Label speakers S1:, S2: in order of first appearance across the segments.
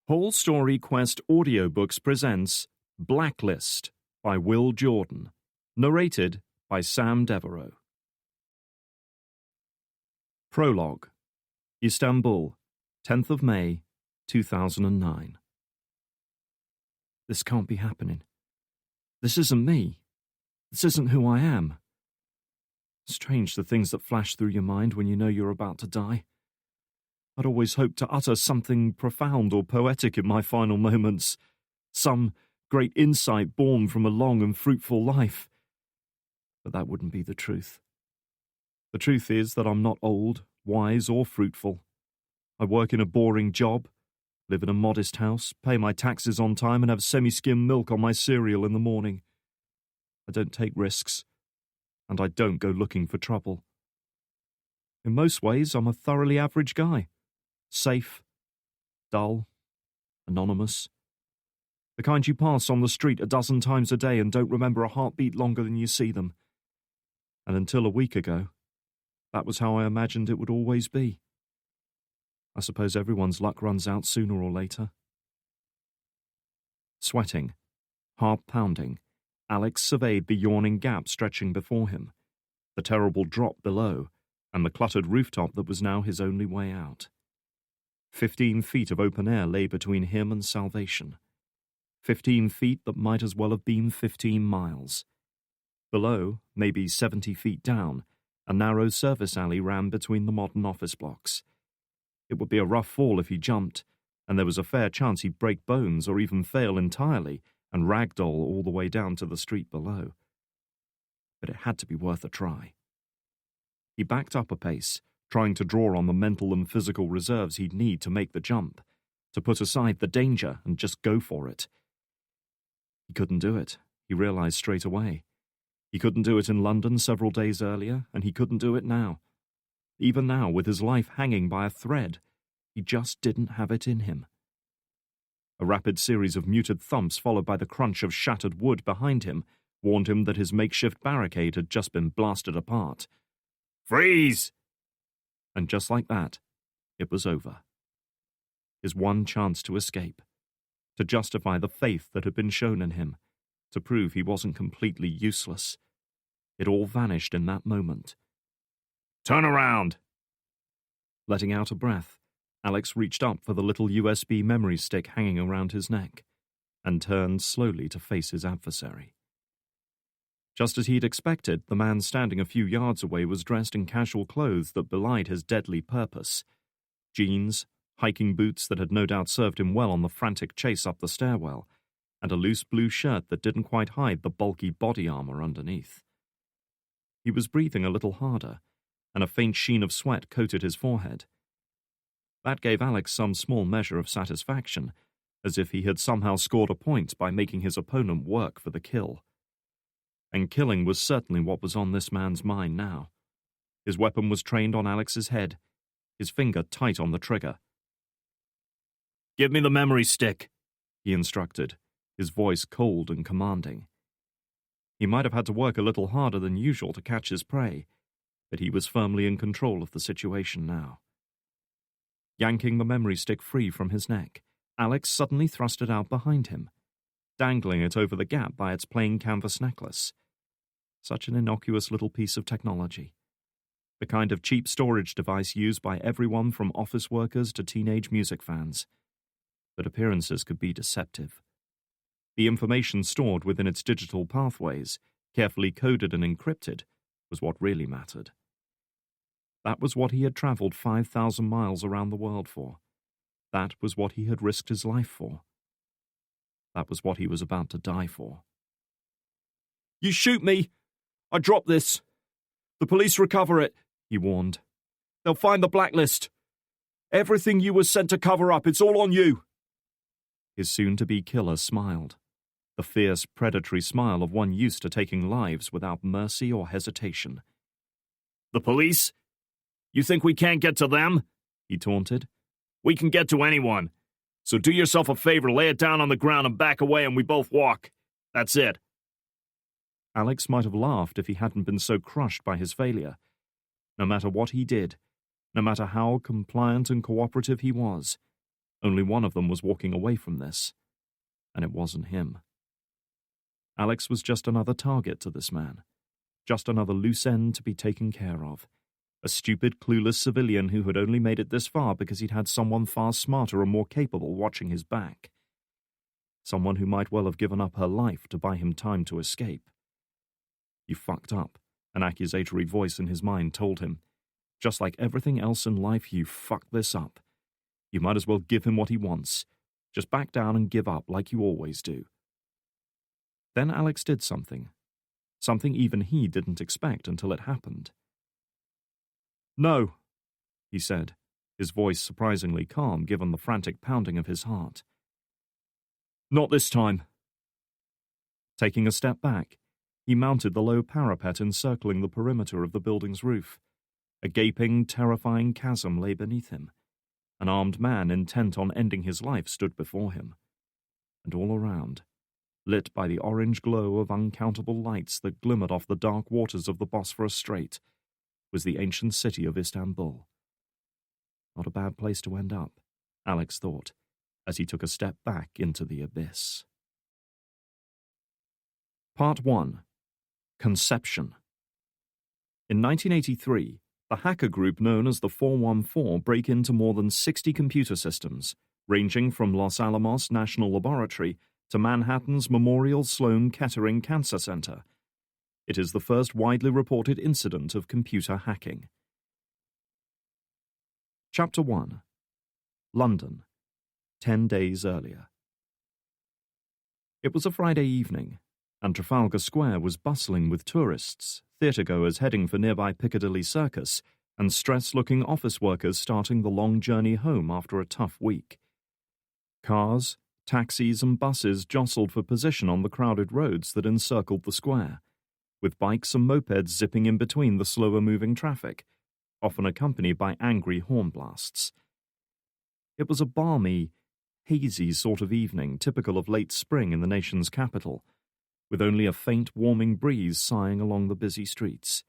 S1: Whole Story Quest Audiobooks presents Blacklist by Will Jordan, narrated by Sam Devereaux. Prologue, Istanbul, 10th of May, 2009. This can't be happening. This isn't me. This isn't who I am. Strange the things that flash through your mind when you know you're about to die. I'd always hoped to utter something profound or poetic in my final moments, some great insight born from a long and fruitful life. But that wouldn't be the truth. The truth is that I'm not old, wise, or fruitful. I work in a boring job, live in a modest house, pay my taxes on time, and have semi-skim milk on my cereal in the morning. I don't take risks, and I don't go looking for trouble. In most ways, I'm a thoroughly average guy. Safe, dull, anonymous. The kind you pass on the street a dozen times a day and don't remember a heartbeat longer than you see them. And until a week ago, that was how I imagined it would always be. I suppose everyone's luck runs out sooner or later. Sweating, heart pounding, Alex surveyed the yawning gap stretching before him, the terrible drop below, and the cluttered rooftop that was now his only way out. 15 feet of open air lay between him and salvation. 15 feet that might as well have been 15 miles. Below, maybe 70 feet down, a narrow service alley ran between the modern office blocks. It would be a rough fall if he jumped, and there was a fair chance he'd break bones or even fail entirely and ragdoll all the way down to the street below. But it had to be worth a try. He backed up a pace, trying to draw on the mental and physical reserves he'd need to make the jump, to put aside the danger and just go for it. He couldn't do it, he realized straight away. He couldn't do it in London several days earlier, and he couldn't do it now. Even now, with his life hanging by a thread, he just didn't have it in him. A rapid series of muted thumps followed by the crunch of shattered wood behind him warned him that his makeshift barricade had just been blasted apart. "Freeze!" And just like that, it was over. His one chance to escape, to justify the faith that had been shown in him, to prove he wasn't completely useless. It all vanished in that moment. "Turn around!" Letting out a breath, Alex reached up for the little USB memory stick hanging around his neck, and turned slowly to face his adversary. Just as he'd expected, the man standing a few yards away was dressed in casual clothes that belied his deadly purpose. Jeans, hiking boots that had no doubt served him well on the frantic chase up the stairwell, and a loose blue shirt that didn't quite hide the bulky body armor underneath. He was breathing a little harder, and a faint sheen of sweat coated his forehead. That gave Alex some small measure of satisfaction, as if he had somehow scored a point by making his opponent work for the kill. And killing was certainly what was on this man's mind now. His weapon was trained on Alex's head, his finger tight on the trigger. "Give me the memory stick," he instructed, his voice cold and commanding. He might have had to work a little harder than usual to catch his prey, but he was firmly in control of the situation now. Yanking the memory stick free from his neck, Alex suddenly thrust it out behind him, dangling it over the gap by its plain canvas necklace. Such an innocuous little piece of technology. The kind of cheap storage device used by everyone from office workers to teenage music fans. But appearances could be deceptive. The information stored within its digital pathways, carefully coded and encrypted, was what really mattered. That was what he had traveled 5,000 miles around the world for. That was what he had risked his life for. That was what he was about to die for. "You shoot me! I drop this! The police recover it," he warned. "They'll find the blacklist. Everything you were sent to cover up, it's all on you." His soon-to-be killer smiled, the fierce, predatory smile of one used to taking lives without mercy or hesitation. "The police? You think we can't get to them?" he taunted. "We can get to anyone. So do yourself a favor, lay it down on the ground and back away and we both walk. That's it." Alex might have laughed if he hadn't been so crushed by his failure. No matter what he did, no matter how compliant and cooperative he was, Only one of them was walking away from this, and it wasn't him. Alex was just another target to this man, just another loose end to be taken care of, a stupid, clueless civilian who had only made it this far because he'd had someone far smarter and more capable watching his back. Someone who might well have given up her life to buy him time to escape. You fucked up, an accusatory voice in his mind told him. Just like everything else in life, you fucked this up. You might as well give him what he wants. Just back down and give up like you always do. Then Alex did something. Something even he didn't expect until it happened. "No," he said, his voice surprisingly calm given the frantic pounding of his heart. "Not this time." Taking a step back, he mounted the low parapet encircling the perimeter of the building's roof. A gaping, terrifying chasm lay beneath him. An armed man intent on ending his life stood before him. And all around, lit by the orange glow of uncountable lights that glimmered off the dark waters of the Bosphorus Strait, was the ancient city of Istanbul. Not a bad place to end up, Alex thought, as he took a step back into the abyss. Part 1. Conception. In 1983, the hacker group known as the 414 break into more than 60 computer systems, ranging from Los Alamos National Laboratory to Manhattan's Memorial Sloan Kettering Cancer Center. It is the first widely reported incident of computer hacking. Chapter 1. London, 10 days earlier. It was a Friday evening, and Trafalgar Square was bustling with tourists, theatregoers heading for nearby Piccadilly Circus, and stressed-looking office workers starting the long journey home after a tough week. Cars, taxis and buses jostled for position on the crowded roads that encircled the square, with bikes and mopeds zipping in between the slower-moving traffic, often accompanied by angry horn blasts. It was a balmy, hazy sort of evening typical of late spring in the nation's capital, with only a faint warming breeze sighing along the busy streets.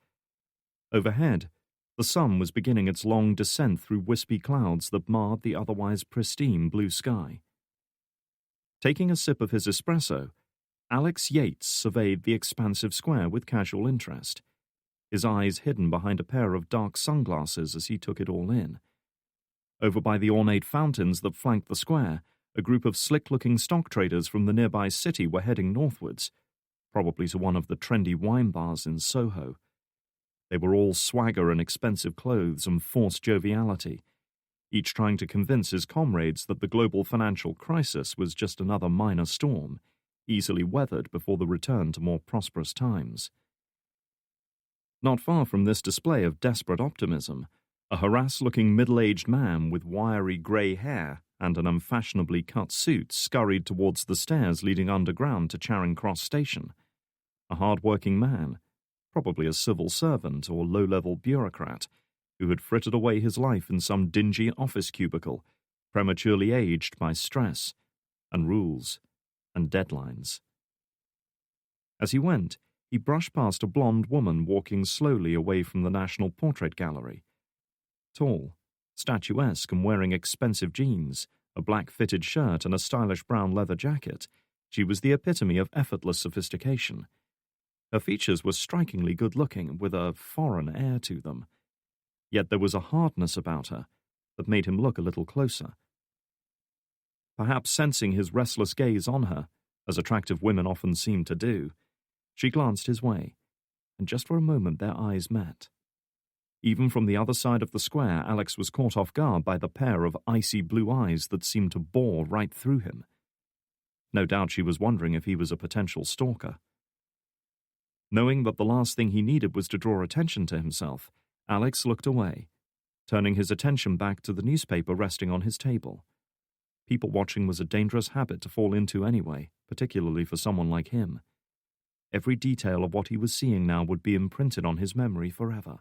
S1: Overhead, the sun was beginning its long descent through wispy clouds that marred the otherwise pristine blue sky. Taking a sip of his espresso, Alex Yates surveyed the expansive square with casual interest, his eyes hidden behind a pair of dark sunglasses as he took it all in. Over by the ornate fountains that flanked the square, a group of slick-looking stock traders from the nearby city were heading northwards, probably to one of the trendy wine bars in Soho. They were all swagger and expensive clothes and forced joviality, each trying to convince his comrades that the global financial crisis was just another minor storm, easily weathered before the return to more prosperous times. Not far from this display of desperate optimism, a harassed-looking middle-aged man with wiry grey hair and an unfashionably cut suit scurried towards the stairs leading underground to Charing Cross Station. A hard-working man, probably a civil servant or low-level bureaucrat, who had frittered away his life in some dingy office cubicle, prematurely aged by stress and rules and deadlines. As he went, he brushed past a blonde woman walking slowly away from the National Portrait Gallery. Tall, statuesque and wearing expensive jeans, a black-fitted shirt and a stylish brown leather jacket, she was the epitome of effortless sophistication. Her features were strikingly good-looking, with a foreign air to them. Yet there was a hardness about her that made him look a little closer. Perhaps sensing his restless gaze on her, as attractive women often seem to do, she glanced his way, and just for a moment their eyes met. Even from the other side of the square, Alex was caught off guard by the pair of icy blue eyes that seemed to bore right through him. No doubt she was wondering if he was a potential stalker. Knowing that the last thing he needed was to draw attention to himself, Alex looked away, turning his attention back to the newspaper resting on his table. People watching was a dangerous habit to fall into anyway, particularly for someone like him. Every detail of what he was seeing now would be imprinted on his memory forever,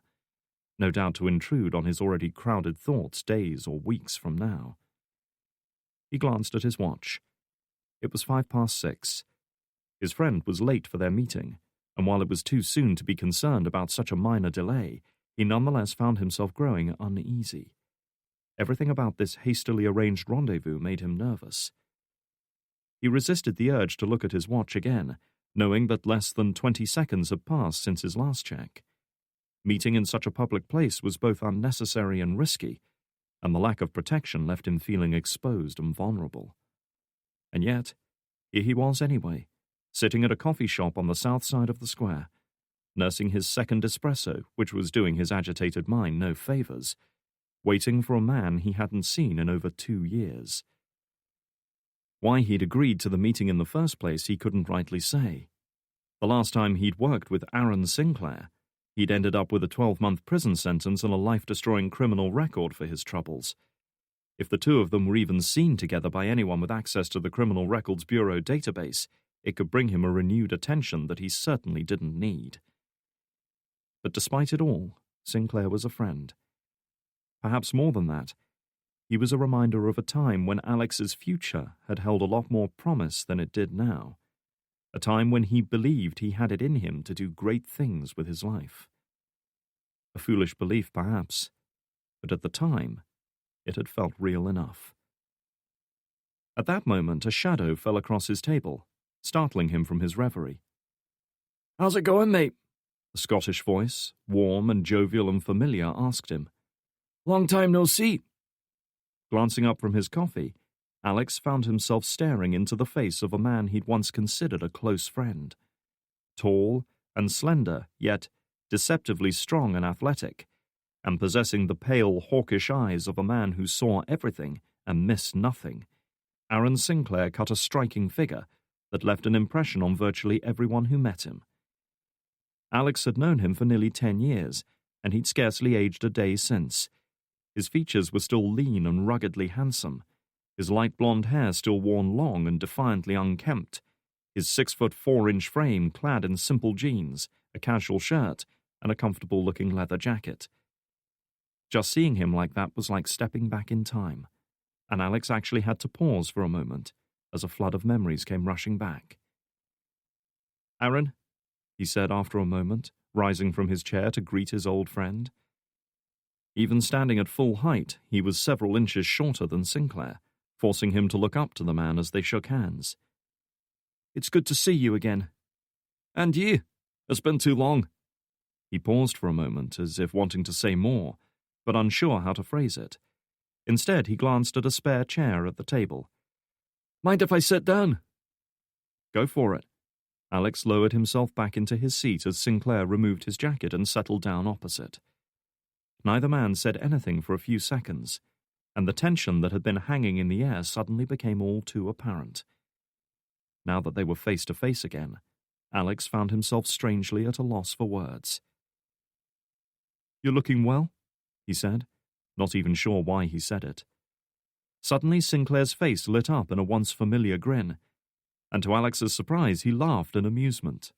S1: no doubt to intrude on his already crowded thoughts days or weeks from now. He glanced at his watch. It was 6:05. His friend was late for their meeting, and while it was too soon to be concerned about such a minor delay, he nonetheless found himself growing uneasy. Everything about this hastily arranged rendezvous made him nervous. He resisted the urge to look at his watch again, knowing that less than 20 seconds had passed since his last check. Meeting in such a public place was both unnecessary and risky, and the lack of protection left him feeling exposed and vulnerable. And yet, here he was anyway, sitting at a coffee shop on the south side of the square, nursing his second espresso, which was doing his agitated mind no favors, waiting for a man he hadn't seen in over 2 years. Why he'd agreed to the meeting in the first place he couldn't rightly say. The last time he'd worked with Aaron Sinclair, he'd ended up with a 12-month prison sentence and a life-destroying criminal record for his troubles. If the two of them were even seen together by anyone with access to the Criminal Records Bureau database, it could bring him a renewed attention that he certainly didn't need. But despite it all, Sinclair was a friend. Perhaps more than that, he was a reminder of a time when Alex's future had held a lot more promise than it did now. A time when he believed he had it in him to do great things with his life. A foolish belief, perhaps, but at the time, it had felt real enough. At that moment, a shadow fell across his table, startling him from his reverie.
S2: "How's it going, mate?"
S1: A Scottish voice, warm and jovial and familiar, asked him.
S2: "Long time no see."
S1: Glancing up from his coffee, Alex found himself staring into the face of a man he'd once considered a close friend. Tall and slender, yet deceptively strong and athletic, and possessing the pale, hawkish eyes of a man who saw everything and missed nothing, Aaron Sinclair cut a striking figure that left an impression on virtually everyone who met him. Alex had known him for nearly 10 years, and he'd scarcely aged a day since. His features were still lean and ruggedly handsome, his light blonde hair still worn long and defiantly unkempt, his 6'4" frame clad in simple jeans, a casual shirt, and a comfortable-looking leather jacket. Just seeing him like that was like stepping back in time, and Alex actually had to pause for a moment as a flood of memories came rushing back. "Aaron," he said after a moment, rising from his chair to greet his old friend. Even standing at full height, he was several inches shorter than Sinclair, forcing him to look up to the man as they shook hands.
S2: "It's good to see you again."
S1: "And you. It's been too long." He paused for a moment, as if wanting to say more, but unsure how to phrase it. Instead, he glanced at a spare chair at the table.
S2: "Mind if I sit down?"
S1: "Go for it." Alex lowered himself back into his seat as Sinclair removed his jacket and settled down opposite. Neither man said anything for a few seconds, and the tension that had been hanging in the air suddenly became all too apparent. Now that they were face to face again, Alex found himself strangely at a loss for words. "You're looking well," he said, not even sure why he said it. Suddenly Sinclair's face lit up in a once familiar grin, and to Alex's surprise he laughed in amusement.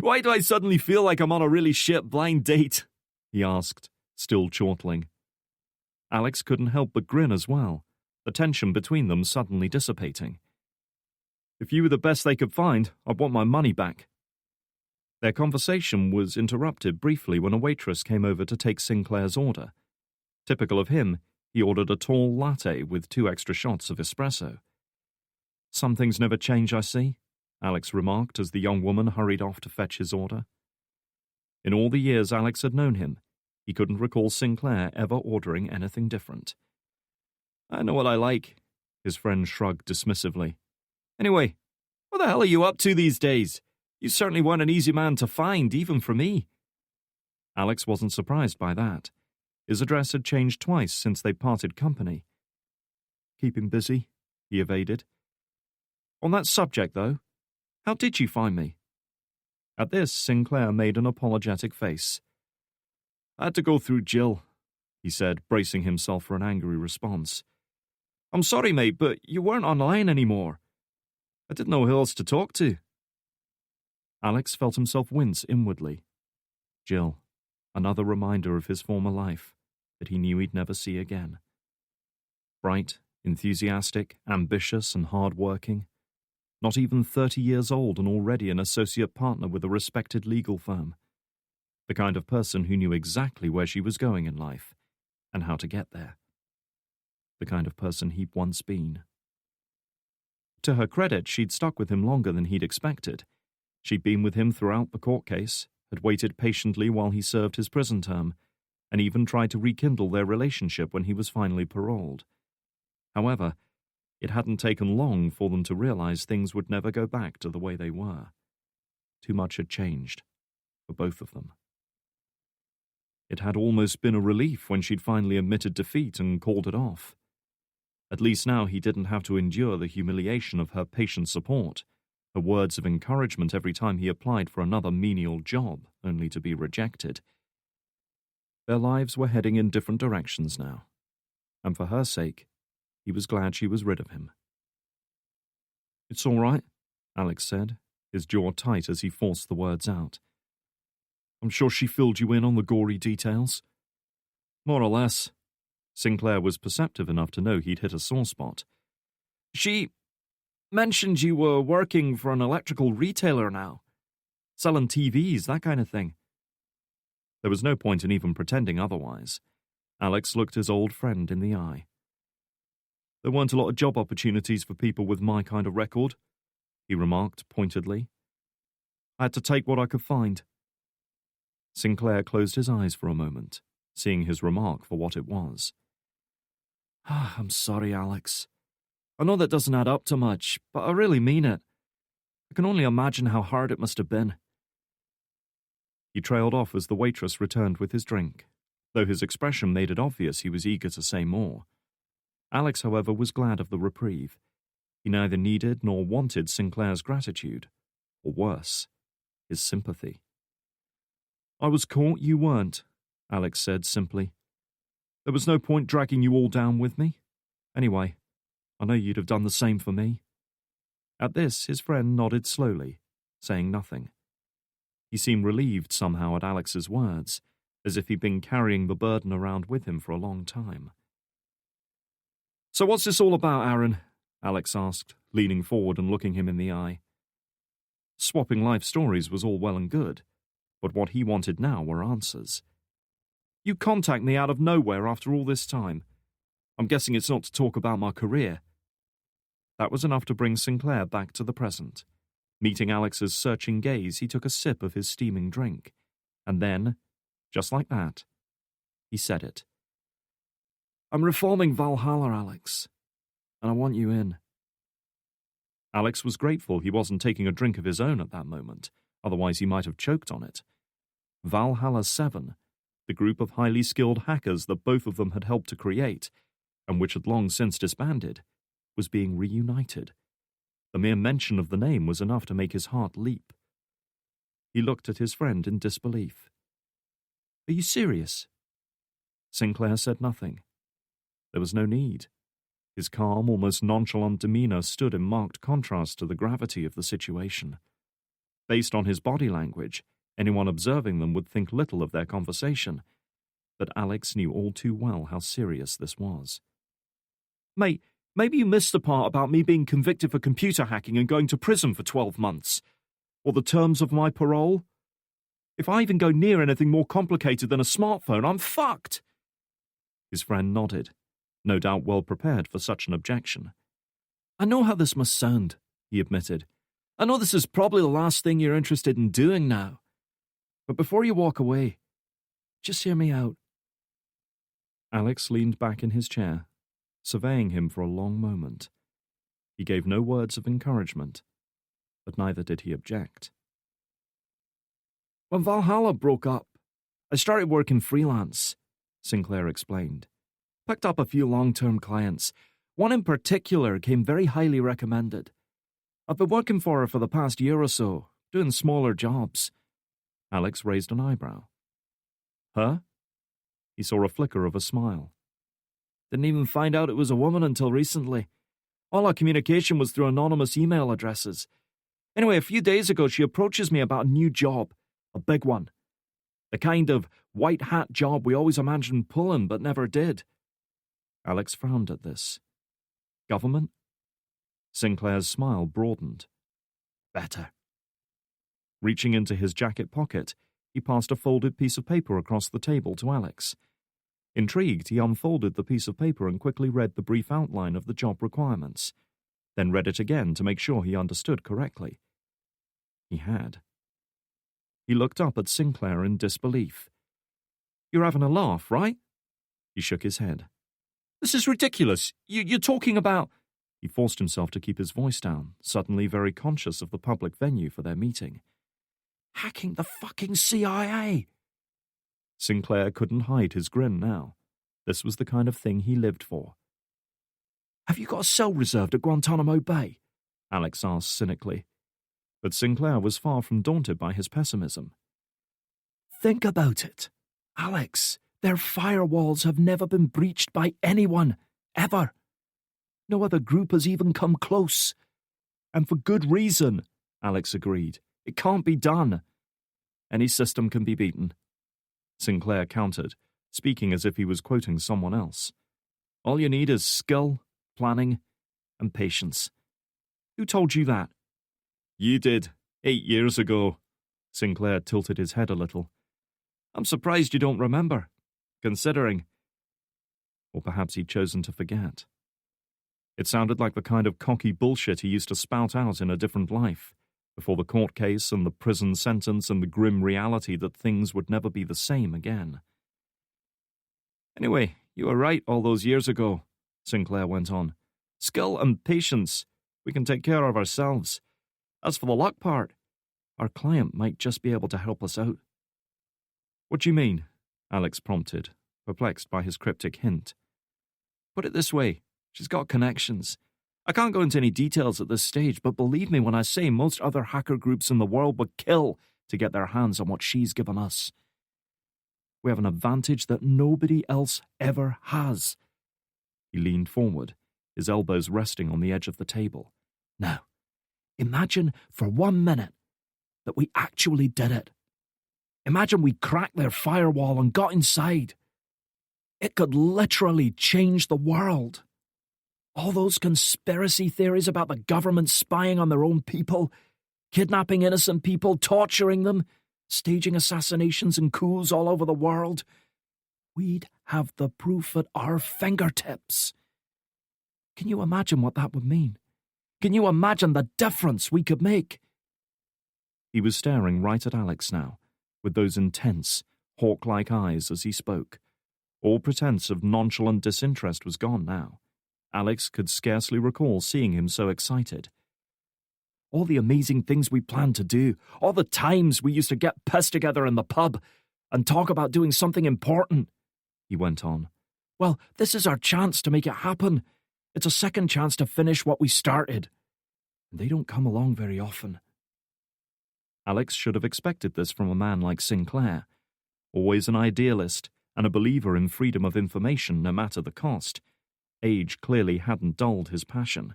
S2: "Why do I suddenly feel like I'm on a really shit blind date?"
S1: he asked, still chortling. Alex couldn't help but grin as well, the tension between them suddenly dissipating.
S2: "If you were the best they could find, I'd want my money back."
S1: Their conversation was interrupted briefly when a waitress came over to take Sinclair's order. Typical of him, he ordered a tall latte with 2 extra shots of espresso. "Some things never change, I see," Alex remarked as the young woman hurried off to fetch his order. In all the years Alex had known him, he couldn't recall Sinclair ever ordering anything different.
S2: "I know what I like,"
S1: his friend shrugged dismissively.
S2: "Anyway, what the hell are you up to these days? You certainly weren't an easy man to find, even for me."
S1: Alex wasn't surprised by that. His address had changed twice since they parted company.
S2: "Keeping busy,"
S1: he evaded.
S2: "On that subject, though, how did you find me?"
S1: At this, Sinclair made an apologetic face.
S2: "I had to go through Jill,"
S1: he said, bracing himself for an angry response.
S2: "I'm sorry, mate, but you weren't online anymore. I didn't know who else to talk to."
S1: Alex felt himself wince inwardly. Jill, another reminder of his former life that he knew he'd never see again. Bright, enthusiastic, ambitious, and hard-working. Not even 30 years old and already an associate partner with a respected legal firm. The kind of person who knew exactly where she was going in life and how to get there. the kind of person he'd once been. To her credit, she'd stuck with him longer than he'd expected. She'd been with him throughout the court case, had waited patiently while he served his prison term, and even tried to rekindle their relationship when he was finally paroled. However, it hadn't taken long for them to realize things would never go back to the way they were. Too much had changed, for both of them. It had almost been a relief when she'd finally admitted defeat and called it off. At least now he didn't have to endure the humiliation of her patient support, her words of encouragement every time he applied for another menial job, only to be rejected. Their lives were heading in different directions now, and for her sake, he was glad she was rid of him. "It's all right," Alex said, his jaw tight as he forced the words out. "I'm sure she filled you in on the gory details." "More or less." Sinclair was perceptive enough to know he'd hit a sore spot. "She mentioned you were working for an electrical retailer now. Selling TVs, that kind of thing." There was no point in even pretending otherwise. Alex looked his old friend in the eye. "There weren't a lot of job opportunities for people with my kind of record," he remarked pointedly. "I had to take what I could find." Sinclair closed his eyes for a moment, seeing his remark for what it was. "I'm sorry, Alex. I know that doesn't add up to much, but I really mean it. I can only imagine how hard it must have been." He trailed off as the waitress returned with his drink, though his expression made it obvious he was eager to say more. Alex, however, was glad of the reprieve. He neither needed nor wanted Sinclair's gratitude, or worse, his sympathy. "I was caught, you weren't," Alex said simply. "There was no point dragging you all down with me. Anyway, I know you'd have done the same for me." At this, his friend nodded slowly, saying nothing. He seemed relieved somehow at Alex's words, as if he'd been carrying the burden around with him for a long time. "So what's this all about, Aaron?" Alex asked, leaning forward and looking him in the eye. Swapping life stories was all well and good, but what he wanted now were answers. "You contact me out of nowhere after all this time. I'm guessing it's not to talk about my career." That was enough to bring Sinclair back to the present. Meeting Alex's searching gaze, he took a sip of his steaming drink, and then, just like that, he said it. "I'm reforming Valhalla, Alex, and I want you in." Alex was grateful he wasn't taking a drink of his own at that moment, otherwise he might have choked on it. Valhalla 7, the group of highly skilled hackers that both of them had helped to create, and which had long since disbanded, was being reunited. The mere mention of the name was enough to make his heart leap. He looked at his friend in disbelief. "Are you serious?" Sinclair said nothing. There was no need. His calm, almost nonchalant demeanor stood in marked contrast to the gravity of the situation. Based on his body language, anyone observing them would think little of their conversation, but Alex knew all too well how serious this was. "Mate, maybe you missed the part about me being convicted for computer hacking and going to prison for 12 months. Or the terms of my parole. If I even go near anything more complicated than a smartphone, I'm fucked." His friend nodded, no doubt well prepared for such an objection. "I know how this must sound," he admitted. "I know this is probably the last thing you're interested in doing now. But before you walk away, just hear me out." Alex leaned back in his chair, surveying him for a long moment. He gave no words of encouragement, but neither did he object. "When Valhalla broke up, I started working freelance," Sinclair explained. "Picked up a few long-term clients. One in particular came very highly recommended. I've been working for her for the past year or so, doing smaller jobs." Alex raised an eyebrow. "Her?" He saw a flicker of a smile. "Didn't even find out it was a woman until recently. All our communication was through anonymous email addresses. Anyway, a few days ago she approaches me about a new job, a big one. The kind of white-hat job we always imagined pulling but never did." Alex frowned at this. "Government?" Sinclair's smile broadened. "Better." Reaching into his jacket pocket, he passed a folded piece of paper across the table to Alex. Intrigued, he unfolded the piece of paper and quickly read the brief outline of the job requirements, then read it again to make sure he understood correctly. He had. He looked up at Sinclair in disbelief. "You're having a laugh, right?" He shook his head. "This is ridiculous. You're talking about—" He forced himself to keep his voice down, suddenly very conscious of the public venue for their meeting. "Hacking the fucking CIA!" Sinclair couldn't hide his grin now. This was the kind of thing he lived for. "Have you got a cell reserved at Guantanamo Bay?" Alex asked cynically. But Sinclair was far from daunted by his pessimism. "Think about it. Alex, their firewalls have never been breached by anyone, ever. No other group has even come close." "And for good reason," Alex agreed. "It can't be done." "Any system can be beaten," Sinclair countered, speaking as if he was quoting someone else. "All you need is skill, planning, and patience." "Who told you that?" "You did, 8 years ago." Sinclair tilted his head a little. "I'm surprised you don't remember, considering—" Or perhaps he'd chosen to forget. It sounded like the kind of cocky bullshit he used to spout out in a different life, before the court case and the prison sentence and the grim reality that things would never be the same again. "Anyway, you were right all those years ago," Sinclair went on. "Skill and patience. We can take care of ourselves. As for the luck part, our client might just be able to help us out." "What do you mean?" Alex prompted, perplexed by his cryptic hint. "Put it this way. She's got connections. I can't go into any details at this stage, but believe me when I say most other hacker groups in the world would kill to get their hands on what she's given us. We have an advantage that nobody else ever has." He leaned forward, his elbows resting on the edge of the table. "Now, imagine for 1 minute that we actually did it. Imagine we cracked their firewall and got inside. It could literally change the world. All those conspiracy theories about the government spying on their own people, kidnapping innocent people, torturing them, staging assassinations and coups all over the world. We'd have the proof at our fingertips. Can you imagine what that would mean? Can you imagine the difference we could make?" He was staring right at Alex now, with those intense, hawk-like eyes as he spoke. All pretense of nonchalant disinterest was gone now. Alex could scarcely recall seeing him so excited. "All the amazing things we planned to do, all the times we used to get pissed together in the pub and talk about doing something important," he went on. "Well, this is our chance to make it happen. It's a second chance to finish what we started. And they don't come along very often." Alex should have expected this from a man like Sinclair, always an idealist and a believer in freedom of information no matter the cost. Age clearly hadn't dulled his passion.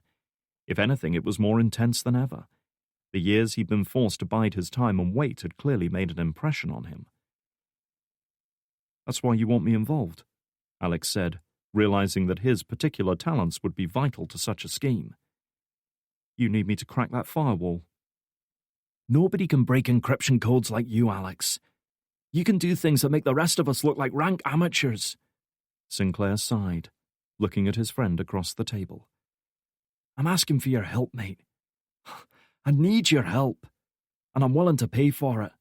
S1: If anything, it was more intense than ever. The years he'd been forced to bide his time and wait had clearly made an impression on him. "That's why you want me involved," Alex said, realizing that his particular talents would be vital to such a scheme. "You need me to crack that firewall." "Nobody can break encryption codes like you, Alex. You can do things that make the rest of us look like rank amateurs." Sinclair sighed, looking at his friend across the table. "I'm asking for your help, mate. I need your help, and I'm willing to pay for it."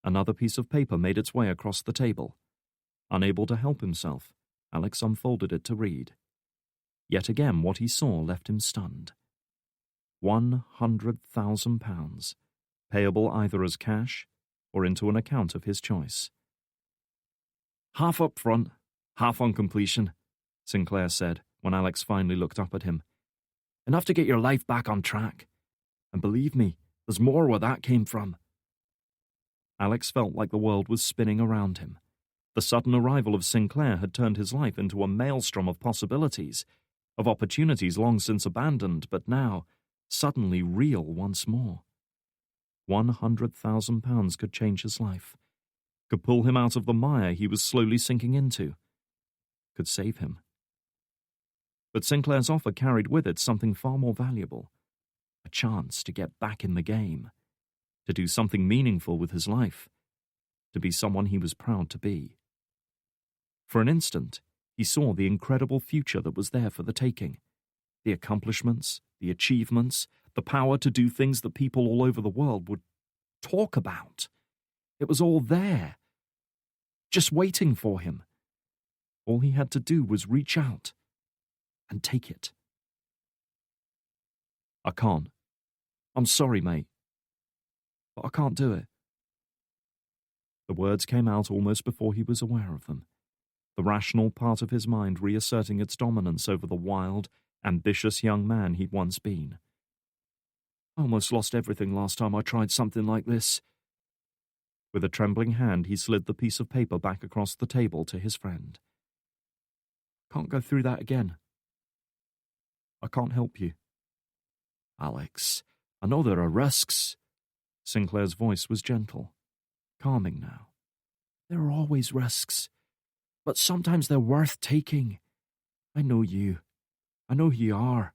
S1: Another piece of paper made its way across the table. Unable to help himself, Alex unfolded it to read. Yet again what he saw left him stunned. £100,000, payable either as cash or into an account of his choice. "Half up front, half on completion," Sinclair said when Alex finally looked up at him. "Enough to get your life back on track. And believe me, there's more where that came from." Alex felt like the world was spinning around him. The sudden arrival of Sinclair had turned his life into a maelstrom of possibilities, of opportunities long since abandoned, but now suddenly real once more. £100,000 could change his life, could pull him out of the mire he was slowly sinking into, could save him. But Sinclair's offer carried with it something far more valuable, a chance to get back in the game, to do something meaningful with his life, to be someone he was proud to be. For an instant, he saw the incredible future that was there for the taking. The accomplishments, the achievements, the power to do things that people all over the world would talk about. It was all there, just waiting for him. All he had to do was reach out and take it. I can't. I'm sorry, mate. But I can't do it. The words came out almost before he was aware of them, the rational part of his mind reasserting its dominance over the wild, ambitious young man he'd once been. I almost lost everything last time I tried something like this. With a trembling hand, he slid the piece of paper back across the table to his friend. Can't go through that again. I can't help you. Alex, I know there are risks. Sinclair's voice was gentle, calming now. There are always risks, but sometimes they're worth taking. I know you. I know who you are,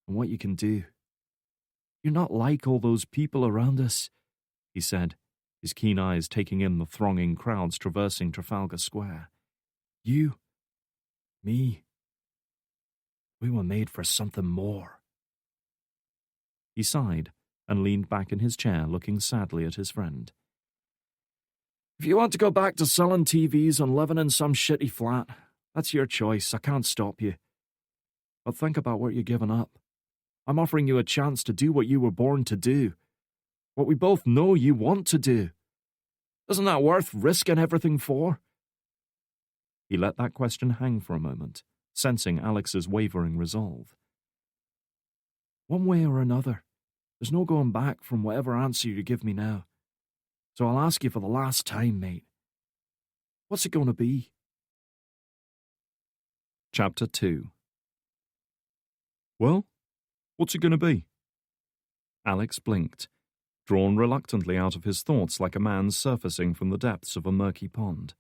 S1: and what you can do. You're not like all those people around us, he said, his keen eyes taking in the thronging crowds traversing Trafalgar Square. You, me, we were made for something more. He sighed and leaned back in his chair, looking sadly at his friend. If you want to go back to selling TVs and living in some shitty flat, that's your choice. I can't stop you. But think about what you're giving up. I'm offering you a chance to do what you were born to do. What we both know you want to do. Isn't that worth risking everything for? He let that question hang for a moment, sensing Alex's wavering resolve. One way or another, there's no going back from whatever answer you give me now. So I'll ask you for the last time, mate. What's it going to be? Chapter 2. Well, what's it going to be? Alex blinked, drawn reluctantly out of his thoughts like a man surfacing from the depths of a murky pond.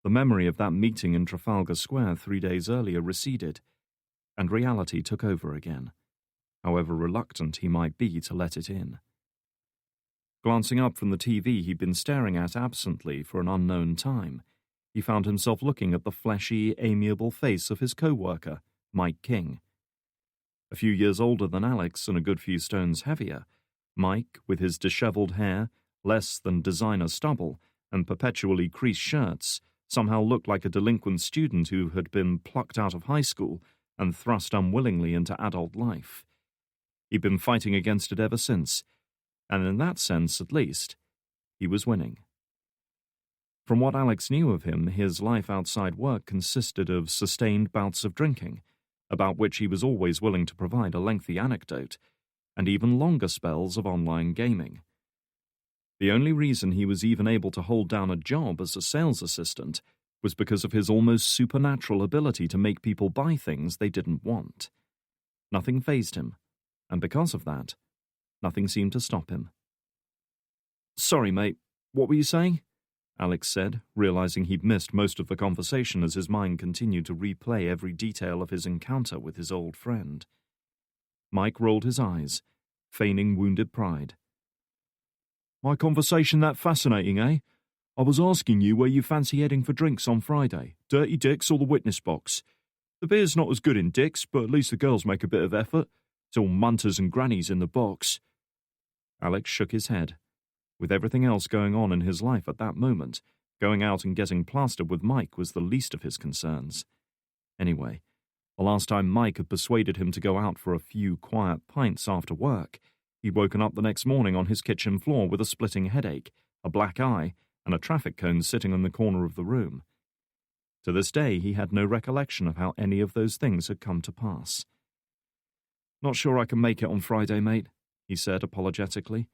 S1: The memory of that meeting in Trafalgar Square 3 days earlier receded, and reality took over again, however reluctant he might be to let it in. Glancing up from the TV he'd been staring at absently for an unknown time, he found himself looking at the fleshy, amiable face of his co-worker, Mike King. A few years older than Alex and a good few stones heavier, Mike, with his dishevelled hair, less than designer stubble, and perpetually creased shirts, somehow looked like a delinquent student who had been plucked out of high school and thrust unwillingly into adult life. He'd been fighting against it ever since, and in that sense, at least, he was winning. From what Alex knew of him, his life outside work consisted of sustained bouts of drinking, about which he was always willing to provide a lengthy anecdote, and even longer spells of online gaming. The only reason he was even able to hold down a job as a sales assistant was because of his almost supernatural ability to make people buy things they didn't want. Nothing fazed him, and because of that, nothing seemed to stop him. Sorry, mate, what were you saying? Alex said, realizing he'd missed most of the conversation as his mind continued to replay every detail of his encounter with his old friend. Mike rolled his eyes, feigning wounded pride. My conversation that fascinating, eh? I was asking you where you fancy heading for drinks on Friday, Dirty Dick's or the Witness Box. The beer's not as good in Dick's, but at least the girls make a bit of effort. It's all munters and grannies in the box. Alex shook his head. With everything else going on in his life at that moment, going out and getting plastered with Mike was the least of his concerns. Anyway, the last time Mike had persuaded him to go out for a few quiet pints after work, he'd woken up the next morning on his kitchen floor with a splitting headache, a black eye, and a traffic cone sitting in the corner of the room. To this day, he had no recollection of how any of those things had come to pass. Not sure I can make it on Friday, mate, he said apologetically.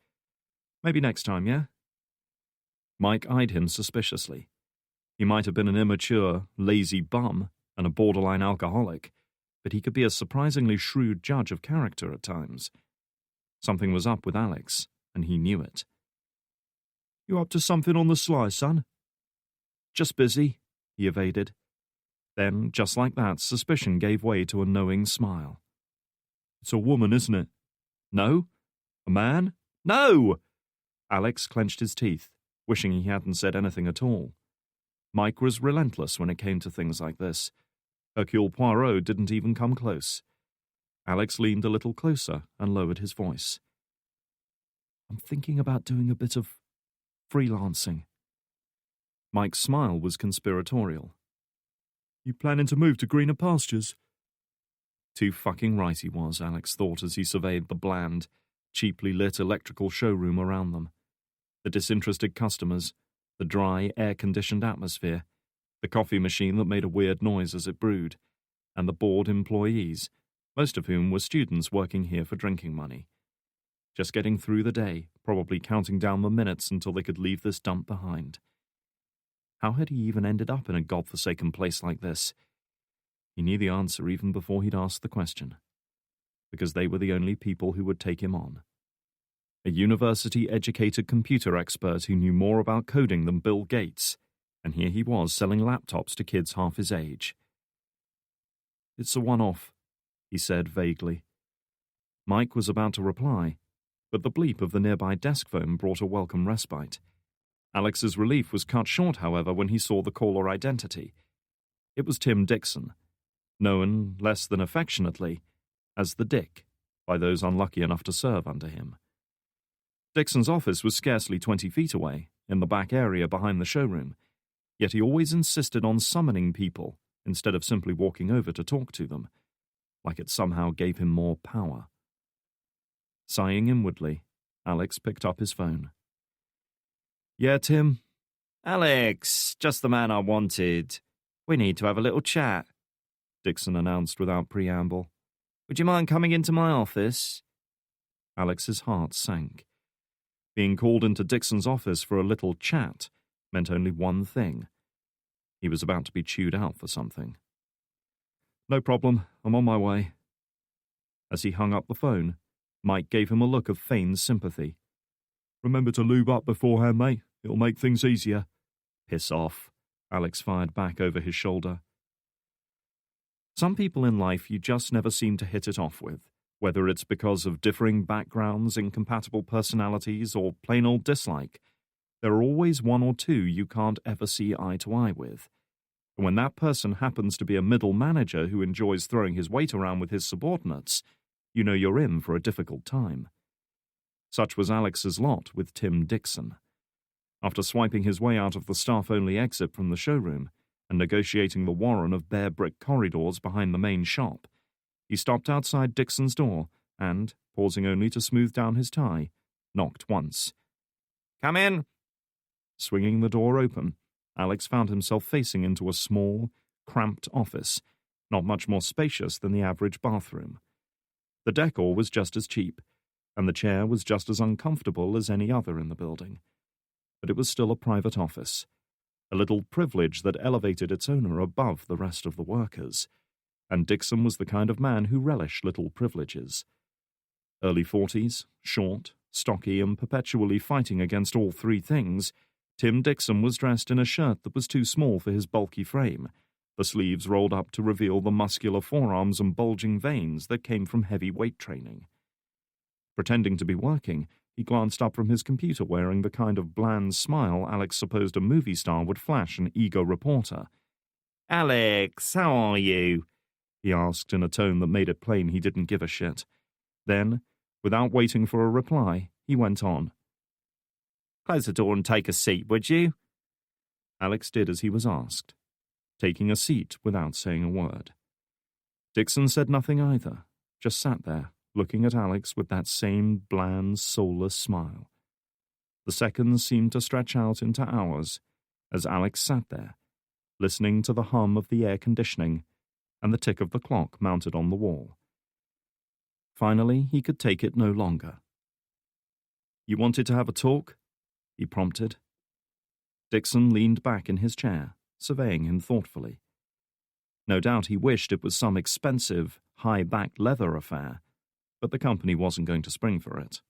S1: Maybe next time, yeah? Mike eyed him suspiciously. He might have been an immature, lazy bum and a borderline alcoholic, but he could be a surprisingly shrewd judge of character at times. Something was up with Alex, and he knew it. You up to something on the sly, son? Just busy, he evaded. Then, just like that, suspicion gave way to a knowing smile. It's a woman, isn't it? No? A man? No! Alex clenched his teeth, wishing he hadn't said anything at all. Mike was relentless when it came to things like this. Hercule Poirot didn't even come close. Alex leaned a little closer and lowered his voice. I'm thinking about doing a bit of freelancing. Mike's smile was conspiratorial. You planning to move to greener pastures? Too fucking right he was, Alex thought as he surveyed the bland, cheaply lit electrical showroom around them. The disinterested customers, the dry, air-conditioned atmosphere, the coffee machine that made a weird noise as it brewed, and the bored employees, most of whom were students working here for drinking money. Just getting through the day, probably counting down the minutes until they could leave this dump behind. How had he even ended up in a godforsaken place like this? He knew the answer even before he'd asked the question. Because they were the only people who would take him on. A university-educated computer expert who knew more about coding than Bill Gates, and here he was selling laptops to kids half his age. It's a one-off, he said vaguely. Mike was about to reply, but the bleep of the nearby desk phone brought a welcome respite. Alex's relief was cut short, however, when he saw the caller identity. It was Tim Dixon, known less than affectionately as the Dick by those unlucky enough to serve under him. Dixon's office was scarcely 20 feet away, in the back area behind the showroom, yet he always insisted on summoning people instead of simply walking over to talk to them, like it somehow gave him more power. Sighing inwardly, Alex picked up his phone. Yeah, Tim?
S2: Alex, just the man I wanted. We need to have a little chat, Dixon announced without preamble. Would you mind coming into my office?
S1: Alex's heart sank. Being called into Dixon's office for a little chat meant only one thing. He was about to be chewed out for something. No problem, I'm on my way. As he hung up the phone, Mike gave him a look of feigned sympathy. Remember to lube up beforehand, mate. It'll make things easier. Piss off, Alex fired back over his shoulder. Some people in life you just never seem to hit it off with, whether it's because of differing backgrounds, incompatible personalities, or plain old dislike. There are always one or two you can't ever see eye to eye with. And when that person happens to be a middle manager who enjoys throwing his weight around with his subordinates, you know you're in for a difficult time. Such was Alex's lot with Tim Dixon. After swiping his way out of the staff-only exit from the showroom and negotiating the warren of bare brick corridors behind the main shop, he stopped outside Dixon's door and, pausing only to smooth down his tie, knocked once.
S2: Come in.
S1: Swinging the door open, Alex found himself facing into a small, cramped office, not much more spacious than the average bathroom. The decor was just as cheap, and the chair was just as uncomfortable as any other in the building. But it was still a private office, a little privilege that elevated its owner above the rest of the workers, and Dixon was the kind of man who relished little privileges. Early 40s, short, stocky, and perpetually fighting against all three things, Tim Dixon was dressed in a shirt that was too small for his bulky frame, the sleeves rolled up to reveal the muscular forearms and bulging veins that came from heavy weight training. Pretending to be working, he glanced up from his computer wearing the kind of bland smile Alex supposed a movie star would flash an eager reporter.
S2: Alex, how are you?
S1: He asked in a tone that made it plain he didn't give a shit. Then, without waiting for a reply, he went on.
S2: Close the door and take a seat, would you?
S1: Alex did as he was asked, taking a seat without saying a word. Dixon said nothing either, just sat there, looking at Alex with that same bland, soulless smile. The seconds seemed to stretch out into hours as Alex sat there, listening to the hum of the air conditioning and the tick of the clock mounted on the wall. Finally, he could take it no longer. You wanted to have a talk? He prompted. Dixon leaned back in his chair, surveying him thoughtfully. No doubt he wished it was some expensive, high-backed leather affair, but the company wasn't going to spring for it.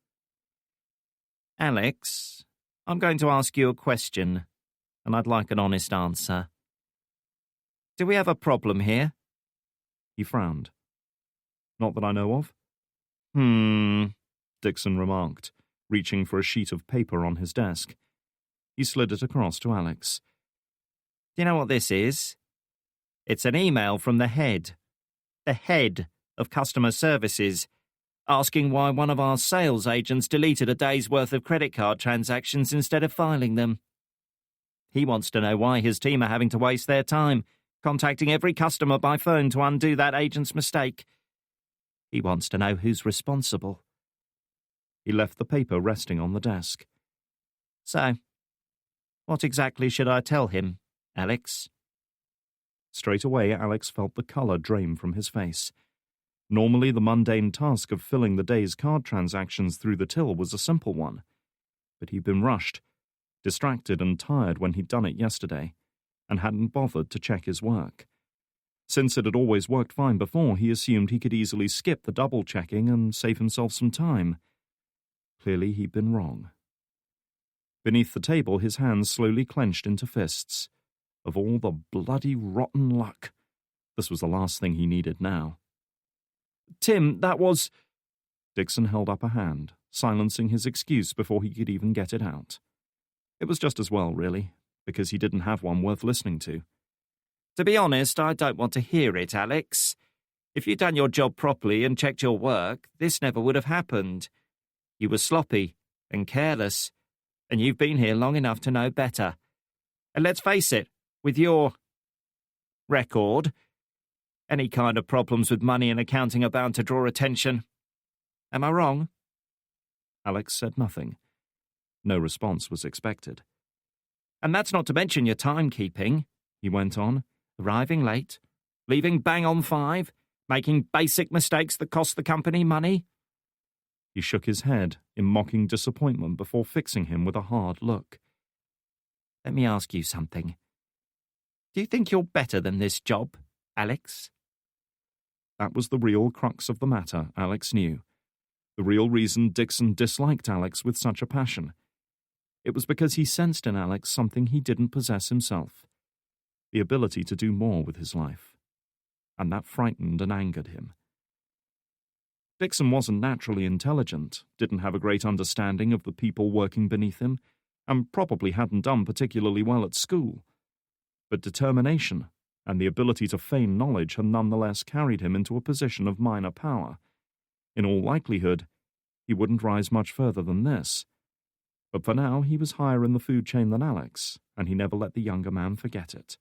S2: Alex, I'm going to ask you a question, and I'd like an honest answer. Do we have a problem here?
S1: He frowned. Not that I know of. Dixon remarked, reaching for a sheet of paper on his desk. He slid it across to Alex.
S2: Do you know what this is? It's an email from the head of customer services, asking why one of our sales agents deleted a day's worth of credit card transactions instead of filing them. He wants to know why his team are having to waste their time contacting every customer by phone to undo that agent's mistake. He wants to know who's responsible.
S1: He left the paper resting on the desk.
S2: So, what exactly should I tell him, Alex?
S1: Straight away, Alex felt the colour drain from his face. Normally, the mundane task of filling the day's card transactions through the till was a simple one. But he'd been rushed, distracted and tired when he'd done it yesterday, and hadn't bothered to check his work. Since it had always worked fine before, he assumed he could easily skip the double-checking and save himself some time. Clearly, he'd been wrong. Beneath the table, his hands slowly clenched into fists. Of all the bloody rotten luck, this was the last thing he needed now.
S2: Tim, that was...
S1: Dixon held up a hand, silencing his excuse before he could even get it out. It was just as well, really, because he didn't have one worth listening to.
S2: To be honest, I don't want to hear it, Alex. If you'd done your job properly and checked your work, this never would have happened. You were sloppy and careless, and you've been here long enough to know better. And let's face it, with your record, any kind of problems with money and accounting are bound to draw attention. Am I wrong?
S1: Alex said nothing. No response was expected.
S2: And that's not to mention your timekeeping, he went on, arriving late, leaving bang on 5, making basic mistakes that cost the company money.
S1: He shook his head in mocking disappointment before fixing him with a hard look.
S2: Let me ask you something. Do you think you're better than this job, Alex?
S1: That was the real crux of the matter, Alex knew. The real reason Dixon disliked Alex with such a passion. It was because he sensed in Alex something he didn't possess himself. The ability to do more with his life. And that frightened and angered him. Dixon wasn't naturally intelligent, didn't have a great understanding of the people working beneath him, and probably hadn't done particularly well at school. But determination and the ability to feign knowledge had nonetheless carried him into a position of minor power. In all likelihood, he wouldn't rise much further than this. But for now, he was higher in the food chain than Alex, and he never let the younger man forget it.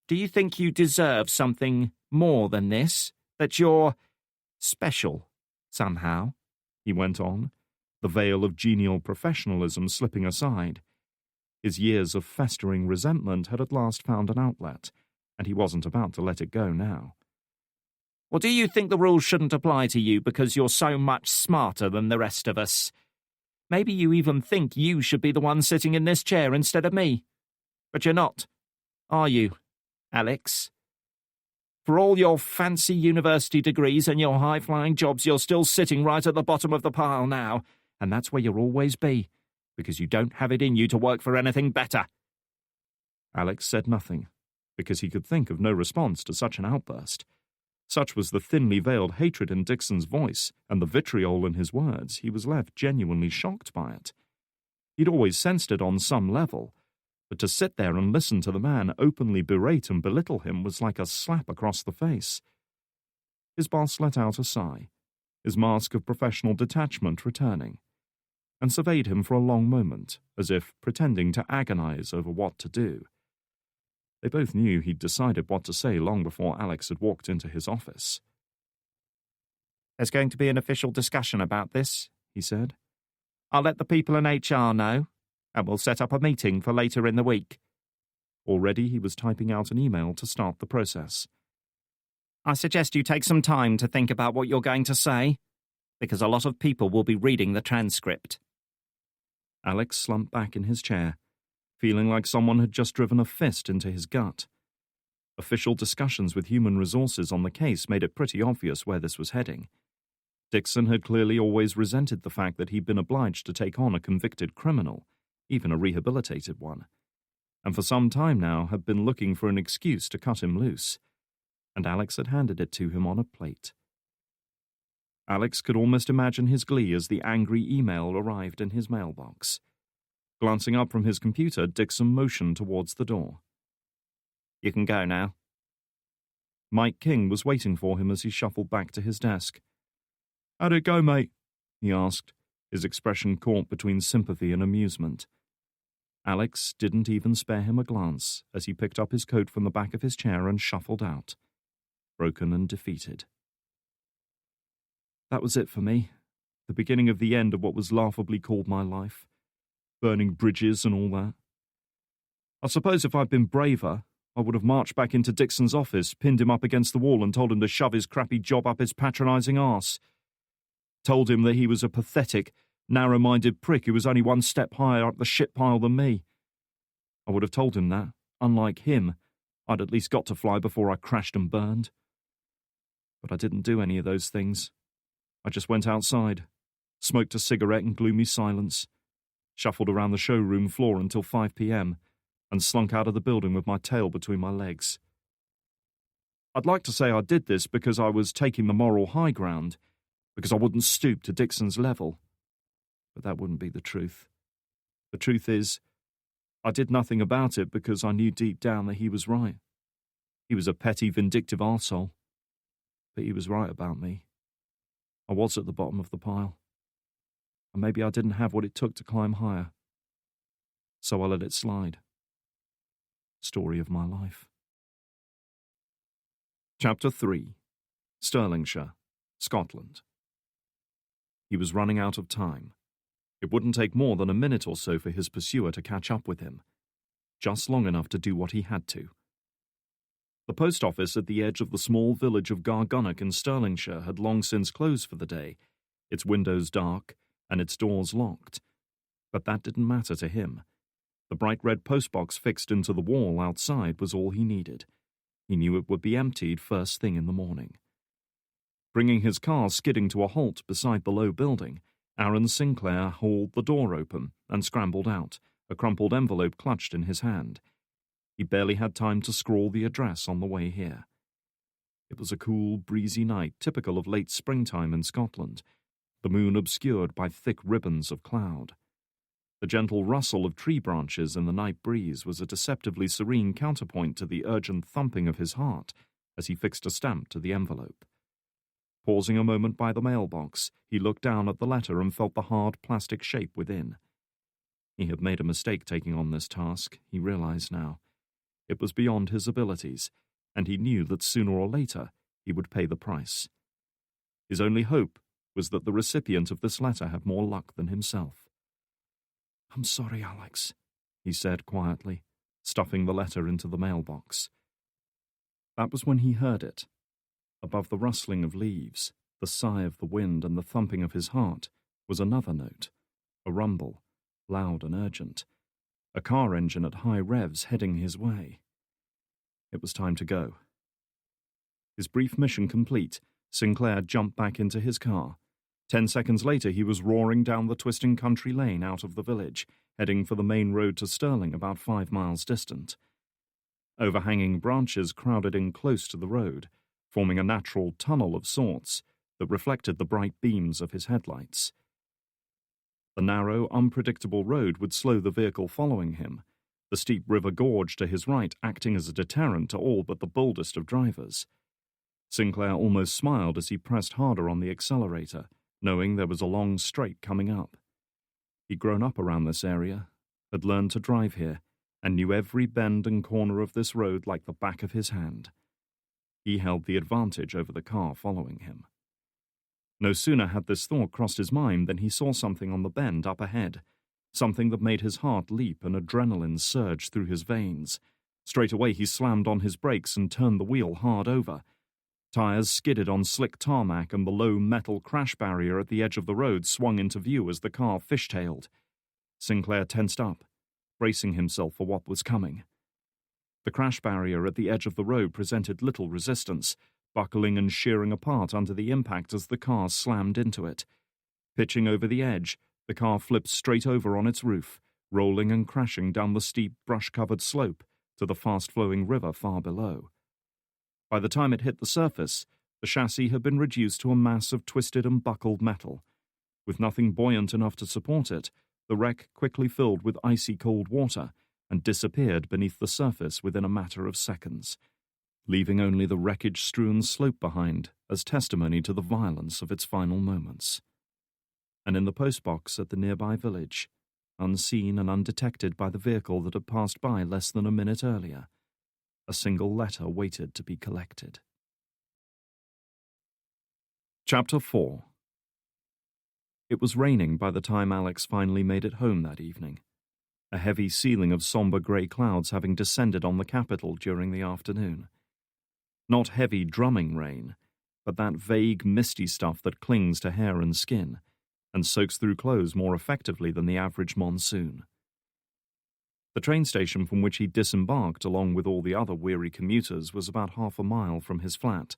S2: Do you think you deserve something more than this? That you're special, somehow?
S1: He went on, the veil of genial professionalism slipping aside. His years of festering resentment had at last found an outlet, and he wasn't about to let it go now.
S2: Or do you think the rules shouldn't apply to you because you're so much smarter than the rest of us? Maybe you even think you should be the one sitting in this chair instead of me. But you're not, are you, Alex? For all your fancy university degrees and your high-flying jobs, you're still sitting right at the bottom of the pile now, and that's where you'll always be, because you don't have it in you to work for anything better.
S1: Alex said nothing, because he could think of no response to such an outburst. Such was the thinly veiled hatred in Dixon's voice and the vitriol in his words, he was left genuinely shocked by it. He'd always sensed it on some level, but to sit there and listen to the man openly berate and belittle him was like a slap across the face. His boss let out a sigh, his mask of professional detachment returning, and surveyed him for a long moment, as if pretending to agonize over what to do. They both knew he'd decided what to say long before Alex had walked into his office.
S2: There's going to be an official discussion about this, he said. I'll let the people in HR know, and we'll set up a meeting for later in the week.
S1: Already he was typing out an email to start the process.
S2: I suggest you take some time to think about what you're going to say, because a lot of people will be reading the transcript.
S1: Alex slumped back in his chair, feeling like someone had just driven a fist into his gut. Official discussions with human resources on the case made it pretty obvious where this was heading. Dixon had clearly always resented the fact that he'd been obliged to take on a convicted criminal, even a rehabilitated one, and for some time now had been looking for an excuse to cut him loose, and Alex had handed it to him on a plate. Alex could almost imagine his glee as the angry email arrived in his mailbox. Glancing up from his computer, Dixon motioned towards the door.
S2: "You can go now."
S1: Mike King was waiting for him as he shuffled back to his desk. "How'd it go, mate?" he asked, his expression caught between sympathy and amusement. Alex didn't even spare him a glance as he picked up his coat from the back of his chair and shuffled out, broken and defeated. That was it for me, the beginning of the end of what was laughably called my life, burning bridges and all that. I suppose if I'd been braver, I would have marched back into Dixon's office, pinned him up against the wall and told him to shove his crappy job up his patronising arse. Told him that he was a pathetic, narrow-minded prick who was only one step higher up the shit pile than me. I would have told him that, unlike him, I'd at least got to fly before I crashed and burned. But I didn't do any of those things. I just went outside, smoked a cigarette in gloomy silence, shuffled around the showroom floor until 5 p.m, and slunk out of the building with my tail between my legs. I'd like to say I did this because I was taking the moral high ground, because I wouldn't stoop to Dixon's level. But that wouldn't be the truth. The truth is, I did nothing about it because I knew deep down that he was right. He was a petty, vindictive arsehole. But he was right about me. I was at the bottom of the pile. And maybe I didn't have what it took to climb higher. So I let it slide. Story of my life. Chapter 3. Stirlingshire, Scotland. He was running out of time. It wouldn't take more than a minute or so for his pursuer to catch up with him. Just long enough to do what he had to. The post office at the edge of the small village of Gargunnock in Stirlingshire had long since closed for the day, its windows dark and its doors locked. But that didn't matter to him. The bright red postbox fixed into the wall outside was all he needed. He knew it would be emptied first thing in the morning. Bringing his car skidding to a halt beside the low building, Aaron Sinclair hauled the door open and scrambled out, a crumpled envelope clutched in his hand. He barely had time to scrawl the address on the way here. It was a cool, breezy night typical of late springtime in Scotland, the moon obscured by thick ribbons of cloud. The gentle rustle of tree branches in the night breeze was a deceptively serene counterpoint to the urgent thumping of his heart as he fixed a stamp to the envelope. Pausing a moment by the mailbox, he looked down at the letter and felt the hard plastic shape within. He had made a mistake taking on this task, he realized now. It was beyond his abilities, and he knew that sooner or later he would pay the price. His only hope was that the recipient of this letter had more luck than himself. "I'm sorry, Alex," he said quietly, stuffing the letter into the mailbox. That was when he heard it. Above the rustling of leaves, the sigh of the wind and the thumping of his heart was another note, a rumble, loud and urgent, a car engine at high revs heading his way. It was time to go. His brief mission complete, Sinclair jumped back into his car. 10 seconds later he was roaring down the twisting country lane out of the village, heading for the main road to Stirling about 5 miles distant. Overhanging branches crowded in close to the road, forming a natural tunnel of sorts that reflected the bright beams of his headlights. The narrow, unpredictable road would slow the vehicle following him, the steep river gorge to his right acting as a deterrent to all but the boldest of drivers. Sinclair almost smiled as he pressed harder on the accelerator, knowing there was a long straight coming up. He'd grown up around this area, had learned to drive here, and knew every bend and corner of this road like the back of his hand. He held the advantage over the car following him. No sooner had this thought crossed his mind than he saw something on the bend up ahead, something that made his heart leap and adrenaline surge through his veins. Straight away he slammed on his brakes and turned the wheel hard over. Tires skidded on slick tarmac and the low metal crash barrier at the edge of the road swung into view as the car fishtailed. Sinclair tensed up, bracing himself for what was coming. The crash barrier at the edge of the road presented little resistance, buckling and shearing apart under the impact as the car slammed into it. Pitching over the edge, the car flipped straight over on its roof, rolling and crashing down the steep, brush-covered slope to the fast-flowing river far below. By the time it hit the surface, the chassis had been reduced to a mass of twisted and buckled metal. With nothing buoyant enough to support it, The wreck quickly filled with icy cold water and disappeared beneath the surface within a matter of seconds, leaving only the wreckage-strewn slope behind as testimony to the violence of its final moments. And in the postbox at the nearby village, unseen and undetected by the vehicle that had passed by less than a minute earlier, a single letter waited to be collected. Chapter 4. It was raining by the time Alex finally made it home that evening, a heavy ceiling of somber grey clouds having descended on the capital during the afternoon. Not heavy drumming rain, but that vague misty stuff that clings to hair and skin and soaks through clothes more effectively than the average monsoon. The train station from which he disembarked along with all the other weary commuters was about half a mile from his flat,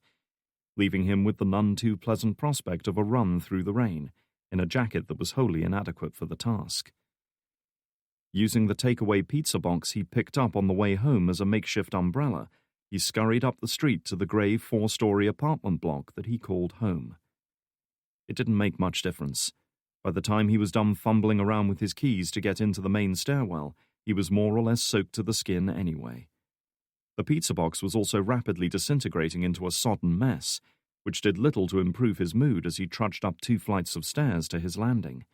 S1: leaving him with the none too pleasant prospect of a run through the rain in a jacket that was wholly inadequate for the task. Using the takeaway pizza box he picked up on the way home as a makeshift umbrella, he scurried up the street to the grey 4-story apartment block that he called home. It didn't make much difference. By the time he was done fumbling around with his keys to get into the main stairwell, he was more or less soaked to the skin anyway. The pizza box was also rapidly disintegrating into a sodden mess, which did little to improve his mood as he trudged up 2 flights of stairs to his landing.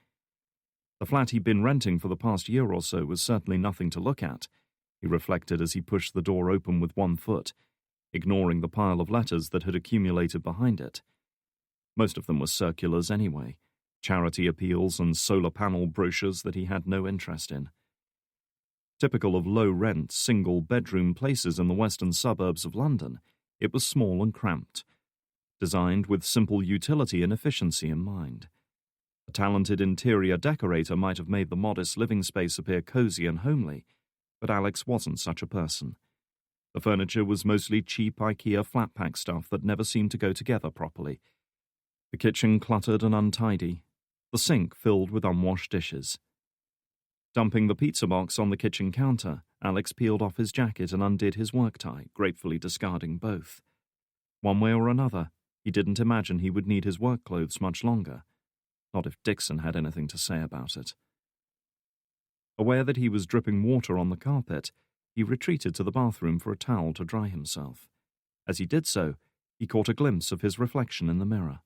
S1: The flat he'd been renting for the past year or so was certainly nothing to look at, he reflected as he pushed the door open with one foot, ignoring the pile of letters that had accumulated behind it. Most of them were circulars anyway, charity appeals and solar panel brochures that he had no interest in. Typical of low-rent, single-bedroom places in the western suburbs of London, it was small and cramped, designed with simple utility and efficiency in mind. A talented interior decorator might have made the modest living space appear cozy and homely, but Alex wasn't such a person. The furniture was mostly cheap IKEA flat-pack stuff that never seemed to go together properly. The kitchen cluttered and untidy, the sink filled with unwashed dishes. Dumping the pizza box on the kitchen counter, Alex peeled off his jacket and undid his work tie, gratefully discarding both. One way or another, he didn't imagine he would need his work clothes much longer, not if Dixon had anything to say about it. Aware that he was dripping water on the carpet, he retreated to the bathroom for a towel to dry himself. As he did so, he caught a glimpse of his reflection in the mirror.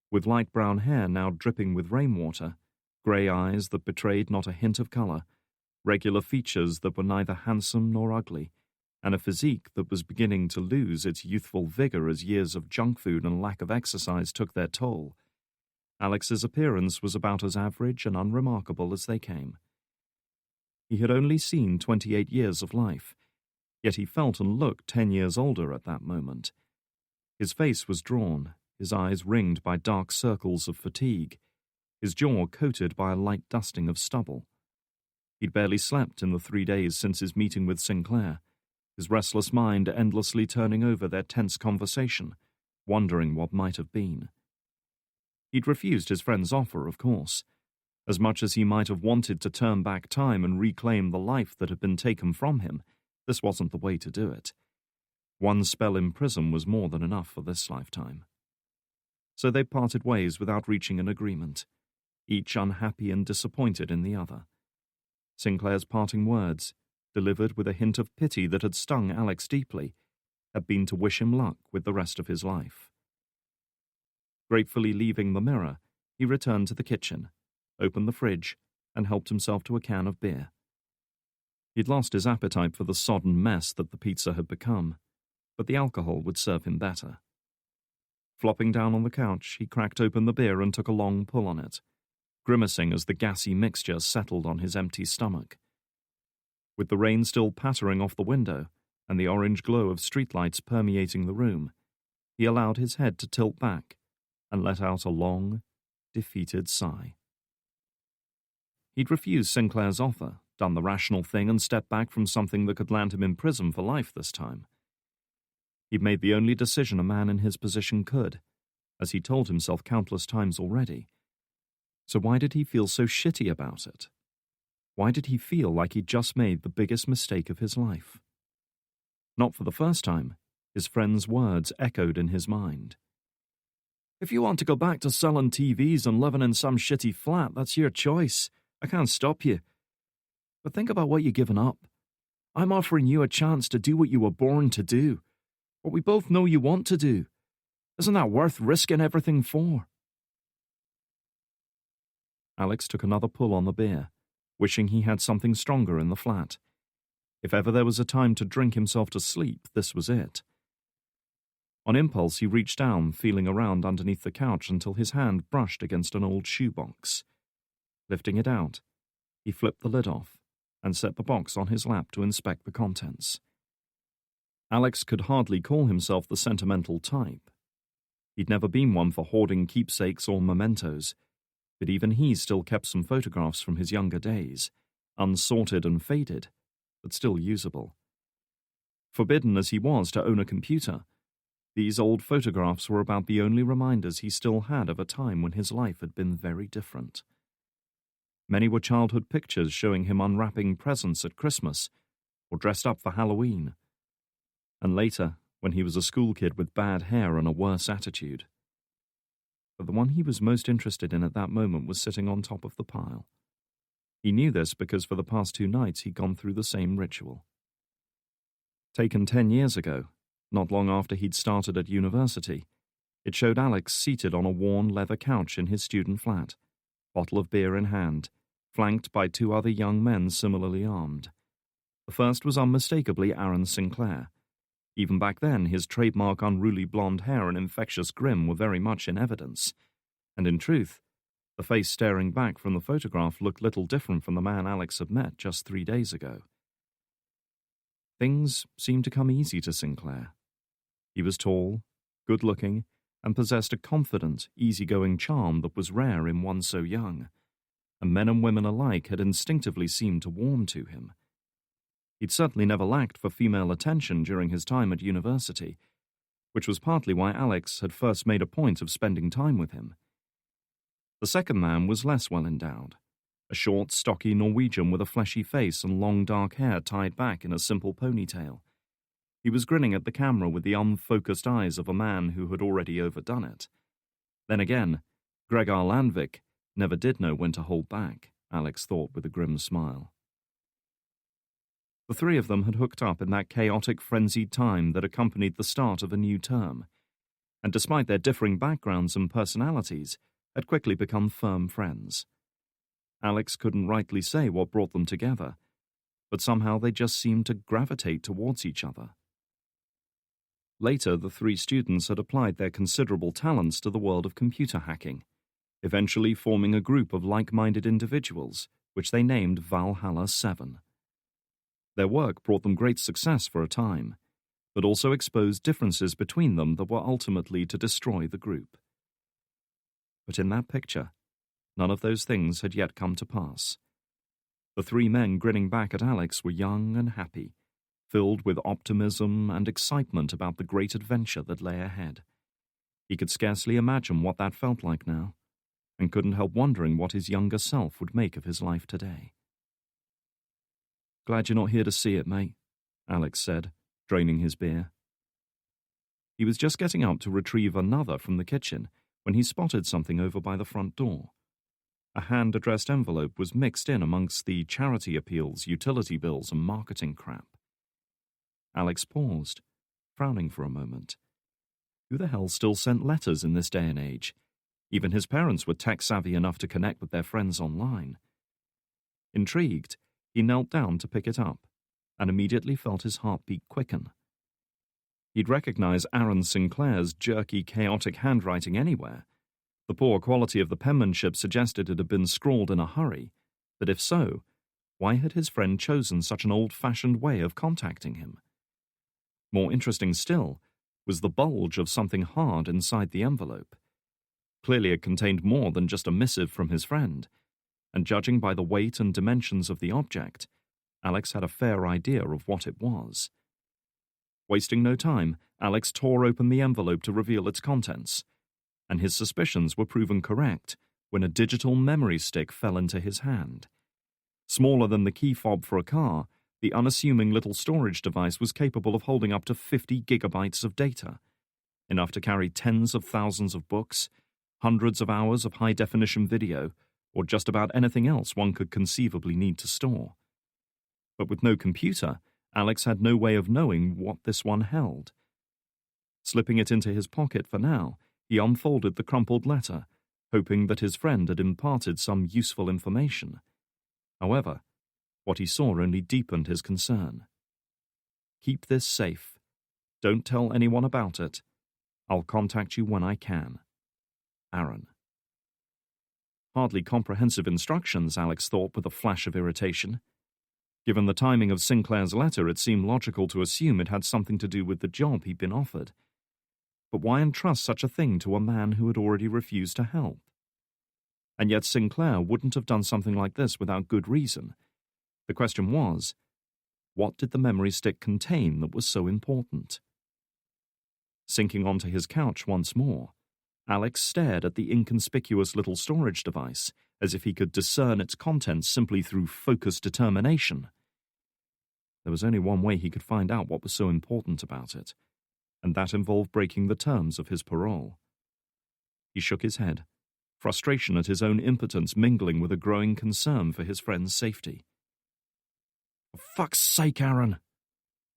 S1: With light brown hair now dripping with rainwater, grey eyes that betrayed not a hint of colour, regular features that were neither handsome nor ugly, and a physique that was beginning to lose its youthful vigour as years of junk food and lack of exercise took their toll, Alex's appearance was about as average and unremarkable as they came. He had only seen 28 years of life, yet he felt and looked 10 years older at that moment. His face was drawn, his eyes ringed by dark circles of fatigue, his jaw coated by a light dusting of stubble. He'd barely slept in the 3 days since his meeting with Sinclair, his restless mind endlessly turning over their tense conversation, wondering what might have been. He'd refused his friend's offer, of course. As much as he might have wanted to turn back time and reclaim the life that had been taken from him, this wasn't the way to do it. One spell in prison was more than enough for this lifetime. So they parted ways without reaching an agreement, each unhappy and disappointed in the other. Sinclair's parting words, delivered with a hint of pity that had stung Alex deeply, had been to wish him luck with the rest of his life. Gratefully leaving the mirror, he returned to the kitchen, opened the fridge, and helped himself to a can of beer. He'd lost his appetite for the sodden mess that the pizza had become, but the alcohol would serve him better. Flopping down on the couch, he cracked open the beer and took a long pull on it, grimacing as the gassy mixture settled on his empty stomach. With the rain still pattering off the window and the orange glow of streetlights permeating the room, he allowed his head to tilt back and let out a long, defeated sigh. He'd refused Sinclair's offer, done the rational thing and stepped back from something that could land him in prison for life this time. He'd made the only decision a man in his position could, as he told himself countless times already. So why did he feel so shitty about it? Why did he feel like he'd just made the biggest mistake of his life? Not for the first time, his friend's words echoed in his mind. If you want to go back to selling TVs and living in some shitty flat, that's your choice. I can't stop you. But think about what you're giving up. I'm offering you a chance to do what you were born to do, what we both know you want to do. Isn't that worth risking everything for? Alex took another pull on the beer, wishing he had something stronger in the flat. If ever there was a time to drink himself to sleep, this was it. On impulse, he reached down, feeling around underneath the couch until his hand brushed against an old shoebox. Lifting it out, he flipped the lid off and set the box on his lap to inspect the contents. Alex could hardly call himself the sentimental type. He'd never been one for hoarding keepsakes or mementos, but even he still kept some photographs from his younger days, unsorted and faded, but still usable. Forbidden as he was to own a computer, these old photographs were about the only reminders he still had of a time when his life had been very different. Many were childhood pictures showing him unwrapping presents at Christmas or dressed up for Halloween. And later, when he was a school kid with bad hair and a worse attitude. But the one he was most interested in at that moment was sitting on top of the pile. He knew this because for the past 2 nights he'd gone through the same ritual. Taken 10 years ago, not long after he'd started at university, it showed Alex seated on a worn leather couch in his student flat, bottle of beer in hand, flanked by 2 other young men similarly armed. The first was unmistakably Aaron Sinclair. Even back then, his trademark unruly blonde hair and infectious grin were very much in evidence. And in truth, the face staring back from the photograph looked little different from the man Alex had met just 3 days ago. Things seemed to come easy to Sinclair. He was tall, good-looking, and possessed a confident, easygoing charm that was rare in one so young, and men and women alike had instinctively seemed to warm to him. He'd certainly never lacked for female attention during his time at university, which was partly why Alex had first made a point of spending time with him. The second man was less well endowed, a short, stocky Norwegian with a fleshy face and long dark hair tied back in a simple ponytail. He was grinning at the camera with the unfocused eyes of a man who had already overdone it. Then again, Gregor Landvik never did know when to hold back, Alex thought with a grim smile. The 3 of them had hooked up in that chaotic, frenzied time that accompanied the start of a new term, and despite their differing backgrounds and personalities, had quickly become firm friends. Alex couldn't rightly say what brought them together, but somehow they just seemed to gravitate towards each other. Later, the 3 students had applied their considerable talents to the world of computer hacking, eventually forming a group of like-minded individuals, which they named Valhalla 7. Their work brought them great success for a time, but also exposed differences between them that were ultimately to destroy the group. But in that picture, none of those things had yet come to pass. The 3 men grinning back at Alex were young and happy, filled with optimism and excitement about the great adventure that lay ahead. He could scarcely imagine what that felt like now, and couldn't help wondering what his younger self would make of his life today. "Glad you're not here to see it, mate," Alex said, draining his beer. He was just getting up to retrieve another from the kitchen when he spotted something over by the front door. A hand-addressed envelope was mixed in amongst the charity appeals, utility bills, and marketing crap. Alex paused, frowning for a moment. Who the hell still sent letters in this day and age? Even his parents were tech-savvy enough to connect with their friends online. Intrigued, he knelt down to pick it up, and immediately felt his heartbeat quicken. He'd recognize Aaron Sinclair's jerky, chaotic handwriting anywhere. The poor quality of the penmanship suggested it had been scrawled in a hurry, but if so, why had his friend chosen such an old-fashioned way of contacting him? More interesting still was the bulge of something hard inside the envelope. Clearly it contained more than just a missive from his friend, and judging by the weight and dimensions of the object, Alex had a fair idea of what it was. Wasting no time, Alex tore open the envelope to reveal its contents, and his suspicions were proven correct when a digital memory stick fell into his hand. Smaller than the key fob for a car, the unassuming little storage device was capable of holding up to 50 gigabytes of data, enough to carry tens of thousands of books, hundreds of hours of high-definition video, or just about anything else one could conceivably need to store. But with no computer, Alex had no way of knowing what this one held. Slipping it into his pocket for now, he unfolded the crumpled letter, hoping that his friend had imparted some useful information. However, what he saw only deepened his concern. "Keep this safe. Don't tell anyone about it. I'll contact you when I can. Aaron." Hardly comprehensive instructions, Alex thought with a flash of irritation. Given the timing of Sinclair's letter, it seemed logical to assume it had something to do with the job he'd been offered. But why entrust such a thing to a man who had already refused to help? And yet Sinclair wouldn't have done something like this without good reason. The question was, what did the memory stick contain that was so important? Sinking onto his couch once more, Alex stared at the inconspicuous little storage device as if he could discern its contents simply through focused determination. There was only one way he could find out what was so important about it, and that involved breaking the terms of his parole. He shook his head, frustration at his own impotence mingling with a growing concern for his friend's safety. "For fuck's sake, Aaron!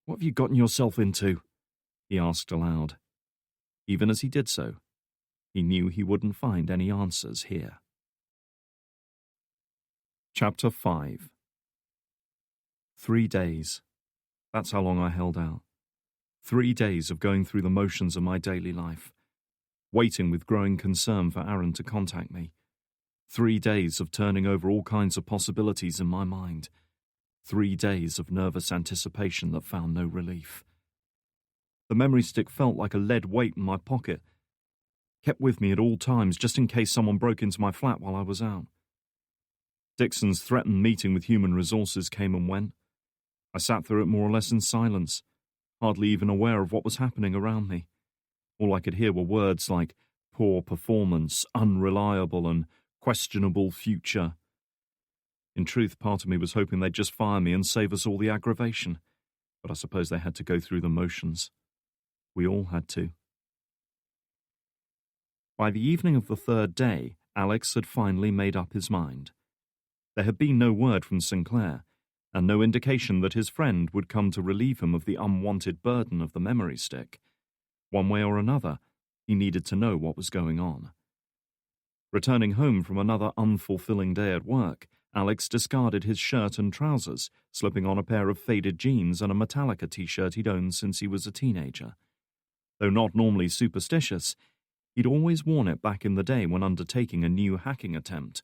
S1: What have you gotten yourself into?" he asked aloud. Even as he did so, he knew he wouldn't find any answers here. Chapter 5. 3 days. That's how long I held out. 3 days of going through the motions of my daily life, waiting with growing concern for Aaron to contact me. 3 days of turning over all kinds of possibilities in my mind. 3 days of nervous anticipation that found no relief. The memory stick felt like a lead weight in my pocket, kept with me at all times just in case someone broke into my flat while I was out. Dixon's threatened meeting with human resources came and went. I sat through it more or less in silence, hardly even aware of what was happening around me. All I could hear were words like poor performance, unreliable, and questionable future. In truth, part of me was hoping they'd just fire me and save us all the aggravation, but I suppose they had to go through the motions. We all had to. By the evening of the 3rd day, Alex had finally made up his mind. There had been no word from Sinclair, and no indication that his friend would come to relieve him of the unwanted burden of the memory stick. One way or another, he needed to know what was going on. Returning home from another unfulfilling day at work, Alex discarded his shirt and trousers, slipping on a pair of faded jeans and a Metallica t-shirt he'd owned since he was a teenager. Though not normally superstitious, he'd always worn it back in the day when undertaking a new hacking attempt,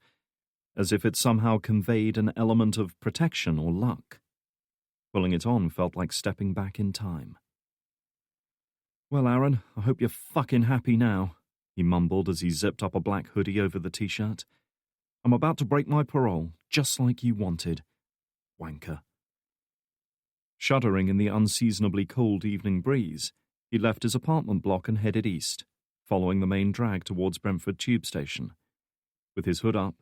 S1: as if it somehow conveyed an element of protection or luck. Pulling it on felt like stepping back in time. "Well, Aaron, I hope you're fucking happy now," he mumbled as he zipped up a black hoodie over the t-shirt. "I'm about to break my parole, just like you wanted. Wanker." Shuddering in the unseasonably cold evening breeze, he left his apartment block and headed east, following the main drag towards Brentford tube station. With his hood up,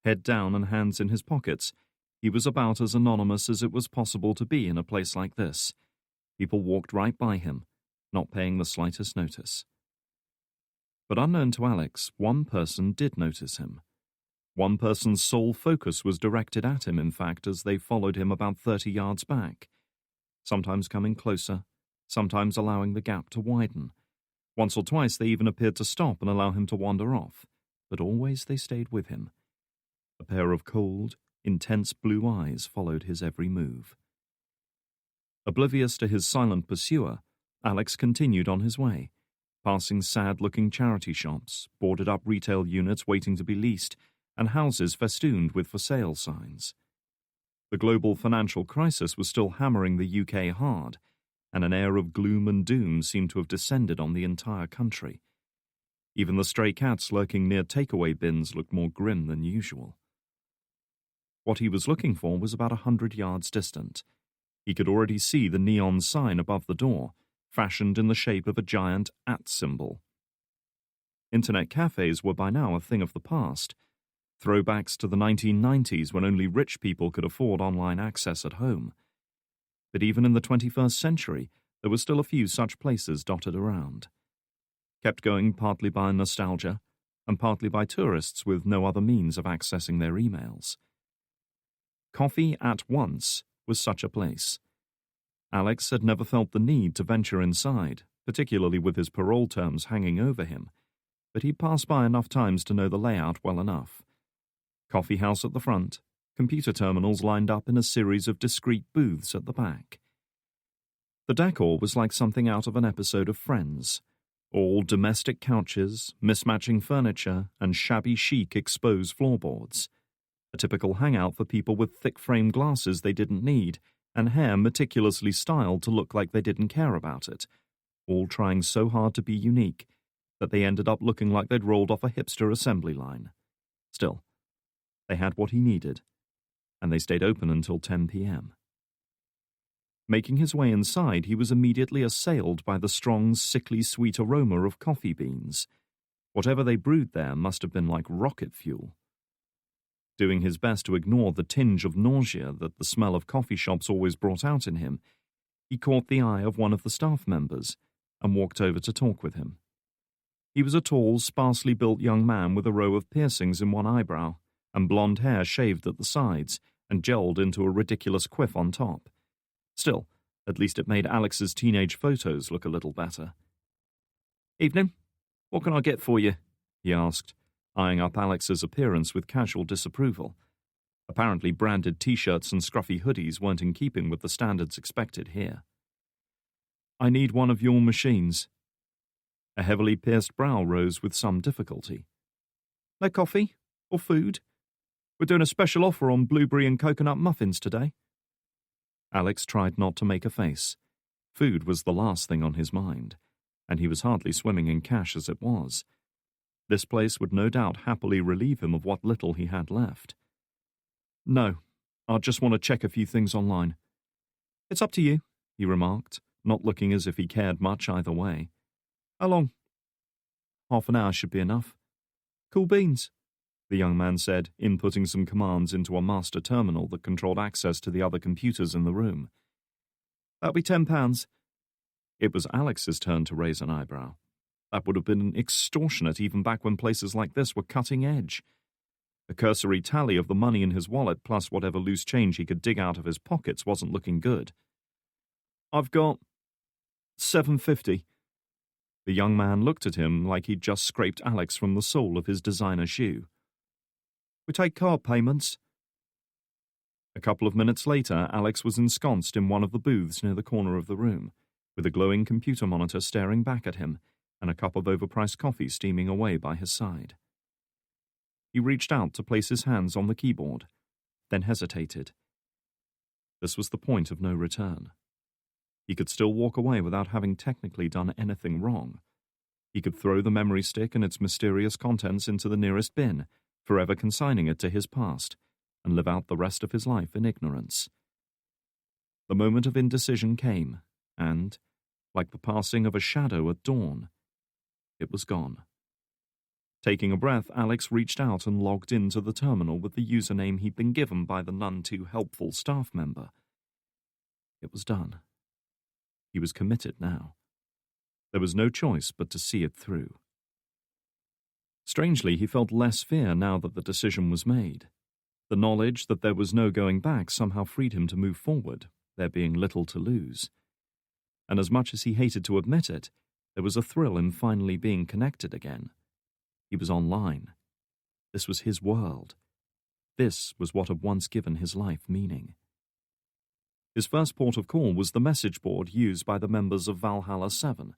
S1: head down and hands in his pockets, he was about as anonymous as it was possible to be in a place like this. People walked right by him, not paying the slightest notice. But unknown to Alex, one person did notice him. One person's sole focus was directed at him, in fact, as they followed him about 30 yards back, sometimes coming closer, sometimes allowing the gap to widen. Once or twice they even appeared to stop and allow him to wander off, but always they stayed with him. A pair of cold, intense blue eyes followed his every move. Oblivious to his silent pursuer, Alex continued on his way, passing sad-looking charity shops, boarded-up retail units waiting to be leased, and houses festooned with for-sale signs. The global financial crisis was still hammering the UK hard, and an air of gloom and doom seemed to have descended on the entire country. Even the stray cats lurking near takeaway bins looked more grim than usual. What he was looking for was about 100 yards distant. He could already see the neon sign above the door, fashioned in the shape of a giant @ symbol. Internet cafes were by now a thing of the past, throwbacks to the 1990s when only rich people could afford online access at home. But even in the 21st century, there were still a few such places dotted around. Kept going partly by nostalgia, and partly by tourists with no other means of accessing their emails. Coffee at Once was such a place. Alex had never felt the need to venture inside, particularly with his parole terms hanging over him, but he'd passed by enough times to know the layout well enough. Coffee house at the front, computer terminals lined up in a series of discreet booths at the back. The decor was like something out of an episode of Friends. All domestic couches, mismatching furniture, and shabby chic exposed floorboards. A typical hangout for people with thick-frame glasses they didn't need, and hair meticulously styled to look like they didn't care about it, all trying so hard to be unique that they ended up looking like they'd rolled off a hipster assembly line. Still, they had what he needed, and they stayed open until 10 p.m. Making his way inside, he was immediately assailed by the strong, sickly sweet aroma of coffee beans. Whatever they brewed there must have been like rocket fuel. Doing his best to ignore the tinge of nausea that the smell of coffee shops always brought out in him, he caught the eye of one of the staff members and walked over to talk with him. He was a tall, sparsely built young man with a row of piercings in one eyebrow and blonde hair shaved at the sides and gelled into a ridiculous quiff on top. Still, at least it made Alex's teenage photos look a little better. "Evening. What can I get for you?" he asked, eyeing up Alex's appearance with casual disapproval. Apparently branded T-shirts and scruffy hoodies weren't in keeping with the standards expected here. "I need one of your machines." A heavily pierced brow rose with some difficulty. "No coffee? Or food? We're doing a special offer on blueberry and coconut muffins today." Alex tried not to make a face. Food was the last thing on his mind, and he was hardly swimming in cash as it was. This place would no doubt happily relieve him of what little he had left. "No, I just want to check a few things online." "It's up to you," he remarked, not looking as if he cared much either way. "How long?" "Half an hour should be enough." "Cool beans," the young man said, inputting some commands into a master terminal that controlled access to the other computers in the room. "That'll be £10. It was Alex's turn to raise an eyebrow. That would have been extortionate even back when places like this were cutting edge. A cursory tally of the money in his wallet plus whatever loose change he could dig out of his pockets wasn't looking good. "I've got $7.50. The young man looked at him like he'd just scraped Alex from the sole of his designer shoe. "We take card payments." A couple of minutes later, Alex was ensconced in one of the booths near the corner of the room, with a glowing computer monitor staring back at him and a cup of overpriced coffee steaming away by his side. He reached out to place his hands on the keyboard, then hesitated. This was the point of no return. He could still walk away without having technically done anything wrong. He could throw the memory stick and its mysterious contents into the nearest bin, forever consigning it to his past, and live out the rest of his life in ignorance. The moment of indecision came, and, like the passing of a shadow at dawn, it was gone. Taking a breath, Alex reached out and logged into the terminal with the username he'd been given by the none-too-helpful staff member. It was done. He was committed now. There was no choice but to see it through. Strangely, he felt less fear now that the decision was made. The knowledge that there was no going back somehow freed him to move forward, there being little to lose. And as much as he hated to admit it, there was a thrill in finally being connected again. He was online. This was his world. This was what had once given his life meaning. His first port of call was the message board used by the members of Valhalla 7.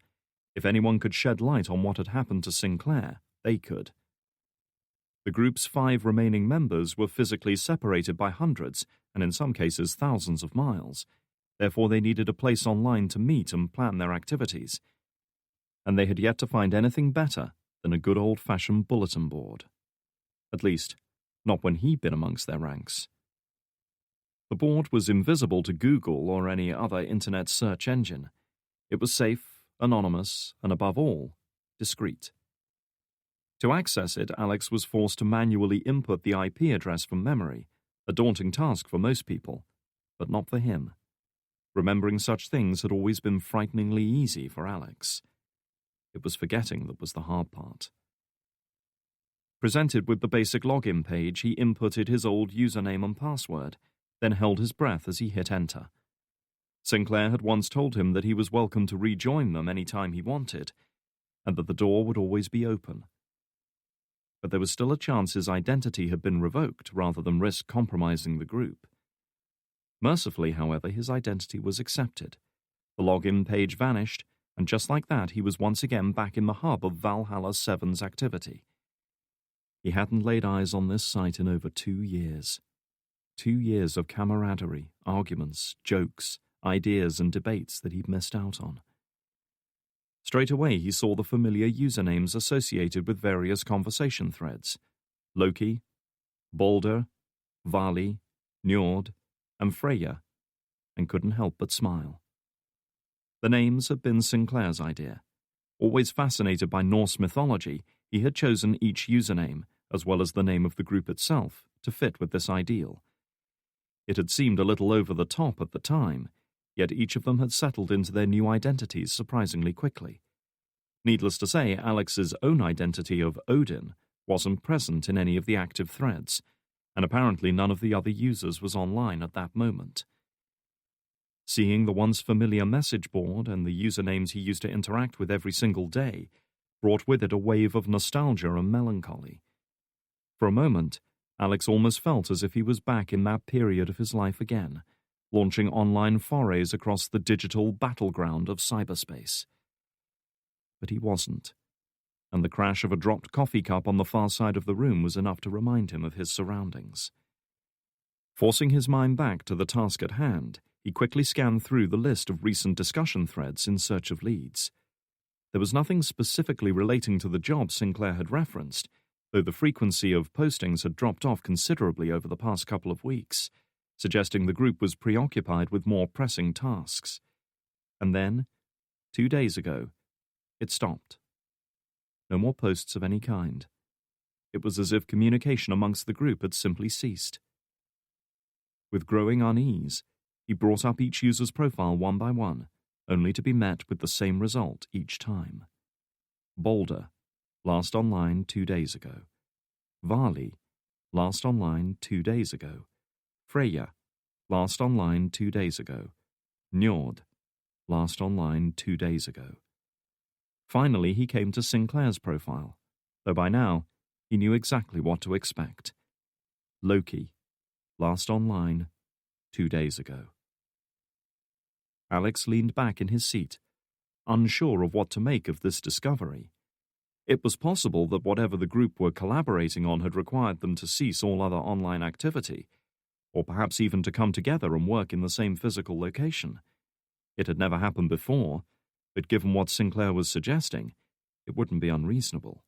S1: If anyone could shed light on what had happened to Sinclair, they could. The group's 5 remaining members were physically separated by hundreds, and in some cases thousands of miles. Therefore they needed a place online to meet and plan their activities. And they had yet to find anything better than a good old-fashioned bulletin board. At least, not when he'd been amongst their ranks. The board was invisible to Google or any other internet search engine. It was safe, anonymous, and above all, discreet. To access it, Alex was forced to manually input the IP address from memory, a daunting task for most people, but not for him. Remembering such things had always been frighteningly easy for Alex. It was forgetting that was the hard part. Presented with the basic login page, he inputted his old username and password, then held his breath as he hit enter. Sinclair had once told him that he was welcome to rejoin them any time he wanted, and that the door would always be open. But there was still a chance his identity had been revoked rather than risk compromising the group. Mercifully, however, his identity was accepted. The login page vanished, and just like that, he was once again back in the hub of Valhalla 7's activity. He hadn't laid eyes on this site in over 2 years. 2 years of camaraderie, arguments, jokes, ideas and debates that he'd missed out on. Straight away he saw the familiar usernames associated with various conversation threads: Loki, Balder, Vali, Njord, and Freyja, and couldn't help but smile. The names had been Sinclair's idea. Always fascinated by Norse mythology, he had chosen each username, as well as the name of the group itself, to fit with this ideal. It had seemed a little over the top at the time, yet each of them had settled into their new identities surprisingly quickly. Needless to say, Alex's own identity of Odin wasn't present in any of the active threads, and apparently none of the other users was online at that moment. Seeing the once familiar message board and the usernames he used to interact with every single day brought with it a wave of nostalgia and melancholy. For a moment, Alex almost felt as if he was back in that period of his life again, launching online forays across the digital battleground of cyberspace. But he wasn't, and the crash of a dropped coffee cup on the far side of the room was enough to remind him of his surroundings. Forcing his mind back to the task at hand, he quickly scanned through the list of recent discussion threads in search of leads. There was nothing specifically relating to the job Sinclair had referenced, though the frequency of postings had dropped off considerably over the past couple of weeks, suggesting the group was preoccupied with more pressing tasks. And then, 2 days ago, it stopped. No more posts of any kind. It was as if communication amongst the group had simply ceased. With growing unease, he brought up each user's profile one by one, only to be met with the same result each time. Balder, last online 2 days ago. Vali, last online 2 days ago. Freyja, last online 2 days ago. Njord, last online 2 days ago. Finally, he came to Sinclair's profile, though by now he knew exactly what to expect. Loki, last online 2 days ago. Alex leaned back in his seat, unsure of what to make of this discovery. It was possible that whatever the group were collaborating on had required them to cease all other online activity, or perhaps even to come together and work in the same physical location. It had never happened before, but given what Sinclair was suggesting, it wouldn't be unreasonable.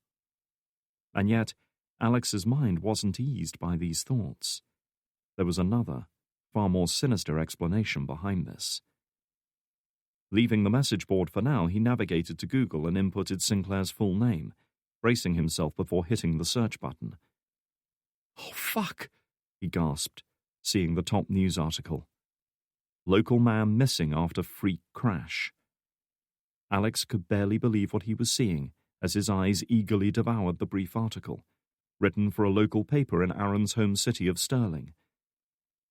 S1: And yet, Alex's mind wasn't eased by these thoughts. There was another, far more sinister explanation behind this. Leaving the message board for now, he navigated to Google and inputted Sinclair's full name, bracing himself before hitting the search button. "Oh, fuck!" he gasped, seeing the top news article. Local man missing after freak crash. Alex could barely believe what he was seeing as his eyes eagerly devoured the brief article, written for a local paper in Aaron's home city of Stirling.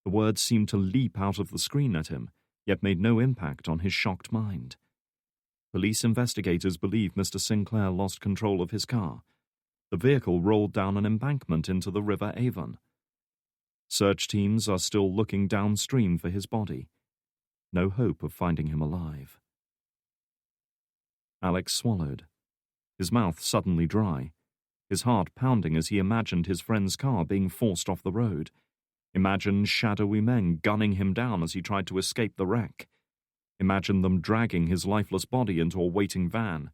S1: The words seemed to leap out of the screen at him, yet made no impact on his shocked mind. Police investigators believe Mr. Sinclair lost control of his car. The vehicle rolled down an embankment into the River Avon. Search teams are still looking downstream for his body. No hope of finding him alive. Alex swallowed, his mouth suddenly dry, his heart pounding as he imagined his friend's car being forced off the road, imagined shadowy men gunning him down as he tried to escape the wreck, imagined them dragging his lifeless body into a waiting van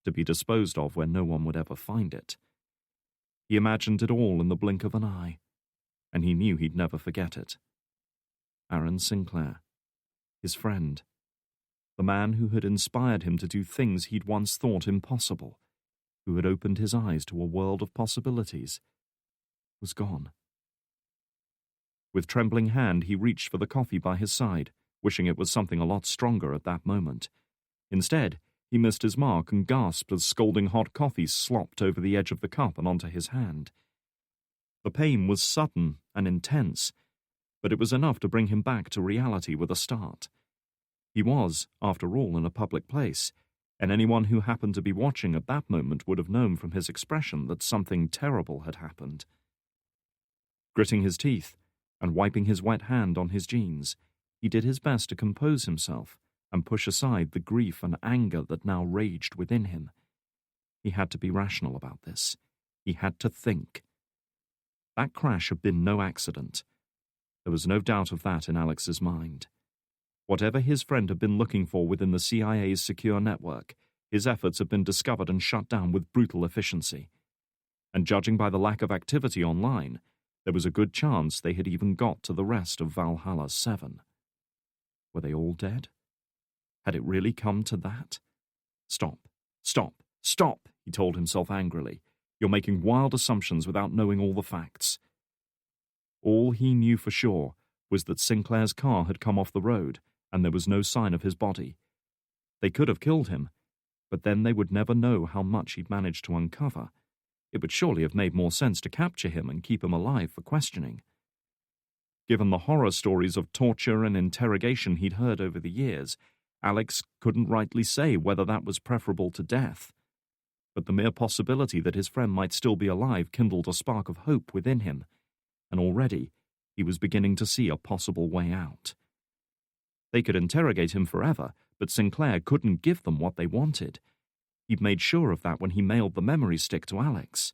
S1: to be disposed of where no one would ever find it. He imagined it all in the blink of an eye, and he knew he'd never forget it. Aaron Sinclair, his friend, the man who had inspired him to do things he'd once thought impossible, who had opened his eyes to a world of possibilities, was gone. With trembling hand, he reached for the coffee by his side, wishing it was something a lot stronger at that moment. Instead, he missed his mark and gasped as scalding hot coffee slopped over the edge of the cup and onto his hand. The pain was sudden and intense, but it was enough to bring him back to reality with a start. He was, after all, in a public place, and anyone who happened to be watching at that moment would have known from his expression that something terrible had happened. Gritting his teeth and wiping his wet hand on his jeans, he did his best to compose himself and push aside the grief and anger that now raged within him. He had to be rational about this. He had to think. That crash had been no accident. There was no doubt of that in Alex's mind. Whatever his friend had been looking for within the CIA's secure network, his efforts had been discovered and shut down with brutal efficiency. And judging by the lack of activity online, there was a good chance they had even got to the rest of Valhalla 7. Were they all dead? Had it really come to that? Stop, stop, stop, he told himself angrily. You're making wild assumptions without knowing all the facts. All he knew for sure was that Sinclair's car had come off the road, and there was no sign of his body. They could have killed him, but then they would never know how much he'd managed to uncover. It would surely have made more sense to capture him and keep him alive for questioning. Given the horror stories of torture and interrogation he'd heard over the years, Alex couldn't rightly say whether that was preferable to death. But the mere possibility that his friend might still be alive kindled a spark of hope within him, and already he was beginning to see a possible way out. They could interrogate him forever, but Sinclair couldn't give them what they wanted. He'd made sure of that when he mailed the memory stick to Alex.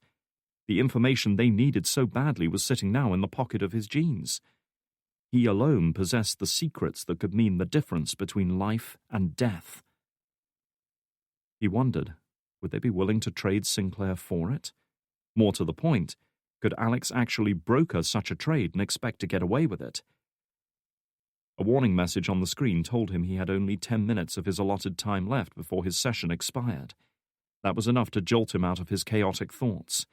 S1: The information they needed so badly was sitting now in the pocket of his jeans. He alone possessed the secrets that could mean the difference between life and death. He wondered, would they be willing to trade Sinclair for it? More to the point, could Alex actually broker such a trade and expect to get away with it? A warning message on the screen told him he had only 10 minutes of his allotted time left before his session expired. That was enough to jolt him out of his chaotic thoughts.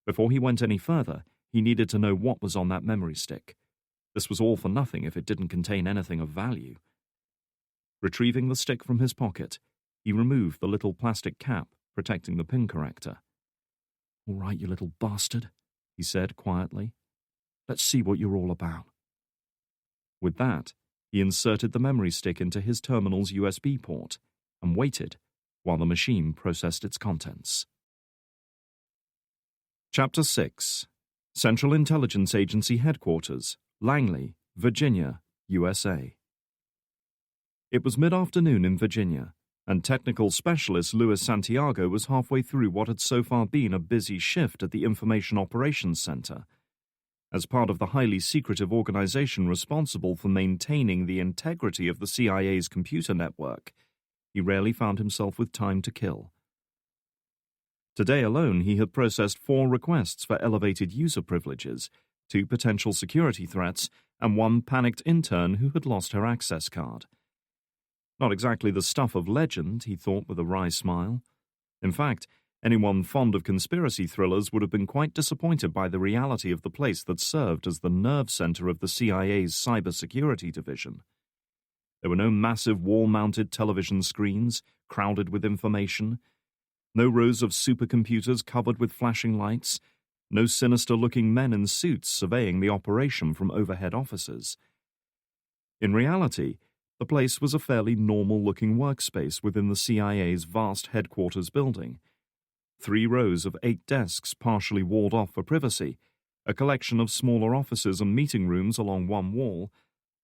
S1: Before he went any further, he needed to know what was on that memory stick. This was all for nothing if it didn't contain anything of value. Retrieving the stick from his pocket, he removed the little plastic cap protecting the pin corrector. "All right, you little bastard," he said quietly. "Let's see what you're all about." With that, he inserted the memory stick into his terminal's USB port and waited while the machine processed its contents. Chapter 6. Central Intelligence Agency Headquarters, Langley, Virginia, USA. It was mid-afternoon in Virginia, and technical specialist Luis Santiago was halfway through what had so far been a busy shift at the Information Operations Center. As part of the highly secretive organization responsible for maintaining the integrity of the CIA's computer network, he rarely found himself with time to kill. Today alone, he had processed 4 requests for elevated user privileges, 2 potential security threats, and 1 panicked intern who had lost her access card. Not exactly the stuff of legend, he thought with a wry smile. In fact, anyone fond of conspiracy thrillers would have been quite disappointed by the reality of the place that served as the nerve center of the CIA's cybersecurity division. There were no massive wall-mounted television screens crowded with information, no rows of supercomputers covered with flashing lights, no sinister-looking men in suits surveying the operation from overhead offices. In reality, the place was a fairly normal-looking workspace within the CIA's vast headquarters building. 3 rows of 8 desks partially walled off for privacy, a collection of smaller offices and meeting rooms along one wall,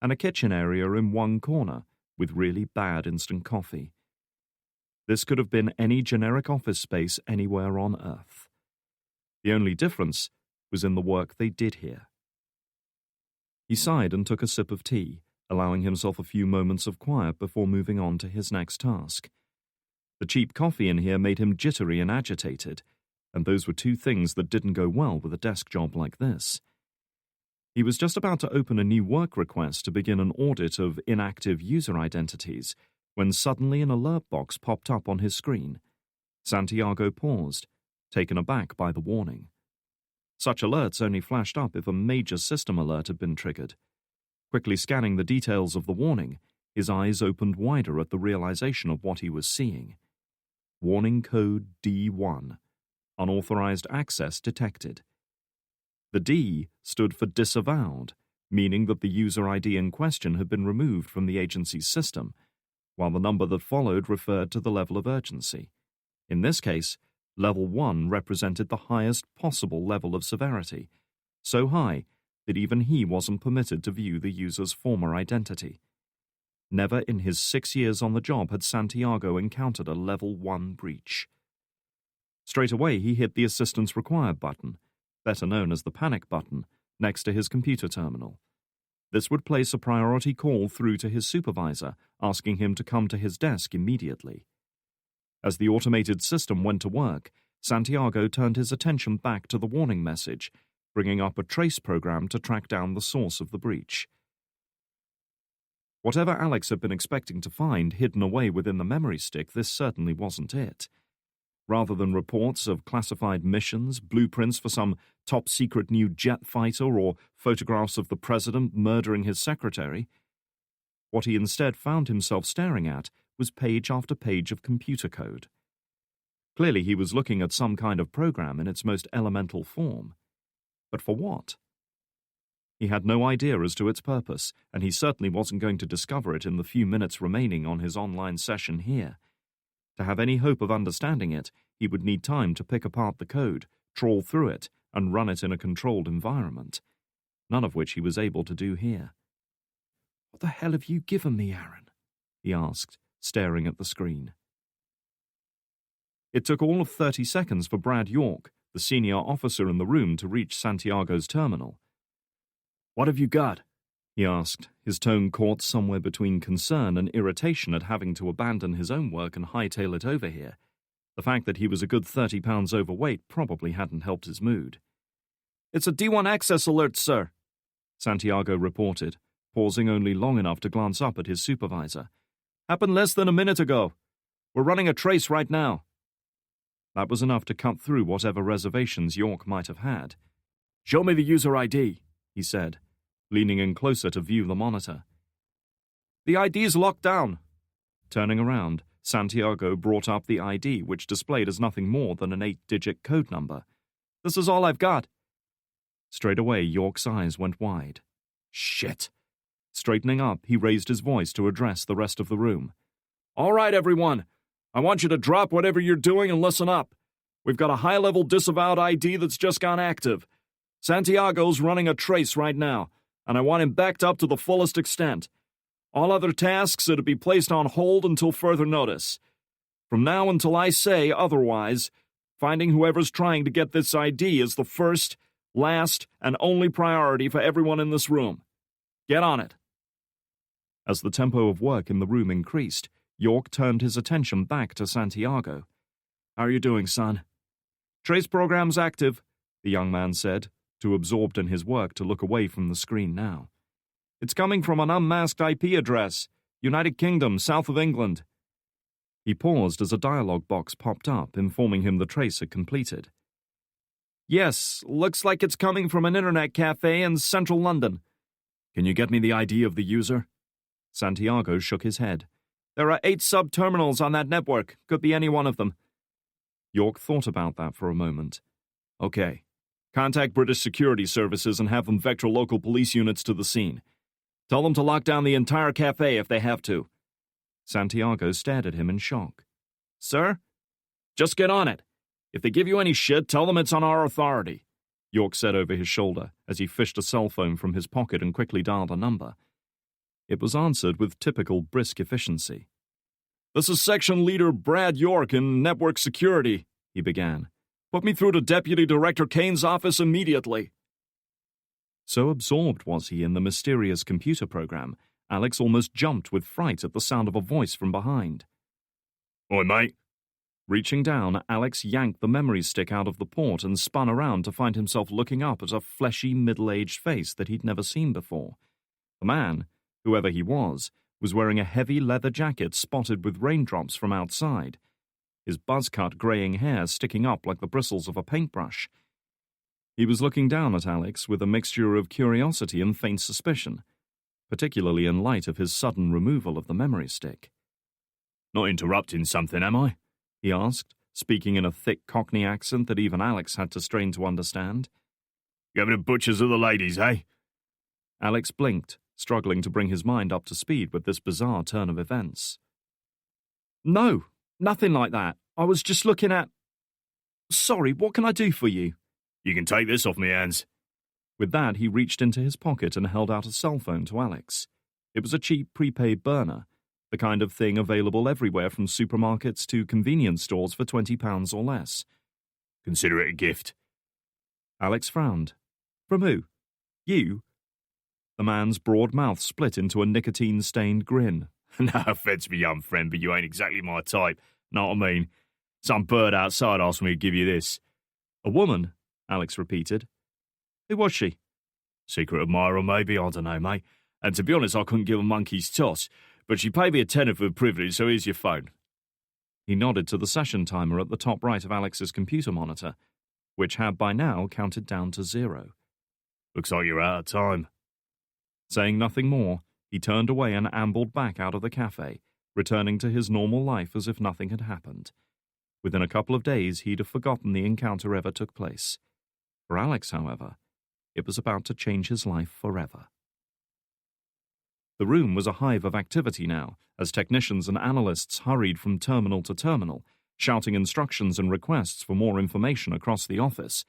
S1: and a kitchen area in one corner with really bad instant coffee. This could have been any generic office space anywhere on Earth. The only difference was in the work they did here. He sighed and took a sip of tea, allowing himself a few moments of quiet before moving on to his next task. The cheap coffee in here made him jittery and agitated, and those were 2 things that didn't go well with a desk job like this. He was just about to open a new work request to begin an audit of inactive user identities when suddenly an alert box popped up on his screen. Santiago paused, taken aback by the warning. Such alerts only flashed up if a major system alert had been triggered. Quickly scanning the details of the warning, his eyes opened wider at the realization of what he was seeing. Warning code D1. Unauthorized access detected. The D stood for disavowed, meaning that the user ID in question had been removed from the agency's system, while the number that followed referred to the level of urgency. In this case, Level 1 represented the highest possible level of severity, so high that even he wasn't permitted to view the user's former identity. Never in his 6 years on the job had Santiago encountered a Level 1 breach. Straight away he hit the Assistance Required button, better known as the panic button, next to his computer terminal. This would place a priority call through to his supervisor, asking him to come to his desk immediately. As the automated system went to work, Santiago turned his attention back to the warning message, bringing up a trace program to track down the source of the breach. Whatever Alex had been expecting to find hidden away within the memory stick, this certainly wasn't it. Rather than reports of classified missions, blueprints for some top-secret new jet fighter, or photographs of the president murdering his secretary, what he instead found himself staring at was page after page of computer code. Clearly he was looking at some kind of program in its most elemental form. But for what? He had no idea as to its purpose, and he certainly wasn't going to discover it in the few minutes remaining on his online session here. To have any hope of understanding it, he would need time to pick apart the code, trawl through it, and run it in a controlled environment, none of which he was able to do here. "What the hell have you given me, Aaron?" he asked, staring at the screen. It took all of 30 seconds for Brad York, the senior officer in the room, to reach Santiago's terminal. "What have you got?" he asked, his tone caught somewhere between concern and irritation at having to abandon his own work and hightail it over here. The fact that he was a good 30 pounds overweight probably hadn't helped his mood. "It's a D1 access alert, sir," Santiago reported, pausing only long enough to glance up at his supervisor. "Happened less than a minute ago. We're running a trace right now." That was enough to cut through whatever reservations York might have had. "Show me the user ID," he said, leaning in closer to view the monitor. "The ID's locked down." Turning around, Santiago brought up the ID, which displayed as nothing more than an 8-digit code number. "This is all I've got." Straight away, York's eyes went wide. "Shit." Straightening up, he raised his voice to address the rest of the room. "All right, everyone. I want you to drop whatever you're doing and listen up. We've got a high-level disavowed ID that's just gone active. Santiago's running a trace right now, and I want him backed up to the fullest extent. All other tasks are to be placed on hold until further notice. From now until I say otherwise, finding whoever's trying to get this ID is the first, last, and only priority for everyone in this room. Get on it." As the tempo of work in the room increased, York turned his attention back to Santiago. "How are you doing, son?" "Trace program's active," the young man said, too absorbed in his work to look away from the screen now. "It's coming from an unmasked IP address, United Kingdom, south of England." He paused as a dialog box popped up, informing him the trace had completed. "Yes, looks like it's coming from an internet cafe in central London." "Can you get me the ID of the user?" Santiago shook his head. "There are 8 sub-terminals on that network. Could be any one of them." York thought about that for a moment. "Okay. Contact British security services and have them vector local police units to the scene. Tell them to lock down the entire cafe if they have to." Santiago stared at him in shock. "Sir?" "Just get on it. If they give you any shit, tell them it's on our authority," York said over his shoulder as he fished a cell phone from his pocket and quickly dialed a number. It was answered with typical brisk efficiency. "This is Section Leader Brad York in Network Security," he began. "Put me through to Deputy Director Kane's office immediately." So absorbed was he in the mysterious computer program, Alex almost jumped with fright at the sound of a voice from behind. "Oi, mate." Reaching down, Alex yanked the memory stick out of the port and spun around to find himself looking up at a fleshy, middle-aged face that he'd never seen before. The man, whoever he was wearing a heavy leather jacket spotted with raindrops from outside, his buzz-cut graying hair sticking up like the bristles of a paintbrush. He was looking down at Alex with a mixture of curiosity and faint suspicion, particularly in light of his sudden removal of the memory stick. "Not interrupting something, am I?" he asked, speaking in a thick Cockney accent that even Alex had to strain to understand.
S3: Going to butchers of the ladies, eh?
S1: Alex blinked, struggling to bring his mind up to speed with this bizarre turn of events. No, nothing like that. I was just looking at... Sorry, what can I do for you?
S3: You can take this off me hands.
S1: With that, he reached into his pocket and held out a cell phone to Alex. It was a cheap prepaid burner, the kind of thing available everywhere from supermarkets to convenience stores for £20 or less.
S3: Consider it a gift.
S1: Alex frowned. From who? You? The man's broad mouth split into a nicotine-stained grin.
S3: No offence, me young friend, but you ain't exactly my type. Know what I mean? Some bird outside asked me to give you this.
S1: A woman? Alex repeated. Who was she?
S3: Secret admirer, maybe, I don't know, mate. And to be honest, I couldn't give a monkey's toss, but she paid me a tenner for the privilege, so here's your phone.
S1: He nodded to the session timer at the top right of Alex's computer monitor, which had by now counted down to 0.
S3: Looks like you're out of time.
S1: Saying nothing more, he turned away and ambled back out of the cafe, returning to his normal life as if nothing had happened. Within a couple of days, he'd have forgotten the encounter ever took place. For Alex, however, it was about to change his life forever. The room was a hive of activity now, as technicians and analysts hurried from terminal to terminal, shouting instructions and requests for more information across the office.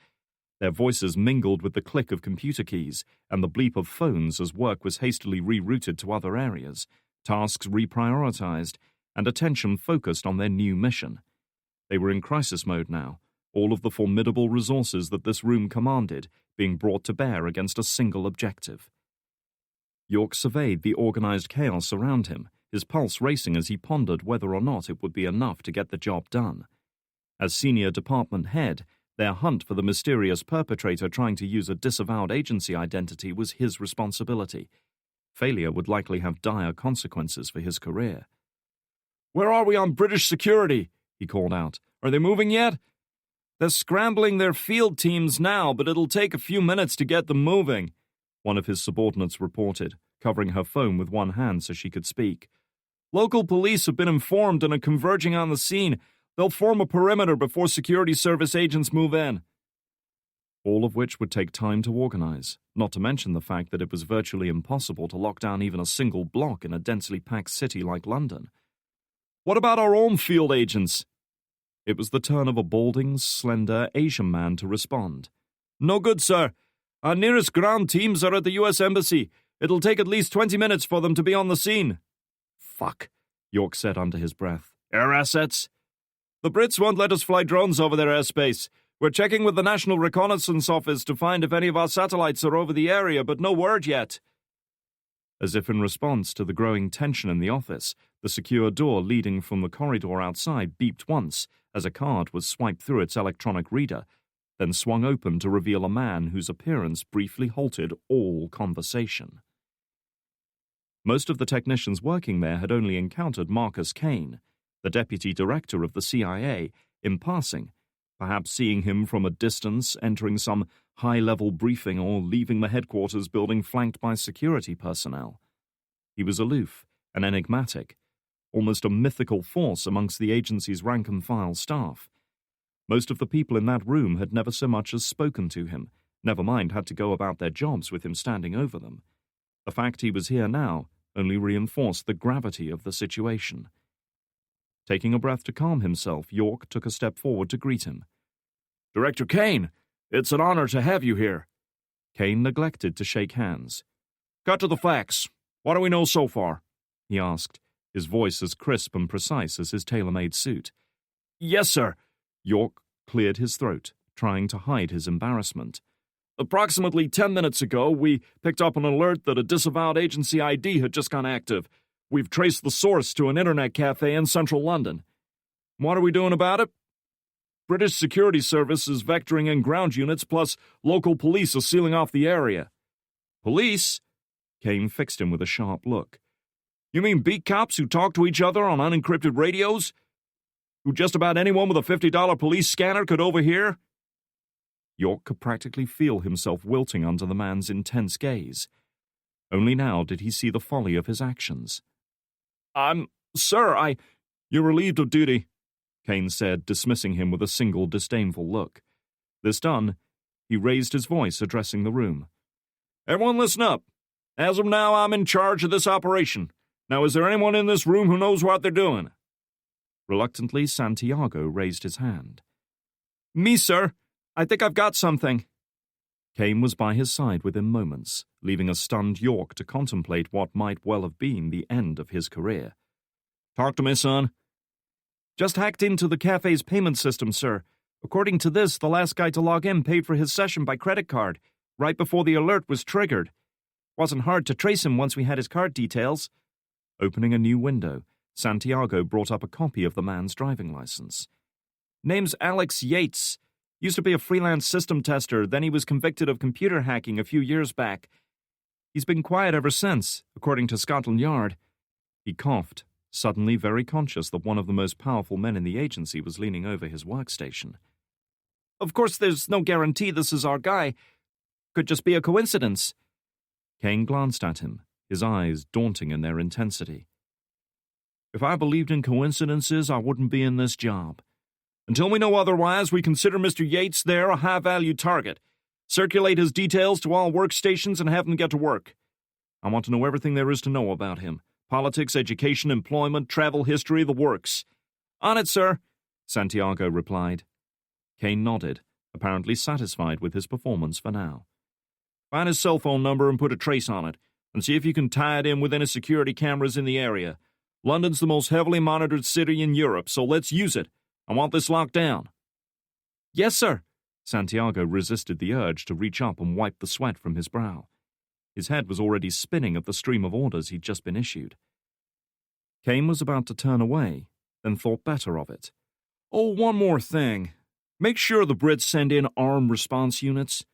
S1: Their voices mingled with the click of computer keys and the bleep of phones as work was hastily rerouted to other areas, tasks reprioritized, and attention focused on their new mission. They were in crisis mode now, all of the formidable resources that this room commanded being brought to bear against a single objective. York surveyed the organized chaos around him, his pulse racing as he pondered whether or not it would be enough to get the job done. As senior department head, their hunt for the mysterious perpetrator trying to use a disavowed agency identity was his responsibility. Failure would likely have dire consequences for his career.
S2: "Where are we on British security?" he called out. "Are they moving yet?" "They're scrambling their field teams now, but it'll take a few minutes to get them moving," one of his subordinates reported, covering her phone with one hand so she could speak. "Local police have been informed and are converging on the scene. They'll form a perimeter before security service agents move in." All of which would take time to organize, not to mention the fact that it was virtually impossible to lock down even a single block in a densely packed city like London. "What about our own field agents?" It was the turn of a balding, slender Asian man to respond. "No good, sir. Our nearest ground teams are at the U.S. Embassy. It'll take at least 20 minutes for them to be on the scene."
S1: "Fuck," York said under his breath.
S2: "Air assets?" "The Brits won't let us fly drones over their airspace. We're checking with the National Reconnaissance Office to find if any of our satellites are over the area, but no word yet."
S1: As if in response to the growing tension in the office, the secure door leading from the corridor outside beeped once as a card was swiped through its electronic reader, then swung open to reveal a man whose appearance briefly halted all conversation. Most of the technicians working there had only encountered Marcus Kane, the deputy director of the CIA, in passing, perhaps seeing him from a distance entering some high-level briefing or leaving the headquarters building flanked by security personnel. He was aloof and enigmatic, almost a mythical force amongst the agency's rank-and-file staff. Most of the people in that room had never so much as spoken to him, never mind had to go about their jobs with him standing over them. The fact he was here now only reinforced the gravity of the situation. Taking a breath to calm himself, York took a step forward to greet him.
S2: "Director Kane, it's an honor to have you here."
S1: Kane neglected to shake hands.
S2: "Cut to the facts. What do we know so far?"
S1: he asked, his voice as crisp and precise as his tailor-made suit.
S2: "Yes, sir."
S1: York cleared his throat, trying to hide his embarrassment.
S2: "Approximately 10 minutes ago, we picked up an alert that a disavowed agency ID had just gone active. We've traced the source to an internet cafe in central London. What are we doing about it? British Security Service is vectoring in ground units, plus local police are sealing off the area." "Police?"
S1: Kane fixed him with a sharp look.
S2: "You mean beat cops who talk to each other on unencrypted radios? Who just about anyone with a $50 police scanner could overhear?"
S1: York could practically feel himself wilting under the man's intense gaze. Only now did he see the folly of his actions.
S2: Sir, You're relieved of duty,"
S1: Kane said, dismissing him with a single disdainful look. This done, he raised his voice, addressing the room. Everyone listen up. As of now, I'm in charge of this operation. Now, is there anyone in this room who knows what they're doing? Reluctantly, Santiago raised his hand. Me, sir. I think I've got something. Kane was by his side within moments, leaving a stunned York to contemplate what might well have been the end of his career. Talk to me, son. Just hacked into the cafe's payment system, sir. According to this, the last guy to log in paid for his session by credit card, right before the alert was triggered. Wasn't hard to trace him once we had his card details. Opening a new window, Santiago brought up a copy of the man's driving license. Name's Alex Yates. Used to be a freelance system tester, then he was convicted of computer hacking a few years back. He's been quiet ever since, according to Scotland Yard. He coughed, suddenly very conscious that one of the most powerful men in the agency was leaning over his workstation. Of course, there's no guarantee this is our guy. Could just be a coincidence. Kane glanced at him, his eyes daunting in their intensity. If I believed in coincidences, I wouldn't be in this job. Until we know otherwise, we consider Mr. Yates there a high-value target. Circulate his details to all workstations and have him get to work. I want to know everything there is to know about him. Politics, education, employment, travel history, the works. On it, sir, Santiago replied. Kane nodded, apparently satisfied with his performance for now. Find his cell phone number and put a trace on it, and see if you can tie it in with any security cameras in the area. London's the most heavily monitored city in Europe, so let's use it. I want this locked down. Yes, sir. Santiago resisted the urge to reach up and wipe the sweat from his brow. His head was already spinning at the stream of orders he'd just been issued. Kane was about to turn away, then thought better of it. Oh, one more thing. Make sure the Brits send in armed response units.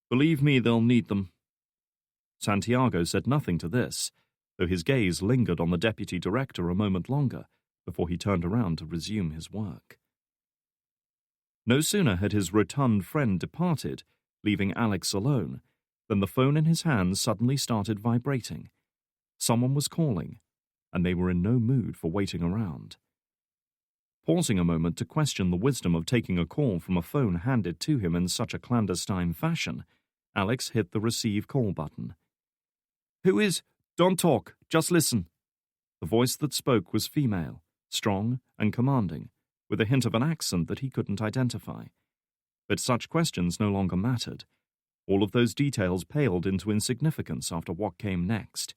S1: Believe me, they'll need them. Santiago said nothing to this, though his gaze lingered on the deputy director a moment longer before he turned around to resume his work. No sooner had his rotund friend departed, leaving Alex alone, than the phone in his hand suddenly started vibrating. Someone was calling, and they were in no mood for waiting around. Pausing a moment to question the wisdom of taking a call from a phone handed to him in such a clandestine fashion, Alex hit the receive call button. Who is? Don't talk, just listen. The voice that spoke was female, strong and commanding, with a hint of an accent that he couldn't identify. But such questions no longer mattered. All of those details paled into insignificance after what came next.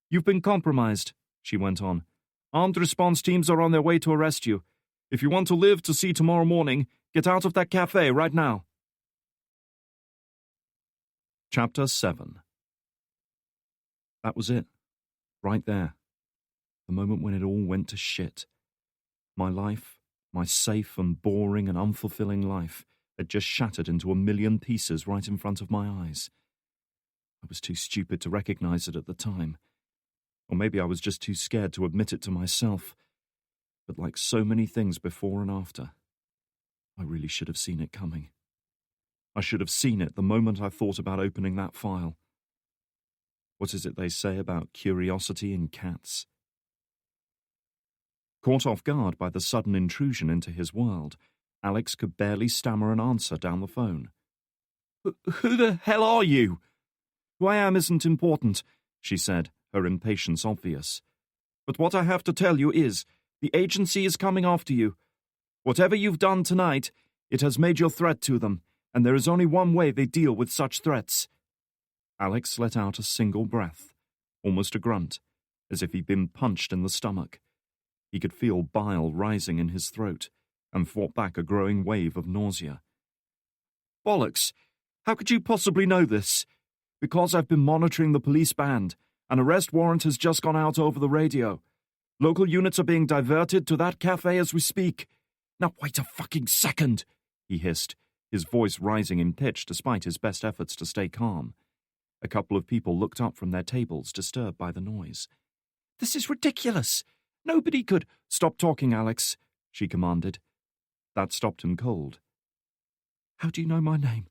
S1: You've been compromised, she went on. Armed response teams are on their way to arrest you. If you want to live to see tomorrow morning, get out of that cafe right now. Chapter 7. That was it. Right there. The moment when it all went to shit. My life, my safe and boring and unfulfilling life, had just shattered into a million pieces right in front of my eyes. I was too stupid to recognize it at the time. Or maybe I was just too scared to admit it to myself. But like so many things before and after, I really should have seen it coming. I should have seen it the moment I thought about opening that file. What is it they say about curiosity in cats? Caught off guard by the sudden intrusion into his world, Alex could barely stammer an answer down the phone. Who the hell are you? Who I am isn't important, she said, her impatience obvious. But what I have to tell you is, the agency is coming after you. Whatever you've done tonight, it has made you a threat to them, and there is only one way they deal with such threats. Alex let out a single breath, almost a grunt, as if he'd been punched in the stomach. He could feel bile rising in his throat, and fought back a growing wave of nausea. Bollocks! How could you possibly know this? Because I've been monitoring the police band. An arrest warrant has just gone out over the radio. Local units are being diverted to that cafe as we speak. Now wait a fucking second, he hissed, his voice rising in pitch despite his best efforts to stay calm. A couple of people looked up from their tables, disturbed by the noise. This is ridiculous. Nobody could— Stop talking, Alex, she commanded. That stopped him cold. How do you know my name?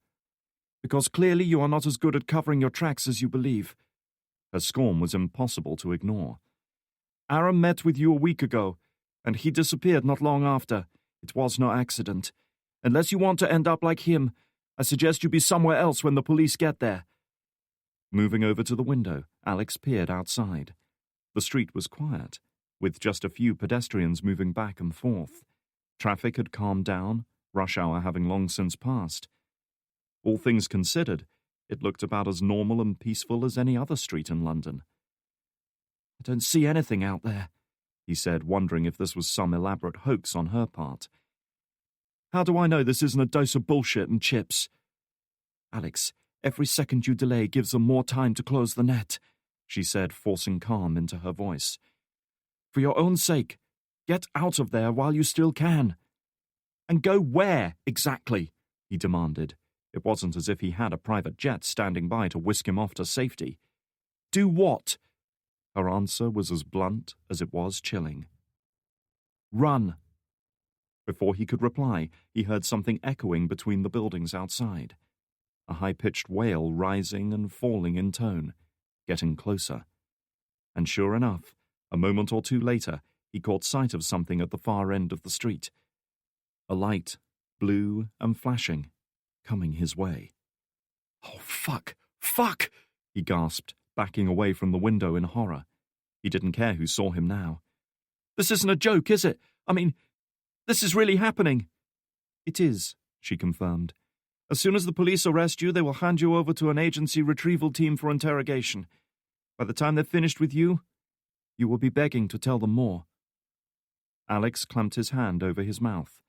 S1: Because clearly you are not as good at covering your tracks as you believe. Her scorn was impossible to ignore. Aaron met with you a week ago. And he disappeared not long after. It was no accident. Unless you want to end up like him, I suggest you be somewhere else when the police get there." Moving over to the window, Alex peered outside. The street was quiet, with just a few pedestrians moving back and forth. Traffic had calmed down, rush hour having long since passed. All things considered, it looked about as normal and peaceful as any other street in London. "I don't see anything out there," he said, wondering if this was some elaborate hoax on her part. "How do I know this isn't a dose of bullshit and chips?" "Alex, every second you delay gives them more time to close the net," she said, forcing calm into her voice. "For your own sake, get out of there while you still can." "And go where, exactly?" he demanded. It wasn't as if he had a private jet standing by to whisk him off to safety. "Do what?" Her answer was as blunt as it was chilling. "Run." Before he could reply, he heard something echoing between the buildings outside. A high-pitched wail rising and falling in tone, getting closer. And sure enough, a moment or two later, he caught sight of something at the far end of the street. A light, blue and flashing, coming his way. "Oh, fuck! Fuck!" he gasped, backing away from the window in horror. He didn't care who saw him now. "This isn't a joke, is it? I mean, this is really happening." "It is," she confirmed. "As soon as the police arrest you, they will hand you over to an agency retrieval team for interrogation. By the time they're finished with you, you will be begging to tell them more." Alex clamped his hand over his mouth,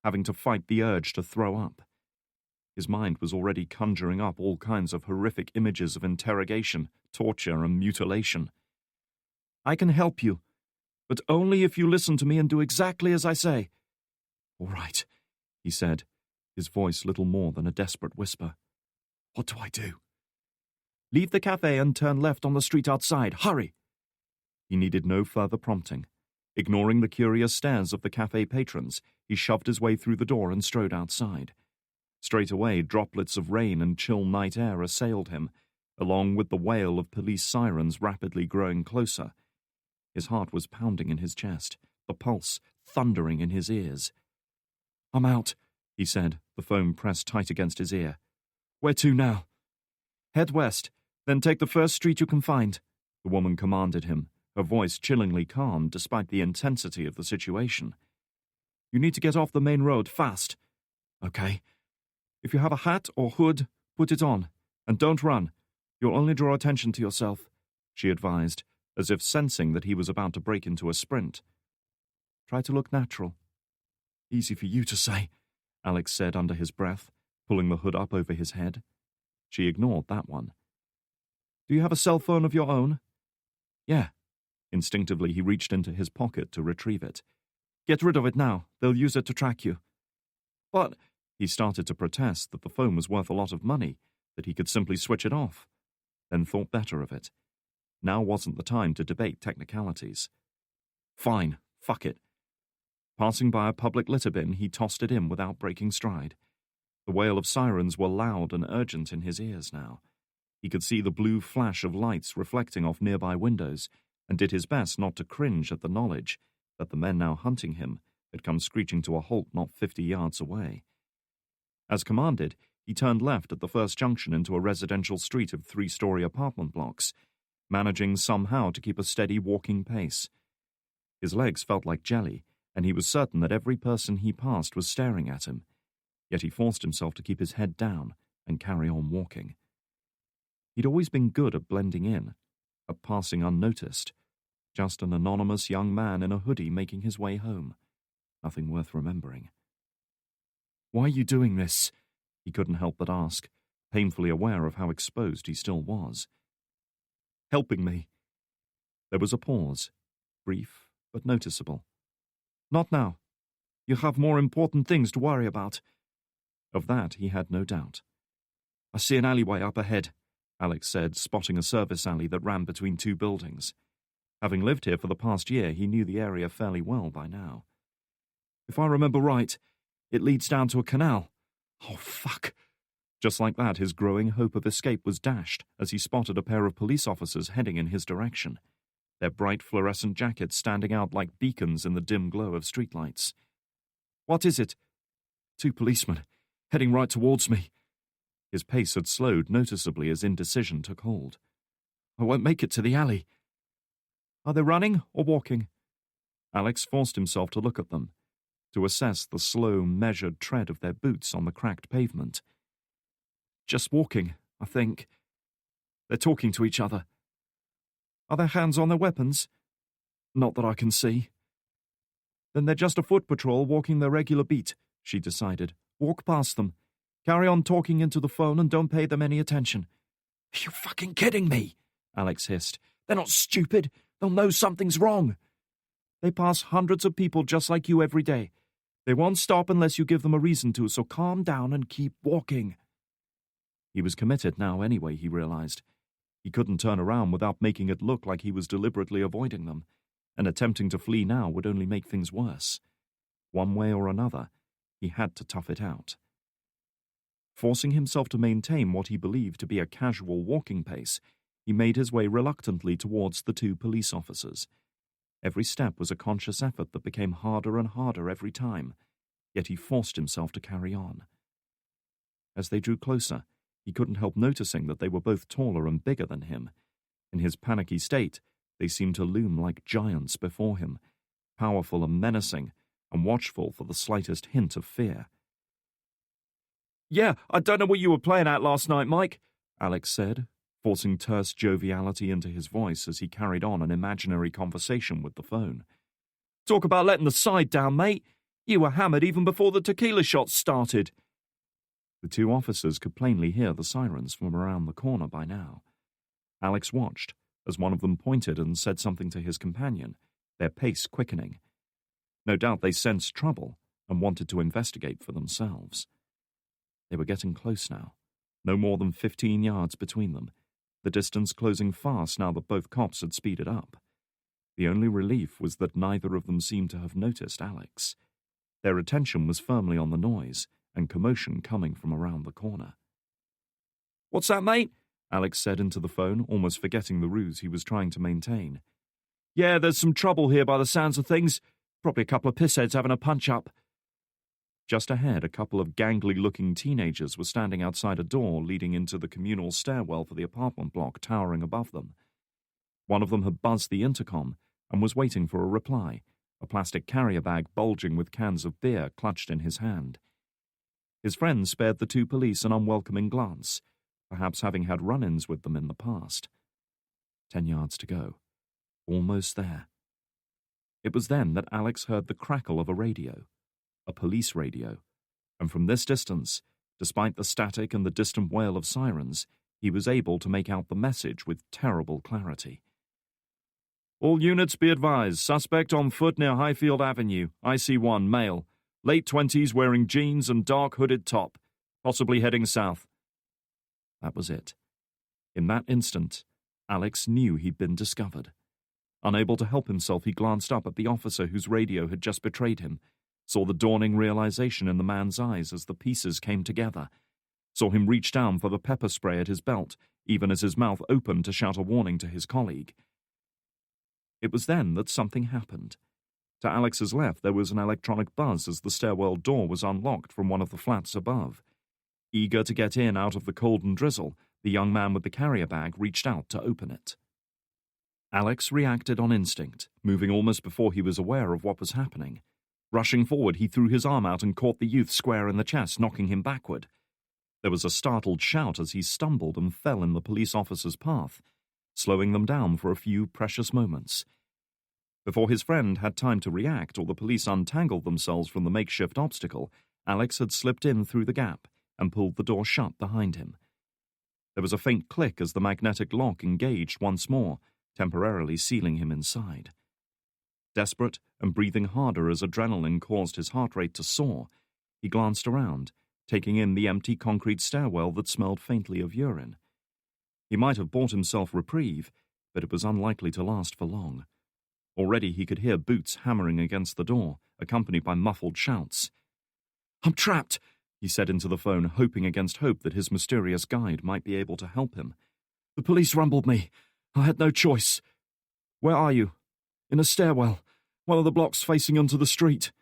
S1: having to fight the urge to throw up. His mind was already conjuring up all kinds of horrific images of interrogation, torture, and mutilation. "I can help you, but only if you listen to me and do exactly as I say." "All right," he said, his voice little more than a desperate whisper. "What do I do?" "Leave the cafe and turn left on the street outside. Hurry!" He needed no further prompting. Ignoring the curious stares of the cafe patrons, he shoved his way through the door and strode outside. Straight away, droplets of rain and chill night air assailed him, along with the wail of police sirens rapidly growing closer. His heart was pounding in his chest, the pulse thundering in his ears. "I'm out," he said, the phone pressed tight against his ear. "Where to now?" "Head west, then take the first street you can find," the woman commanded him, her voice chillingly calm despite the intensity of the situation. "You need to get off the main road fast." "Okay. If you have a hat or hood, put it on, and don't run. You'll only draw attention to yourself," she advised, as if sensing that he was about to break into a sprint. "Try to look natural." "Easy for you to say," Alex said under his breath, pulling the hood up over his head. She ignored that one. "Do you have a cell phone of your own?" "Yeah." Instinctively, he reached into his pocket to retrieve it. "Get rid of it now. They'll use it to track you." "But—" He started to protest that the phone was worth a lot of money, that he could simply switch it off, then thought better of it. Now wasn't the time to debate technicalities. "Fine, fuck it." Passing by a public litter bin, he tossed it in without breaking stride. The wail of sirens were loud and urgent in his ears now. He could see the blue flash of lights reflecting off nearby windows, and did his best not to cringe at the knowledge that the men now hunting him had come screeching to a halt not 50 yards away. As commanded, he turned left at the first junction into a residential street of 3-story apartment blocks, managing somehow to keep a steady walking pace. His legs felt like jelly, and he was certain that every person he passed was staring at him, yet he forced himself to keep his head down and carry on walking. He'd always been good at blending in, at passing unnoticed, just an anonymous young man in a hoodie making his way home. Nothing worth remembering. "Why are you doing this?" he couldn't help but ask, painfully aware of how exposed he still was. "Helping me." There was a pause, brief but noticeable. "Not now. You have more important things to worry about." Of that he had no doubt. "I see an alleyway up ahead," Alex said, spotting a service alley that ran between 2 buildings. Having lived here for the past year, he knew the area fairly well by now. "If I remember right, it leads down to a canal." "Oh, fuck." Just like that, his growing hope of escape was dashed as he spotted a pair of police officers heading in his direction. their bright fluorescent jackets standing out like beacons in the dim glow of streetlights. "What is it?" "Two policemen, heading right towards me." His pace had slowed noticeably as indecision took hold. "I won't make it to the alley." "Are they running or walking?" Alex forced himself to look at them, to assess the slow, measured tread of their boots on the cracked pavement. "Just walking, I think. They're talking to each other." "Are their hands on their weapons?" "Not that I can see." "Then they're just a foot patrol walking their regular beat," she decided. "Walk past them. Carry on talking into the phone and don't pay them any attention." "Are you fucking kidding me?" Alex hissed. "They're not stupid. They'll know something's wrong." "They pass hundreds of people just like you every day. They won't stop unless you give them a reason to, so calm down and keep walking." He was committed now anyway, he realized. He couldn't turn around without making it look like he was deliberately avoiding them, and attempting to flee now would only make things worse. One way or another, he had to tough it out. Forcing himself to maintain what he believed to be a casual walking pace, he made his way reluctantly towards the two police officers. Every step was a conscious effort that became harder and harder every time, yet he forced himself to carry on. As they drew closer, he couldn't help noticing that they were both taller and bigger than him. In his panicky state, they seemed to loom like giants before him, powerful and menacing, and watchful for the slightest hint of fear. "Yeah, I don't know what you were playing at last night, Mike," Alex said, forcing terse joviality into his voice as he carried on an imaginary conversation with the phone. "Talk about letting the side down, mate. You were hammered even before the tequila shots started." The two officers could plainly hear the sirens from around the corner by now. Alex watched as one of them pointed and said something to his companion, their pace quickening. No doubt they sensed trouble and wanted to investigate for themselves. They were getting close now, no more than 15 yards between them, the distance closing fast now that both cops had speeded up. The only relief was that neither of them seemed to have noticed Alex. Their attention was firmly on the noise and commotion coming from around the corner. "What's that, mate?" Alex said into the phone, almost forgetting the ruse he was trying to maintain. "Yeah, there's some trouble here by the sounds of things. Probably a couple of pissheads having a punch-up." Just ahead, a couple of gangly-looking teenagers were standing outside a door leading into the communal stairwell for the apartment block towering above them. One of them had buzzed the intercom and was waiting for a reply, a plastic carrier bag bulging with cans of beer clutched in his hand. His friend spared the two police an unwelcoming glance, perhaps having had run-ins with them in the past. 10 yards to go. Almost there. It was then that Alex heard the crackle of a radio. A police radio, and from this distance, despite the static and the distant wail of sirens, he was able to make out the message with terrible clarity. "All units be advised, suspect on foot near Highfield Avenue, IC1, male, late 20s wearing jeans and dark hooded top, possibly heading south." That was it. In that instant, Alex knew he'd been discovered. Unable to help himself, he glanced up at the officer whose radio had just betrayed him, saw the dawning realization in the man's eyes as the pieces came together, saw him reach down for the pepper spray at his belt, even as his mouth opened to shout a warning to his colleague. It was then that something happened. To Alex's left, there was an electronic buzz as the stairwell door was unlocked from one of the flats above. Eager to get in out of the cold and drizzle, the young man with the carrier bag reached out to open it. Alex reacted on instinct, moving almost before he was aware of what was happening. Rushing forward, he threw his arm out and caught the youth square in the chest, knocking him backward. There was a startled shout as he stumbled and fell in the police officer's path, slowing them down for a few precious moments. Before his friend had time to react or the police untangled themselves from the makeshift obstacle, Alex had slipped in through the gap and pulled the door shut behind him. There was a faint click as the magnetic lock engaged once more, temporarily sealing him inside. Desperate and breathing harder as adrenaline caused his heart rate to soar, he glanced around, taking in the empty concrete stairwell that smelled faintly of urine. He might have bought himself reprieve, but it was unlikely to last for long. Already he could hear boots hammering against the door, accompanied by muffled shouts. "I'm trapped," he said into the phone, hoping against hope that his mysterious guide might be able to help him. "The police rumbled me. I had no choice." Where are you? In a stairwell, one of the blocks facing onto the street.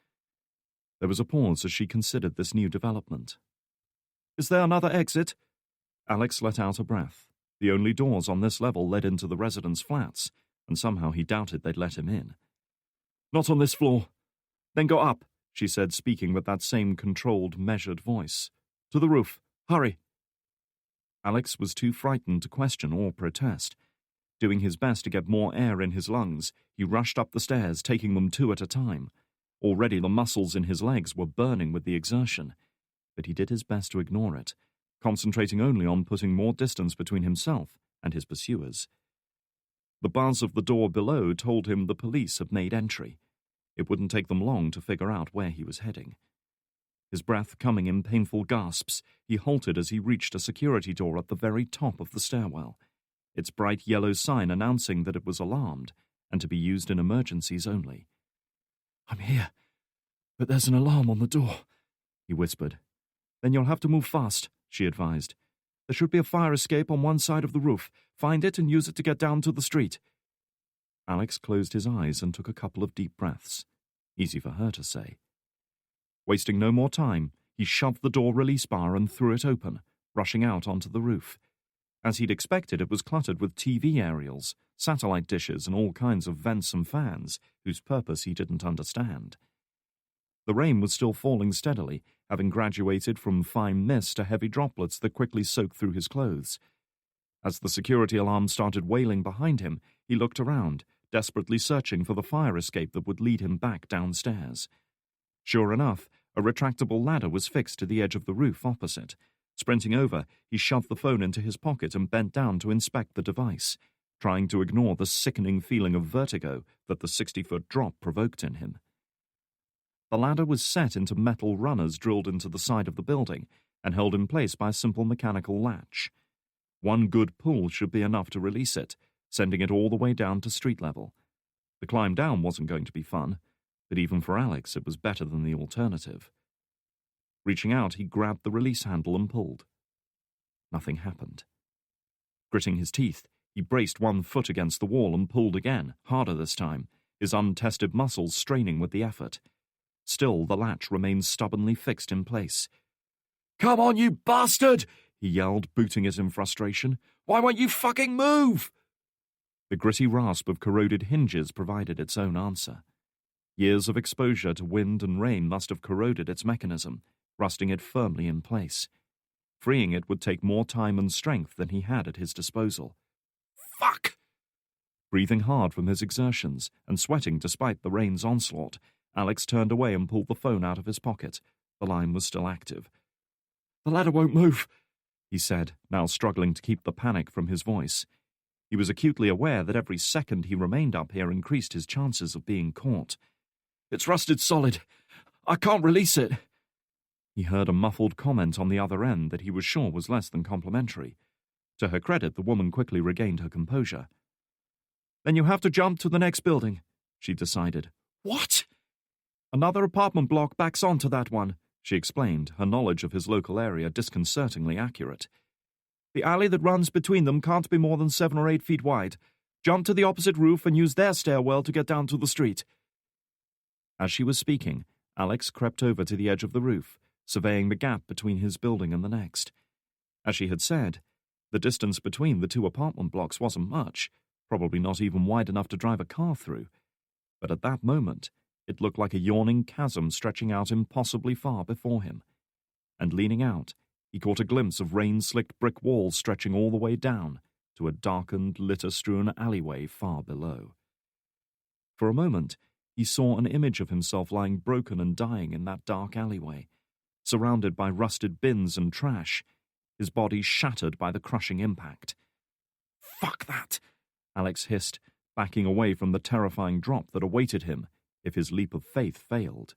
S1: There was a pause as she considered this new development. Is there another exit? Alex let out a breath. The only doors on this level led into the residents' flats, and somehow he doubted they'd let him in. Not on this floor. Then go up, she said, speaking with that same controlled, measured voice. To the roof. Hurry. Alex was too frightened to question or protest. Doing his best to get more air in his lungs, he rushed up the stairs, taking them two at a time. Already the muscles in his legs were burning with the exertion, but he did his best to ignore it, concentrating only on putting more distance between himself and his pursuers. The buzz of the door below told him the police had made entry. It wouldn't take them long to figure out where he was heading. His breath coming in painful gasps, he halted as he reached a security door at the very top of the stairwell, its bright yellow sign announcing that it was alarmed and to be used in emergencies only. I'm here, but there's an alarm on the door, he whispered. Then you'll have to move fast, she advised. There should be a fire escape on one side of the roof. Find it and use it to get down to the street. Alex closed his eyes and took a couple of deep breaths. Easy for her to say. Wasting no more time, he shoved the door release bar and threw it open, rushing out onto the roof. As he'd expected, it was cluttered with TV aerials, satellite dishes, and all kinds of vents and fans, whose purpose he didn't understand. The rain was still falling steadily, having graduated from fine mist to heavy droplets that quickly soaked through his clothes. As the security alarm started wailing behind him, he looked around, desperately searching for the fire escape that would lead him back downstairs. Sure enough, a retractable ladder was fixed to the edge of the roof opposite. Sprinting over, he shoved the phone into his pocket and bent down to inspect the device, trying to ignore the sickening feeling of vertigo that the 60-foot drop provoked in him. The ladder was set into metal runners drilled into the side of the building and held in place by a simple mechanical latch. One good pull should be enough to release it, sending it all the way down to street level. The climb down wasn't going to be fun, but even for Alex it was better than the alternative. Reaching out, he grabbed the release handle and pulled. Nothing happened. Gritting his teeth, he braced one foot against the wall and pulled again, harder this time, his untested muscles straining with the effort. Still, the latch remained stubbornly fixed in place. "Come on, you bastard!" he yelled, booting it in frustration. "Why won't you fucking move?" The gritty rasp of corroded hinges provided its own answer. Years of exposure to wind and rain must have corroded its mechanism, rusting it firmly in place. Freeing it would take more time and strength than he had at his disposal. Fuck! Breathing hard from his exertions and sweating despite the rain's onslaught, Alex turned away and pulled the phone out of his pocket. The line was still active. "The ladder won't move," he said, now struggling to keep the panic from his voice. He was acutely aware that every second he remained up here increased his chances of being caught. "It's rusted solid. I can't release it." He heard a muffled comment on the other end that he was sure was less than complimentary. To her credit, the woman quickly regained her composure. "Then you have to jump to the next building," she decided. "What?" "Another apartment block backs onto that one," she explained, her knowledge of his local area disconcertingly accurate. "The alley that runs between them can't be more than 7 or 8 feet wide. Jump to the opposite roof and use their stairwell to get down to the street." As she was speaking, Alex crept over to the edge of the roof, surveying the gap between his building and the next. As she had said, the distance between the 2 apartment blocks wasn't much, probably not even wide enough to drive a car through. But at that moment, it looked like a yawning chasm stretching out impossibly far before him. And leaning out, he caught a glimpse of rain-slicked brick walls stretching all the way down to a darkened, litter-strewn alleyway far below. For a moment, he saw an image of himself lying broken and dying in that dark alleyway, surrounded by rusted bins and trash, his body shattered by the crushing impact. "Fuck that!" Alex hissed, backing away from the terrifying drop that awaited him if his leap of faith failed.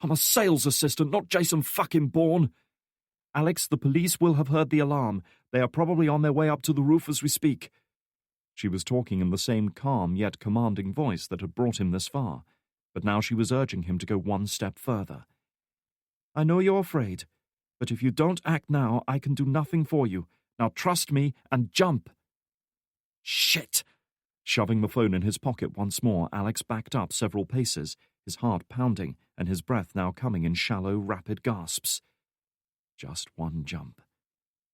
S1: "I'm a sales assistant, not Jason fucking Bourne!" "Alex, the police will have heard the alarm. They are probably on their way up to the roof as we speak." She was talking in the same calm yet commanding voice that had brought him this far, but now she was urging him to go one step further. "I know you're afraid, but if you don't act now, I can do nothing for you. Now trust me and jump." "Shit!" Shoving the phone in his pocket once more, Alex backed up several paces, his heart pounding and his breath now coming in shallow, rapid gasps. Just one jump.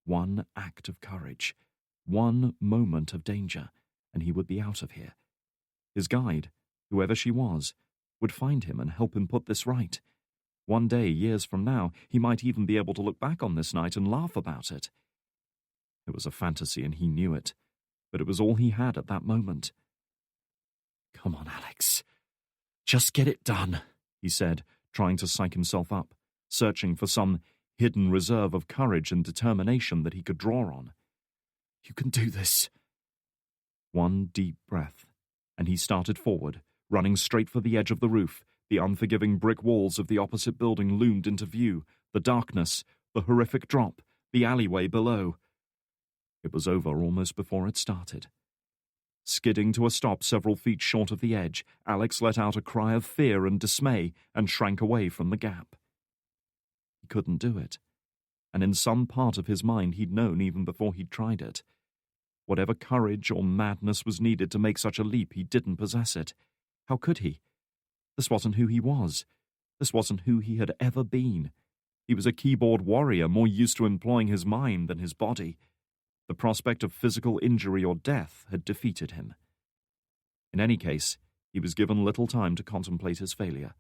S1: One act of courage. One moment of danger, and he would be out of here. His guide, whoever she was, would find him and help him put this right. One day, years from now, he might even be able to look back on this night and laugh about it. It was a fantasy, and he knew it, but it was all he had at that moment. "Come on, Alex. Just get it done," he said, trying to psych himself up, searching for some hidden reserve of courage and determination that he could draw on. "You can do this." One deep breath, and he started forward, running straight for the edge of the roof. The unforgiving brick walls of the opposite building loomed into view, the darkness, the horrific drop, the alleyway below. It was over almost before it started. Skidding to a stop several feet short of the edge, Alex let out a cry of fear and dismay and shrank away from the gap. He couldn't do it, and in some part of his mind he'd known even before he'd tried it. Whatever courage or madness was needed to make such a leap, he didn't possess it. How could he? This wasn't who he was. This wasn't who he had ever been. He was a keyboard warrior, more used to employing his mind than his body. The prospect of physical injury or death had defeated him. In any case, he was given little time to contemplate his failure.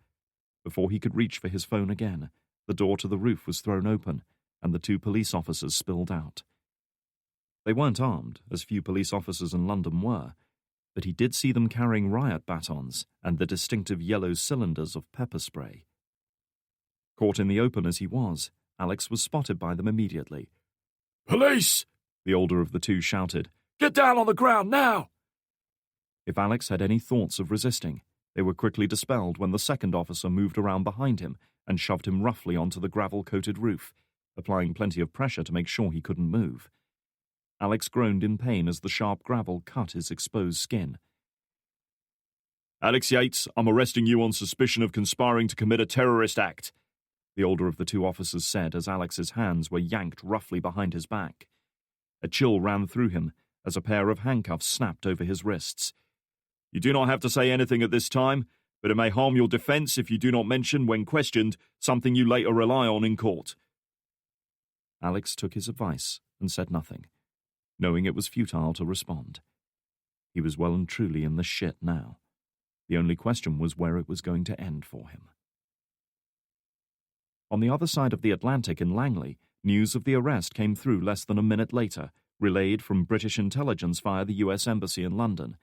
S1: Before he could reach for his phone again, the door to the roof was thrown open, and the two police officers spilled out. They weren't armed, as few police officers in London were, but he did see them carrying riot batons and the distinctive yellow cylinders of pepper spray. Caught in the open as he was, Alex was spotted by them immediately.
S3: "Police!"
S1: the older of the two shouted.
S3: "Get down on the ground, now!"
S1: If Alex had any thoughts of resisting, they were quickly dispelled when the second officer moved around behind him and shoved him roughly onto the gravel-coated roof, applying plenty of pressure to make sure he couldn't move. Alex groaned in pain as the sharp gravel cut his exposed skin.
S3: "Alex Yates, I'm arresting you on suspicion of conspiring to commit a terrorist act," the older of the two officers said as Alex's hands were yanked roughly behind his back. A chill ran through him as a pair of handcuffs snapped over his wrists. "You do not have to say anything at this time, but it may harm your defense if you do not mention, when questioned, something you later rely on in court."
S1: Alex took his advice and said nothing, knowing it was futile to respond. He was well and truly in the shit now. The only question was where it was going to end for him. On the other side of the Atlantic in Langley, news of the arrest came through less than a minute later, relayed from British intelligence via the US Embassy in London.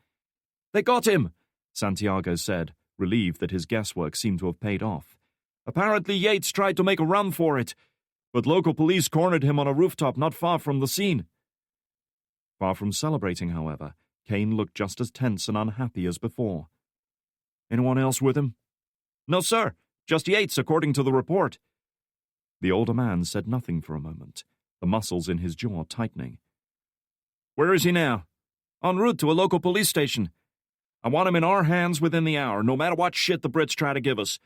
S2: "They got him,"
S1: Santiago said, relieved that his guesswork seemed to have paid off.
S2: "Apparently Yates tried to make a run for it, but local police cornered him on a rooftop not far from the scene."
S1: Far from celebrating, however, Kane looked just as tense and unhappy as before.
S3: "Anyone else with him?"
S2: "No, sir. Just Yates, according to the report."
S1: The older man said nothing for a moment, the muscles in his jaw tightening.
S2: "Where is he now?" "En route to a local police station. I want him in our hands within the hour, no matter what shit the Brits try to give us.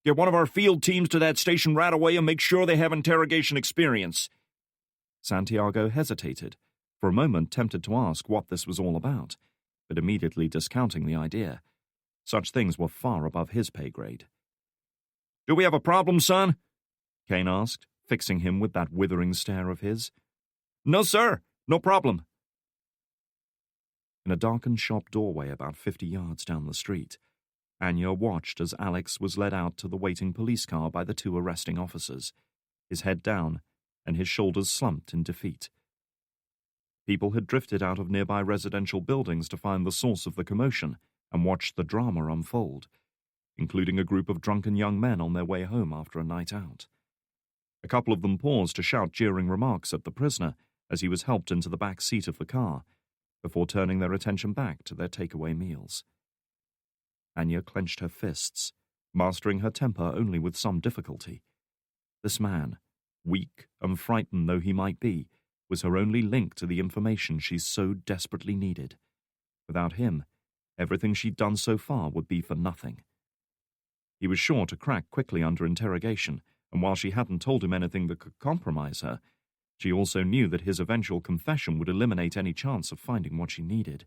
S2: Get one of our field teams to that station right away and make sure they have interrogation experience."
S1: Santiago hesitated, for a moment tempted to ask what this was all about, but immediately discounting the idea. Such things were far above his pay grade.
S2: "Do we have a problem, son?"
S1: Kane asked, fixing him with that withering stare of his.
S2: "No, sir. No problem."
S1: In a darkened shop doorway about 50 yards down the street, Anya watched as Alex was led out to the waiting police car by the two arresting officers, his head down and his shoulders slumped in defeat. People had drifted out of nearby residential buildings to find the source of the commotion and watch the drama unfold, including a group of drunken young men on their way home after a night out. A couple of them paused to shout jeering remarks at the prisoner as he was helped into the back seat of the car, before turning their attention back to their takeaway meals. Anya clenched her fists, mastering her temper only with some difficulty. This man, weak and frightened though he might be, was her only link to the information she so desperately needed. Without him, everything she'd done so far would be for nothing. He was sure to crack quickly under interrogation, and while she hadn't told him anything that could compromise her, she also knew that his eventual confession would eliminate any chance of finding what she needed.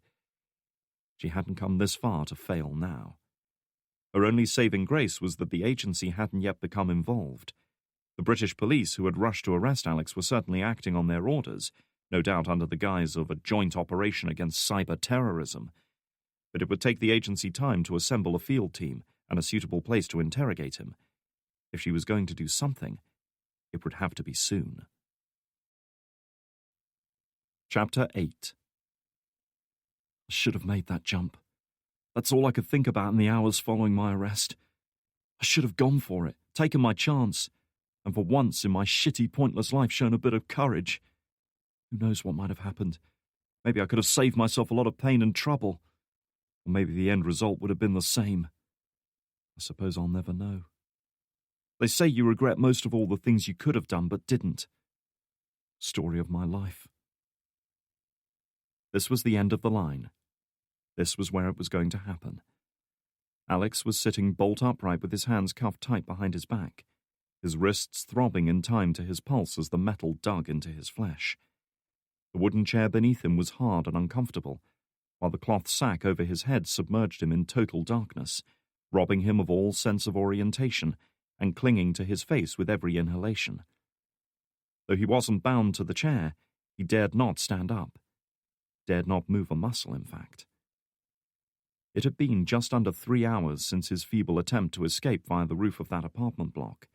S1: She hadn't come this far to fail now. Her only saving grace was that the agency hadn't yet become involved. The British police who had rushed to arrest Alex were certainly acting on their orders, no doubt under the guise of a joint operation against cyber-terrorism. But it would take the agency time to assemble a field team and a suitable place to interrogate him. If she was going to do something, it would have to be soon. Chapter 8. I should have made that jump. That's all I could think about in the hours following my arrest. I should have gone for it, taken my chance, and for once in my shitty, pointless life shown a bit of courage. Who knows what might have happened? Maybe I could have saved myself a lot of pain and trouble. Or maybe the end result would have been the same. I suppose I'll never know. They say you regret most of all the things you could have done but didn't. Story of my life. This was the end of the line. This was where it was going to happen. Alex was sitting bolt upright with his hands cuffed tight behind his back, his wrists throbbing in time to his pulse as the metal dug into his flesh. The wooden chair beneath him was hard and uncomfortable, while the cloth sack over his head submerged him in total darkness, robbing him of all sense of orientation and clinging to his face with every inhalation. Though he wasn't bound to the chair, he dared not stand up. Dared not move a muscle, in fact. It had been just under 3 hours since his feeble attempt to escape via the roof of that apartment block.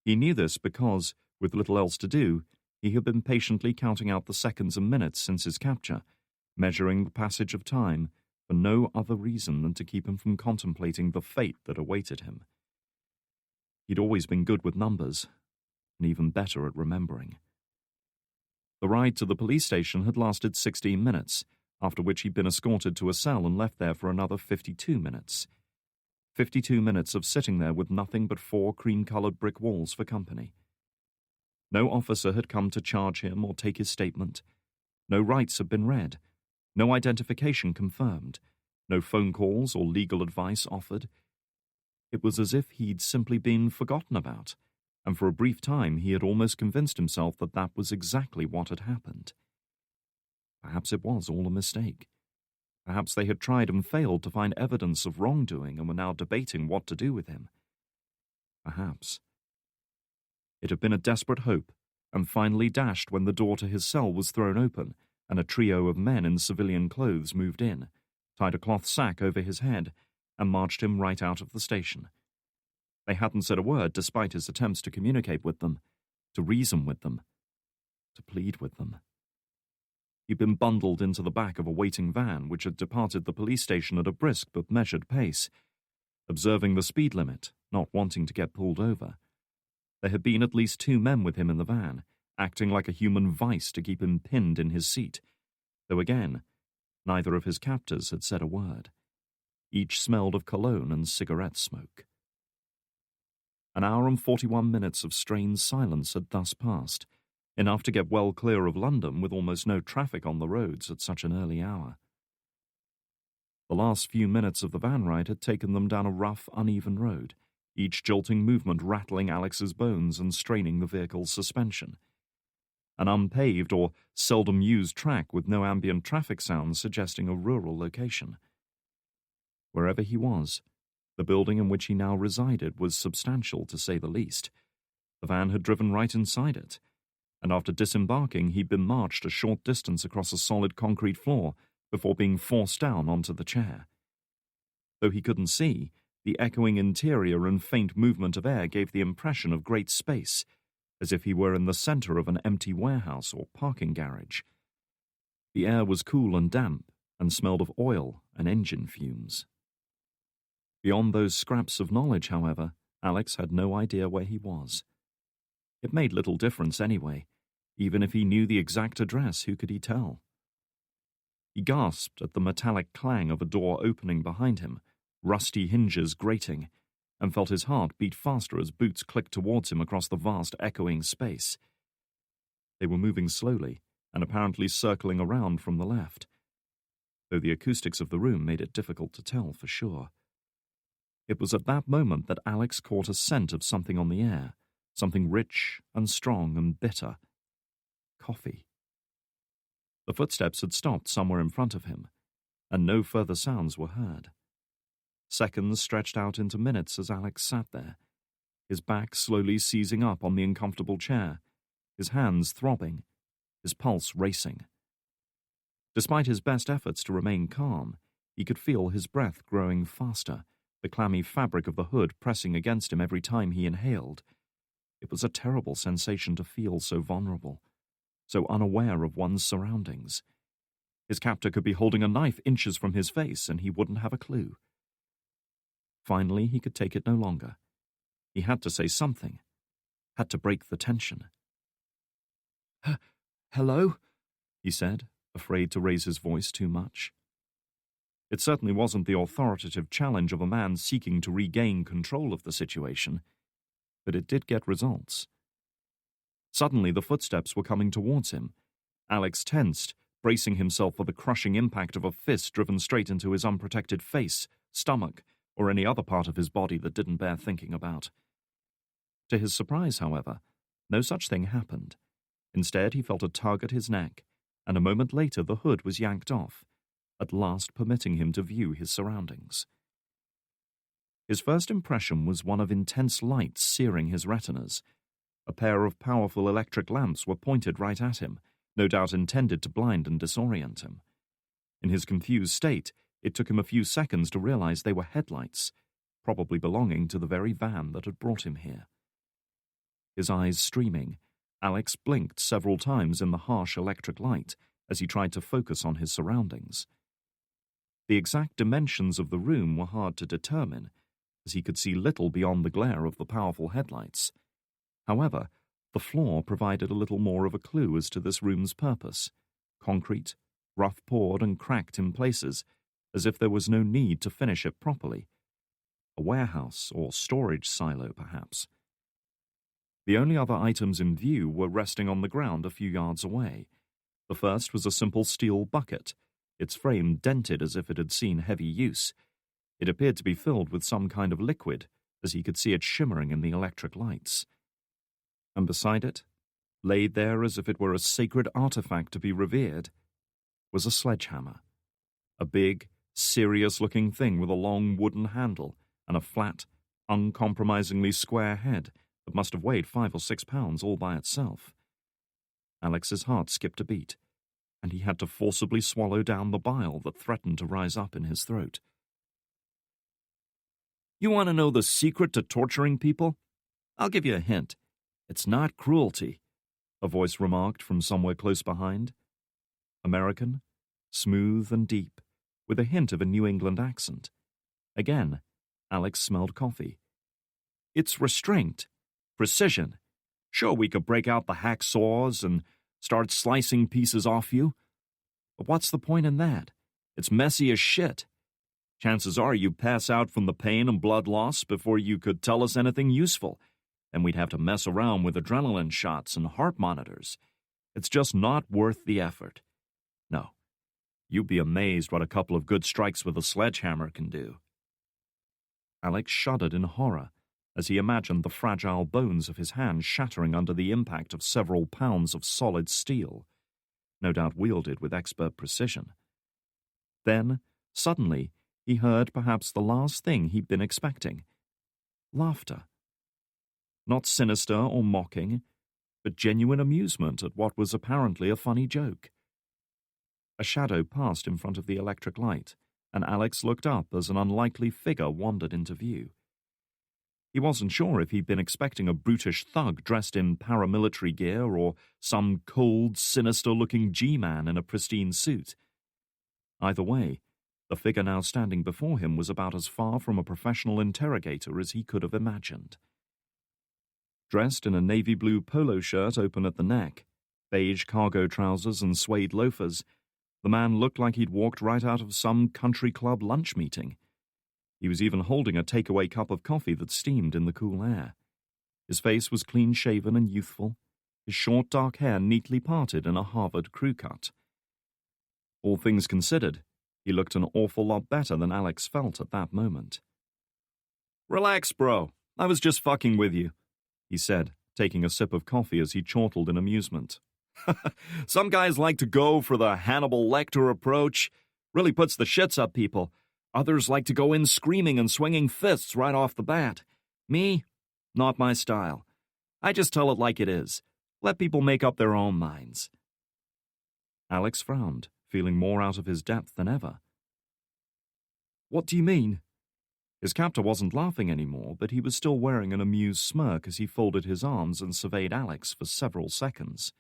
S1: He knew this because, with little else to do, he had been patiently counting out the seconds and minutes since his capture, measuring the passage of time for no other reason than to keep him from contemplating the fate that awaited him. He'd always been good with numbers, and even better at remembering. The ride to the police station had lasted 16 minutes, after which he'd been escorted to a cell and left there for another 52 minutes. 52 minutes of sitting there with nothing but 4 cream-coloured brick walls for company. No officer had come to charge him or take his statement. No rights had been read. No identification confirmed. No phone calls or legal advice offered. It was as if he'd simply been forgotten about, and for a brief time he had almost convinced himself that that was exactly what had happened. Perhaps it was all a mistake. Perhaps they had tried and failed to find evidence of wrongdoing and were now debating what to do with him. Perhaps. It had been a desperate hope, and finally dashed when the door to his cell was thrown open and a trio of men in civilian clothes moved in, tied a cloth sack over his head, and marched him right out of the station. They hadn't said a word despite his attempts to communicate with them, to reason with them, to plead with them. He'd been bundled into the back of a waiting van which had departed the police station at a brisk but measured pace, observing the speed limit, not wanting to get pulled over. There had been at least 2 men with him in the van, acting like a human vice to keep him pinned in his seat, though again, neither of his captors had said a word. Each smelled of cologne and cigarette smoke. An hour and 41 minutes of strained silence had thus passed, enough to get well clear of London with almost no traffic on the roads at such an early hour. The last few minutes of the van ride had taken them down a rough, uneven road, each jolting movement rattling Alex's bones and straining the vehicle's suspension. An unpaved or seldom used track with no ambient traffic sounds suggesting a rural location. Wherever he was, the building in which he now resided was substantial, to say the least. The van had driven right inside it, and after disembarking he'd been marched a short distance across a solid concrete floor before being forced down onto the chair. Though he couldn't see, the echoing interior and faint movement of air gave the impression of great space, as if he were in the center of an empty warehouse or parking garage. The air was cool and damp, and smelled of oil and engine fumes. Beyond those scraps of knowledge, however, Alex had no idea where he was. It made little difference anyway. Even if he knew the exact address, who could he tell? He gasped at the metallic clang of a door opening behind him, rusty hinges grating, and felt his heart beat faster as boots clicked towards him across the vast echoing space. They were moving slowly, and apparently circling around from the left, though the acoustics of the room made it difficult to tell for sure. It was at that moment that Alex caught a scent of something on the air, something rich and strong and bitter. Coffee. The footsteps had stopped somewhere in front of him, and no further sounds were heard. Seconds stretched out into minutes as Alex sat there, his back slowly seizing up on the uncomfortable chair, his hands throbbing, his pulse racing. Despite his best efforts to remain calm, he could feel his breath growing faster, the clammy fabric of the hood pressing against him every time he inhaled. It was a terrible sensation to feel so vulnerable, so unaware of one's surroundings. His captor could be holding a knife inches from his face, and he wouldn't have a clue. Finally, he could take it no longer. He had to say something, had to break the tension. "Hello?" he said, afraid to raise his voice too much. It certainly wasn't the authoritative challenge of a man seeking to regain control of the situation, but it did get results. Suddenly, the footsteps were coming towards him. Alex tensed, bracing himself for the crushing impact of a fist driven straight into his unprotected face, stomach, or any other part of his body that didn't bear thinking about. To his surprise, however, no such thing happened. Instead, he felt a tug at his neck, and a moment later the hood was yanked off, at last permitting him to view his surroundings. His first impression was one of intense light searing his retinas. A pair of powerful electric lamps were pointed right at him, no doubt intended to blind and disorient him. In his confused state, it took him a few seconds to realize they were headlights, probably belonging to the very van that had brought him here. His eyes streaming, Alex blinked several times in the harsh electric light as he tried to focus on his surroundings. The exact dimensions of the room were hard to determine, as he could see little beyond the glare of the powerful headlights. However, the floor provided a little more of a clue as to this room's purpose. Concrete, rough-poured and cracked in places, as if there was no need to finish it properly. A warehouse or storage silo, perhaps. The only other items in view were resting on the ground a few yards away. The first was a simple steel bucket, its frame dented as if it had seen heavy use. It appeared to be filled with some kind of liquid, as he could see it shimmering in the electric lights. And beside it, laid there as if it were a sacred artifact to be revered, was a sledgehammer. A big, serious-looking thing with a long wooden handle and a flat, uncompromisingly square head that must have weighed 5 or 6 pounds all by itself. Alex's heart skipped a beat, and he had to forcibly swallow down the bile that threatened to rise up in his throat. "You want to know the secret to torturing people? I'll give you a hint. It's not cruelty," a voice remarked from somewhere close behind. American, smooth and deep, with a hint of a New England accent. Again, Alex smelled coffee. "It's restraint. Precision. Sure, we could break out the hacksaws and start slicing pieces off you. But what's the point in that? It's messy as shit. Chances are you'd pass out from the pain and blood loss before you could tell us anything useful, and we'd have to mess around with adrenaline shots and heart monitors. It's just not worth the effort. No, you'd be amazed what a couple of good strikes with a sledgehammer can do." Alex shuddered in horror as he imagined the fragile bones of his hand shattering under the impact of several pounds of solid steel, no doubt wielded with expert precision. Then, suddenly, he heard perhaps the last thing he'd been expecting. Laughter. Not sinister or mocking, but genuine amusement at what was apparently a funny joke. A shadow passed in front of the electric light, and Alex looked up as an unlikely figure wandered into view. He wasn't sure if he'd been expecting a brutish thug dressed in paramilitary gear or some cold, sinister-looking G-man in a pristine suit. Either way, the figure now standing before him was about as far from a professional interrogator as he could have imagined. Dressed in a navy blue polo shirt open at the neck, beige cargo trousers and suede loafers, the man looked like he'd walked right out of some country club lunch meeting. He was even holding a takeaway cup of coffee that steamed in the cool air. His face was clean-shaven and youthful, his short dark hair neatly parted in a Harvard crew cut. All things considered, he looked an awful lot better than Alex felt at that moment. "Relax, bro. I was just fucking with you," he said, taking a sip of coffee as he chortled in amusement. "Some guys like to go for the Hannibal Lecter approach.
S3: Really puts the shits up people. Others like to go in screaming and swinging fists right off the bat. Me? Not my style. I just tell it like it is. Let people make up their own minds.
S1: Alex frowned, feeling more out of his depth than ever.
S3: What do you mean?
S1: His captor wasn't laughing anymore, but he was still wearing an amused smirk as he folded his arms and surveyed Alex for several seconds.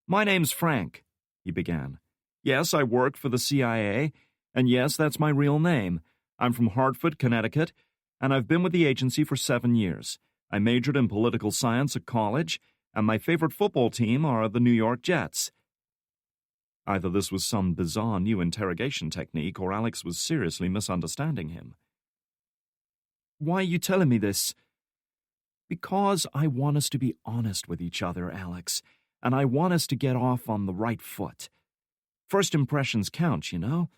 S3: My name's Frank, he began. Yes, I work for the CIA, and yes, that's my real name. I'm from Hartford, Connecticut, and I've been with the agency for 7 years. I majored in political science at college, and my favorite football team are the New York Jets.
S1: Either this was some bizarre new interrogation technique, or Alex was seriously misunderstanding him.
S3: Why are you telling me this?
S1: Because I want us to be honest with each other, Alex, and I want us to get off on the right foot. First impressions count, you know?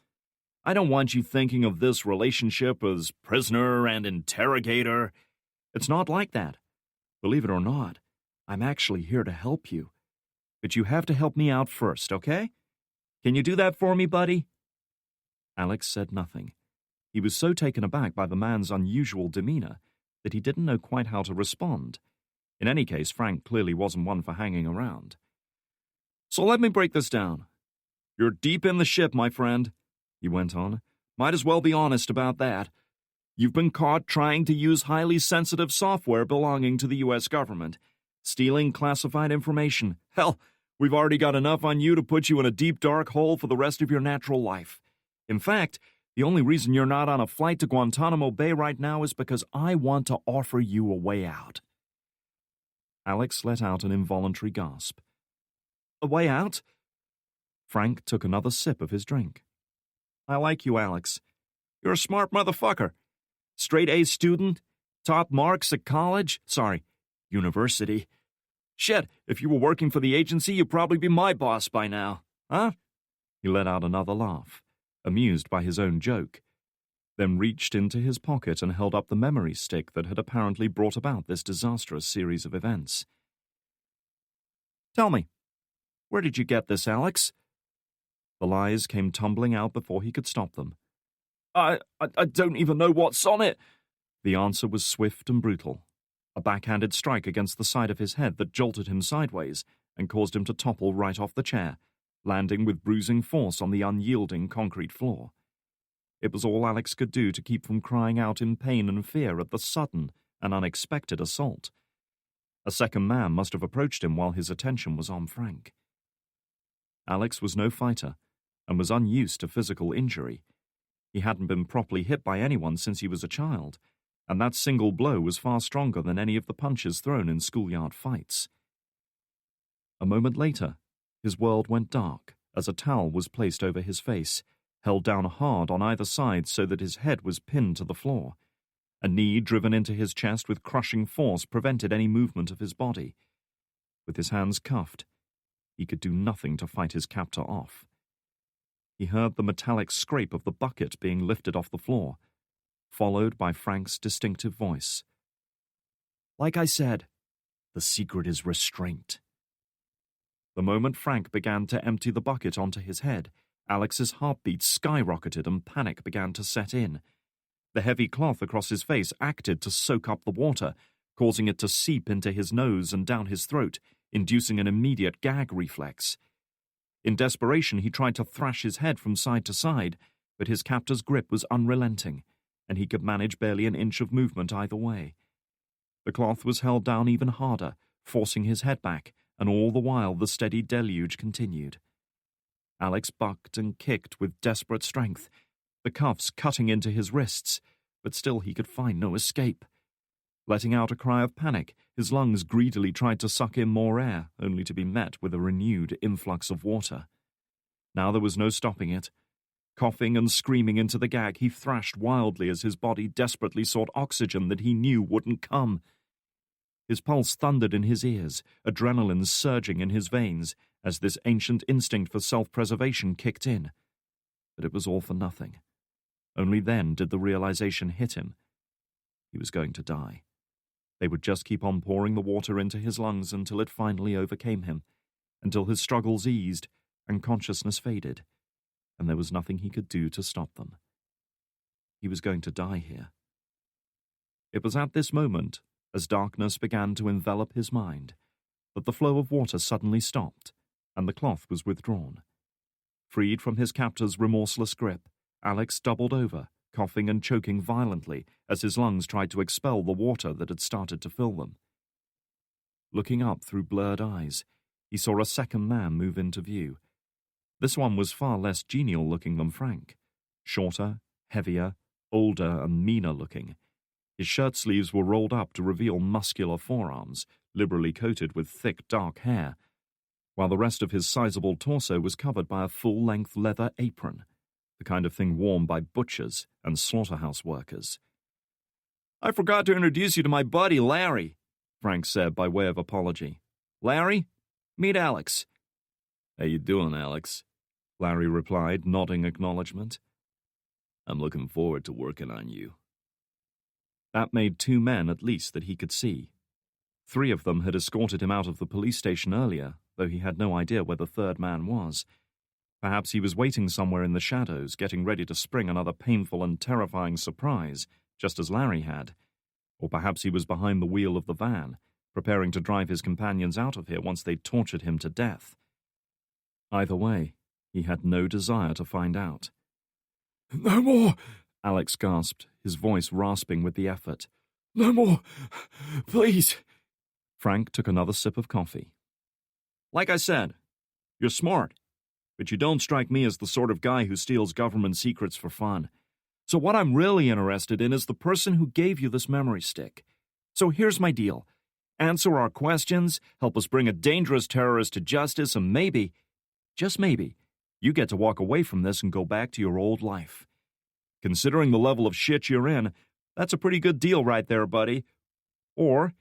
S3: I don't want you thinking of this relationship as prisoner and interrogator. It's not like that.
S1: Believe it or not, I'm actually here to help you. But you have to help me out first, okay?
S3: Can you do that for me, buddy?
S1: Alex said nothing. He was so taken aback by the man's unusual demeanor that he didn't know quite how to respond. In any case, Frank clearly wasn't one for hanging around.
S3: So let me break this down. You're deep in the ship, my friend, he went on. Might as well be honest about that. You've been caught trying to use highly sensitive software belonging to the U.S. government, stealing classified information. Hell, we've already got enough on you to put you in a deep, dark hole for the rest of your natural life. In fact, the only reason you're not on a flight to Guantanamo Bay right now is because I want to offer you a way out.
S1: Alex let out an involuntary gasp.
S3: A way out?
S1: Frank took another sip of his drink.
S3: I like you, Alex. You're a smart motherfucker. Straight A student, top marks at college, university. Shit, if you were working for the agency, you'd probably be my boss by now, huh?
S1: He let out another laugh, amused by his own joke, then reached into his pocket and held up the memory stick that had apparently brought about this disastrous series of events.
S3: Tell me, where did you get this, Alex?
S1: The lies came tumbling out before he could stop them.
S3: I don't even know what's on it.
S1: The answer was swift and brutal. A backhanded strike against the side of his head that jolted him sideways and caused him to topple right off the chair, landing with bruising force on the unyielding concrete floor. It was all Alex could do to keep from crying out in pain and fear at the sudden and unexpected assault. A second man must have approached him while his attention was on Frank. Alex was no fighter and was unused to physical injury. He hadn't been properly hit by anyone since he was a child, and that single blow was far stronger than any of the punches thrown in schoolyard fights. A moment later, his world went dark as a towel was placed over his face, held down hard on either side so that his head was pinned to the floor. A knee driven into his chest with crushing force prevented any movement of his body. With his hands cuffed, he could do nothing to fight his captor off. He heard the metallic scrape of the bucket being lifted off the floor, followed by Frank's distinctive voice.
S3: Like I said, the secret is restraint.
S1: The moment Frank began to empty the bucket onto his head, Alex's heartbeat skyrocketed and panic began to set in. The heavy cloth across his face acted to soak up the water, causing it to seep into his nose and down his throat, inducing an immediate gag reflex. In desperation, he tried to thrash his head from side to side, but his captor's grip was unrelenting, and he could manage barely an inch of movement either way. The cloth was held down even harder, forcing his head back, and all the while the steady deluge continued. Alex bucked and kicked with desperate strength, the cuffs cutting into his wrists, but still he could find no escape. Letting out a cry of panic, his lungs greedily tried to suck in more air, only to be met with a renewed influx of water. Now there was no stopping it. Coughing and screaming into the gag, he thrashed wildly as his body desperately sought oxygen that he knew wouldn't come. His pulse thundered in his ears, adrenaline surging in his veins as this ancient instinct for self-preservation kicked in. But it was all for nothing. Only then did the realization hit him. He was going to die. They would just keep on pouring the water into his lungs until it finally overcame him, until his struggles eased and consciousness faded. and there was nothing he could do to stop them. He was going to die here. It was at this moment, as darkness began to envelop his mind, that the flow of water suddenly stopped, and the cloth was withdrawn. Freed from his captor's remorseless grip, Alex doubled over, coughing and choking violently as his lungs tried to expel the water that had started to fill them. Looking up through blurred eyes, he saw a second man move into view. This one was far less genial-looking than Frank. Shorter, heavier, older and meaner-looking. His shirt sleeves were rolled up to reveal muscular forearms, liberally coated with thick, dark hair, while the rest of his sizable torso was covered by a full-length leather apron, the kind of thing worn by butchers and slaughterhouse workers.
S3: "I forgot to introduce you to my buddy, Larry," Frank said by way of apology. "Larry, meet Alex."
S4: "How you doing, Alex?" Larry replied, nodding acknowledgement. "I'm looking forward to working on you."
S1: That made 2 men at least that he could see. 3 of them had escorted him out of the police station earlier, though he had no idea where the third man was. Perhaps he was waiting somewhere in the shadows, getting ready to spring another painful and terrifying surprise, just as Larry had. Or perhaps he was behind the wheel of the van, preparing to drive his companions out of here once they'd tortured him to death. Either way, he had no desire to find out.
S3: "No more,"
S1: Alex gasped, his voice rasping with the effort.
S3: "No more, please."
S1: Frank took another sip of coffee.
S3: "Like I said, you're smart, but you don't strike me as the sort of guy who steals government secrets for fun. So what I'm really interested in is the person who gave you this memory stick. So here's my deal. Answer our questions, help us bring a dangerous terrorist to justice, and maybe, just maybe, you get to walk away from this and go back to your old life. Considering the level of shit you're in, that's a pretty good deal right there, buddy. Or,"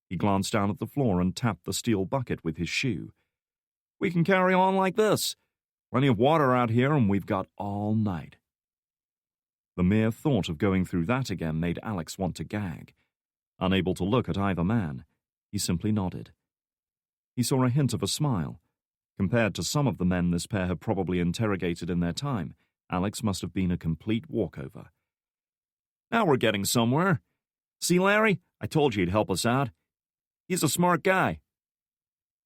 S3: he glanced down at the floor and tapped the steel bucket with his shoe, "we can carry on like this. Plenty of water out here, and we've got all night."
S1: The mere thought of going through that again made Alex want to gag. Unable to look at either man, he simply nodded. He saw a hint of a smile. Compared to some of the men this pair had probably interrogated in their time, Alex must have been a complete walkover.
S3: "Now we're getting somewhere. See, Larry, I told you he'd help us out. He's a smart guy."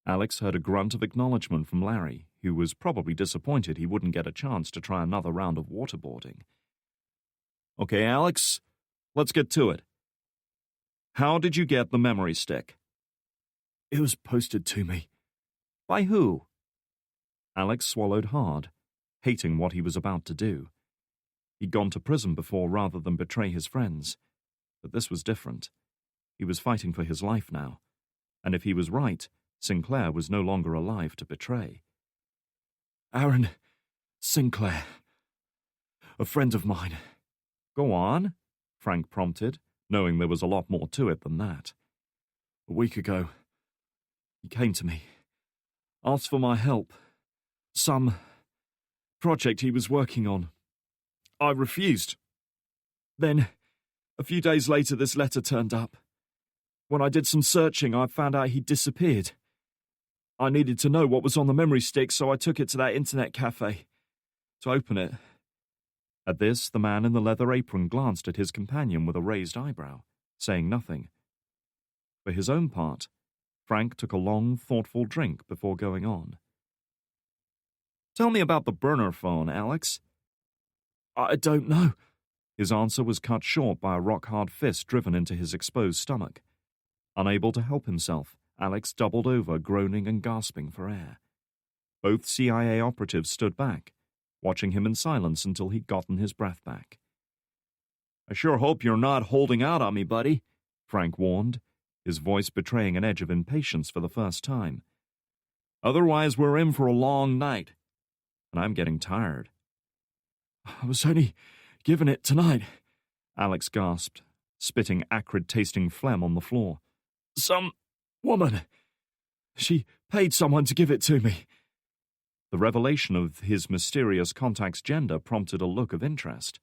S1: Alex heard a grunt of acknowledgement from Larry, who was probably disappointed he wouldn't get a chance to try another round of waterboarding.
S3: "Okay, Alex, let's get to it. How did you get the memory stick?"
S4: "It was posted to me."
S3: "By who?"
S1: Alex swallowed hard, hating what he was about to do. He'd gone to prison before rather than betray his friends. But this was different. He was fighting for his life now. And if he was right, Sinclair was no longer alive to betray.
S4: "Aaron Sinclair. A friend of mine."
S1: "Go on," Frank prompted, knowing there was a lot more to it than that.
S4: "A week ago, he came to me, asked for my help. Some project he was working on. I refused. Then, a few days later, this letter turned up. When I did some searching, I found out he'd disappeared. I needed to know what was on the memory stick, so I took it to that internet cafe to open it."
S1: At this, the man in the leather apron glanced at his companion with a raised eyebrow, saying nothing. For his own part, Frank took a long, thoughtful drink before going on.
S3: "Tell me about the burner phone, Alex."
S4: "I don't know."
S1: His answer was cut short by a rock-hard fist driven into his exposed stomach. Unable to help himself, Alex doubled over, groaning and gasping for air. Both CIA operatives stood back, watching him in silence until he'd gotten his breath back.
S3: "I sure hope you're not holding out on me, buddy,"
S1: Frank warned, his voice betraying an edge of impatience for the first time.
S3: "Otherwise, we're in for a long night. And I'm getting tired."
S4: "I was only given it tonight,"
S1: Alex gasped, spitting acrid-tasting phlegm on the floor.
S4: "Some woman. She paid someone to give it to me."
S1: The revelation of his mysterious contact's gender prompted a look of interest.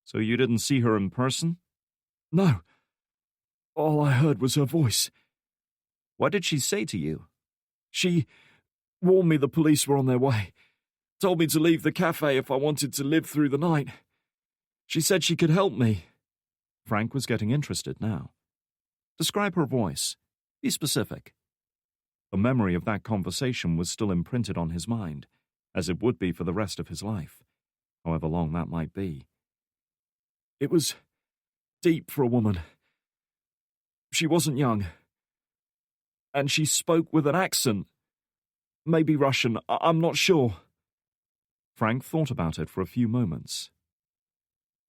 S3: "So you didn't see her in person?"
S4: "No. All I heard was her voice."
S3: "What did she say to you?"
S4: "She warned me the police were on their way. told me to leave the cafe if I wanted to live through the night. She said she could help me.
S1: Frank was getting interested now. Describe her voice. Be specific. The memory of that conversation was still imprinted on his mind, as it would be for the rest of his life, however long that might be.
S4: It was deep for a woman. She wasn't young. And she spoke with an accent. Maybe Russian, I'm not sure.
S1: Frank thought about it for a few moments.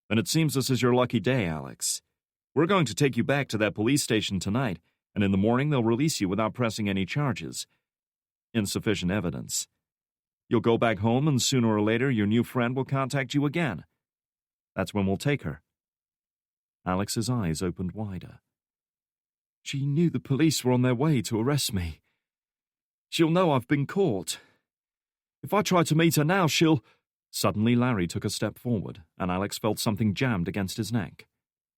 S1: Then it seems this is your lucky day, Alex. We're going to take you back to that police station tonight, and in the morning they'll release you without pressing any charges. Insufficient evidence. You'll go back home, and sooner or later your new friend will contact you again. That's when we'll take her. Alex's eyes opened wider.
S4: She knew the police were on their way to arrest me. She'll know I've been caught. If I try to meet her now, she'll...
S1: Suddenly Larry took a step forward, and Alex felt something jammed against his neck.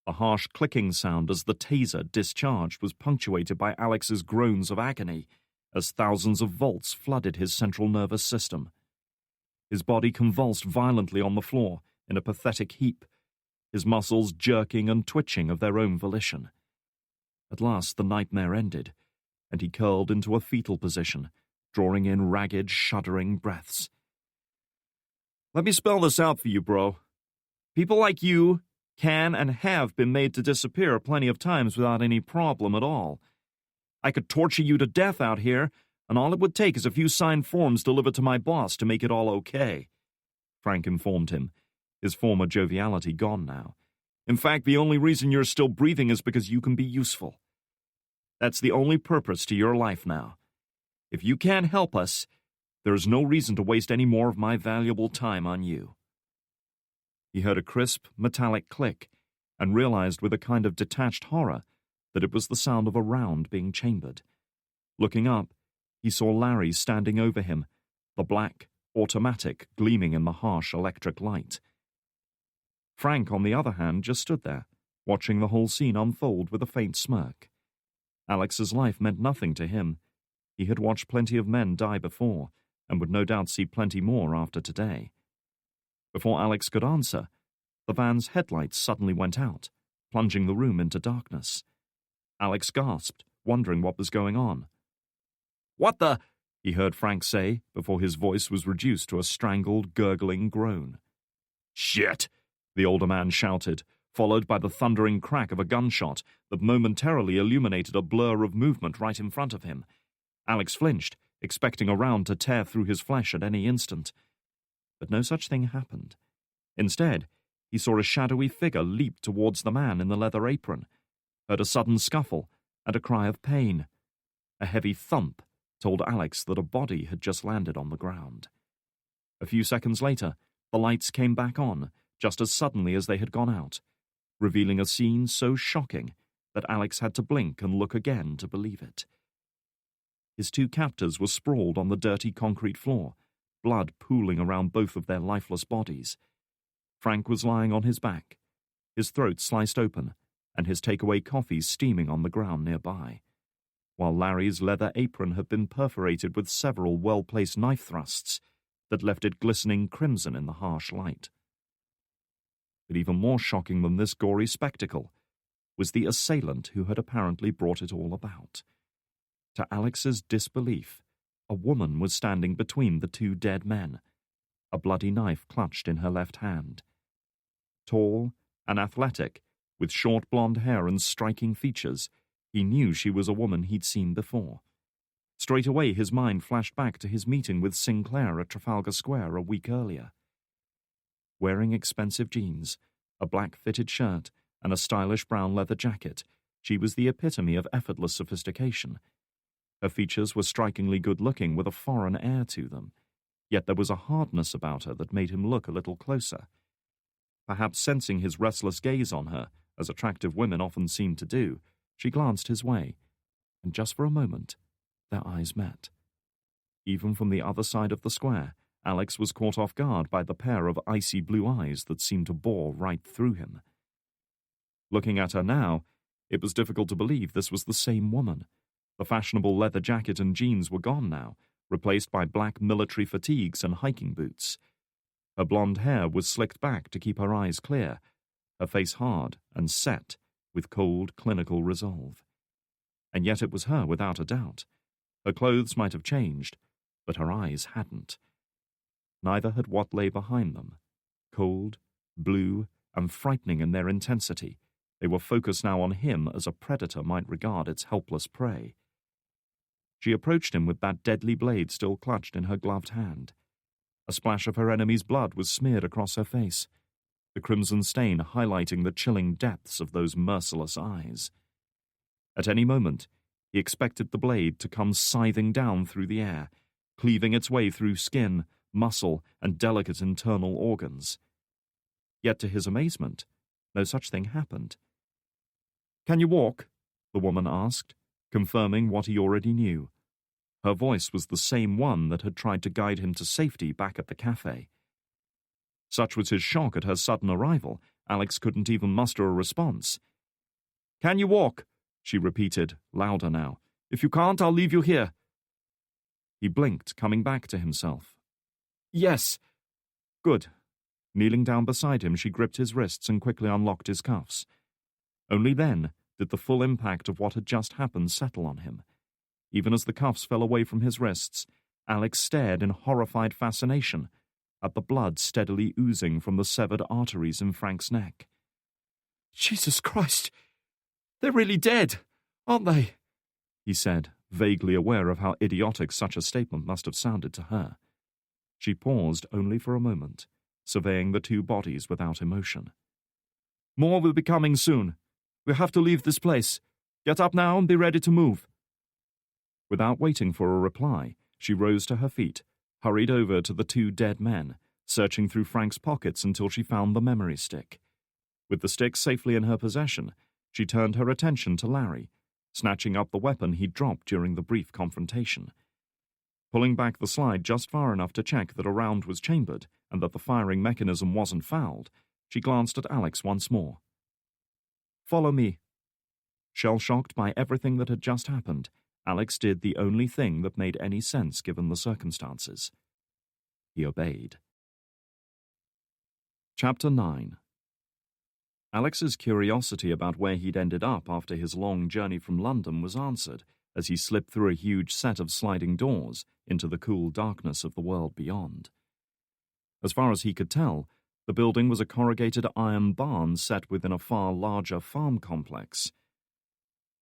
S1: The harsh clicking sound as the taser discharged was punctuated by Alex's groans of agony as thousands of volts flooded his central nervous system. His body convulsed violently on the floor in a pathetic heap, his muscles jerking and twitching of their own volition. At last the nightmare ended, and he curled into a fetal position, drawing in ragged, shuddering breaths.
S3: Let me spell this out for you, bro. People like you can and have been made to disappear plenty of times without any problem at all. I could torture you to death out here, and all it would take is a few signed forms delivered to my boss to make it all okay.
S1: Frank informed him, his former joviality gone now.
S3: In fact, the only reason you're still breathing is because you can be useful. That's the only purpose to your life now. If you can't help us, there's no reason to waste any more of my valuable time on you.
S1: He heard a crisp, metallic click, and realized with a kind of detached horror that it was the sound of a round being chambered. Looking up, he saw Larry standing over him, the black, automatic gleaming in the harsh electric light. Frank, on the other hand, just stood there, watching the whole scene unfold with a faint smirk. Alex's life meant nothing to him. He had watched plenty of men die before, and would no doubt see plenty more after today. Before Alex could answer, the van's headlights suddenly went out, plunging the room into darkness. Alex gasped, wondering what was going on.
S3: "What the?"
S1: he heard Frank say, before his voice was reduced to a strangled, gurgling groan.
S3: "Shit!"
S1: the older man shouted, followed by the thundering crack of a gunshot that momentarily illuminated a blur of movement right in front of him. Alex flinched, expecting a round to tear through his flesh at any instant. But no such thing happened. Instead, he saw a shadowy figure leap towards the man in the leather apron, heard a sudden scuffle, and a cry of pain. A heavy thump told Alex that a body had just landed on the ground. A few seconds later, the lights came back on, just as suddenly as they had gone out, revealing a scene so shocking that Alex had to blink and look again to believe it. His two captors were sprawled on the dirty concrete floor, blood pooling around both of their lifeless bodies. Frank was lying on his back, his throat sliced open, and his takeaway coffee steaming on the ground nearby, while Larry's leather apron had been perforated with several well-placed knife thrusts that left it glistening crimson in the harsh light. But even more shocking than this gory spectacle was the assailant who had apparently brought it all about. To Alex's disbelief, a woman was standing between the two dead men, a bloody knife clutched in her left hand. Tall and athletic, with short blonde hair and striking features, he knew she was a woman he'd seen before. Straight away his mind flashed back to his meeting with Sinclair at Trafalgar Square a week earlier. Wearing expensive jeans, a black-fitted shirt, and a stylish brown leather jacket, she was the epitome of effortless sophistication. Her features were strikingly good-looking with a foreign air to them, yet there was a hardness about her that made him look a little closer. Perhaps sensing his restless gaze on her, as attractive women often seem to do, she glanced his way, and just for a moment, their eyes met. Even from the other side of the square, Alex was caught off guard by the pair of icy blue eyes that seemed to bore right through him. Looking at her now, it was difficult to believe this was the same woman. The fashionable leather jacket and jeans were gone now, replaced by black military fatigues and hiking boots. Her blonde hair was slicked back to keep her eyes clear, her face hard and set with cold, clinical resolve. And yet it was her without a doubt. Her clothes might have changed, but her eyes hadn't. Neither had what lay behind them. Cold, blue, and frightening in their intensity, they were focused now on him as a predator might regard its helpless prey. She approached him with that deadly blade still clutched in her gloved hand. A splash of her enemy's blood was smeared across her face, the crimson stain highlighting the chilling depths of those merciless eyes. At any moment, he expected the blade to come scything down through the air, cleaving its way through skin, muscle, and delicate internal organs. Yet to his amazement, no such thing happened. "Can you walk?" the woman asked, confirming what he already knew. Her voice was the same one that had tried to guide him to safety back at the cafe. Such was his shock at her sudden arrival, Alex couldn't even muster a response. "Can you walk?" she repeated, louder now. "If you can't, I'll leave you here." He blinked, coming back to himself. "Yes." "Good." Kneeling down beside him, she gripped his wrists and quickly unlocked his cuffs. Only then did the full impact of what had just happened settle on him. Even as the cuffs fell away from his wrists, Alex stared in horrified fascination at the blood steadily oozing from the severed arteries in Frank's neck. "Jesus Christ! They're really dead, aren't they?" he said, vaguely aware of how idiotic such a statement must have sounded to her. She paused only for a moment, surveying the two bodies without emotion. "More will be coming soon. We have to leave this place. Get up now and be ready to move." Without waiting for a reply, she rose to her feet, hurried over to the two dead men, searching through Frank's pockets until she found the memory stick. With the stick safely in her possession, she turned her attention to Larry, snatching up the weapon he'd dropped during the brief confrontation. Pulling back the slide just far enough to check that a round was chambered and that the firing mechanism wasn't fouled, she glanced at Alex once more. "Follow me." Shell-shocked by everything that had just happened, Alex did the only thing that made any sense given the circumstances. He obeyed. Chapter 9. Alex's curiosity about where he'd ended up after his long journey from London was answered as he slipped through a huge set of sliding doors into the cool darkness of the world beyond. As far as he could tell, the building was a corrugated iron barn set within a far larger farm complex.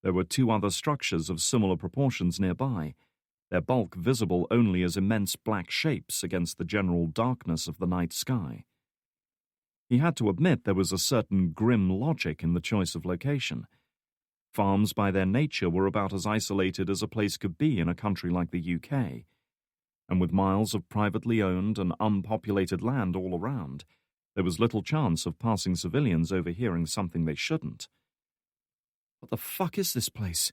S1: There were two other structures of similar proportions nearby, their bulk visible only as immense black shapes against the general darkness of the night sky. He had to admit there was a certain grim logic in the choice of location. Farms by their nature were about as isolated as a place could be in a country like the UK, and with miles of privately owned and unpopulated land all around, there was little chance of passing civilians overhearing something they shouldn't. "What the fuck is this place?"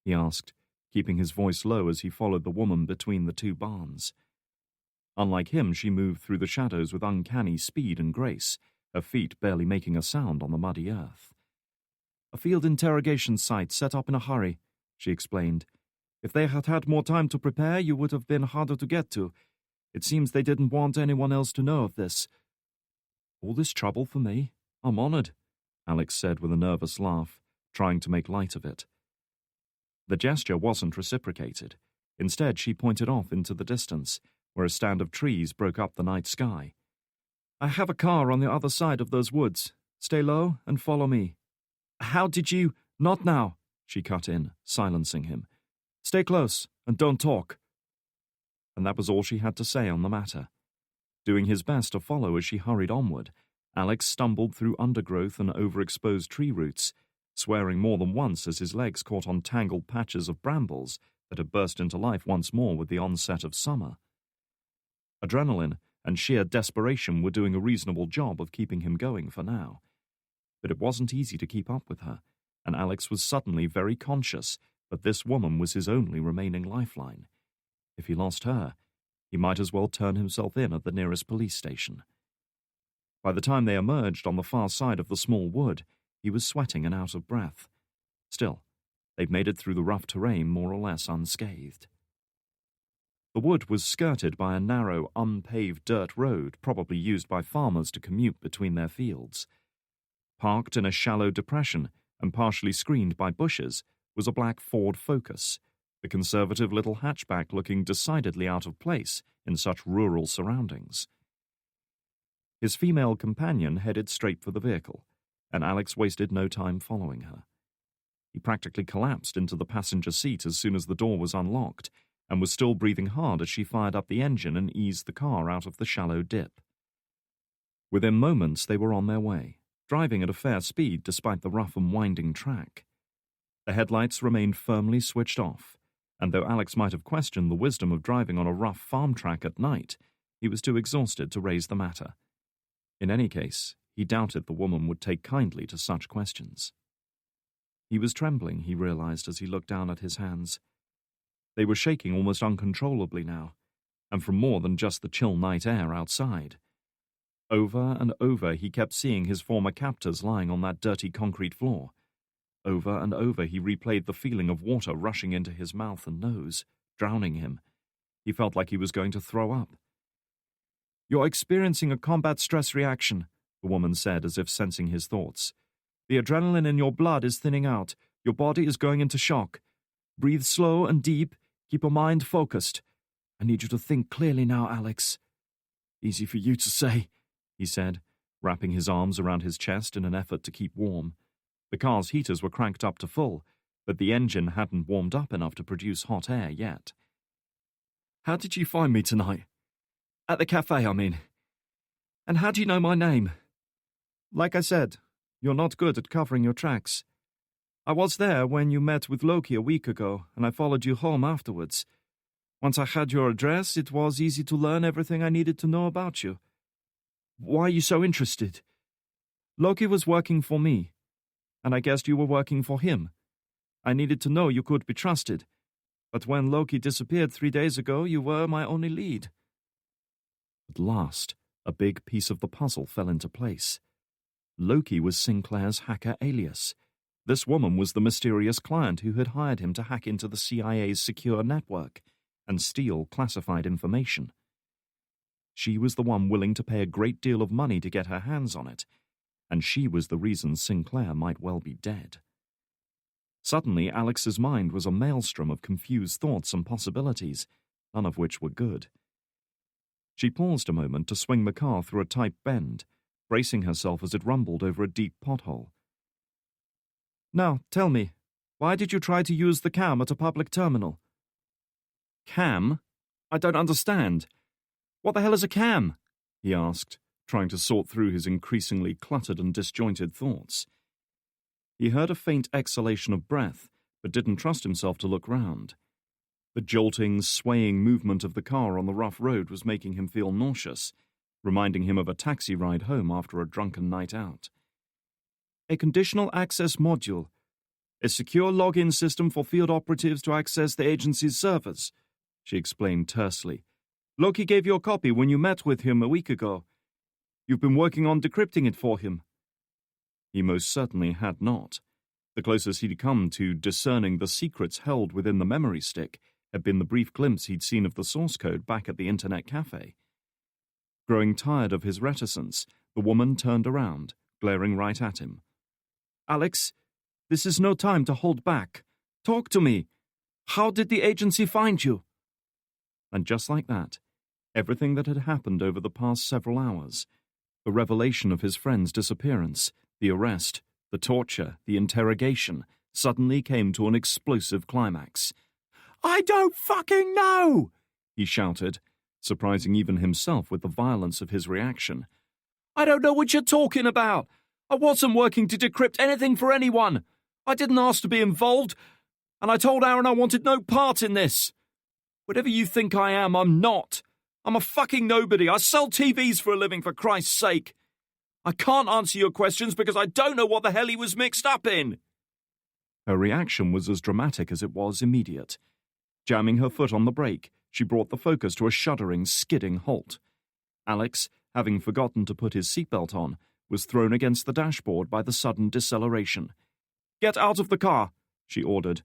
S1: he asked, keeping his voice low as he followed the woman between the two barns. Unlike him, she moved through the shadows with uncanny speed and grace, her feet barely making a sound on the muddy earth. "A field interrogation site set up in a hurry," she explained. "If they had had more time to prepare, you would have been harder to get to. It seems they didn't want anyone else to know of this." "All this trouble for me? I'm honored," Alex said with a nervous laugh, trying to make light of it. The gesture wasn't reciprocated. Instead, she pointed off into the distance, where a stand of trees broke up the night sky. "I have a car on the other side of those woods. Stay low and follow me." "How did you—" "Not now," she cut in, silencing him. "Stay close and don't talk." And that was all she had to say on the matter. Doing his best to follow as she hurried onward, Alex stumbled through undergrowth and overexposed tree roots, swearing more than once as his legs caught on tangled patches of brambles that had burst into life once more with the onset of summer. Adrenaline and sheer desperation were doing a reasonable job of keeping him going for now. But it wasn't easy to keep up with her, and Alex was suddenly very conscious that this woman was his only remaining lifeline. If he lost her, he might as well turn himself in at the nearest police station. By the time they emerged on the far side of the small wood, he was sweating and out of breath. Still, they'd made it through the rough terrain more or less unscathed. The wood was skirted by a narrow, unpaved dirt road probably used by farmers to commute between their fields. Parked in a shallow depression and partially screened by bushes was a black Ford Focus, the conservative little hatchback looking decidedly out of place in such rural surroundings. His female companion headed straight for the vehicle, and Alex wasted no time following her. He practically collapsed into the passenger seat as soon as the door was unlocked, and was still breathing hard as she fired up the engine and eased the car out of the shallow dip. Within moments they were on their way, driving at a fair speed despite the rough and winding track. The headlights remained firmly switched off, and though Alex might have questioned the wisdom of driving on a rough farm track at night, he was too exhausted to raise the matter. In any case, he doubted the woman would take kindly to such questions. He was trembling, he realized as he looked down at his hands. They were shaking almost uncontrollably now, and from more than just the chill night air outside. Over and over he kept seeing his former captors lying on that dirty concrete floor. Over and over he replayed the feeling of water rushing into his mouth and nose, drowning him. He felt like he was going to throw up. "You're experiencing a combat stress reaction," the woman said as if sensing his thoughts. "The adrenaline in your blood is thinning out. Your body is going into shock. Breathe slow and deep. Keep your mind focused. I need you to think clearly now, Alex." "Easy for you to say," he said, wrapping his arms around his chest in an effort to keep warm. The car's heaters were cranked up to full, but the engine hadn't warmed up enough to produce hot air yet. "How did you find me tonight? At the cafe, I mean. And how do you know my name? Like I said, you're not good at covering your tracks. I was there when you met with Loki a week ago, and I followed you home afterwards. Once I had your address, it was easy to learn everything I needed to know about you. Why are you so interested? Loki was working for me, and I guessed you were working for him. I needed to know you could be trusted, but when Loki disappeared 3 days ago, you were my only lead." At last, a big piece of the puzzle fell into place. Loki was Sinclair's hacker alias. This woman was the mysterious client who had hired him to hack into the CIA's secure network and steal classified information. She was the one willing to pay a great deal of money to get her hands on it, and she was the reason Sinclair might well be dead. Suddenly, Alex's mind was a maelstrom of confused thoughts and possibilities, none of which were good. She paused a moment to swing the car through a tight bend, bracing herself as it rumbled over a deep pothole. "Now, tell me, why did you try to use the cam at a public terminal?" "Cam? I don't understand. What the hell is a cam?" he asked, trying to sort through his increasingly cluttered and disjointed thoughts. He heard a faint exhalation of breath, but didn't trust himself to look round. The jolting, swaying movement of the car on the rough road was making him feel nauseous, reminding him of a taxi ride home after a drunken night out. "A conditional access module, a secure login system for field operatives to access the agency's servers," she explained tersely. "Loki gave you a copy when you met with him a week ago. You've been working on decrypting it for him." He most certainly had not. The closest he'd come to discerning the secrets held within the memory stick had been the brief glimpse he'd seen of the source code back at the internet cafe. Growing tired of his reticence, the woman turned around, glaring right at him. "Alex, this is no time to hold back. Talk to me. How did the agency find you?" And just like that, everything that had happened over the past several hours, the revelation of his friend's disappearance, the arrest, the torture, the interrogation, suddenly came to an explosive climax. "I don't fucking know!" he shouted, surprising even himself with the violence of his reaction. "I don't know what you're talking about. I wasn't working to decrypt anything for anyone. I didn't ask to be involved, and I told Aaron I wanted no part in this. Whatever you think I am, I'm not. I'm a fucking nobody. I sell TVs for a living, for Christ's sake. I can't answer your questions because I don't know what the hell he was mixed up in." Her reaction was as dramatic as it was immediate. Jamming her foot on the brake, she brought the Focus to a shuddering, skidding halt. Alex, having forgotten to put his seatbelt on, was thrown against the dashboard by the sudden deceleration. "Get out of the car," she ordered.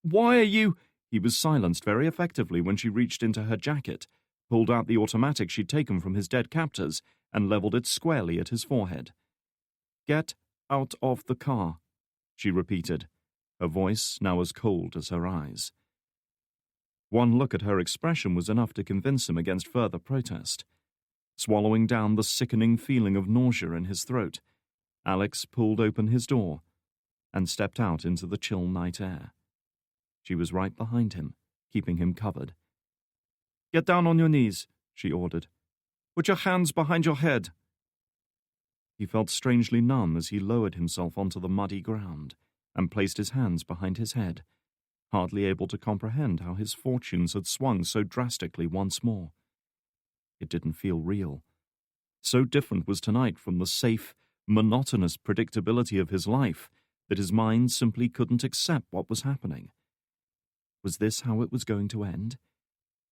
S1: "Why are you—" He was silenced very effectively when she reached into her jacket, pulled out the automatic she'd taken from his dead captors, and levelled it squarely at his forehead. "Get out of the car," she repeated, her voice now as cold as her eyes. One look at her expression was enough to convince him against further protest. Swallowing down the sickening feeling of nausea in his throat, Alex pulled open his door and stepped out into the chill night air. She was right behind him, keeping him covered. "Get down on your knees," she ordered. "Put your hands behind your head." He felt strangely numb as he lowered himself onto the muddy ground and placed his hands behind his head, hardly able to comprehend how his fortunes had swung so drastically once more. It didn't feel real. So different was tonight from the safe, monotonous predictability of his life that his mind simply couldn't accept what was happening. Was this how it was going to end?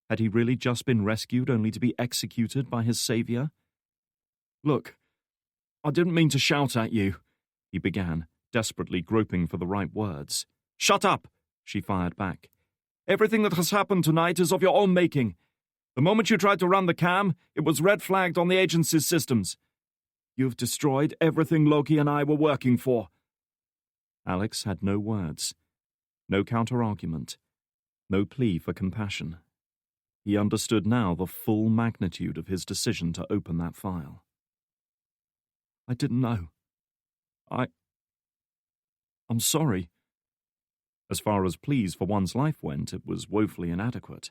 S1: Had he really just been rescued only to be executed by his savior? "Look, I didn't mean to shout at you," he began, desperately groping for the right words. "Shut up," she fired back. "Everything that has happened tonight is of your own making. The moment you tried to run the cam, it was red-flagged on the agency's systems. You've destroyed everything Loki and I were working for." Alex had no words, no counter-argument, no plea for compassion. He understood now the full magnitude of his decision to open that file. "I didn't know. I'm sorry." As far as pleas for one's life went, it was woefully inadequate.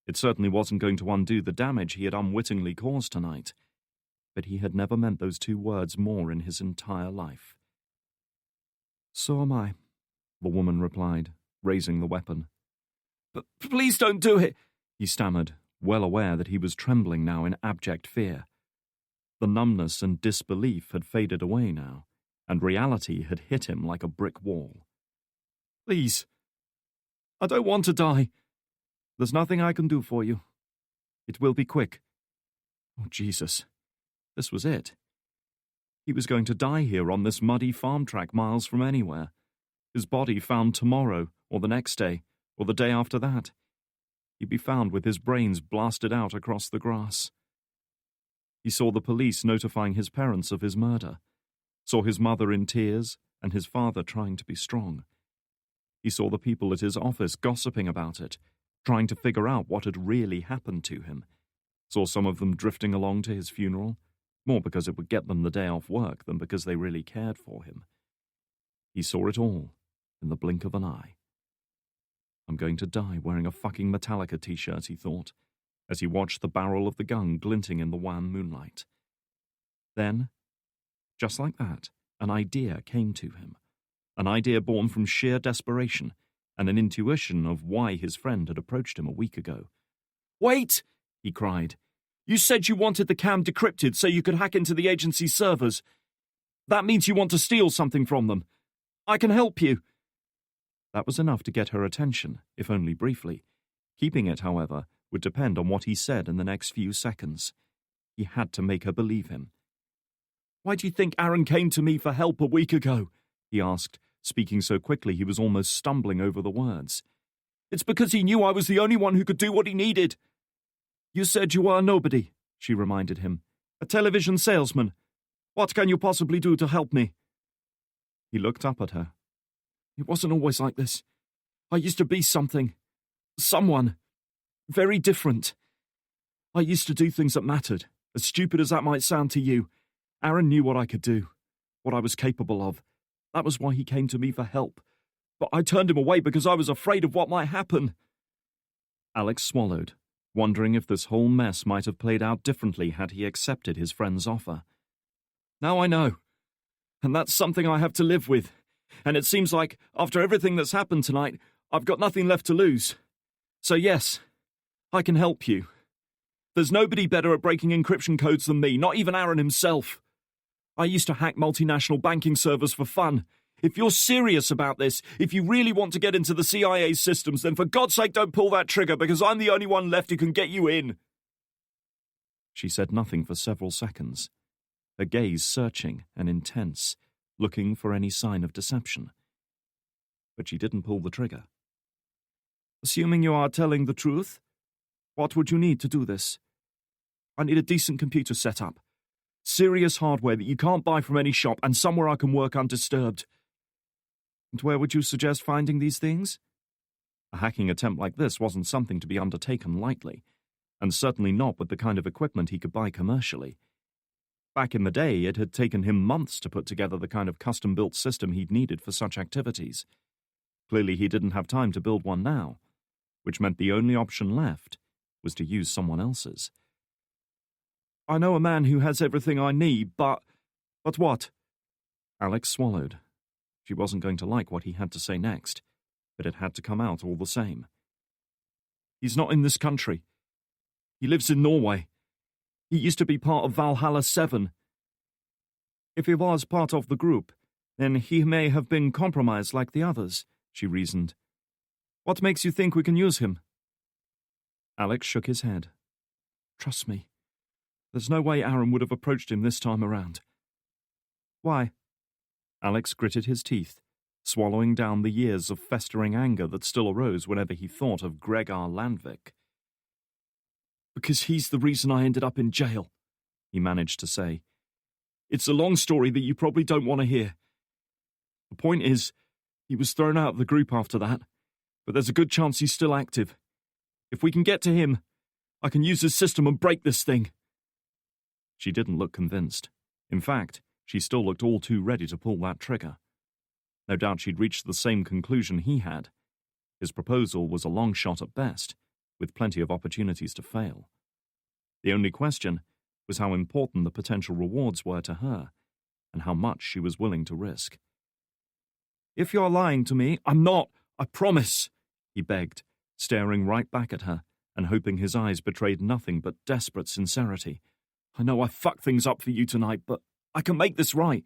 S1: It certainly wasn't going to undo the damage he had unwittingly caused tonight. But he had never meant those two words more in his entire life. "So am I," the woman replied, raising the weapon. "But please don't do it," he stammered, well aware that he was trembling now in abject fear. The numbness and disbelief had faded away now, and reality had hit him like a brick wall. "Please, I don't want to die. There's nothing I can do for you. It will be quick." Oh, Jesus. This was it. He was going to die here on this muddy farm track miles from anywhere. His body found tomorrow, or the next day, or the day after that. He'd be found with his brains blasted out across the grass. He saw the police notifying his parents of his murder, saw his mother in tears and his father trying to be strong. He saw the people at his office gossiping about it, trying to figure out what had really happened to him. Saw some of them drifting along to his funeral, more because it would get them the day off work than because they really cared for him. He saw it all in the blink of an eye. "I'm going to die wearing a fucking Metallica t-shirt," he thought, as he watched the barrel of the gun glinting in the wan moonlight. Then, just like that, an idea came to him. An idea born from sheer desperation and an intuition of why his friend had approached him a week ago. "Wait!" he cried. "You said you wanted the cam decrypted so you could hack into the agency's servers. That means you want to steal something from them. I can help you." That was enough to get her attention, if only briefly. Keeping it, however, would depend on what he said in the next few seconds. He had to make her believe him. "Why do you think Aaron came to me for help a week ago?" he asked, speaking so quickly he was almost stumbling over the words. "It's because he knew I was the only one who could do what he needed." "You said you were a nobody," she reminded him. "A television salesman. What can you possibly do to help me?" He looked up at her. "It wasn't always like this. I used to be something. Someone. Very different. I used to do things that mattered, as stupid as that might sound to you. Aaron knew what I could do, what I was capable of. That was why he came to me for help. But I turned him away because I was afraid of what might happen." Alex swallowed, wondering if this whole mess might have played out differently had he accepted his friend's offer. "Now I know. And that's something I have to live with. And it seems like, after everything that's happened tonight, I've got nothing left to lose. So yes, I can help you. There's nobody better at breaking encryption codes than me, not even Aaron himself. I used to hack multinational banking servers for fun. If you're serious about this, if you really want to get into the CIA's systems, then for God's sake don't pull that trigger, because I'm the only one left who can get you in." She said nothing for several seconds, her gaze searching and intense, looking for any sign of deception. But she didn't pull the trigger.
S4: Assuming you are telling the truth, what would you need to do this? I need a decent computer setup. Serious hardware that you can't buy from any shop and somewhere I can work undisturbed. And where would you suggest finding these things? A hacking attempt like this wasn't something to be undertaken lightly, and certainly not with the kind of equipment he could buy commercially. Back in the day, it had taken him months to put together the kind of custom-built system he'd needed for such activities. Clearly he didn't have time to build one now, which meant the only option left was to use someone else's. I know a man who has everything I need, but what? Alex swallowed. She wasn't going to like what he had to say next, but it had to come out all the same. He's not in this country. He lives in Norway. He used to be part of Valhalla 7. If he was part of the group, then he may have been compromised like the others, she reasoned. What makes you think we can use him? Alex shook his head. Trust me. There's no way Aaron would have approached him this time around. Why? Alex gritted his teeth, swallowing down the years of festering anger that still arose whenever he thought of Gregor Landvik. Because he's the reason I ended up in jail, he managed to say. It's a long story that you probably don't want to hear. The point is, he was thrown out of the group after that, but there's a good chance he's still active. If we can get to him, I can use his system and break this thing. She didn't look convinced. In fact, she still looked all too ready to pull that trigger. No doubt she'd reached the same conclusion he had. His proposal was a long shot at best, with plenty of opportunities to fail. The only question was how important the potential rewards were to her, and how much she was willing to risk. If you're lying to me, I'm not, I promise, he begged, staring right back at her and hoping his eyes betrayed nothing but desperate sincerity. I know I fucked things up for you tonight, but I can make this right.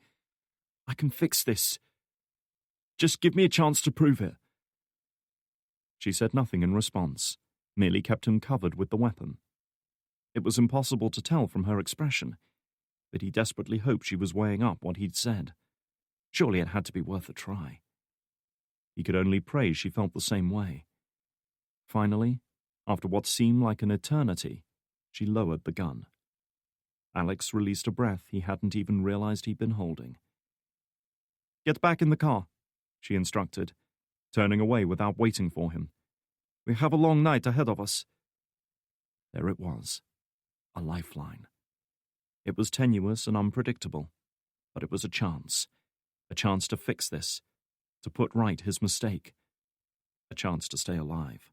S4: I can fix this. Just give me a chance to prove it. She said nothing in response, merely kept him covered with the weapon. It was impossible to tell from her expression, but he desperately hoped she was weighing up what he'd said. Surely it had to be worth a try. He could only pray she felt the same way. Finally, after what seemed like an eternity, she lowered the gun. Alex released a breath he hadn't even realized he'd been holding. Get back in the car, she instructed, turning away without waiting for him. We have a long night ahead of us. There it was, a lifeline. It was tenuous and unpredictable, but it was a chance to fix this, to put right his mistake, a chance to stay alive.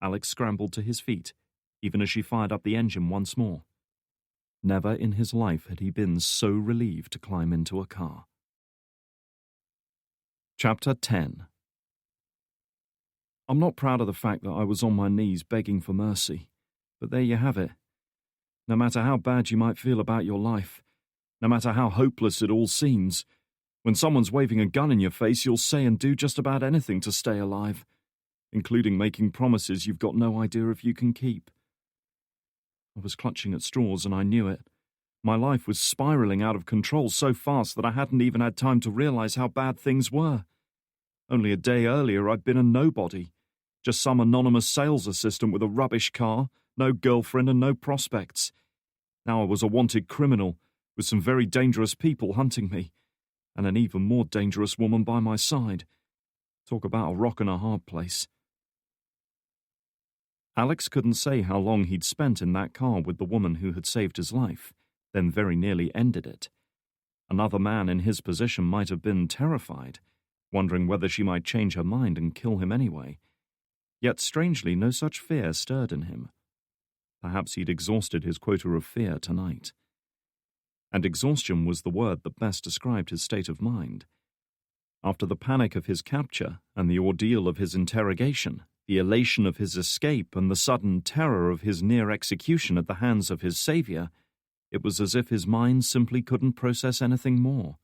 S4: Alex scrambled to his feet, even as she fired up the engine once more. Never in his life had he been so relieved to climb into a car. Chapter 10. I'm not proud of the fact that I was on my knees begging for mercy, but there you have it. No matter how bad you might feel about your life, no matter how hopeless it all seems, when someone's waving a gun in your face, you'll say and do just about anything to stay alive, including making promises you've got no idea if you can keep. I was clutching at straws and I knew it. My life was spiraling out of control so fast that I hadn't even had time to realize how bad things were. Only a day earlier I'd been a nobody, just some anonymous sales assistant with a rubbish car, no girlfriend and no prospects. Now I was a wanted criminal, with some very dangerous people hunting me, and an even more dangerous woman by my side. Talk about a rock and a hard place. Alex couldn't say how long he'd spent in that car with the woman who had saved his life, then very nearly ended it. Another man in his position might have been terrified, wondering whether she might change her mind and kill him anyway. Yet strangely, no such fear stirred in him. Perhaps he'd exhausted his quota of fear tonight. And exhaustion was the word that best described his state of mind. After the panic of his capture and the ordeal of his interrogation, the elation of his escape and the sudden terror of his near execution at the hands of his savior, it was as if his mind simply couldn't process anything more.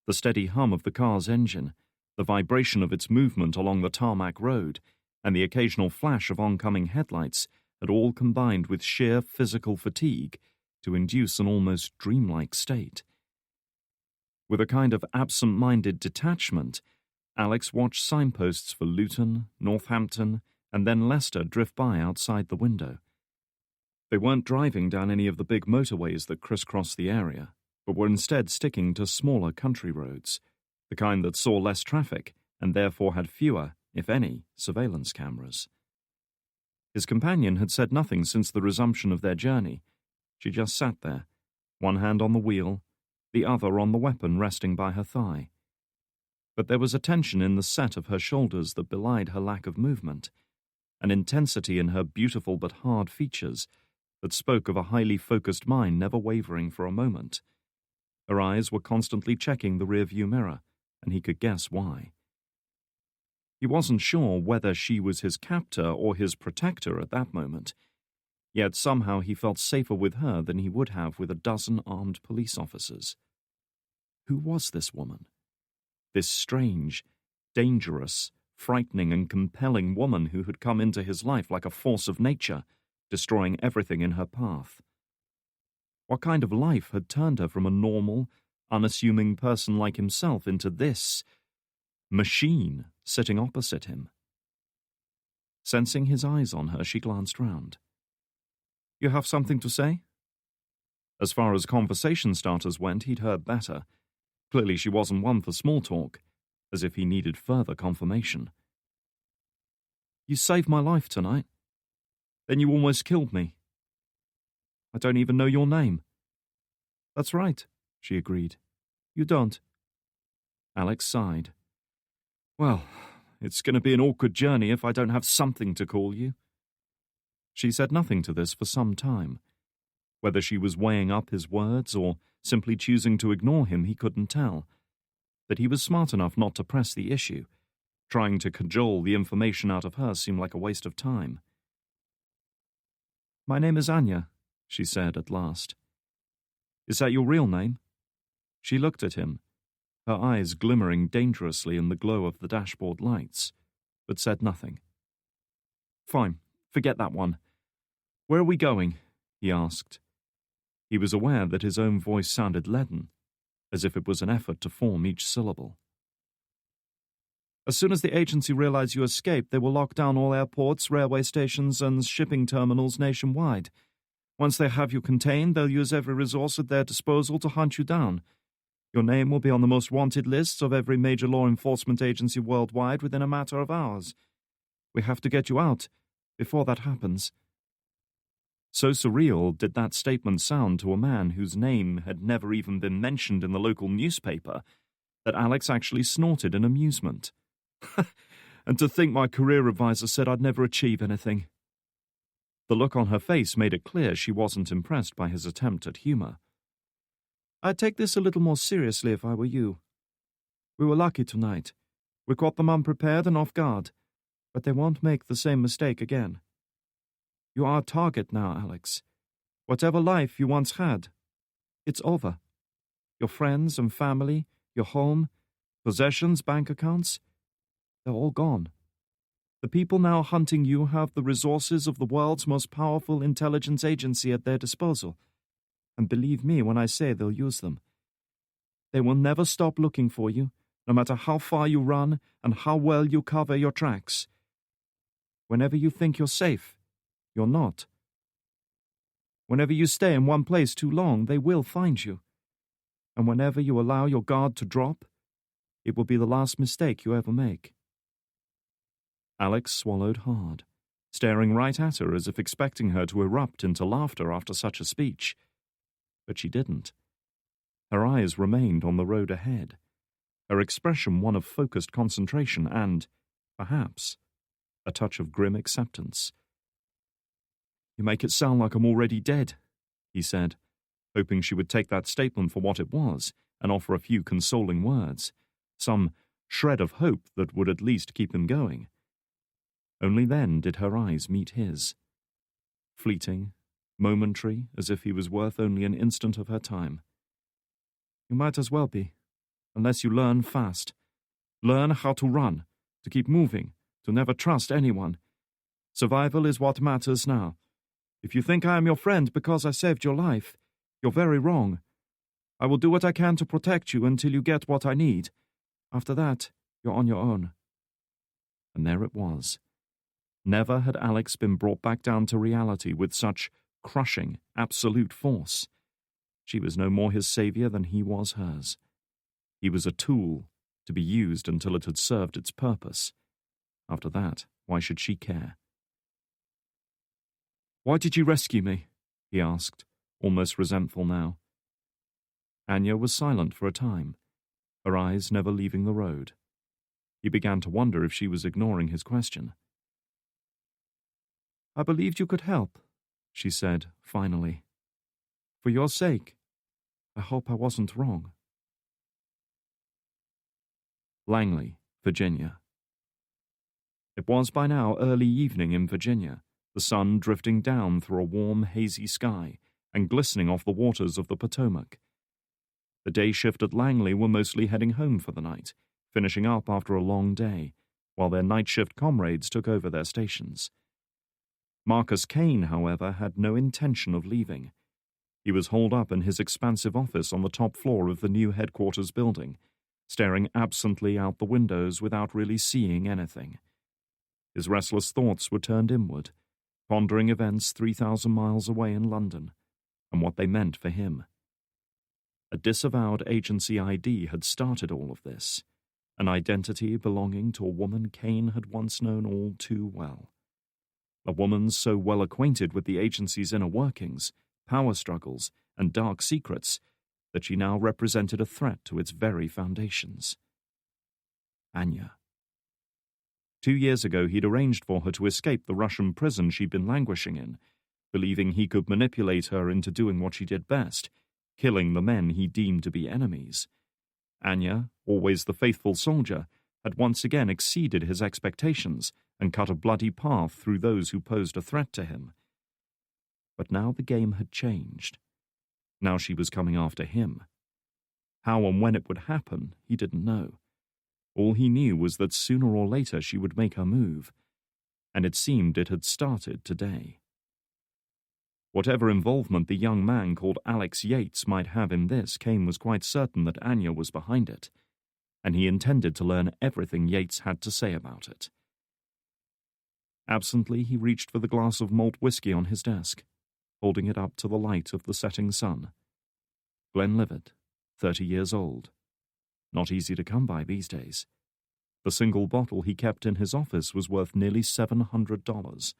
S4: The steady hum of the car's engine, the vibration of its movement along the tarmac road, and the occasional flash of oncoming headlights had all combined with sheer physical fatigue to induce an almost dreamlike state. With a kind of absent-minded detachment,
S1: Alex watched signposts for Luton, Northampton, and then Leicester drift by outside the window. They weren't driving down any of the big motorways that crisscrossed the area, but were instead sticking to smaller country roads, the kind that saw less traffic and therefore had fewer, if any, surveillance cameras. His companion had said nothing since the resumption of their journey. She just sat there, one hand on the wheel, the other on the weapon resting by her thigh. But there was a tension in the set of her shoulders that belied her lack of movement, an intensity in her beautiful but hard features that spoke of a highly focused mind never wavering for a moment. Her eyes were constantly checking the rearview mirror, and he could guess why. He wasn't sure whether she was his captor or his protector at that moment, yet somehow he felt safer with her than he would have with a dozen armed police officers. Who was this woman? This strange, dangerous, frightening and compelling woman who had come into his life like a force of nature, destroying everything in her path. What kind of life had turned her from a normal, unassuming person like himself into this machine sitting opposite him? Sensing his eyes on her, she glanced round. "You have something to say?" As far as conversation starters went, he'd heard better. Clearly she wasn't one for small talk, as if he needed further confirmation. "You saved my life tonight. Then you almost killed me. I don't even know your name." "That's right," she agreed. "You don't." Alex sighed. "Well, it's going to be an awkward journey if I don't have something to call you." She said nothing to this for some time. Whether she was weighing up his words or simply choosing to ignore him, he couldn't tell. But he was smart enough not to press the issue. Trying to cajole the information out of her seemed like a waste of time. "My name is Anya," she said at last. "Is that your real name?" She looked at him, her eyes glimmering dangerously in the glow of the dashboard lights, but said nothing. "Fine, forget that one. Where are we going?" he asked. He was aware that his own voice sounded leaden, as if it was an effort to form each syllable. "As soon as the agency realize you escaped, they will lock down all airports, railway stations, and shipping terminals nationwide. Once they have you contained, they'll use every resource at their disposal to hunt you down. Your name will be on the most wanted lists of every major law enforcement agency worldwide within a matter of hours. We have to get you out before that happens." So surreal did that statement sound to a man whose name had never even been mentioned in the local newspaper that Alex actually snorted in amusement. "And to think my career advisor said I'd never achieve anything." The look on her face made it clear she wasn't impressed by his attempt at humor. "I'd take this a little more seriously if I were you. We were lucky tonight. We caught them unprepared and off guard, but they won't make the same mistake again. You are a target now, Alex. Whatever life you once had, it's over. Your friends and family, your home, possessions, bank accounts, they're all gone. The people now hunting you have the resources of the world's most powerful intelligence agency at their disposal. And believe me when I say they'll use them. They will never stop looking for you, no matter how far you run and how well you cover your tracks. Whenever you think you're safe, you're not. Whenever you stay in one place too long, they will find you. And whenever you allow your guard to drop, it will be the last mistake you ever make." Alex swallowed hard, staring right at her as if expecting her to erupt into laughter after such a speech. But she didn't. Her eyes remained on the road ahead, her expression one of focused concentration and, perhaps, a touch of grim acceptance. "You make it sound like I'm already dead," he said, hoping she would take that statement for what it was and offer a few consoling words, some shred of hope that would at least keep him going. Only then did her eyes meet his. Fleeting, momentary, as if he was worth only an instant of her time. "You might as well be, unless you learn fast. Learn how to run, to keep moving, to never trust anyone. Survival is what matters now. If you think I am your friend because I saved your life, you're very wrong. I will do what I can to protect you until you get what I need. After that, You're on your own. And there it was. Never had Alex been brought back down to reality with such crushing, absolute force. She was no more his savior than he was hers. He was a tool to be used until it had served its purpose. After that, why should she care? "Why did you rescue me?" he asked, almost resentful now. Anya was silent for a time, her eyes never leaving the road. He began to wonder if she was ignoring his question. "I believed you could help," she said, finally. "For your sake, I hope I wasn't wrong." Langley, Virginia. It was by now early evening in Virginia, the sun drifting down through a warm, hazy sky and glistening off the waters of the Potomac. The day shift at Langley were mostly heading home for the night, finishing up after a long day, while their night shift comrades took over their stations. Marcus Kane, however, had no intention of leaving. He was holed up in his expansive office on the top floor of the new headquarters building, staring absently out the windows without really seeing anything. His restless thoughts were turned inward, pondering events 3,000 miles away in London, and what they meant for him. A disavowed agency ID had started all of this, an identity belonging to a woman Kane had once known all too well. A woman so well acquainted with the agency's inner workings, power struggles, and dark secrets that she now represented a threat to its very foundations. Anya. 2 years ago he'd arranged for her to escape the Russian prison she'd been languishing in, believing he could manipulate her into doing what she did best, killing the men he deemed to be enemies. Anya, always the faithful soldier, had once again exceeded his expectations and cut a bloody path through those who posed a threat to him. But now the game had changed. Now she was coming after him. How and when it would happen, he didn't know. All he knew was that sooner or later she would make her move, and it seemed it had started today. Whatever involvement the young man called Alex Yates might have in this, Kane was quite certain that Anya was behind it, and he intended to learn everything Yates had to say about it. Absently, he reached for the glass of malt whiskey on his desk, holding it up to the light of the setting sun. Glenlivet, 30 years old. Not easy to come by these days. The single bottle he kept in his office was worth nearly $700.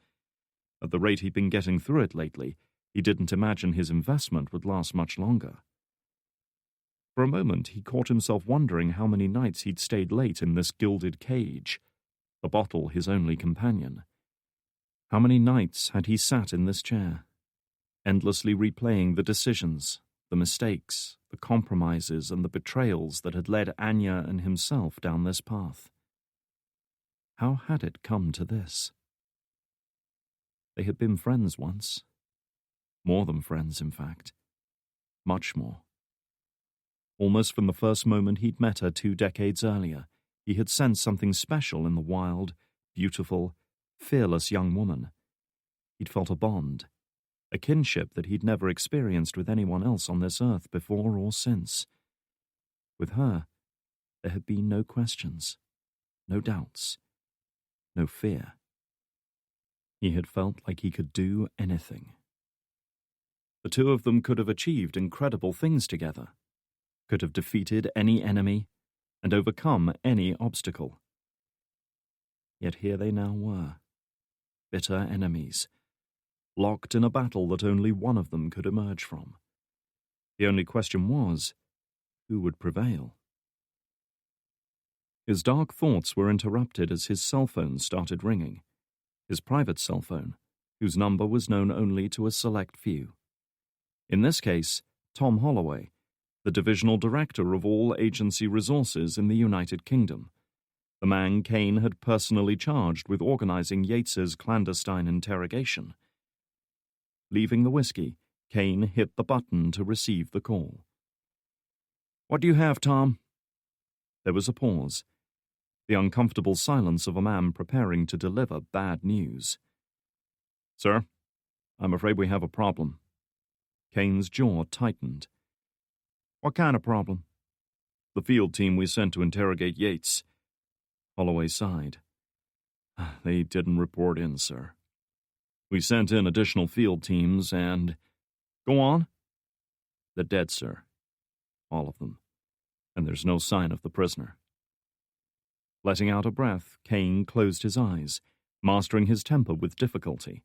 S1: At the rate he'd been getting through it lately, he didn't imagine his investment would last much longer. For a moment, he caught himself wondering how many nights he'd stayed late in this gilded cage, the bottle his only companion. How many nights had he sat in this chair, endlessly replaying the decisions, the mistakes, the compromises, and the betrayals that had led Anya and himself down this path? How had it come to this? They had been friends once. More than friends, in fact. Much more. Almost from the first moment he'd met her 2 decades earlier, he had sensed something special in the wild, beautiful, fearless young woman. He'd felt a bond, a kinship that he'd never experienced with anyone else on this earth before or since. With her, there had been no questions, no doubts, no fear. He had felt like he could do anything. The two of them could have achieved incredible things together, could have defeated any enemy and overcome any obstacle. Yet here they now were, bitter enemies, locked in a battle that only one of them could emerge from. The only question was, who would prevail? His dark thoughts were interrupted as his cell phone started ringing, his private cell phone, whose number was known only to a select few. In this case, Tom Holloway, the divisional director of all agency resources in the United Kingdom, the man Kane had personally charged with organizing Yates's clandestine interrogation. Leaving the whiskey, Kane hit the button to receive the call. "What do you have, Tom?" There was a pause, the uncomfortable silence of a man preparing to deliver bad news. "Sir, I'm afraid we have a problem." Kane's jaw tightened. "What kind of problem?" "The field team we sent to interrogate Yates. Holloway sighed. They didn't report in, sir. We sent in additional field teams and... Go on. They're dead, sir. All of them. And there's no sign of the prisoner. Letting out a breath, Kane closed his eyes, mastering his temper with difficulty.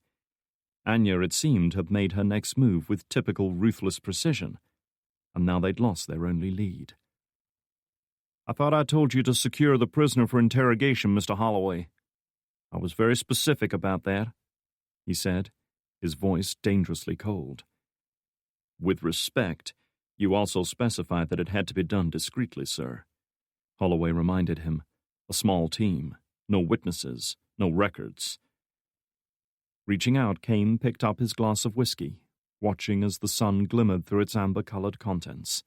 S1: Anya, it seemed, had made her next move with typical ruthless precision, and now they'd lost their only lead. I thought I told you to secure the prisoner for interrogation, Mr. Holloway. I was very specific about that, he said, his voice dangerously cold. With respect, you also specified that it had to be done discreetly, sir. Holloway reminded him. A small team, no witnesses, no records. Reaching out, Kane picked up his glass of whiskey, watching as the sun glimmered through its amber-colored contents,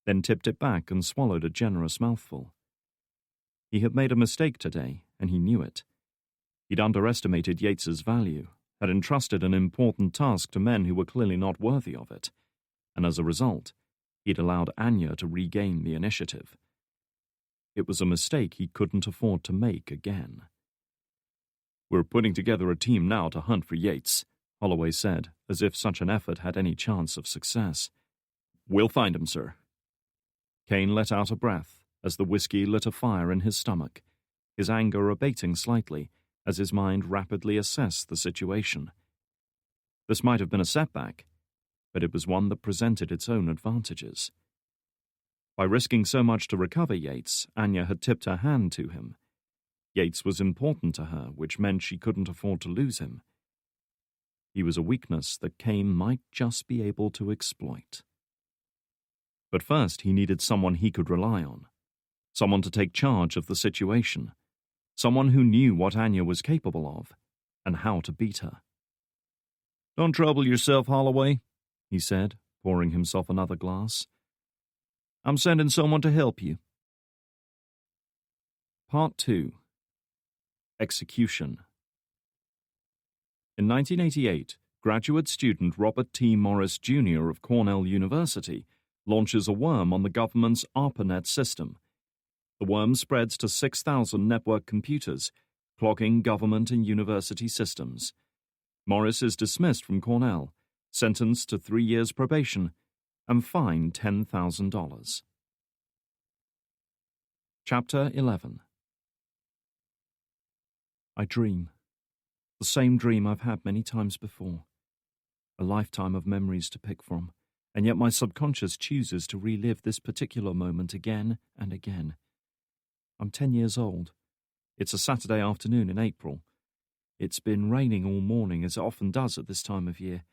S1: then tipped it back and swallowed a generous mouthful. He had made a mistake today, and he knew it. He'd underestimated Yates's value, had entrusted an important task to men who were clearly not worthy of it, and as a result, he'd allowed Anya to regain the initiative. It was a mistake he couldn't afford to make again. We're putting together a team now to hunt for Yates, Holloway said, as if such an effort had any chance of success. We'll find him, sir. Kane let out a breath as the whiskey lit a fire in his stomach, his anger abating slightly as his mind rapidly assessed the situation. This might have been a setback, but it was one that presented its own advantages. By risking so much to recover Yates, Anya had tipped her hand to him. Yates was important to her, which meant she couldn't afford to lose him. He was a weakness that Kane might just be able to exploit. But first he needed someone he could rely on, someone to take charge of the situation, someone who knew what Anya was capable of, and how to beat her. Don't trouble yourself, Holloway, he said, pouring himself another glass. I'm sending someone to help you. Part 2. Execution. In 1988, graduate student Robert T. Morris, Jr. of Cornell University launches a worm on the government's ARPANET system. The worm spreads to 6,000 network computers, clogging government and university systems. Morris is dismissed from Cornell, sentenced to 3 years probation, and fined $10,000. Chapter 11. I dream. The same dream I've had many times before. A lifetime of memories to pick from, and yet my subconscious chooses to relive this particular moment again and again. I'm 10 years old. It's a Saturday afternoon in April. It's been raining all morning, as it often does at this time of year,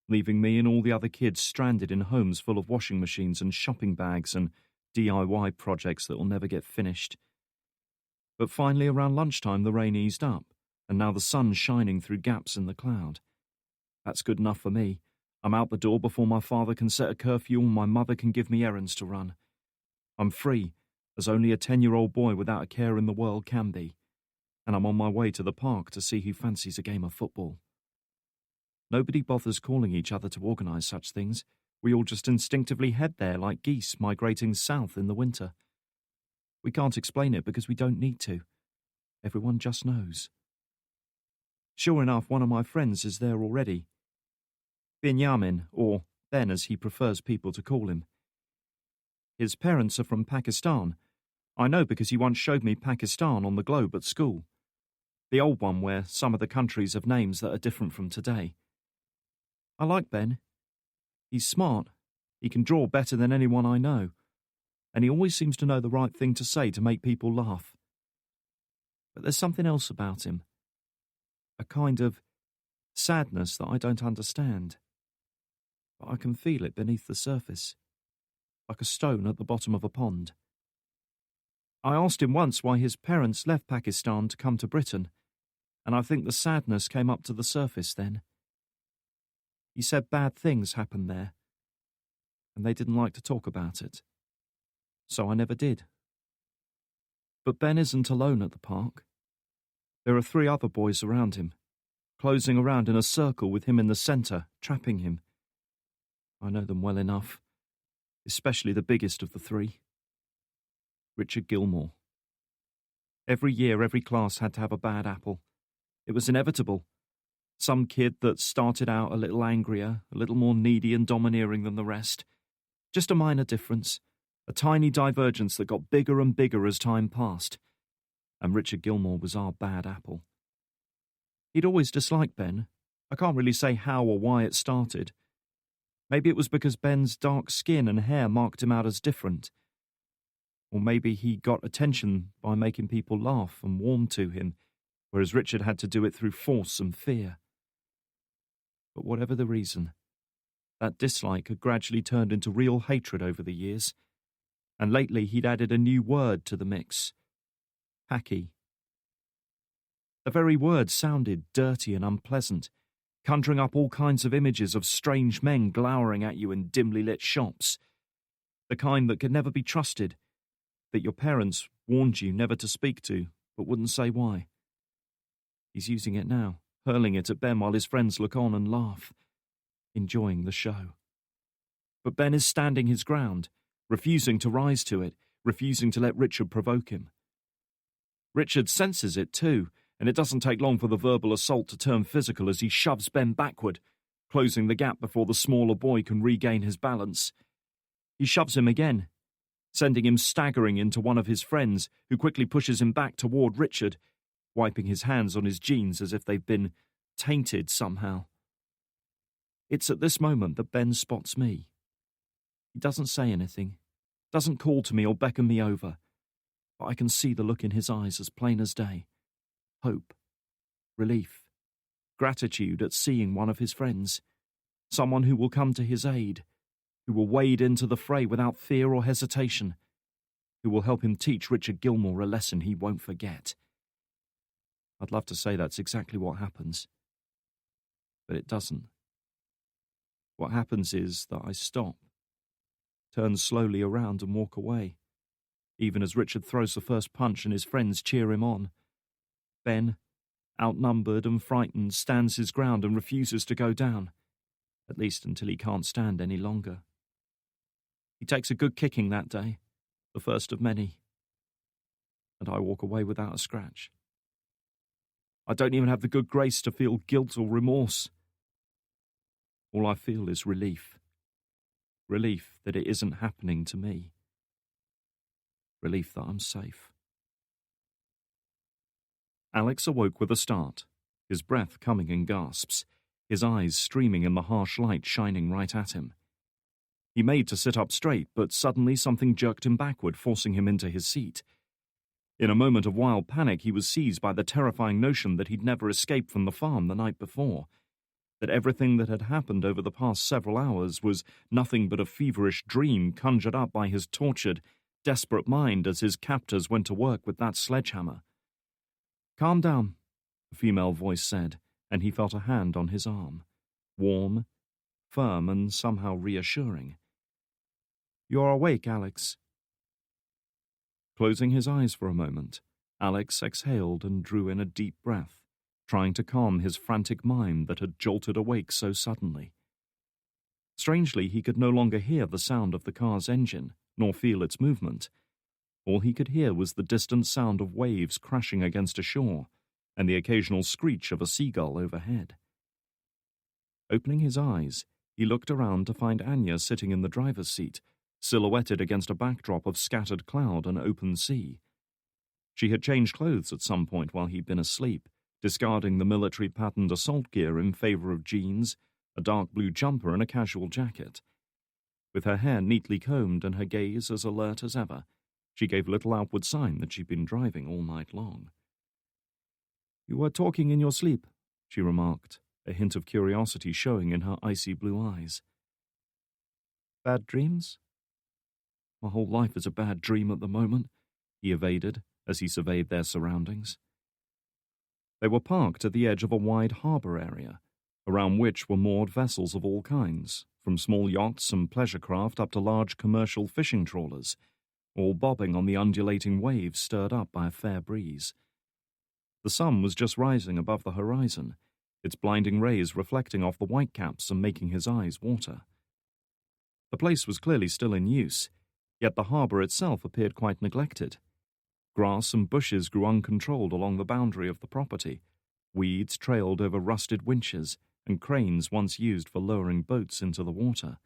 S1: leaving me and all the other kids stranded in homes full of washing machines and shopping bags and DIY projects that will never get finished. But finally, around lunchtime, the rain eased up, and now the sun's shining through gaps in the cloud. That's good enough for me. I'm out the door before my father can set a curfew and my mother can give me errands to run. I'm free, as only a 10-year-old boy without a care in the world can be, and I'm on my way to the park to see who fancies a game of football. Nobody bothers calling each other to organise such things. We all just instinctively head there like geese migrating south in the winter. We can't explain it because we don't need to. Everyone just knows. Sure enough, one of my friends is there already. Binyamin, or Ben as he prefers people to call him. His parents are from Pakistan. I know because he once showed me Pakistan on the globe at school. The old one where some of the countries have names that are different from today. I like Ben. He's smart. He can draw better than anyone I know. And he always seems to know the right thing to say to make people laugh. But there's something else about him. A kind of sadness that I don't understand. But I can feel it beneath the surface, like a stone at the bottom of a pond. I asked him once why his parents left Pakistan to come to Britain, and I think the sadness came up to the surface then. He said bad things happened there, and they didn't like to talk about it. So I never did. But Ben isn't alone at the park. There are 3 other boys around him, closing around in a circle with him in the centre, trapping him. I know them well enough, especially the biggest of the 3. Richard Gilmore. Every year, every class had to have a bad apple. It was inevitable. Some kid that started out a little angrier, a little more needy and domineering than the rest. Just a minor difference, a tiny divergence that got bigger and bigger as time passed. And Richard Gilmore was our bad apple. He'd always disliked Ben. I can't really say how or why it started. Maybe it was because Ben's dark skin and hair marked him out as different. Or maybe he got attention by making people laugh and warm to him, whereas Richard had to do it through force and fear. But whatever the reason, that dislike had gradually turned into real hatred over the years, and lately he'd added a new word to the mix. Hacky. The very word sounded dirty and unpleasant, conjuring up all kinds of images of strange men glowering at you in dimly lit shops. The kind that could never be trusted, that your parents warned you never to speak to, but wouldn't say why. He's using it now, hurling it at Ben while his friends look on and laugh, enjoying the show. But Ben is standing his ground, refusing to rise to it, refusing to let Richard provoke him. Richard senses it too, and it doesn't take long for the verbal assault to turn physical as he shoves Ben backward, closing the gap before the smaller boy can regain his balance. He shoves him again, sending him staggering into one of his friends, who quickly pushes him back toward Richard, wiping his hands on his jeans as if they've been tainted somehow. It's at this moment that Ben spots me. He doesn't say anything, doesn't call to me or beckon me over, but I can see the look in his eyes as plain as day. Hope, relief, gratitude at seeing one of his friends, someone who will come to his aid, who will wade into the fray without fear or hesitation, who will help him teach Richard Gilmore a lesson he won't forget. I'd love to say that's exactly what happens, but it doesn't. What happens is that I stop, turn slowly around and walk away, even as Richard throws the first punch and his friends cheer him on. Ben, outnumbered and frightened, stands his ground and refuses to go down, at least until he can't stand any longer. He takes a good kicking that day, the first of many, and I walk away without a scratch. I don't even have the good grace to feel guilt or remorse. All I feel is relief. Relief that it isn't happening to me. Relief that I'm safe. Alex awoke with a start, his breath coming in gasps, his eyes streaming in the harsh light shining right at him. He made to sit up straight, but suddenly something jerked him backward, forcing him into his seat. In a moment of wild panic, he was seized by the terrifying notion that he'd never escaped from the farm the night before, that everything that had happened over the past several hours was nothing but a feverish dream conjured up by his tortured, desperate mind as his captors went to work with that sledgehammer. "Calm down," a female voice said, and he felt a hand on his arm, warm, firm, and somehow reassuring. "You're awake, Alex." Closing his eyes for a moment, Alex exhaled and drew in a deep breath, trying to calm his frantic mind that had jolted awake so suddenly. Strangely, he could no longer hear the sound of the car's engine, nor feel its movement. All he could hear was the distant sound of waves crashing against a shore, and the occasional screech of a seagull overhead. Opening his eyes, he looked around to find Anya sitting in the driver's seat, silhouetted against a backdrop of scattered cloud and open sea. She had changed clothes at some point while he'd been asleep, discarding the military-patterned assault gear in favor of jeans, a dark blue jumper and a casual jacket. With her hair neatly combed and her gaze as alert as ever, she gave little outward sign that she'd been driving all night long. "You were talking in your sleep," she remarked, a hint of curiosity showing in her icy blue eyes. "Bad dreams?" "My whole life is a bad dream at the moment," he evaded as he surveyed their surroundings. They were parked at the edge of a wide harbour area, around which were moored vessels of all kinds, from small yachts and pleasure craft up to large commercial fishing trawlers, all bobbing on the undulating waves stirred up by a fair breeze. The sun was just rising above the horizon, its blinding rays reflecting off the whitecaps and making his eyes water. The place was clearly still in use, yet the harbour itself appeared quite neglected. Grass and bushes grew uncontrolled along the boundary of the property. Weeds trailed over rusted winches and cranes once used for lowering boats into the water,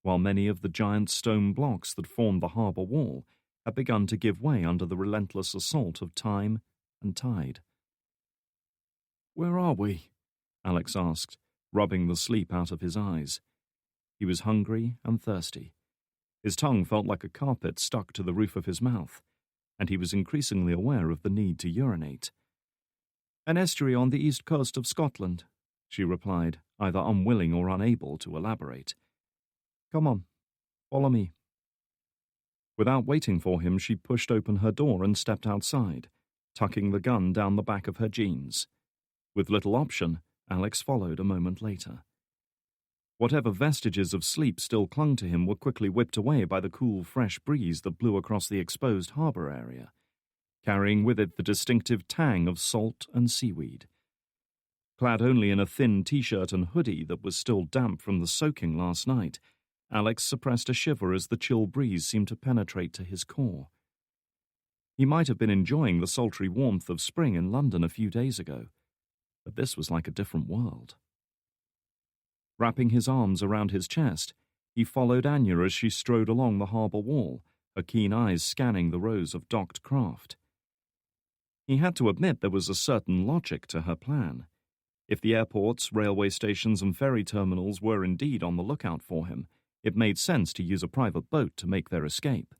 S1: while many of the giant stone blocks that formed the harbour wall had begun to give way under the relentless assault of time and tide.
S4: "Where are we?" Alex asked, rubbing the sleep out of his eyes. He was hungry and thirsty. His tongue felt like a carpet stuck to the roof of his mouth, and he was increasingly aware of the need to urinate. "An estuary on the east coast of Scotland," she replied, either unwilling or unable to elaborate. "Come on, follow me." Without waiting for him, she pushed open her door and stepped outside, tucking the gun down the back of her jeans. With little option, Alex followed a moment later. Whatever vestiges of sleep still clung to him were quickly whipped away by the cool, fresh breeze that blew across the exposed harbour area, carrying with it the distinctive tang of salt and seaweed. Clad only in a thin t-shirt and hoodie that was still damp from the soaking last night, Alex suppressed a shiver as the chill breeze seemed to penetrate to his core. He might have been enjoying the sultry warmth of spring in London a few days ago, but this was like a different world. Wrapping his arms around his chest, he followed Anya as she strode along the harbour wall, her keen eyes scanning the rows of docked craft. He had to admit there was a certain logic to her plan. If the airports, railway stations and ferry terminals were indeed on the lookout for him, it made sense to use a private boat to make their escape.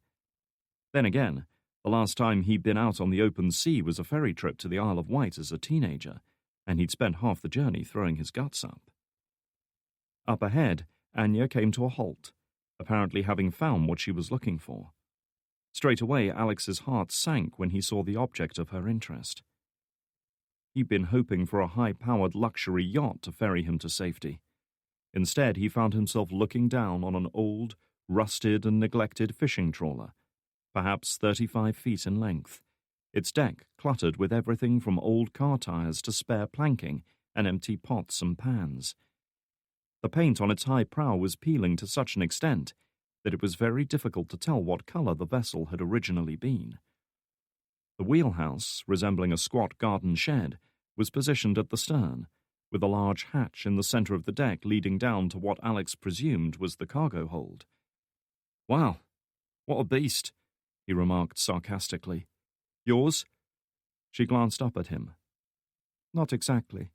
S4: Then again, the last time he'd been out on the open sea was a ferry trip to the Isle of Wight as a teenager, and he'd spent half the journey throwing his guts up. Up ahead, Anya came to a halt, apparently having found what she was looking for. Straight away, Alex's heart sank when he saw the object of her interest. He'd been hoping for a high-powered luxury yacht to ferry him to safety. Instead, he found himself looking down on an old, rusted and neglected fishing trawler, perhaps 35 feet in length, its deck cluttered with everything from old car tires to spare planking and empty pots and pans. The paint on its high prow was peeling to such an extent that it was very difficult to tell what colour the vessel had originally been. The wheelhouse, resembling a squat garden shed, was positioned at the stern, with a large hatch in the centre of the deck leading down to what Alex presumed was the cargo hold. "Wow, what a beast," he remarked sarcastically. "Yours?" She glanced up at him. "Not exactly."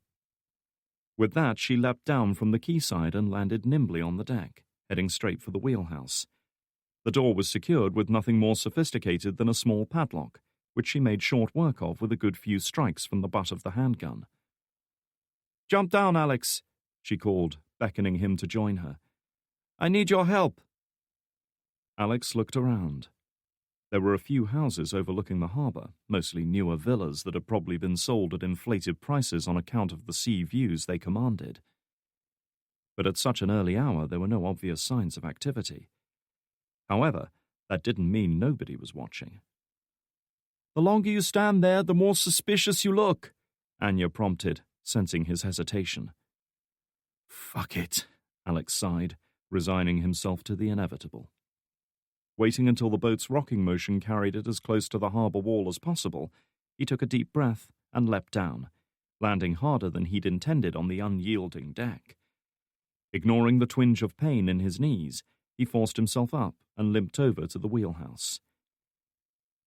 S4: With that, she leapt down from the quayside and landed nimbly on the deck, heading straight for the wheelhouse. The door was secured with nothing more sophisticated than a small padlock, which she made short work of with a good few strikes from the butt of the handgun. "Jump down, Alex," she called, beckoning him to join her. "I need your help." Alex looked around. There were a few houses overlooking the harbour, mostly newer villas that had probably been sold at inflated prices on account of the sea views they commanded. But at such an early hour there were no obvious signs of activity. However, that didn't mean nobody was watching. "The longer you stand there, the more suspicious you look," Anya prompted, sensing his hesitation. "Fuck it," Alex sighed, resigning himself to the inevitable. Waiting until the boat's rocking motion carried it as close to the harbour wall as possible, he took a deep breath and leapt down, landing harder than he'd intended on the unyielding deck. Ignoring the twinge of pain in his knees, he forced himself up and limped over to the wheelhouse.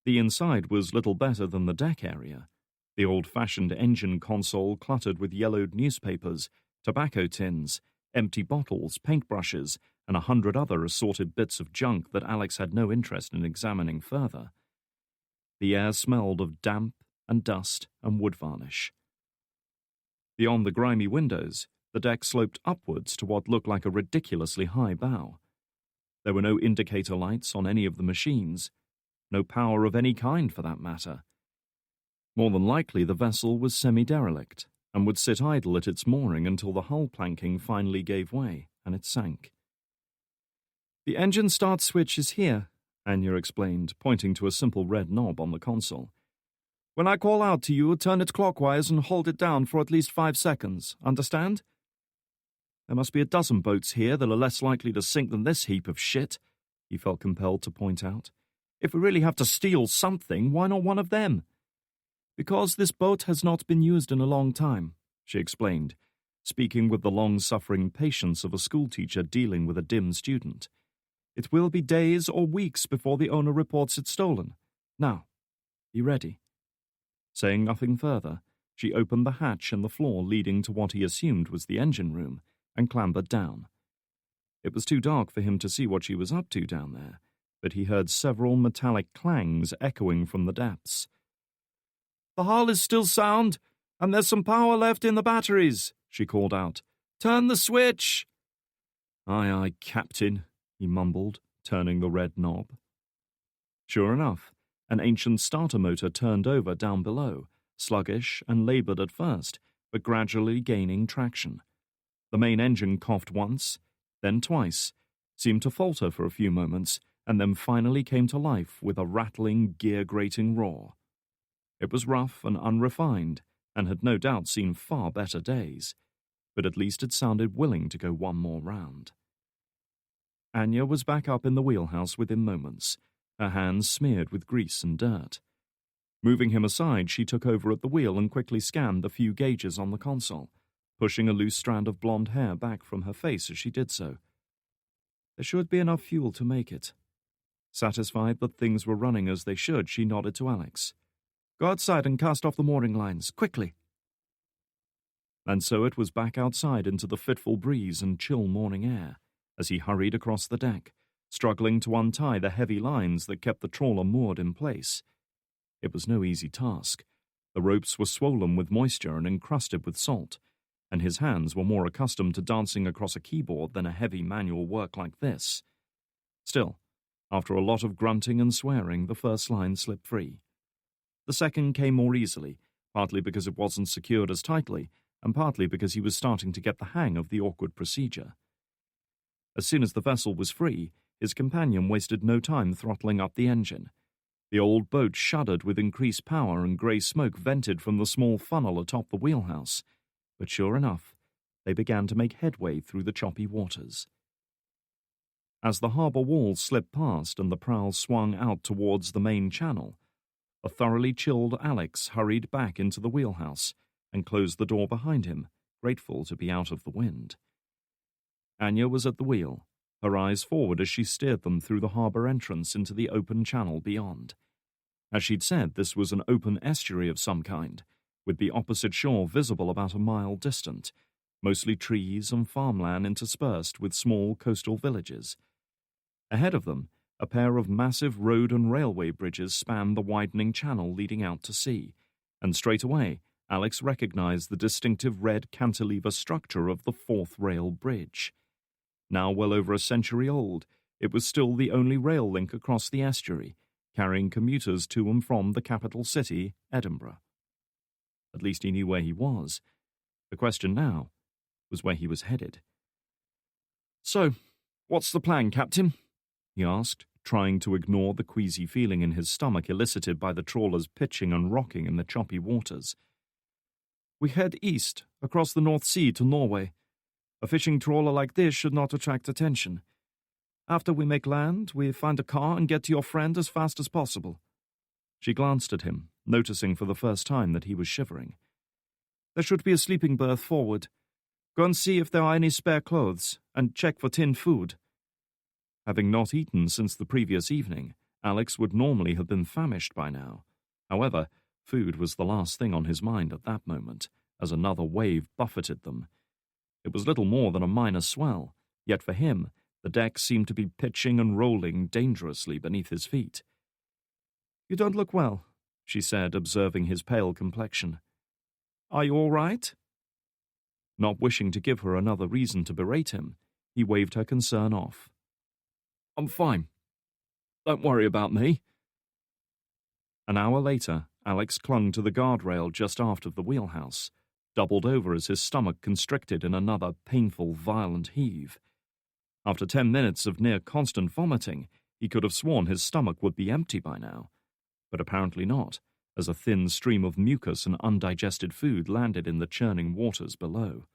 S4: The inside was little better than the deck area, the old-fashioned engine console cluttered with yellowed newspapers, tobacco tins, empty bottles, paintbrushes, and 100 other assorted bits of junk that Alex had no interest in examining further. The air smelled of damp and dust and wood varnish. Beyond the grimy windows, the deck sloped upwards to what looked like a ridiculously high bow. There were no indicator lights on any of the machines, no power of any kind for that matter. More than likely the vessel was semi-derelict and would sit idle at its mooring until the hull planking finally gave way and it sank. "The engine start switch is here," Anya explained, pointing to a simple red knob on the console. "When I call out to you, turn it clockwise and hold it down for at least 5 seconds. Understand? There must be a dozen boats here that are less likely to sink than this heap of shit," he felt compelled to point out.
S1: If we really have to steal something, why not one of them? Because this boat has not been used in a long time, she explained, speaking with the long-suffering patience of a schoolteacher dealing with a dim student. It will be days or weeks before the owner reports it stolen. Now, be ready. Saying nothing further, she opened the hatch in the floor leading to what he assumed was the engine room and clambered down. It was too dark for him to see what she was up to down there, but he heard several metallic clangs echoing from the depths. "The hull is still sound, and there's some power left in the batteries," she called out. "Turn the switch!" "Aye, aye, Captain," he mumbled, turning the red knob. Sure enough, an ancient starter motor turned over down below, sluggish and laboured at first, but gradually gaining traction. The main engine coughed once, then twice, seemed to falter for a few moments, and then finally came to life with a rattling, gear-grating roar. It was rough and unrefined, and had no doubt seen far better days, but at least it sounded willing to go one more round. Anya was back up in the wheelhouse within moments, her hands smeared with grease and dirt. Moving him aside, she took over at the wheel and quickly scanned the few gauges on the console, pushing a loose strand of blonde hair back from her face as she did so. There should be enough fuel to make it. Satisfied that things were running as they should, she nodded to Alex. "Go outside and cast off the mooring lines, quickly." And so it was back outside into the fitful breeze and chill morning air, as he hurried across the deck, struggling to untie the heavy lines that kept the trawler moored in place. It was no easy task. The ropes were swollen with moisture and encrusted with salt, and his hands were more accustomed to dancing across a keyboard than a heavy manual work like this. Still, after a lot of grunting and swearing, the first line slipped free. The second came more easily, partly because it wasn't secured as tightly, and partly because he was starting to get the hang of the awkward procedure. As soon as the vessel was free, his companion wasted no time throttling up the engine. The old boat shuddered with increased power and grey smoke vented from the small funnel atop the wheelhouse, but sure enough, they began to make headway through the choppy waters. As the harbour wall slipped past and the prow swung out towards the main channel, a thoroughly chilled Alex hurried back into the wheelhouse and closed the door behind him, grateful to be out of the wind. Anya was at the wheel, her eyes forward as she steered them through the harbour entrance into the open channel beyond. As she'd said, this was an open estuary of some kind, with the opposite shore visible about a mile distant, mostly trees and farmland interspersed with small coastal villages. Ahead of them, a pair of massive road and railway bridges spanned the widening channel leading out to sea, and straight away Alex recognized the distinctive red cantilever structure of the fourth rail bridge. Now well over a century old, it was still the only rail link across the estuary, carrying commuters to and from the capital city, Edinburgh. At least he knew where he was. The question now was where he was headed. "So, what's the plan, Captain?" he asked, trying to ignore the queasy feeling in his stomach elicited by the trawler's pitching and rocking in the choppy waters. "We head east, across the North Sea to Norway. A fishing trawler like this should not attract attention. After we make land, we find a car and get to your friend as fast as possible." She glanced at him, noticing for the first time that he was shivering. "There should be a sleeping berth forward. Go and see if there are any spare clothes, and check for tinned food." Having not eaten since the previous evening, Alex would normally have been famished by now. However, food was the last thing on his mind at that moment, as another wave buffeted them. It was little more than a minor swell, yet for him, the deck seemed to be pitching and rolling dangerously beneath his feet. "You don't look well," she said, observing his pale complexion. "Are you all right?" Not wishing to give her another reason to berate him, he waved her concern off. "I'm fine. Don't worry about me." An hour later, Alex clung to the guardrail just aft of the wheelhouse, doubled over as his stomach constricted in another painful, violent heave. After 10 minutes of near-constant vomiting, he could have sworn his stomach would be empty by now, but apparently not, as a thin stream of mucus and undigested food landed in the churning waters below.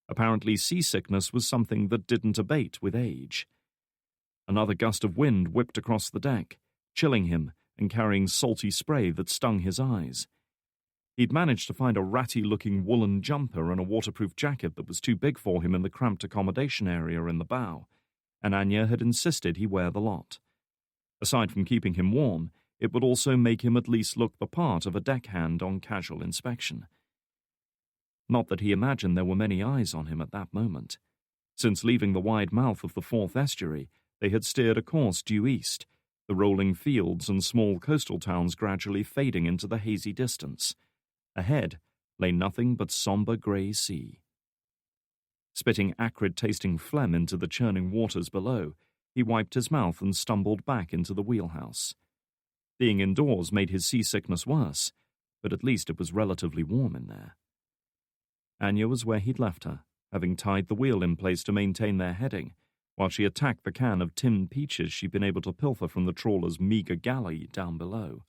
S1: Apparently seasickness was something that didn't abate with age. Another gust of wind whipped across the deck, chilling him and carrying salty spray that stung his eyes. He'd managed to find a ratty-looking woolen jumper and a waterproof jacket that was too big for him in the cramped accommodation area in the bow, and Anya had insisted he wear the lot. Aside from keeping him warm, it would also make him at least look the part of a deckhand on casual inspection. Not that he imagined there were many eyes on him at that moment. Since leaving the wide mouth of the Forth Estuary, they had steered a course due east, the rolling fields and small coastal towns gradually fading into the hazy distance. Ahead lay nothing but somber grey sea. Spitting acrid-tasting phlegm into the churning waters below, he wiped his mouth and stumbled back into the wheelhouse. Being indoors made his seasickness worse, but at least it was relatively warm in there. Anya was where he'd left her, having tied the wheel in place to maintain their heading, while she attacked the can of tinned peaches she'd been able to pilfer from the trawler's meagre galley down below.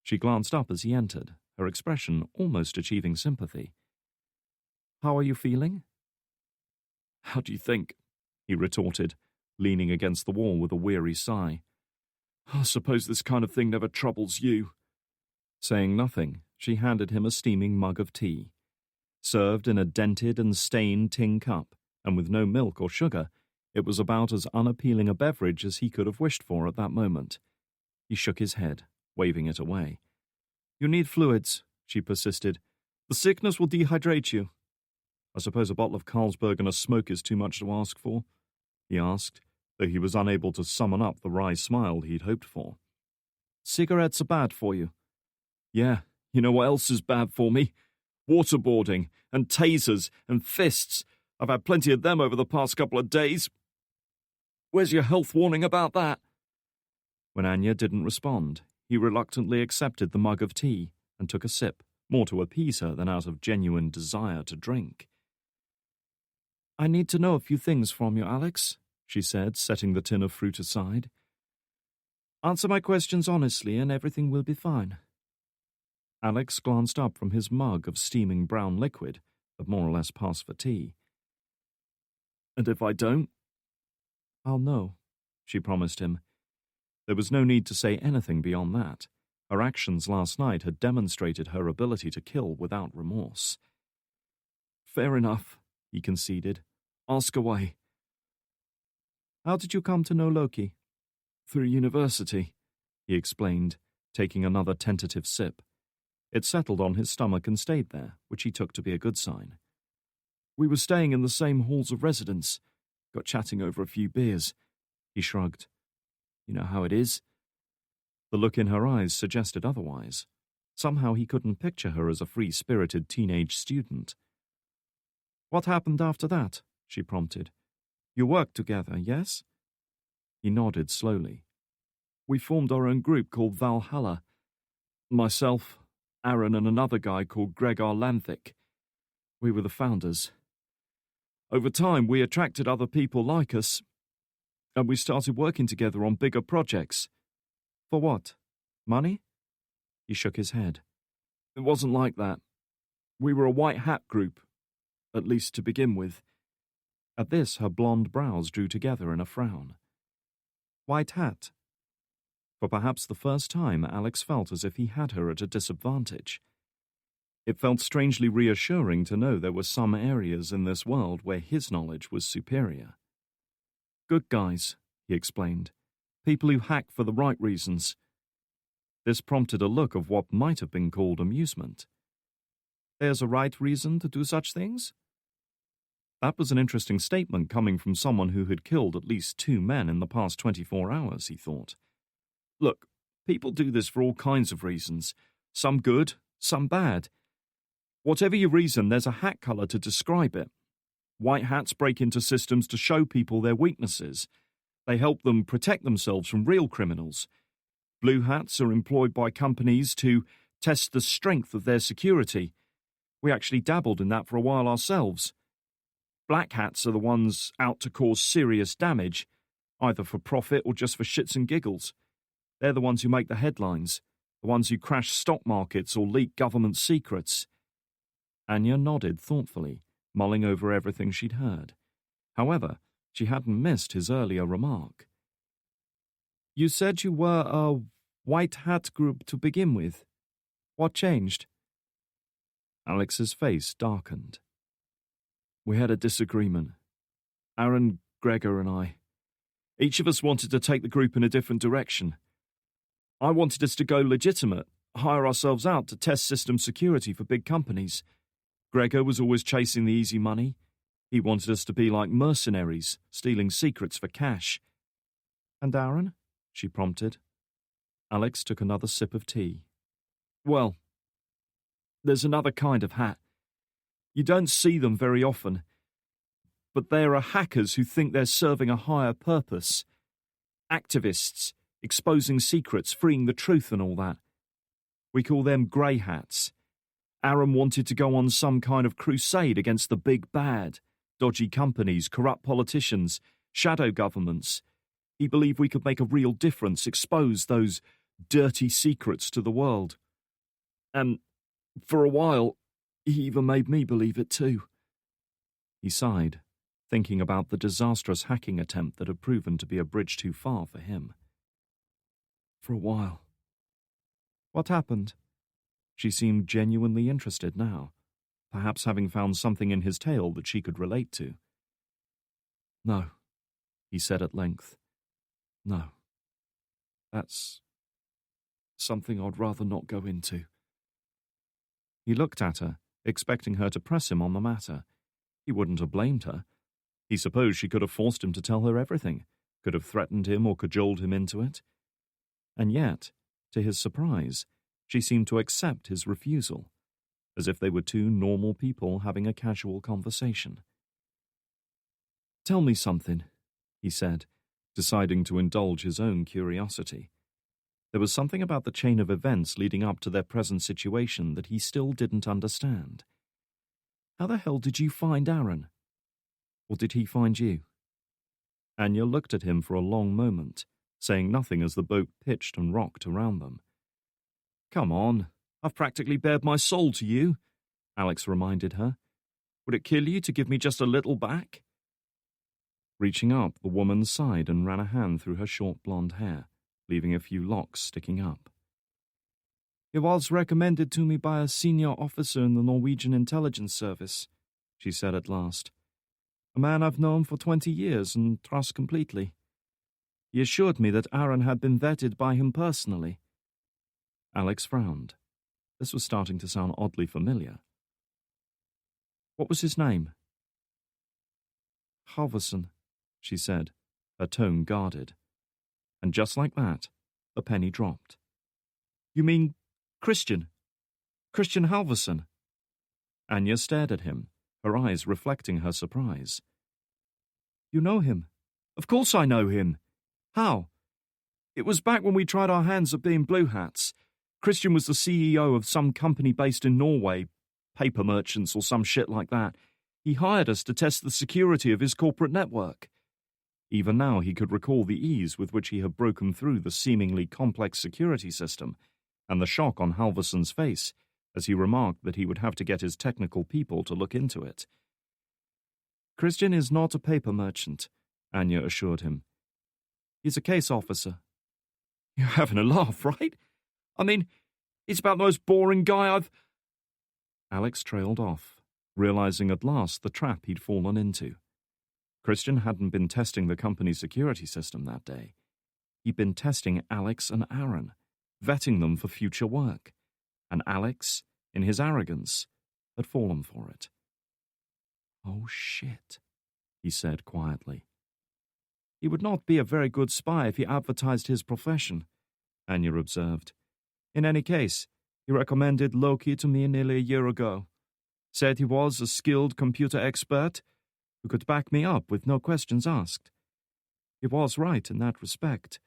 S1: She glanced up as he entered, her expression almost achieving sympathy. "How are you feeling?" "How do you think?" he retorted, leaning against the wall with a weary sigh. "I suppose this kind of thing never troubles you." Saying nothing, she handed him a steaming mug of tea. Served in a dented and stained tin cup, and with no milk or sugar, it was about as unappealing a beverage as he could have wished for at that moment. He shook his head, waving it away. "You need fluids," she persisted. "The sickness will dehydrate you." "I suppose a bottle of Carlsberg and a smoke is too much to ask for?" he asked, though he was unable to summon up the wry smile he'd hoped for. "Cigarettes are bad for you." "Yeah, you know what else is bad for me? Waterboarding, and tasers, and fists. I've had plenty of them over the past couple of days. Where's your health warning about that?" When Anya didn't respond, he reluctantly accepted the mug of tea and took a sip, more to appease her than out of genuine desire to drink. "I need to know a few things from you, Alex," she said, setting the tin of fruit aside. "Answer my questions honestly and everything will be fine." Alex glanced up from his mug of steaming brown liquid that more or less passed for tea. "And if I don't?" "I'll know," she promised him. There was no need to say anything beyond that. Her actions last night had demonstrated her ability to kill without remorse. "Fair enough," he conceded. "Ask away." "How did you come to know Loki?" "Through university," he explained, taking another tentative sip. It settled on his stomach and stayed there, which he took to be a good sign. "We were staying in the same halls of residence. Got chatting over a few beers." He shrugged. "You know how it is?" The look in her eyes suggested otherwise. Somehow he couldn't picture her as a free-spirited teenage student. "What happened after that?" she prompted. "You worked together, yes?" He nodded slowly. "We formed our own group called Valhalla. Myself, Aaron, and another guy called Gregor Lanthic. We were the founders. Over time, we attracted other people like us, and we started working together on bigger projects." "For what? Money?" He shook his head. "It wasn't like that. We were a white hat group, at least to begin with." At this, her blonde brows drew together in a frown. "White hat?" For perhaps the first time, Alex felt as if he had her at a disadvantage. It felt strangely reassuring to know there were some areas in this world where his knowledge was superior. "Good guys," he explained. "People who hack for the right reasons." This prompted a look of what might have been called amusement. "There's a right reason to do such things?" That was an interesting statement coming from someone who had killed at least 2 men in the past 24 hours, he thought. "Look, people do this for all kinds of reasons. Some good, some bad. Whatever your reason, there's a hat color to describe it. White hats break into systems to show people their weaknesses. They help them protect themselves from real criminals. Blue hats are employed by companies to test the strength of their security. We actually dabbled in that for a while ourselves. Black hats are the ones out to cause serious damage, either for profit or just for shits and giggles. They're the ones who make the headlines, the ones who crash stock markets or leak government secrets." Anya nodded thoughtfully, mulling over everything she'd heard. However, she hadn't missed his earlier remark.
S4: You said you were a white hat group to begin with. What changed?
S1: Alex's face darkened.
S4: We had a disagreement. Aaron, Gregor, and I. Each of us wanted to take the group in a different direction. I wanted us to go legitimate, hire ourselves out to test system security for big companies. Gregor was always chasing the easy money. He wanted us to be like mercenaries, stealing secrets for cash.
S1: And Aaron? She prompted. Alex took another sip of tea.
S4: Well, there's another kind of hat. You don't see them very often, but there are hackers who think they're serving a higher purpose. Activists, exposing secrets, freeing the truth and all that. We call them grey hats. Aaron wanted to go on some kind of crusade against the big bad, dodgy companies, corrupt politicians, shadow governments. He believed we could make a real difference, expose those dirty secrets to the world. And for a while, he even made me believe it too.
S1: He sighed, thinking about the disastrous hacking attempt that had proven to be a bridge too far for him.
S4: For a while.
S1: What happened? She seemed genuinely interested now, perhaps having found something in his tale that she could relate to.
S4: No,
S1: he said at length.
S4: No. That's something I'd rather not go into.
S1: He looked at her, expecting her to press him on the matter. He wouldn't have blamed her. He supposed she could have forced him to tell her everything, could have threatened him or cajoled him into it. And yet, to his surprise, she seemed to accept his refusal, as if they were two normal people having a casual conversation.
S4: Tell me something,
S1: he said, deciding to indulge his own curiosity. There was something about the chain of events leading up to their present situation that he still didn't understand. How the hell did you find Aaron? Or did he find you? Anya looked at him for a long moment, saying nothing as the boat pitched and rocked around them.
S4: Come on, I've practically bared my soul to you, Alex reminded her. Would it kill you to give me just a little back?
S1: Reaching up, the woman sighed and ran a hand through her short blonde hair, leaving a few locks sticking up.
S4: It was recommended to me by a senior officer in the Norwegian intelligence service, she said at last. A man I've known for 20 years and trust completely. He assured me that Aaron had been vetted by him personally.
S1: Alex frowned. This was starting to sound oddly familiar. What was his name?
S4: Halvorsen,
S1: she said, her tone guarded. And just like that, the penny dropped.
S4: You mean Christian? Christian Halvorsen?
S1: Anya stared at him, her eyes reflecting her surprise.
S4: You know him? Of course I know him. How? It was back when we tried our hands at being blue hats. Christian was the CEO of some company based in Norway, paper merchants or some shit like that. He hired us to test the security of his corporate network.
S1: Even now he could recall the ease with which he had broken through the seemingly complex security system, and the shock on Halvorsen's face as he remarked that he would have to get his technical people to look into it.
S4: Christian is not a paper merchant, Anya assured him. He's a case officer. You're having a laugh, right? I mean, it's about the most boring guy I've...
S1: Alex trailed off, realizing at last the trap he'd fallen into. Christian hadn't been testing the company's security system that day. He'd been testing Alex and Aaron, vetting them for future work. And Alex, in his arrogance, had fallen for it.
S4: Oh, shit, he said quietly. He would not be a very good spy if he advertised his profession, Anya observed. In any case, he recommended Loki to me nearly a year ago. Said he was a skilled computer expert who could back me up with no questions asked. He was right in that respect.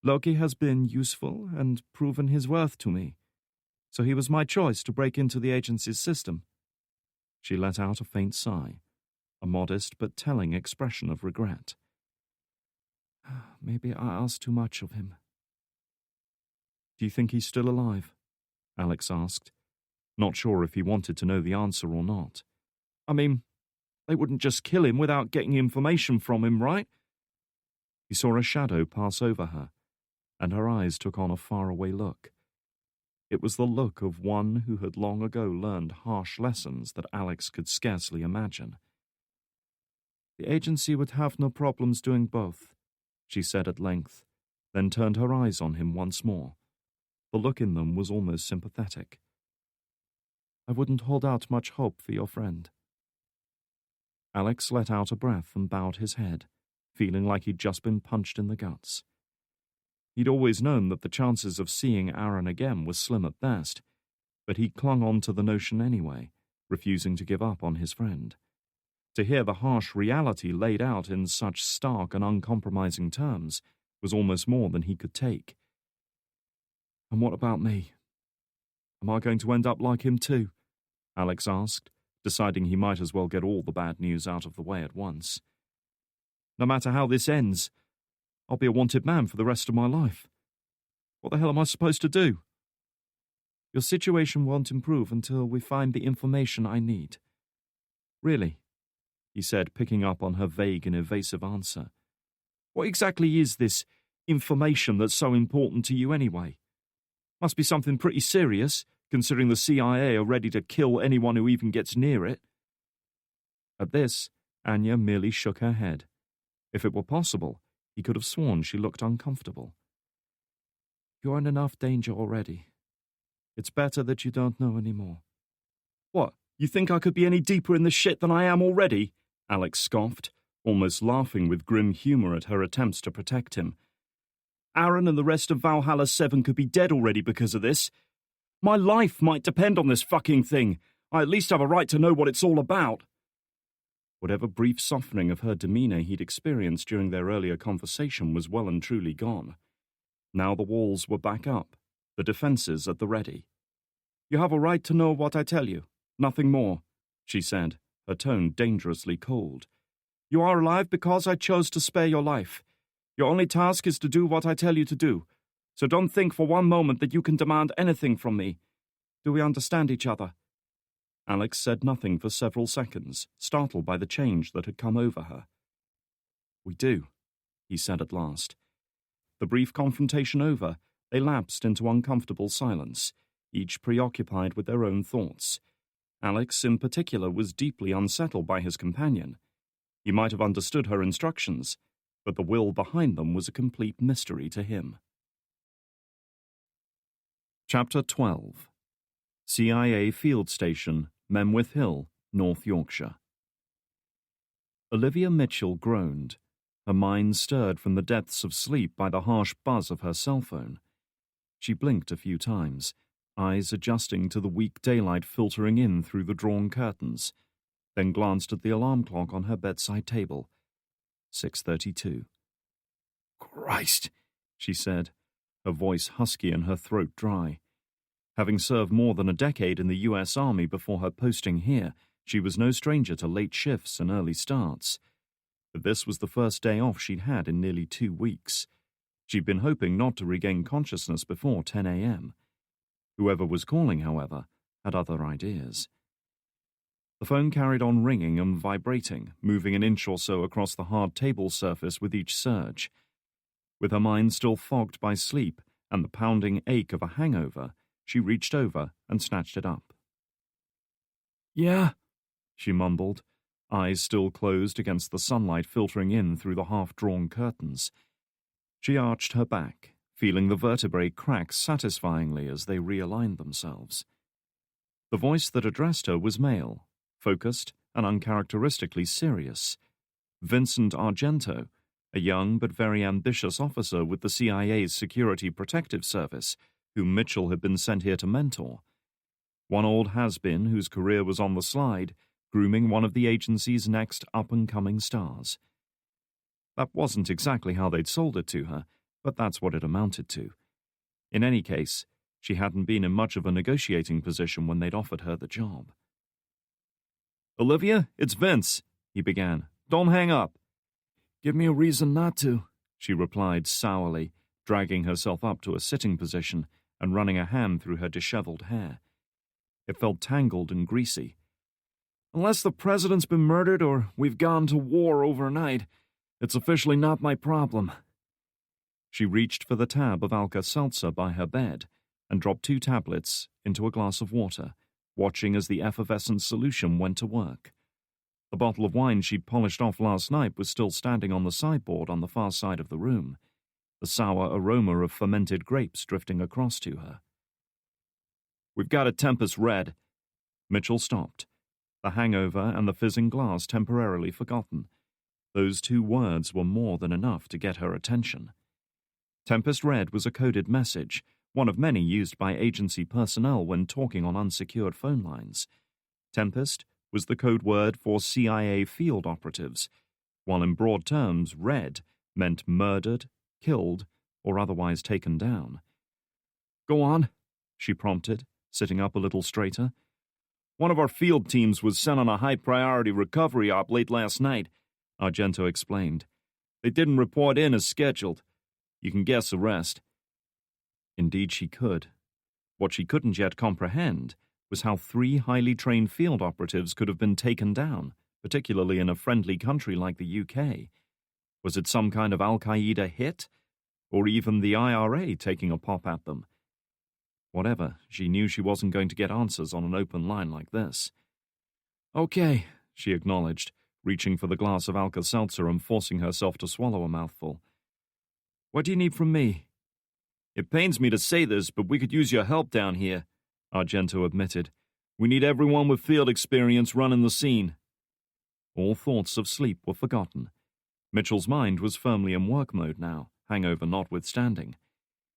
S4: Loki has been useful and proven his worth to me, so he was my choice to break into the agency's system.
S1: She let out a faint sigh, a modest but telling expression of regret.
S4: Maybe I asked too much of him.
S1: Do you think he's still alive? Alex asked, not sure if he wanted to know the answer or not.
S4: I mean, they wouldn't just kill him without getting information from him, right?
S1: He saw a shadow pass over her, and her eyes took on a faraway look. It was the look of one who had long ago learned harsh lessons that Alex could scarcely imagine. "The agency would have no problems doing both," she said at length, then turned her eyes on him once more. The look in them was almost sympathetic. "I wouldn't hold out much hope for your friend." Alex let out a breath and bowed his head, feeling like he'd just been punched in the guts. He'd always known that the chances of seeing Aaron again were slim at best, but he clung on to the notion anyway, refusing to give up on his friend. To hear the harsh reality laid out in such stark and uncompromising terms was almost more than he could take. "And what about me? Am I going to end up like him too?" Alex asked, deciding he might as well get all the bad news out of the way at once. "No matter how this ends, I'll be a wanted man for the rest of my life. What the hell am I supposed to do?" "Your situation won't improve until we find the information I need." "Really?" he said, picking up on her vague and evasive answer. "What exactly is this information that's so important to you anyway? Must be something pretty serious, considering the CIA are ready to kill anyone who even gets near it." At this, Anya merely shook her head. If it were possible, he could have sworn she looked uncomfortable. "You're in enough danger already. It's better that you don't know any more." "What, you think I could be any deeper in the shit than I am already?" Alex scoffed, almost laughing with grim humor at her attempts to protect him. "Aaron and the rest of Valhalla 7 could be dead already because of this. My life might depend on this fucking thing. I at least have a right to know what it's all about." Whatever brief softening of her demeanor he'd experienced during their earlier conversation was well and truly gone. Now the walls were back up, the defenses at the ready. "You have a right to know what I tell you, nothing more," she said, her tone dangerously cold. "You are alive because I chose to spare your life. Your only task is to do what I tell you to do, so don't think for one moment that you can demand anything from me. Do we understand each other?" Alex said nothing for several seconds, startled by the change that had come over her. "We do," he said at last. The brief confrontation over, they lapsed into uncomfortable silence, each preoccupied with their own thoughts. Alex, in particular, was deeply unsettled by his companion. He might have understood her instructions, but the will behind them was a complete mystery to him. Chapter 12. CIA Field Station, Memwith Hill, North Yorkshire. Olivia Mitchell groaned, her mind stirred from the depths of sleep by the harsh buzz of her cell phone. She blinked a few times, eyes adjusting to the weak daylight filtering in through the drawn curtains, then glanced at the alarm clock on her bedside table. 6:32. "Christ," she said, her voice husky and her throat dry. Having served more than a decade in the U.S. Army before her posting here, she was no stranger to late shifts and early starts. But this was the first day off she'd had in nearly 2 weeks. She'd been hoping not to regain consciousness before 10 a.m. Whoever was calling, however, had other ideas. The phone carried on ringing and vibrating, moving an inch or so across the hard table surface with each surge. With her mind still fogged by sleep and the pounding ache of a hangover, she reached over and snatched it up. "Yeah," she mumbled, eyes still closed against the sunlight filtering in through the half-drawn curtains. She arched her back, feeling the vertebrae crack satisfyingly as they realigned themselves. The voice that addressed her was male, focused and uncharacteristically serious. Vincent Argento, a young but very ambitious officer with the CIA's Security Protective Service, whom Mitchell had been sent here to mentor. One old has-been whose career was on the slide, grooming one of the agency's next up-and-coming stars. That wasn't exactly how they'd sold it to her, but that's what it amounted to. In any case, she hadn't been in much of a negotiating position when they'd offered her the job. "Olivia, it's Vince," he began. "Don't hang up." "Give me a reason not to," she replied sourly, dragging herself up to a sitting position and running a hand through her disheveled hair. It felt tangled and greasy. "Unless the president's been murdered or we've gone to war overnight, it's officially not my problem." She reached for the tab of Alka-Seltzer by her bed and dropped 2 tablets into a glass of water, watching as the effervescent solution went to work. The bottle of wine she'd polished off last night was still standing on the sideboard on the far side of the room, the sour aroma of fermented grapes drifting across to her.
S3: "We've got a Tempest Red."
S1: Mitchell stopped, the hangover and the fizzing glass temporarily forgotten. Those 2 words were more than enough to get her attention. Tempest Red was a coded message, one of many used by agency personnel when talking on unsecured phone lines. Tempest was the code word for CIA field operatives, while in broad terms, Red meant murdered, killed, or otherwise taken down.
S3: "Go on,"
S1: she prompted, sitting up a little straighter.
S3: "One of our field teams was sent on a high-priority recovery op late last night,"
S1: Argento explained.
S3: "They didn't report in as scheduled. You can guess the rest."
S1: Indeed she could. What she couldn't yet comprehend was how 3 highly trained field operatives could have been taken down, particularly in a friendly country like the UK. Was it some kind of Al-Qaeda hit? Or even the IRA taking a pop at them? Whatever, she knew she wasn't going to get answers on an open line like this.
S3: "Okay,"
S1: she acknowledged, reaching for the glass of Alka-Seltzer and forcing herself to swallow a mouthful.
S3: "What do you need from me?" "It pains me to say this, but we could use your help down here,"
S1: Argento admitted.
S3: "We need everyone with field experience running the scene."
S1: All thoughts of sleep were forgotten. Mitchell's mind was firmly in work mode now, hangover notwithstanding.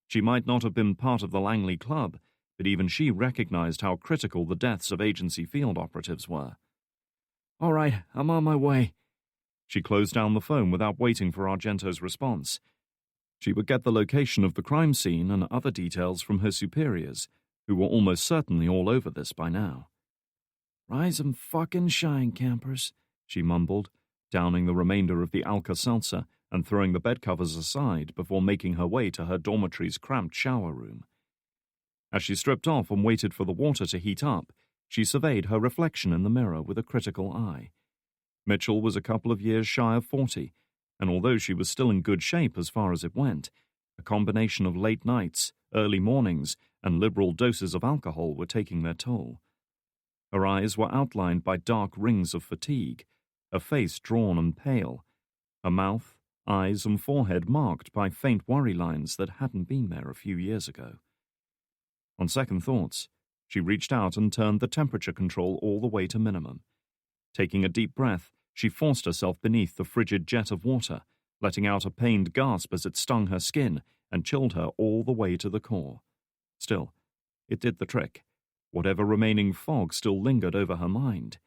S1: She might not have been part of the Langley Club, but even she recognized how critical the deaths of agency field operatives were.
S3: "All right, I'm on my way."
S1: She closed down the phone without waiting for Argento's response. She would get the location of the crime scene and other details from her superiors, who were almost certainly all over this by now.
S3: "Rise and fucking shine, campers,"
S1: she mumbled, downing the remainder of the Alka-Seltzer and throwing the bedcovers aside before making her way to her dormitory's cramped shower room. As she stripped off and waited for the water to heat up, she surveyed her reflection in the mirror with a critical eye. Mitchell was a couple of years shy of 40, and although she was still in good shape as far as it went, a combination of late nights, early mornings, and liberal doses of alcohol were taking their toll. Her eyes were outlined by dark rings of fatigue, her face drawn and pale, her mouth, eyes, and forehead marked by faint worry lines that hadn't been there a few years ago. On second thoughts, she reached out and turned the temperature control all the way to minimum. Taking a deep breath, she forced herself beneath the frigid jet of water, letting out a pained gasp as it stung her skin and chilled her all the way to the core. Still, it did the trick. Whatever remaining fog still lingered over her mind,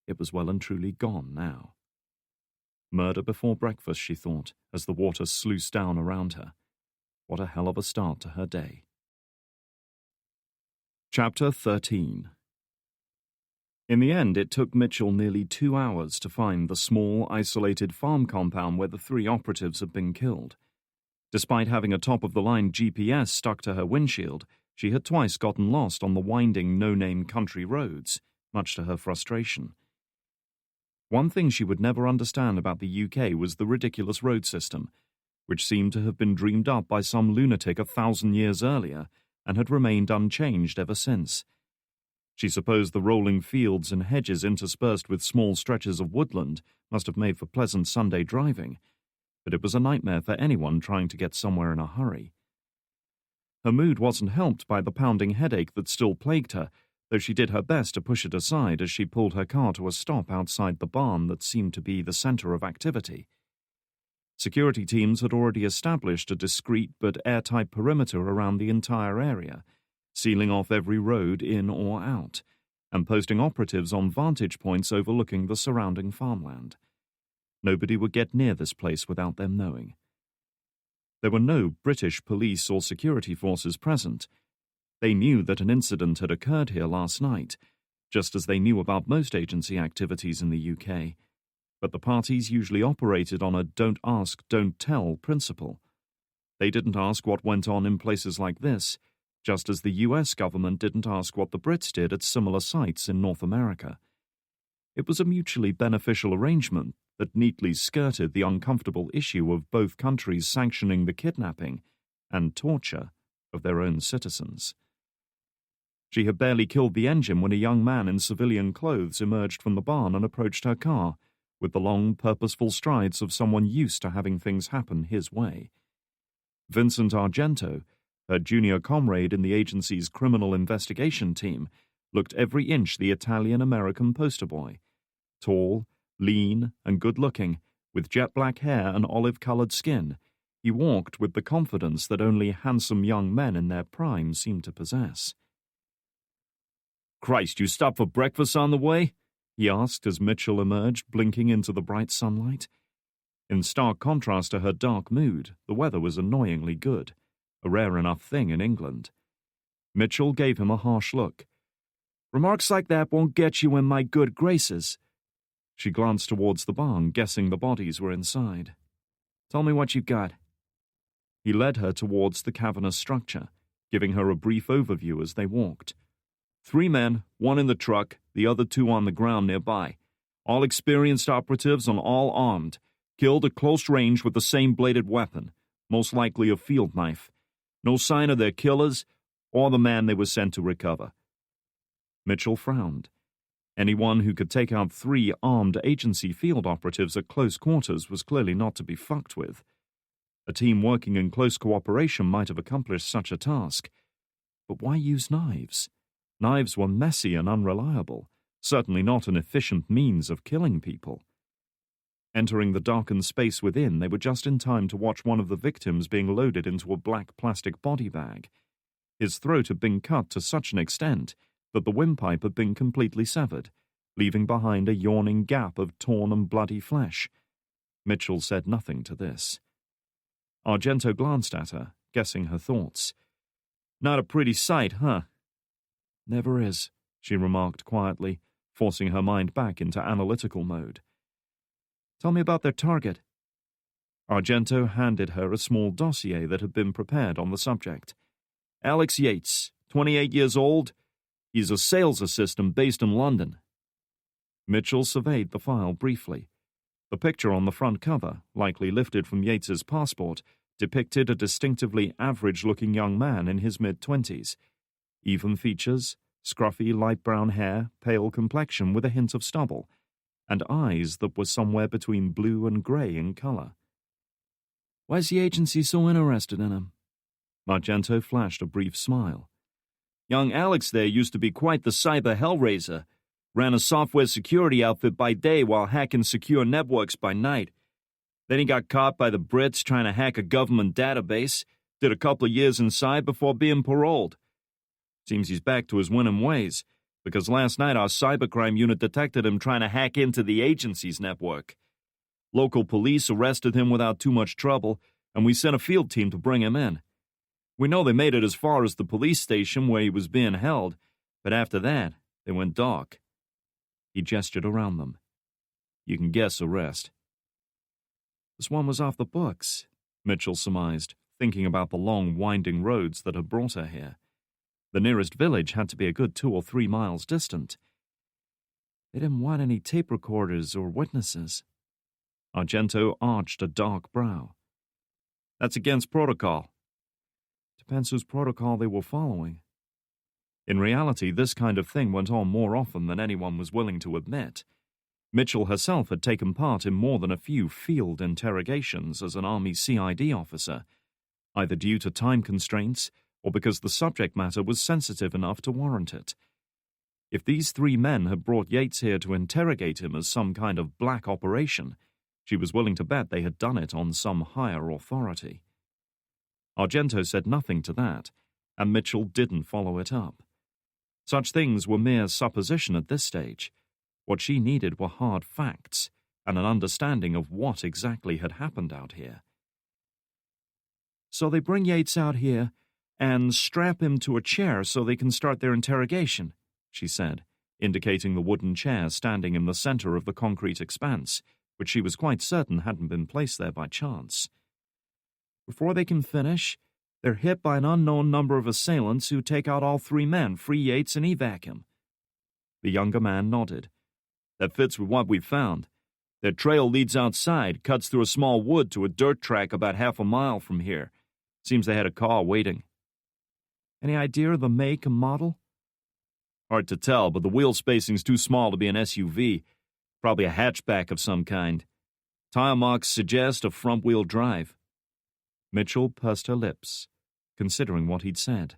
S1: it was well and truly gone now. Murder before breakfast, she thought, as the water sluiced down around her. What a hell of a start to her day. Chapter 13. In the end, it took Mitchell nearly 2 hours to find the small, isolated farm compound where the 3 operatives had been killed. Despite having a top-of-the-line GPS stuck to her windshield, she had twice gotten lost on the winding, no-name country roads, much to her frustration. One thing she would never understand about the UK was the ridiculous road system, which seemed to have been dreamed up by some lunatic 1,000 years earlier and had remained unchanged ever since. She supposed the rolling fields and hedges interspersed with small stretches of woodland must have made for pleasant Sunday driving, but it was a nightmare for anyone trying to get somewhere in a hurry. Her mood wasn't helped by the pounding headache that still plagued her, though she did her best to push it aside as she pulled her car to a stop outside the barn that seemed to be the center of activity. Security teams had already established a discreet but airtight perimeter around the entire area, sealing off every road in or out, and posting operatives on vantage points overlooking the surrounding farmland. Nobody would get near this place without them knowing. There were no British police or security forces present. They knew that an incident had occurred here last night, just as they knew about most agency activities in the UK, but the parties usually operated on a don't ask, don't tell principle. They didn't ask what went on in places like this, just as the US government didn't ask what the Brits did at similar sites in North America. It was a mutually beneficial arrangement that neatly skirted the uncomfortable issue of both countries sanctioning the kidnapping and torture of their own citizens. She had barely killed the engine when a young man in civilian clothes emerged from the barn and approached her car, with the long, purposeful strides of someone used to having things happen his way. Vincent Argento, her junior comrade in the agency's criminal investigation team, looked every inch the Italian-American poster boy. Tall, lean, and good-looking, with jet-black hair and olive-colored skin, he walked with the confidence that only handsome young men in their prime seemed to possess.
S3: "Christ, you stopped for breakfast on the way?"
S1: he asked as Mitchell emerged, blinking into the bright sunlight. In stark contrast to her dark mood, the weather was annoyingly good, a rare enough thing in England. Mitchell gave him a harsh look.
S2: "Remarks like that won't get you in my good graces."
S1: She glanced towards the barn, guessing the bodies were inside.
S2: "Tell me what you got."
S1: He led her towards the cavernous structure, giving her a brief overview as they walked.
S3: 3 men, 1 in the truck, the other 2 on the ground nearby. All experienced operatives and all armed. Killed at close range with the same bladed weapon, most likely a field knife. No sign of their killers or the man they were sent to recover."
S1: Mitchell frowned. Anyone who could take out 3 armed agency field operatives at close quarters was clearly not to be fucked with. A team working in close cooperation might have accomplished such a task. But why use knives? Knives were messy and unreliable, certainly not an efficient means of killing people. Entering the darkened space within, they were just in time to watch one of the victims being loaded into a black plastic body bag. His throat had been cut to such an extent that the windpipe had been completely severed, leaving behind a yawning gap of torn and bloody flesh. Mitchell said nothing to this. Argento glanced at her, guessing her thoughts.
S3: "Not a pretty sight, huh?"
S1: "Never is," she remarked quietly, forcing her mind back into analytical mode.
S2: "Tell me about their target."
S1: Argento handed her a small dossier that had been prepared on the subject.
S3: "Alex Yates, 28 years old. He's a sales assistant based in London."
S1: Mitchell surveyed the file briefly. The picture on the front cover, likely lifted from Yates's passport, depicted a distinctively average-looking young man in his mid-20s. Even features, scruffy light brown hair, pale complexion with a hint of stubble, and eyes that were somewhere between blue and grey in color.
S2: "Why's the agency so interested in him?"
S1: Argento flashed a brief smile.
S3: "Young Alex there used to be quite the cyber hellraiser. Ran a software security outfit by day while hacking secure networks by night. Then he got caught by the Brits trying to hack a government database, did a couple of years inside before being paroled. Seems he's back to his winning ways, because last night our cybercrime unit detected him trying to hack into the agency's network. Local police arrested him without too much trouble, and we sent a field team to bring him in. We know they made it as far as the police station where he was being held, but after that, they went dark."
S1: He gestured around them. "You can guess the rest."
S2: "This one was off the books,"
S1: Mitchell surmised, thinking about the long, winding roads that had brought her here. The nearest village had to be a good 2 or 3 miles distant.
S2: "They didn't want any tape recorders or witnesses."
S1: Argento arched a dark brow.
S3: "That's against protocol."
S2: "Depends whose protocol they were following."
S1: In reality, this kind of thing went on more often than anyone was willing to admit. Mitchell herself had taken part in more than a few field interrogations as an Army CID officer, either due to time constraints or because the subject matter was sensitive enough to warrant it. If these 3 men had brought Yates here to interrogate him as some kind of black operation, she was willing to bet they had done it on some higher authority. Argento said nothing to that, and Mitchell didn't follow it up. Such things were mere supposition at this stage. What she needed were hard facts and an understanding of what exactly had happened out here.
S2: "So they bring Yates out here and strap him to a chair so they can start their interrogation,"
S1: she said, indicating the wooden chair standing in the center of the concrete expanse, which she was quite certain hadn't been placed there by chance.
S2: "Before they can finish, they're hit by an unknown number of assailants who take out all 3 men, free Yates, and evac him."
S1: The younger man nodded.
S3: "That fits with what we found. The trail leads outside, cuts through a small wood to a dirt track about half a mile from here. Seems they had a car waiting.
S1: Any idea of the make and model?
S3: Hard to tell, but the wheel spacing's too small to be an SUV. Probably a hatchback of some kind. Tire marks suggest a front-wheel drive.
S1: Mitchell pursed her lips, considering what he'd said.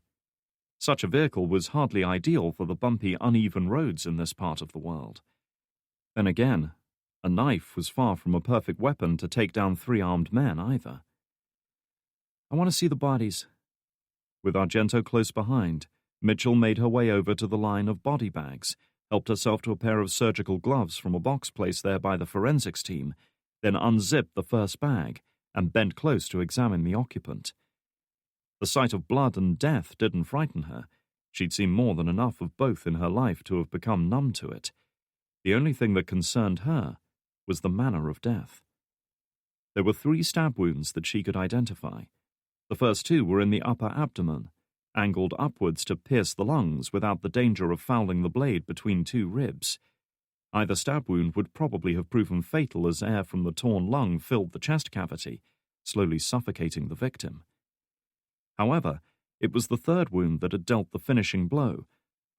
S1: Such a vehicle was hardly ideal for the bumpy, uneven roads in this part of the world. Then again, a knife was far from a perfect weapon to take down 3 armed men, either. I want to see the bodies. With Argento close behind, Mitchell made her way over to the line of body bags, helped herself to a pair of surgical gloves from a box placed there by the forensics team, then unzipped the first bag and bent close to examine the occupant. The sight of blood and death didn't frighten her. She'd seen more than enough of both in her life to have become numb to it. The only thing that concerned her was the manner of death. There were 3 stab wounds that she could identify. The first 2 were in the upper abdomen, angled upwards to pierce the lungs without the danger of fouling the blade between 2 ribs. Either stab wound would probably have proven fatal as air from the torn lung filled the chest cavity, slowly suffocating the victim. However, it was the 3rd wound that had dealt the finishing blow.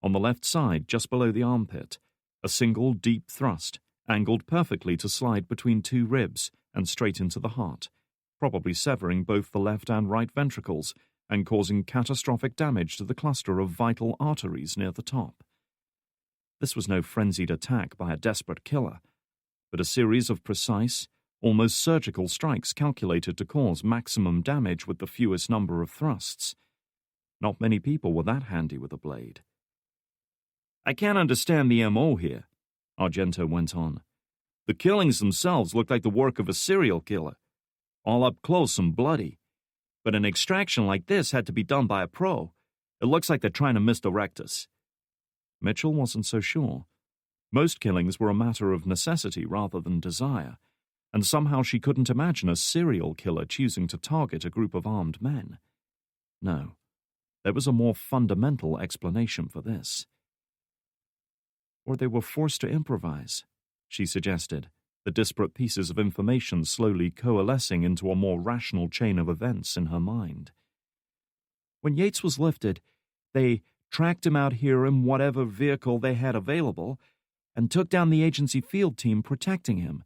S1: On the left side, just below the armpit, a single deep thrust, angled perfectly to slide between 2 ribs and straight into the heart, probably severing both the left and right ventricles and causing catastrophic damage to the cluster of vital arteries near the top. This was no frenzied attack by a desperate killer, but a series of precise, almost surgical strikes calculated to cause maximum damage with the fewest number of thrusts. Not many people were that handy with a blade.
S3: I can't understand the M.O. here, Argento went on. The killings themselves look like the work of a serial killer, all up close and bloody. But an extraction like this had to be done by a pro. It looks like they're trying to misdirect us.
S1: Mitchell wasn't so sure. Most killings were a matter of necessity rather than desire, and somehow she couldn't imagine a serial killer choosing to target a group of armed men. No, there was a more fundamental explanation for this. Or they were forced to improvise, she suggested, the disparate pieces of information slowly coalescing into a more rational chain of events in her mind. When Yates was lifted, they tracked him out here in whatever vehicle they had available and took down the agency field team protecting him.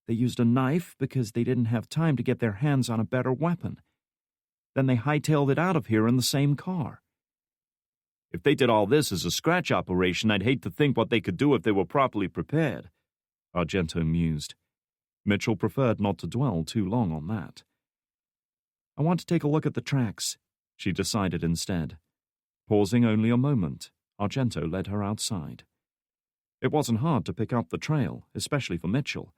S1: They used a knife because they didn't have time to get their hands on a better weapon. Then they hightailed it out of here in the same car.
S3: If they did all this as a scratch operation, I'd hate to think what they could do if they were properly prepared,
S1: Argento mused. Mitchell preferred not to dwell too long on that. I want to take a look at the tracks, she decided instead. Pausing only a moment, Argento led her outside. It wasn't hard to pick up the trail, especially for Mitchell.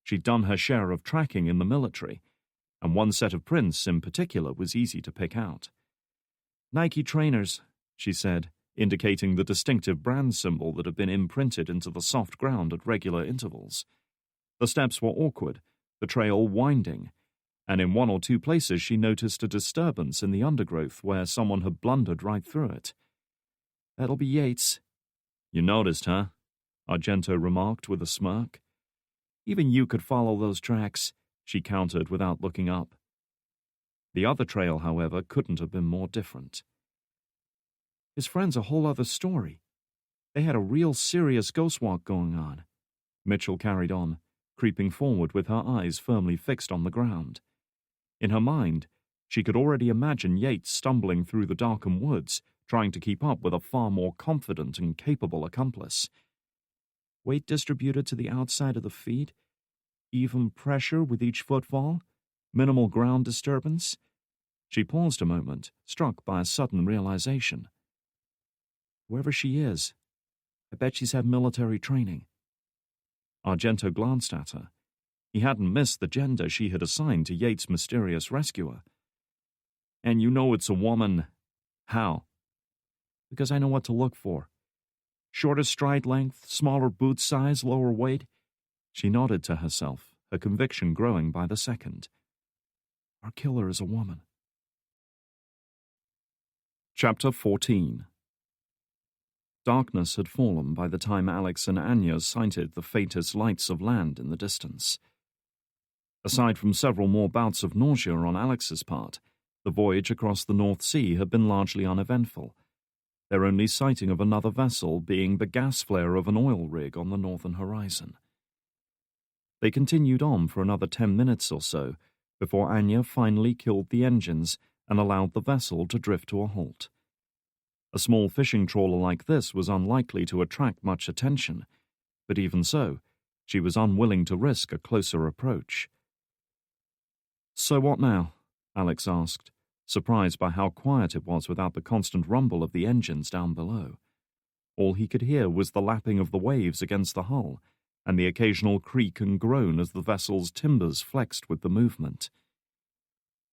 S1: She'd done her share of tracking in the military, and one set of prints in particular was easy to pick out. Nike trainers, she said, indicating the distinctive brand symbol that had been imprinted into the soft ground at regular intervals. The steps were awkward, the trail winding, and in 1 or 2 places she noticed a disturbance in the undergrowth where someone had blundered right through it. That'll be Yates.
S3: You noticed, huh?
S1: Argento remarked with a smirk. Even you could follow those tracks, she countered without looking up. The other trail, however, couldn't have been more different. His friend's a whole other story. They had a real serious ghost walk going on, Mitchell carried on, creeping forward with her eyes firmly fixed on the ground. In her mind, she could already imagine Yates stumbling through the darkened woods, trying to keep up with a far more confident and capable accomplice. Weight distributed to the outside of the feet, even pressure with each footfall, minimal ground disturbance. She paused a moment, struck by a sudden realization. Whoever she is, I bet she's had military training. Argento glanced at her. He hadn't missed the gender she had assigned to Yates' mysterious rescuer.
S3: And you know it's a woman. How?
S1: Because I know what to look for. Shorter stride length, smaller boot size, lower weight. She nodded to herself, her conviction growing by the second. Our killer is a woman. Chapter 14. Darkness had fallen by the time Alex and Anya sighted the faintest lights of land in the distance. Aside from several more bouts of nausea on Alex's part, the voyage across the North Sea had been largely uneventful, their only sighting of another vessel being the gas flare of an oil rig on the northern horizon. They continued on for another 10 minutes or so before Anya finally killed the engines and allowed the vessel to drift to a halt. A small fishing trawler like this was unlikely to attract much attention, but even so, she was unwilling to risk a closer approach. "So what now?" Alex asked, surprised by how quiet it was without the constant rumble of the engines down below. All he could hear was the lapping of the waves against the hull and the occasional creak and groan as the vessel's timbers flexed with the movement.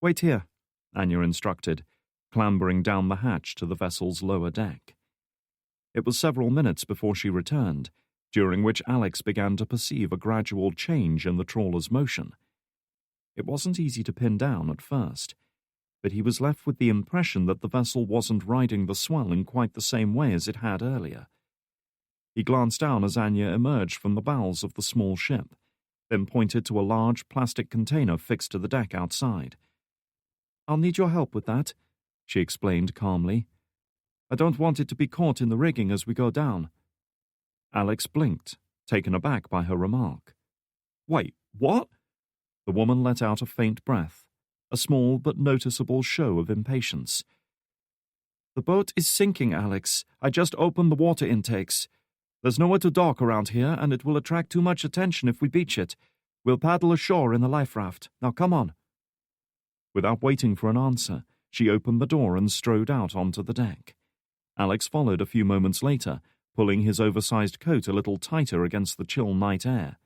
S1: "Wait here," Anya instructed, clambering down the hatch to the vessel's lower deck. It was several minutes before she returned, during which Alex began to perceive a gradual change in the trawler's motion. It wasn't easy to pin down at first, but he was left with the impression that the vessel wasn't riding the swell in quite the same way as it had earlier. He glanced down as Anya emerged from the bowels of the small ship, then pointed to a large plastic container fixed to the deck outside. "I'll need your help with that," she explained calmly. "I don't want it to be caught in the rigging as we go down." Alex blinked, taken aback by her remark. "Wait, what?" The woman let out a faint breath, a small but noticeable show of impatience. "The boat is sinking, Alex. I just opened the water intakes. There's nowhere to dock around here, and it will attract too much attention if we beach it. We'll paddle ashore in the life raft. Now come on." Without waiting for an answer, she opened the door and strode out onto the deck. Alex followed a few moments later, pulling his oversized coat a little tighter against the chill night air.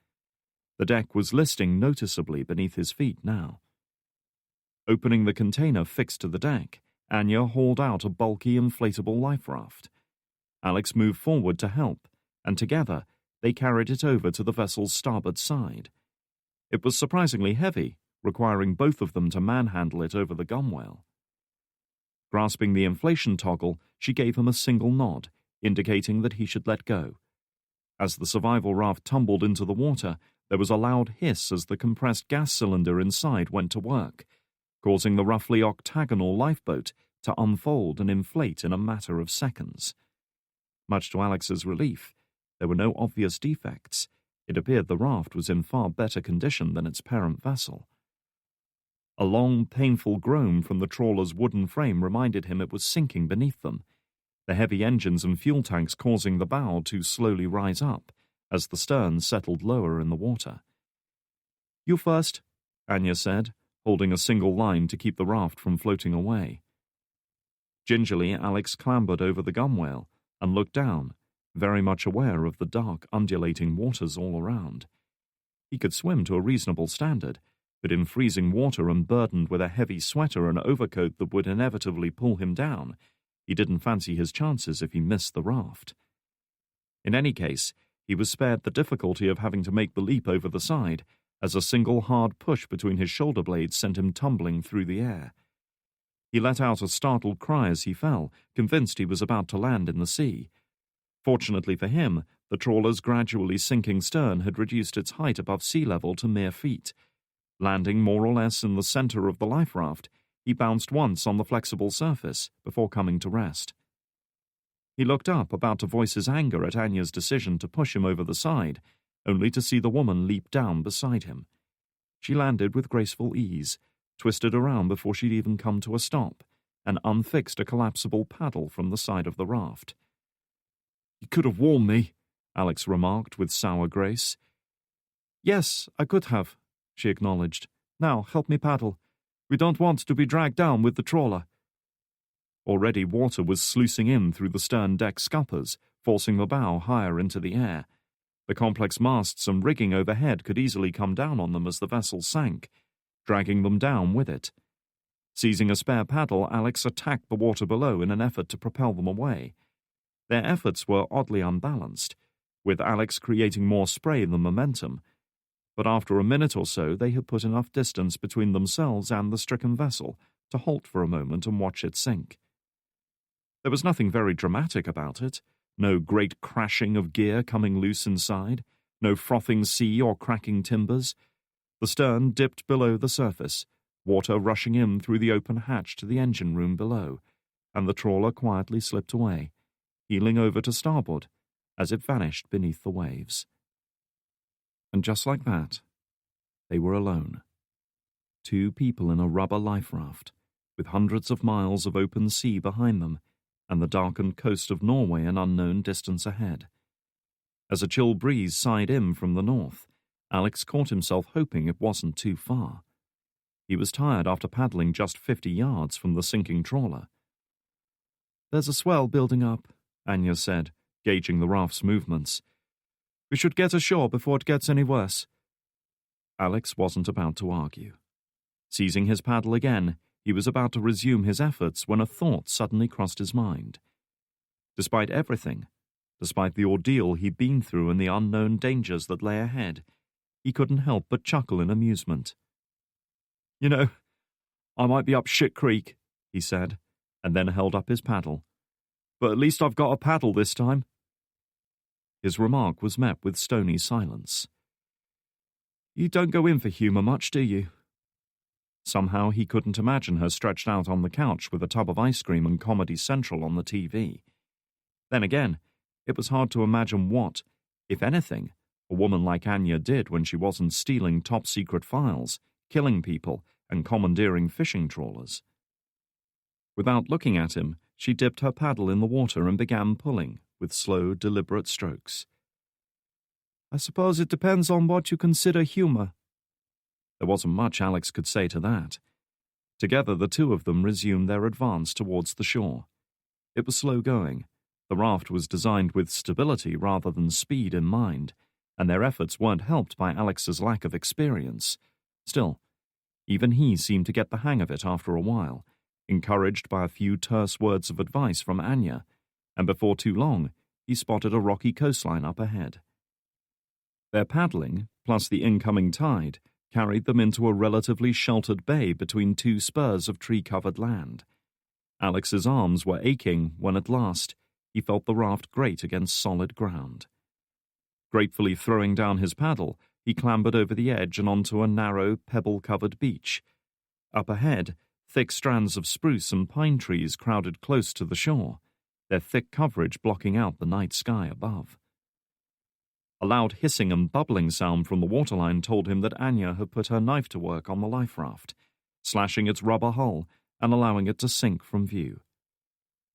S1: The deck was listing noticeably beneath his feet now. Opening the container fixed to the deck, Anya hauled out a bulky inflatable life raft. Alex moved forward to help, and together they carried it over to the vessel's starboard side. It was surprisingly heavy, requiring both of them to manhandle it over the gunwale. Grasping the inflation toggle, she gave him a single nod, indicating that he should let go. As the survival raft tumbled into the water, there was a loud hiss as the compressed gas cylinder inside went to work, causing the roughly octagonal lifeboat to unfold and inflate in a matter of seconds. Much to Alex's relief, there were no obvious defects. It appeared the raft was in far better condition than its parent vessel. A long, painful groan from the trawler's wooden frame reminded him it was sinking beneath them, the heavy engines and fuel tanks causing the bow to slowly rise up as the stern settled lower in the water. "You first," Anya said, holding a single line to keep the raft from floating away. Gingerly, Alex clambered over the gunwale and looked down, very much aware of the dark, undulating waters all around. He could swim to a reasonable standard, but in freezing water and burdened with a heavy sweater and overcoat that would inevitably pull him down, he didn't fancy his chances if he missed the raft. In any case, he was spared the difficulty of having to make the leap over the side, as a single hard push between his shoulder blades sent him tumbling through the air. He let out a startled cry as he fell, convinced he was about to land in the sea. Fortunately for him, the trawler's gradually sinking stern had reduced its height above sea level to mere feet. Landing more or less in the center of the life raft, he bounced once on the flexible surface before coming to rest. He looked up, about to voice his anger at Anya's decision to push him over the side, only to see the woman leap down beside him. She landed with graceful ease, twisted around before she'd even come to a stop, and unfixed a collapsible paddle from the side of the raft. "You could have warned me," Alex remarked with sour grace. "Yes, I could have," she acknowledged. "Now, help me paddle. We don't want to be dragged down with the trawler." Already water was sluicing in through the stern deck scuppers, forcing the bow higher into the air. The complex masts and rigging overhead could easily come down on them as the vessel sank, dragging them down with it. Seizing a spare paddle, Alex attacked the water below in an effort to propel them away. Their efforts were oddly unbalanced, with Alex creating more spray than momentum, but after a minute or so they had put enough distance between themselves and the stricken vessel to halt for a moment and watch it sink. There was nothing very dramatic about it, No great crashing of gear coming loose inside, no frothing sea or cracking timbers. The stern dipped below the surface, water rushing in through the open hatch to the engine room below, and the trawler quietly slipped away, heeling over to starboard as it vanished beneath the waves. And just like that, they were alone. 2 people in a rubber life raft, with hundreds of miles of open sea behind them, and the darkened coast of Norway an unknown distance ahead. As a chill breeze sighed in from the north, Alex caught himself hoping it wasn't too far. He was tired after paddling just 50 yards from the sinking trawler. "There's a swell building up," Anya said, gauging the raft's movements. "We should get ashore before it gets any worse." Alex wasn't about to argue. Seizing his paddle again, he was about to resume his efforts when a thought suddenly crossed his mind. Despite everything, despite the ordeal he'd been through and the unknown dangers that lay ahead, he couldn't help but chuckle in amusement. "You know, I might be up shit creek," he said, and then held up his paddle. "But at least I've got a paddle this time." His remark was met with stony silence. "You don't go in for humour much, do you?" Somehow he couldn't imagine her stretched out on the couch with a tub of ice cream and Comedy Central on the TV. Then again, it was hard to imagine what, if anything, a woman like Anya did when she wasn't stealing top-secret files, killing people, and commandeering fishing trawlers. Without looking at him, she dipped her paddle in the water and began pulling, with slow, deliberate strokes. "I suppose it depends on what you consider humour." There wasn't much Alex could say to that. Together the 2 of them resumed their advance towards the shore. It was slow going. The raft was designed with stability rather than speed in mind, and their efforts weren't helped by Alex's lack of experience. Still, even he seemed to get the hang of it after a while, encouraged by a few terse words of advice from Anya, and before too long he spotted a rocky coastline up ahead. Their paddling, plus the incoming tide, carried them into a relatively sheltered bay between 2 spurs of tree-covered land. Alex's arms were aching when at last he felt the raft grate against solid ground. Gratefully throwing down his paddle, he clambered over the edge and onto a narrow, pebble-covered beach. Up ahead, thick strands of spruce and pine trees crowded close to the shore, their thick coverage blocking out the night sky above. A loud hissing and bubbling sound from the waterline told him that Anya had put her knife to work on the life raft, slashing its rubber hull and allowing it to sink from view.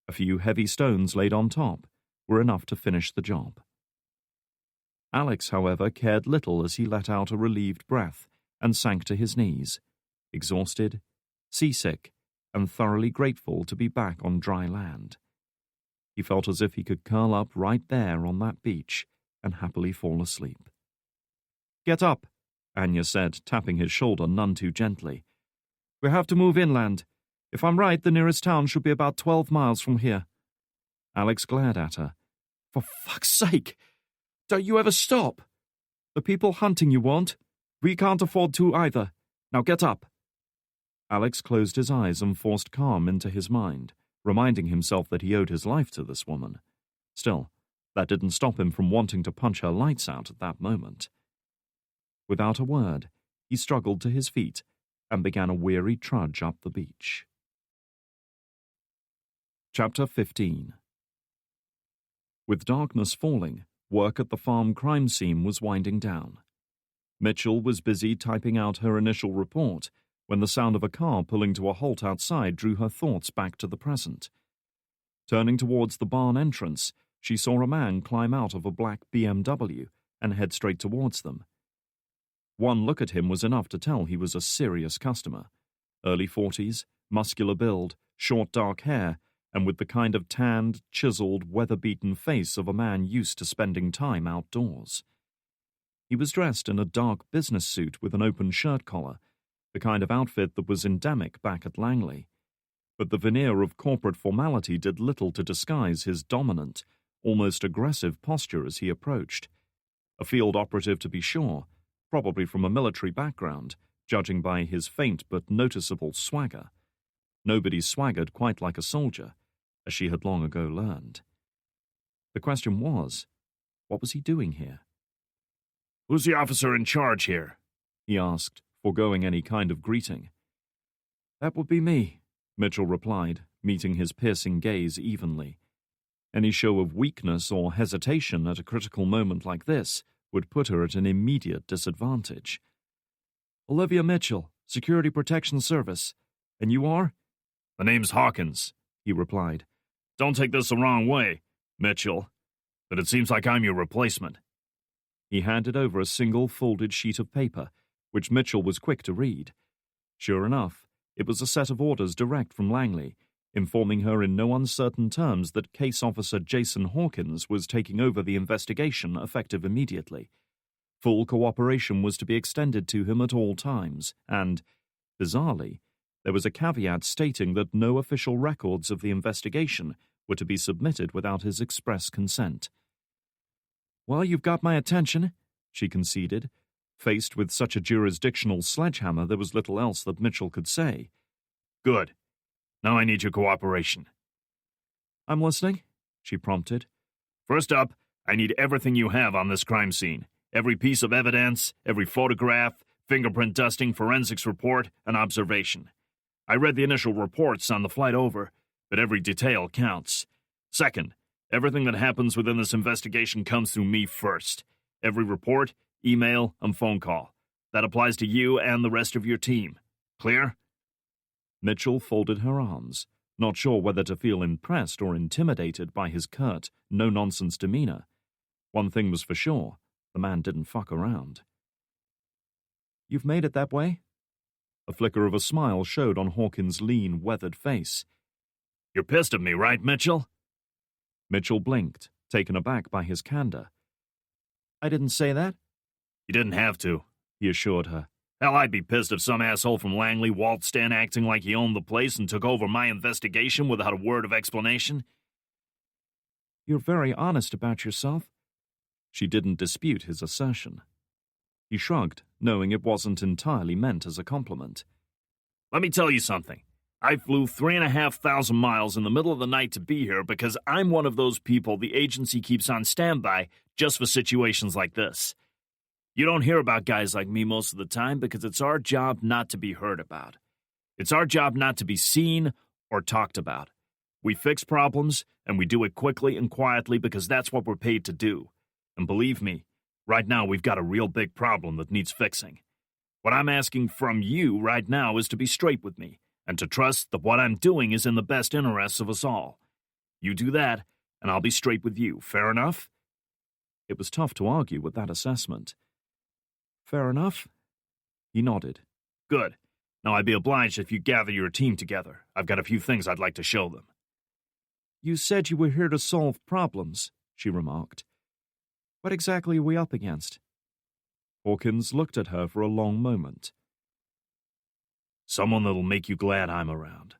S1: A few heavy stones laid on top were enough to finish the job. Alex, however, cared little as he let out a relieved breath and sank to his knees, exhausted, seasick, and thoroughly grateful to be back on dry land. He felt as if he could curl up right there on that beach and happily fall asleep. "Get up," Anya said, tapping his shoulder none too gently. "We have to move inland. If I'm right, the nearest town should be about 12 miles from here." Alex glared at her. "For fuck's sake! Don't you ever stop? The people hunting you won't. We can't afford to either. Now get up." Alex closed his eyes and forced calm into his mind, reminding himself that he owed his life to this woman. Still, that didn't stop him from wanting to punch her lights out at that moment. Without a word, he struggled to his feet and began a weary trudge up the beach. Chapter 15. With darkness falling, work at the farm crime scene was winding down. Mitchell was busy typing out her initial report when the sound of a car pulling to a halt outside drew her thoughts back to the present. Turning towards the barn entrance, she saw a man climb out of a black BMW and head straight towards them. One look at him was enough to tell he was a serious customer. Early 40s, muscular build, short dark hair, and with the kind of tanned, chiseled, weather-beaten face of a man used to spending time outdoors. He was dressed in a dark business suit with an open shirt collar, the kind of outfit that was endemic back at Langley. But the veneer of corporate formality did little to disguise his dominant, almost aggressive posture as he approached. A field operative to be sure, probably from a military background, judging by his faint but noticeable swagger. Nobody swaggered quite like a soldier, as she had long ago learned. The question was, what was he doing here?
S3: "Who's the officer in charge here?"
S1: he asked, foregoing any kind of greeting. That would be me, Mitchell replied, meeting his piercing gaze evenly. Any show of weakness or hesitation at a critical moment like this would put her at an immediate disadvantage. Olivia Mitchell, Security Protection Service. And you are?
S3: "The name's Hawkins," he replied. "Don't take this the wrong way, Mitchell, but it seems like I'm your replacement."
S1: He handed over a single folded sheet of paper, which Mitchell was quick to read. Sure enough, it was a set of orders direct from Langley, informing her in no uncertain terms that Case Officer Jason Hawkins was taking over the investigation effective immediately. Full cooperation was to be extended to him at all times, and, bizarrely, there was a caveat stating that no official records of the investigation were to be submitted without his express consent. Well, you've got my attention, she conceded. Faced with such a jurisdictional sledgehammer, there was little else that Mitchell could say.
S3: "Good. Now I need your cooperation."
S1: "I'm listening," she prompted.
S3: "First up, I need everything you have on this crime scene. Every piece of evidence, every photograph, fingerprint dusting, forensics report, and observation. I read the initial reports on the flight over, but every detail counts. Second, everything that happens within this investigation comes through me first. Every report, email, and phone call. That applies to you and the rest of your team. Clear?"
S1: Mitchell folded her arms, not sure whether to feel impressed or intimidated by his curt, no-nonsense demeanor. One thing was for sure, the man didn't fuck around. "You've made it that way?" A flicker of a smile showed on Hawkins' lean, weathered face.
S3: "You're pissed at me, right, Mitchell?"
S1: Mitchell blinked, taken aback by his candor. "I didn't say that."
S3: "You didn't have to," he assured her. "Hell, I'd be pissed if some asshole from Langley waltzed in acting like he owned the place and took over my investigation without a word of explanation."
S1: "You're very honest about yourself." She didn't dispute his assertion. He shrugged, knowing it wasn't entirely meant as a compliment.
S3: "Let me tell you something. I flew 3,500 miles in the middle of the night to be here because I'm one of those people the agency keeps on standby just for situations like this. You don't hear about guys like me most of the time because it's our job not to be heard about. It's our job not to be seen or talked about. We fix problems, and we do it quickly and quietly because that's what we're paid to do. And believe me, right now we've got a real big problem that needs fixing. What I'm asking from you right now is to be straight with me, and to trust that what I'm doing is in the best interests of us all. You do that, and I'll be straight with you. Fair enough?"
S1: It was tough to argue with that assessment. "Fair enough." He nodded.
S3: "Good. Now I'd be obliged if you gather your team together. I've got a few things I'd like to show them."
S1: "You said you were here to solve problems," she remarked. "What exactly are we up against?" Hawkins looked at her for a long moment.
S3: "Someone that'll make you glad I'm around."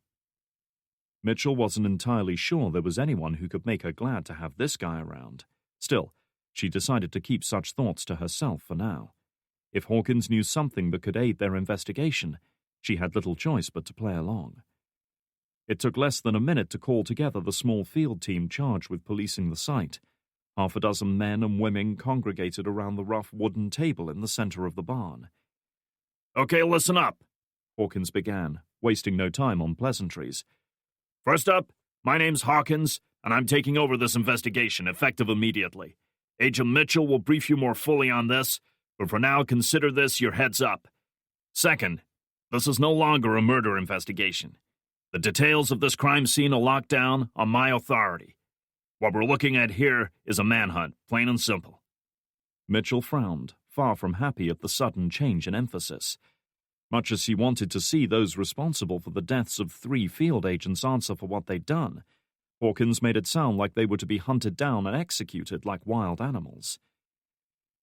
S1: Mitchell wasn't entirely sure there was anyone who could make her glad to have this guy around. Still, she decided to keep such thoughts to herself for now. If Hawkins knew something that could aid their investigation, she had little choice but to play along. It took less than a minute to call together the small field team charged with policing the site. Half a dozen men and women congregated around the rough wooden table in the center of the barn.
S3: "Okay, listen up,"
S1: Hawkins began, wasting no time on pleasantries.
S3: "First up, my name's Hawkins, and I'm taking over this investigation, effective immediately. Agent Mitchell will brief you more fully on this, but for now consider this your heads up. Second, this is no longer a murder investigation. The details of this crime scene are locked down on my authority. What we're looking at here is a manhunt, plain and simple."
S1: Mitchell frowned, far from happy at the sudden change in emphasis. Much as he wanted to see those responsible for the deaths of 3 field agents answer for what they'd done, Hawkins made it sound like they were to be hunted down and executed like wild animals.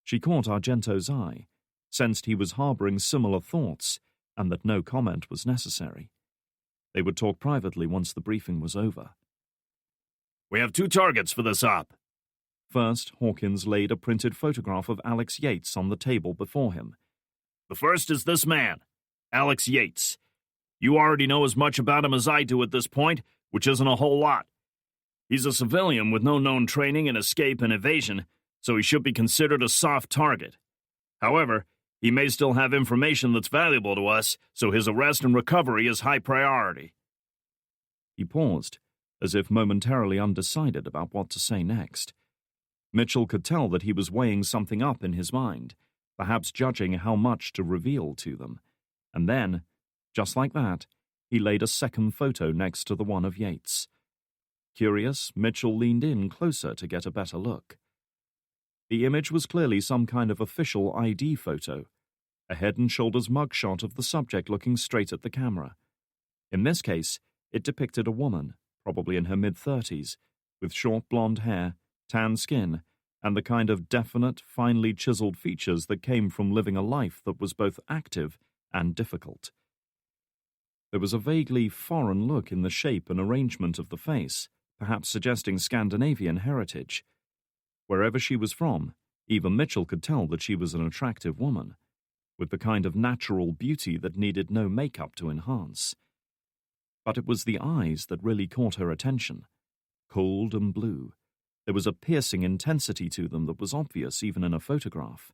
S1: She caught Argento's eye, sensed he was harboring similar thoughts, and that no comment was necessary. They would talk privately once the briefing was over.
S3: "We have 2 targets for this op."
S1: First, Hawkins laid a printed photograph of Alex Yates on the table before him.
S3: "The first is this man, Alex Yates. You already know as much about him as I do at this point, which isn't a whole lot. He's a civilian with no known training in escape and evasion, so he should be considered a soft target. However, he may still have information that's valuable to us, so his arrest and recovery is high priority."
S1: He paused, as if momentarily undecided about what to say next. Mitchell could tell that he was weighing something up in his mind, perhaps judging how much to reveal to them. And then, just like that, he laid a second photo next to the one of Yates. Curious, Mitchell leaned in closer to get a better look. The image was clearly some kind of official ID photo, a head and shoulders mugshot of the subject looking straight at the camera. In this case, it depicted a woman, probably in her mid-30s, with short blonde hair, tan skin, and the kind of definite, finely chiseled features that came from living a life that was both active and difficult. There was a vaguely foreign look in the shape and arrangement of the face, perhaps suggesting Scandinavian heritage. Wherever she was from, even Mitchell could tell that she was an attractive woman, with the kind of natural beauty that needed no makeup to enhance. But it was the eyes that really caught her attention. Cold and blue. There was a piercing intensity to them that was obvious even in a photograph.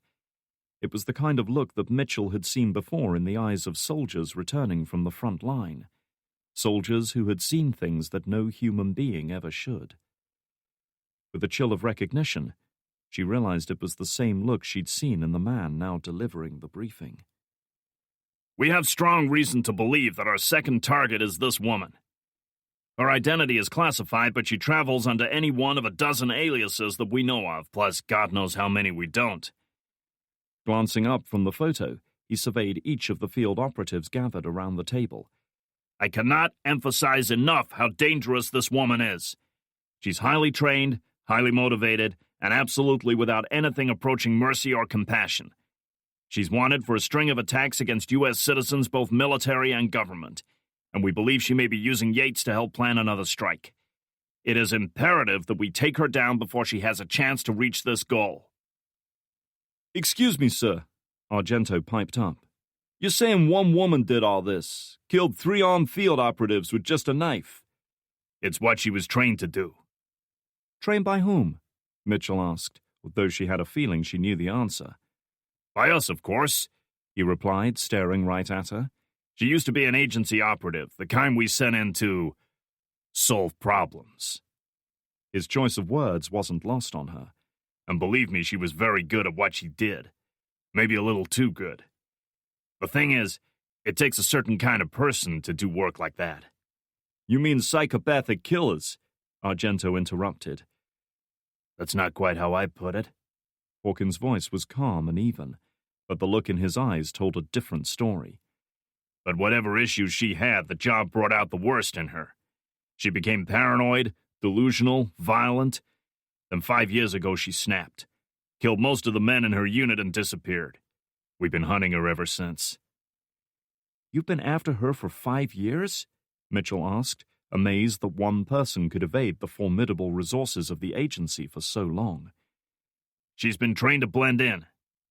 S1: It was the kind of look that Mitchell had seen before in the eyes of soldiers returning from the front line. Soldiers who had seen things that no human being ever should. With a chill of recognition, she realized it was the same look she'd seen in the man now delivering the briefing.
S3: "We have strong reason to believe that our second target is this woman. Her identity is classified, but she travels under any one of a dozen aliases that we know of, plus God knows how many we don't."
S1: Glancing up from the photo, he surveyed each of the field operatives gathered around the table.
S3: "I cannot emphasize enough how dangerous this woman is. She's highly trained, highly motivated, and absolutely without anything approaching mercy or compassion. She's wanted for a string of attacks against U.S. citizens, both military and government, and we believe she may be using Yates to help plan another strike. It is imperative that we take her down before she has a chance to reach this goal."
S4: "Excuse me, sir," Argento piped up. "You're saying one woman did all this, killed 3 armed field operatives with just a knife?"
S3: "It's what she was trained to do."
S1: "Trained by whom?" Mitchell asked, though she had a feeling she knew the answer.
S3: "By us, of course," he replied, staring right at her. "She used to be an agency operative, the kind we sent in to solve problems."
S1: His choice of words wasn't lost on her.
S3: And believe me, she was very good at what she did. Maybe a little too good. The thing is, it takes a certain kind of person to do work like that.
S4: "You mean psychopathic killers?"
S1: Argento interrupted.
S3: "That's not quite how I put it."
S1: Hawkins' voice was calm and even, but the look in his eyes told a different story.
S3: "But whatever issues she had, the job brought out the worst in her. She became paranoid, delusional, violent. Then 5 years ago she snapped, killed most of the men in her unit and disappeared. We've been hunting her ever since."
S1: "You've been after her for 5 years?" Mitchell asked, amazed that one person could evade the formidable resources of the agency for so long.
S3: "She's been trained to blend in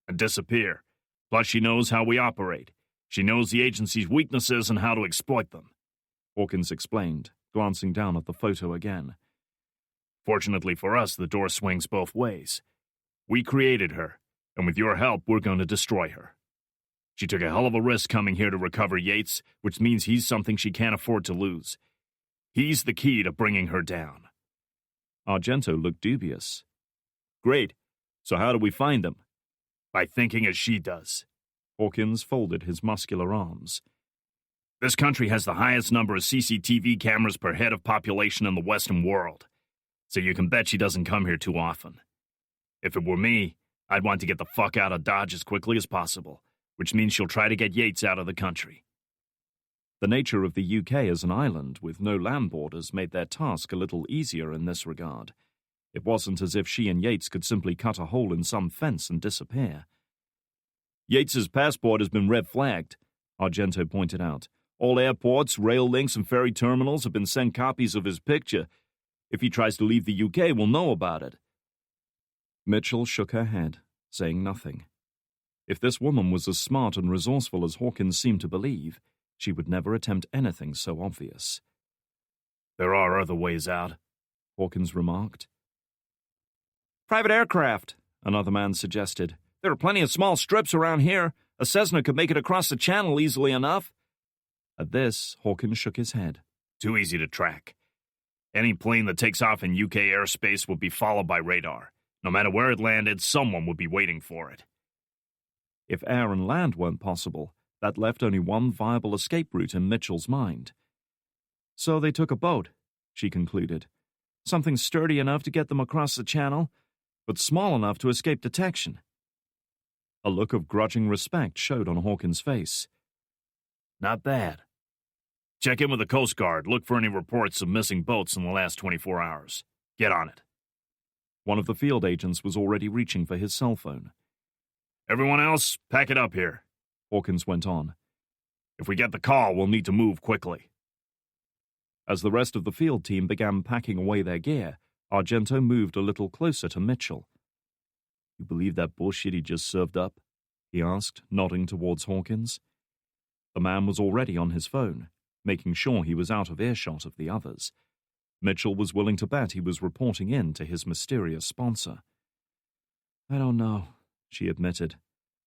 S3: and disappear. Plus she knows how we operate. She knows the agency's weaknesses and how to exploit them,"
S1: Hawkins explained, glancing down at the photo again.
S3: "Fortunately for us, the door swings both ways. We created her, and with your help, we're going to destroy her. She took a hell of a risk coming here to recover Yates, which means he's something she can't afford to lose. He's the key to bringing her down."
S1: Argento looked dubious.
S4: "Great. So how do we find them?"
S3: "By thinking as she does."
S1: Hawkins folded his muscular arms.
S3: "This country has the highest number of CCTV cameras per head of population in the Western world, so you can bet she doesn't come here too often. If it were me, I'd want to get the fuck out of Dodge as quickly as possible, which means she'll try to get Yates out of the country."
S1: The nature of the UK as an island with no land borders made their task a little easier in this regard. It wasn't as if she and Yates could simply cut a hole in some fence and disappear.
S4: "Yates's passport has been red flagged," Argento pointed out. "All airports, rail links, and ferry terminals have been sent copies of his picture. If he tries to leave the UK, we'll know about it."
S1: Mitchell shook her head, saying nothing. If this woman was as smart and resourceful as Hawkins seemed to believe, she would never attempt anything so obvious.
S3: "There are other ways out,"
S1: Hawkins remarked.
S2: Private aircraft,
S1: Another man suggested.
S2: There are plenty of small strips around here. A Cessna could make it across the channel easily enough.
S1: At this, Hawkins shook his head.
S3: Too easy to track. Any plane that takes off in UK airspace would be followed by radar. No matter where it landed, someone would be waiting for it.
S1: If air and land weren't possible, that left only one viable escape route in Mitchell's mind. So they took a boat, she concluded. Something sturdy enough to get them across the channel, but small enough to escape detection. A look of grudging respect showed on Hawkins' face.
S3: Not bad. Check in with the Coast Guard. Look for any reports of missing boats in the last 24 hours. Get on it.
S1: One of the field agents was already reaching for his cell phone.
S3: Everyone else, pack it up here,
S1: Hawkins went on.
S3: If we get the call, we'll need to move quickly.
S1: As the rest of the field team began packing away their gear, Argento moved a little closer to Mitchell. You believe that bullshit he just served up? He asked, nodding towards Hawkins. The man was already on his phone, making sure he was out of earshot of the others. Mitchell was willing to bet he was reporting in to his mysterious sponsor. I don't know, she admitted.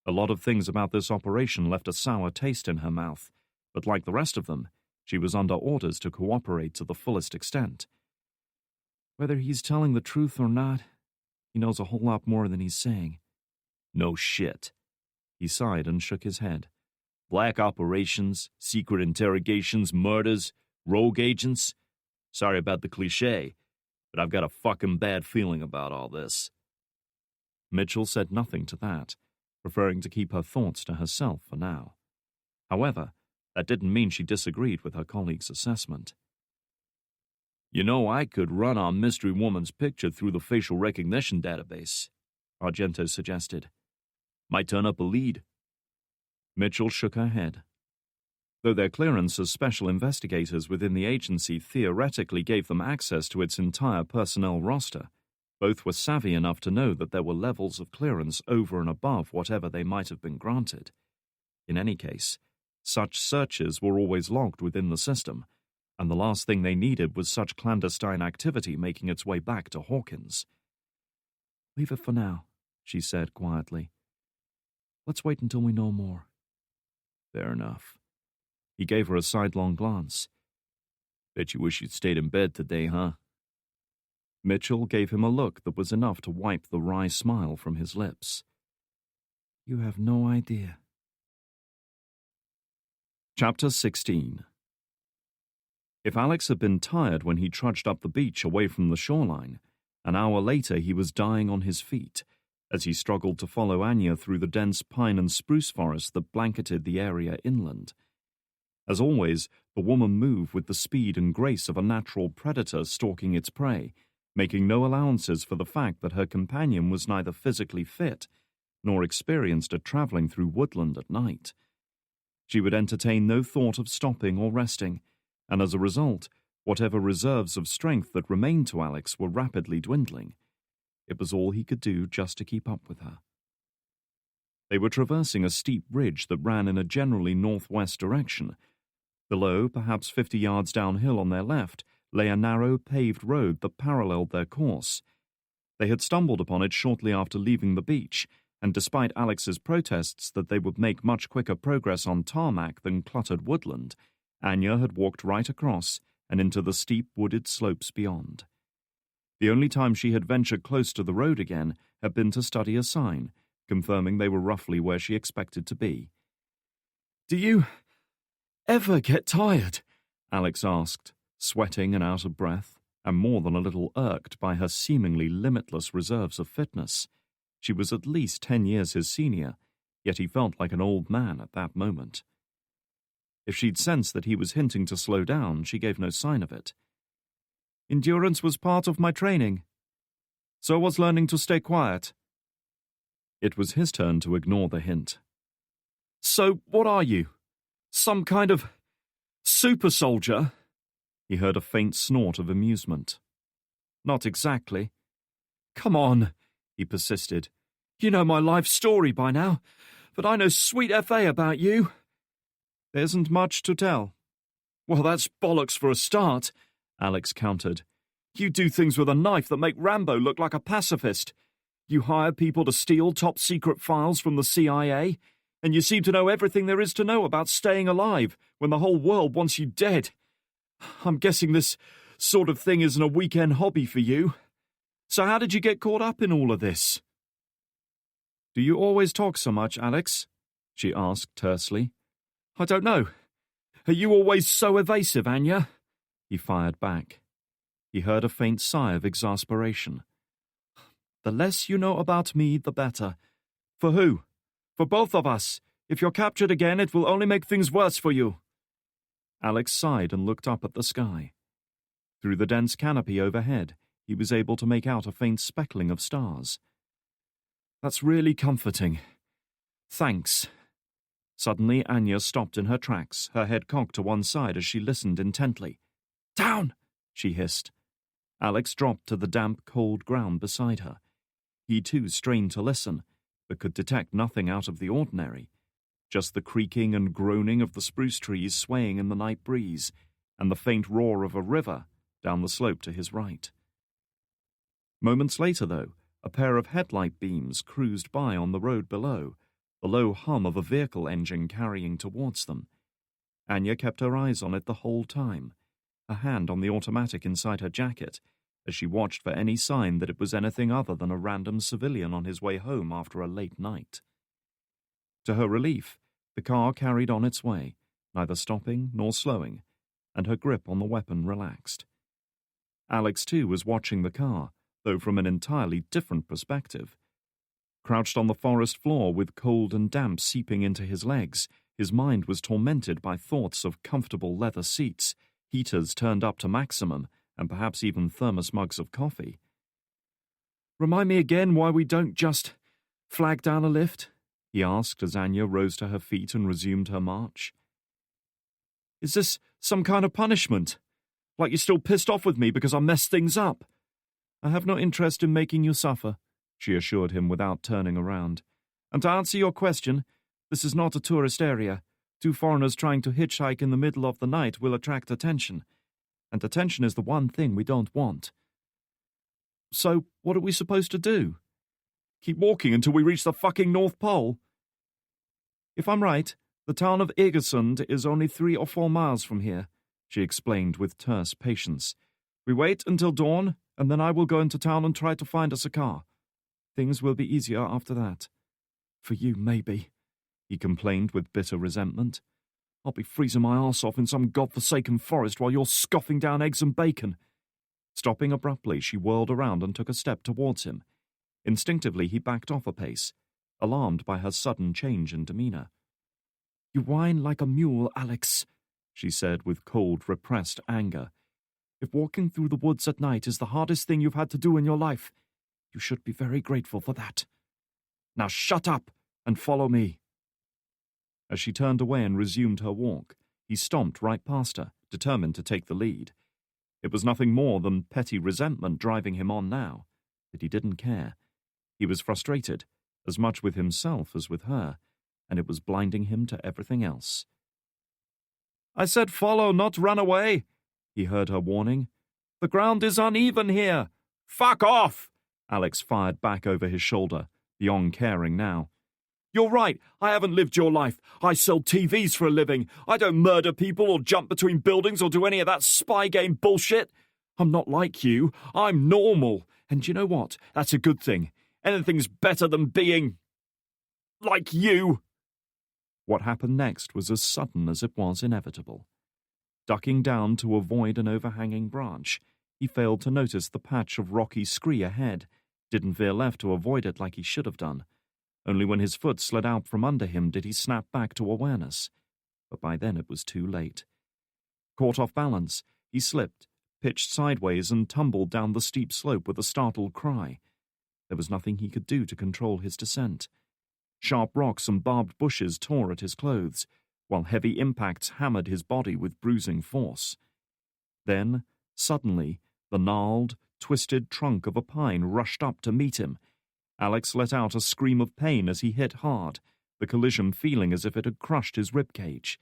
S1: A lot of things about this operation left a sour taste in her mouth, but like the rest of them, she was under orders to cooperate to the fullest extent. Whether he's telling the truth or not, he knows a whole lot more than he's saying.
S3: No shit.
S1: He sighed and shook his head.
S3: Black operations, secret interrogations, murders, rogue agents. Sorry about the cliché, but I've got a fucking bad feeling about all this.
S1: Mitchell said nothing to that, preferring to keep her thoughts to herself for now. However, that didn't mean she disagreed with her colleague's assessment.
S3: You know, I could run our mystery woman's picture through the facial recognition database,
S1: Argento suggested.
S3: Might turn up a lead.
S1: Mitchell shook her head. Though their clearance as special investigators within the agency theoretically gave them access to its entire personnel roster, both were savvy enough to know that there were levels of clearance over and above whatever they might have been granted. In any case, such searches were always logged within the system, and the last thing they needed was such clandestine activity making its way back to Hawkins. Leave it for now, she said quietly. Let's wait until we know more.
S3: Fair enough.
S1: He gave her a sidelong glance.
S3: Bet you wish you'd stayed in bed today, huh?
S1: Mitchell gave him a look that was enough to wipe the wry smile from his lips. You have no idea. Chapter 16. If Alex had been tired when he trudged up the beach away from the shoreline, an hour later he was dying on his feet as he struggled to follow Anya through the dense pine and spruce forest that blanketed the area inland. As always, the woman moved with the speed and grace of a natural predator stalking its prey, making no allowances for the fact that her companion was neither physically fit nor experienced at traveling through woodland at night. She would entertain no thought of stopping or resting, and as a result, whatever reserves of strength that remained to Alex were rapidly dwindling. It was all he could do just to keep up with her. They were traversing a steep ridge that ran in a generally northwest direction. Below, perhaps 50 yards downhill on their left, lay a narrow paved road that paralleled their course. They had stumbled upon it shortly after leaving the beach, and despite Alex's protests that they would make much quicker progress on tarmac than cluttered woodland, Anya had walked right across and into the steep wooded slopes beyond. The only time she had ventured close to the road again had been to study a sign, confirming they were roughly where she expected to be. "Do you ever get tired?" Alex asked, sweating and out of breath, and more than a little irked by her seemingly limitless reserves of fitness. She was at least 10 years his senior, yet he felt like an old man at that moment. If she'd sensed that he was hinting to slow down, she gave no sign of it. "Endurance was part of my training. So was learning to stay quiet." It was his turn to ignore the hint. "So what are you? Some kind of super soldier?" He heard a faint snort of amusement. "Not exactly." "Come on," he persisted. "You know my life story by now, but I know sweet FA about you." "There isn't much to tell." "Well, that's bollocks for a start," Alex countered.
S4: You do things with a knife that make Rambo look like a pacifist. You hire people to steal top-secret files from the CIA, and you seem to know everything there is to know about staying alive when the whole world wants you dead. I'm guessing this sort of thing isn't a weekend hobby for you. So how did you get caught up in all of this?"
S1: "Do you always talk so much, Alex?" she asked tersely.
S4: "I don't know. Are you always so evasive, Anya?"
S1: He fired back. He heard a faint sigh of exasperation.
S4: "The less you know about me, the better. For who? For both of us. If you're captured again, it will only make things worse for you."
S1: Alex sighed and looked up at the sky. Through the dense canopy overhead, he was able to make out a faint speckling of stars.
S4: "That's really comforting. Thanks."
S1: Suddenly, Anya stopped in her tracks, her head cocked to one side as she listened intently.
S4: "Down!"
S1: she hissed. Alex dropped to the damp, cold ground beside her. He too strained to listen, but could detect nothing out of the ordinary. Just the creaking and groaning of the spruce trees swaying in the night breeze, and the faint roar of a river down the slope to his right. Moments later, though, a pair of headlight beams cruised by on the road below, the low hum of a vehicle engine carrying towards them. Anya kept her eyes on it the whole time, a hand on the automatic inside her jacket, as she watched for any sign that it was anything other than a random civilian on his way home after a late night. To her relief, the car carried on its way, neither stopping nor slowing, and her grip on the weapon relaxed. Alex, too, was watching the car, though from an entirely different perspective. Crouched on the forest floor with cold and damp seeping into his legs, his mind was tormented by thoughts of comfortable leather seats, heaters turned up to maximum, and perhaps even thermos mugs of coffee.
S4: "Remind me again why we don't just flag down a lift?" he asked as Anya rose to her feet and resumed her march. "Is this some kind of punishment? Like you're still pissed off with me because I messed things up?"
S1: "I have no interest in making you suffer," she assured him without turning around.
S4: "And to answer your question, this is not a tourist area. Two foreigners trying to hitchhike in the middle of the night will attract attention. And attention is the one thing we don't want." "So, what are we supposed to do? Keep walking until we reach the fucking North Pole?" "If I'm right, the town of Egersund is only 3 or 4 miles from here," she explained with terse patience. "We wait until dawn, and then I will go into town and try to find us a car. Things will be easier after that. For you, maybe," he complained with bitter resentment. "I'll be freezing my arse off in some godforsaken forest while you're scoffing down eggs and bacon."
S1: Stopping abruptly, she whirled around and took a step towards him. Instinctively, he backed off a pace, alarmed by her sudden change in demeanor.
S4: "You whine like a mule, Alex," she said with cold, repressed anger. "If walking through the woods at night is the hardest thing you've had to do in your life, you should be very grateful for that. Now shut up and follow me."
S1: As she turned away and resumed her walk, he stomped right past her, determined to take the lead. It was nothing more than petty resentment driving him on now, but he didn't care. He was frustrated, as much with himself as with her, and it was blinding him to everything else.
S4: "I said follow, not run away," he heard her warning. "The ground is uneven here." "Fuck off!" Alex fired back over his shoulder, beyond caring now. "You're right, I haven't lived your life. I sell TVs for a living. I don't murder people or jump between buildings or do any of that spy game bullshit. I'm not like you. I'm normal. And you know what? That's a good thing. Anything's better than being like you."
S1: What happened next was as sudden as it was inevitable. Ducking down to avoid an overhanging branch, he failed to notice the patch of rocky scree ahead, didn't veer left to avoid it like he should have done. Only when his foot slid out from under him did he snap back to awareness. But by then it was too late. Caught off balance, he slipped, pitched sideways and tumbled down the steep slope with a startled cry. There was nothing he could do to control his descent. Sharp rocks and barbed bushes tore at his clothes, while heavy impacts hammered his body with bruising force. Then, suddenly, the gnarled, twisted trunk of a pine rushed up to meet him. Alex let out a scream of pain as he hit hard, the collision feeling as if it had crushed his ribcage.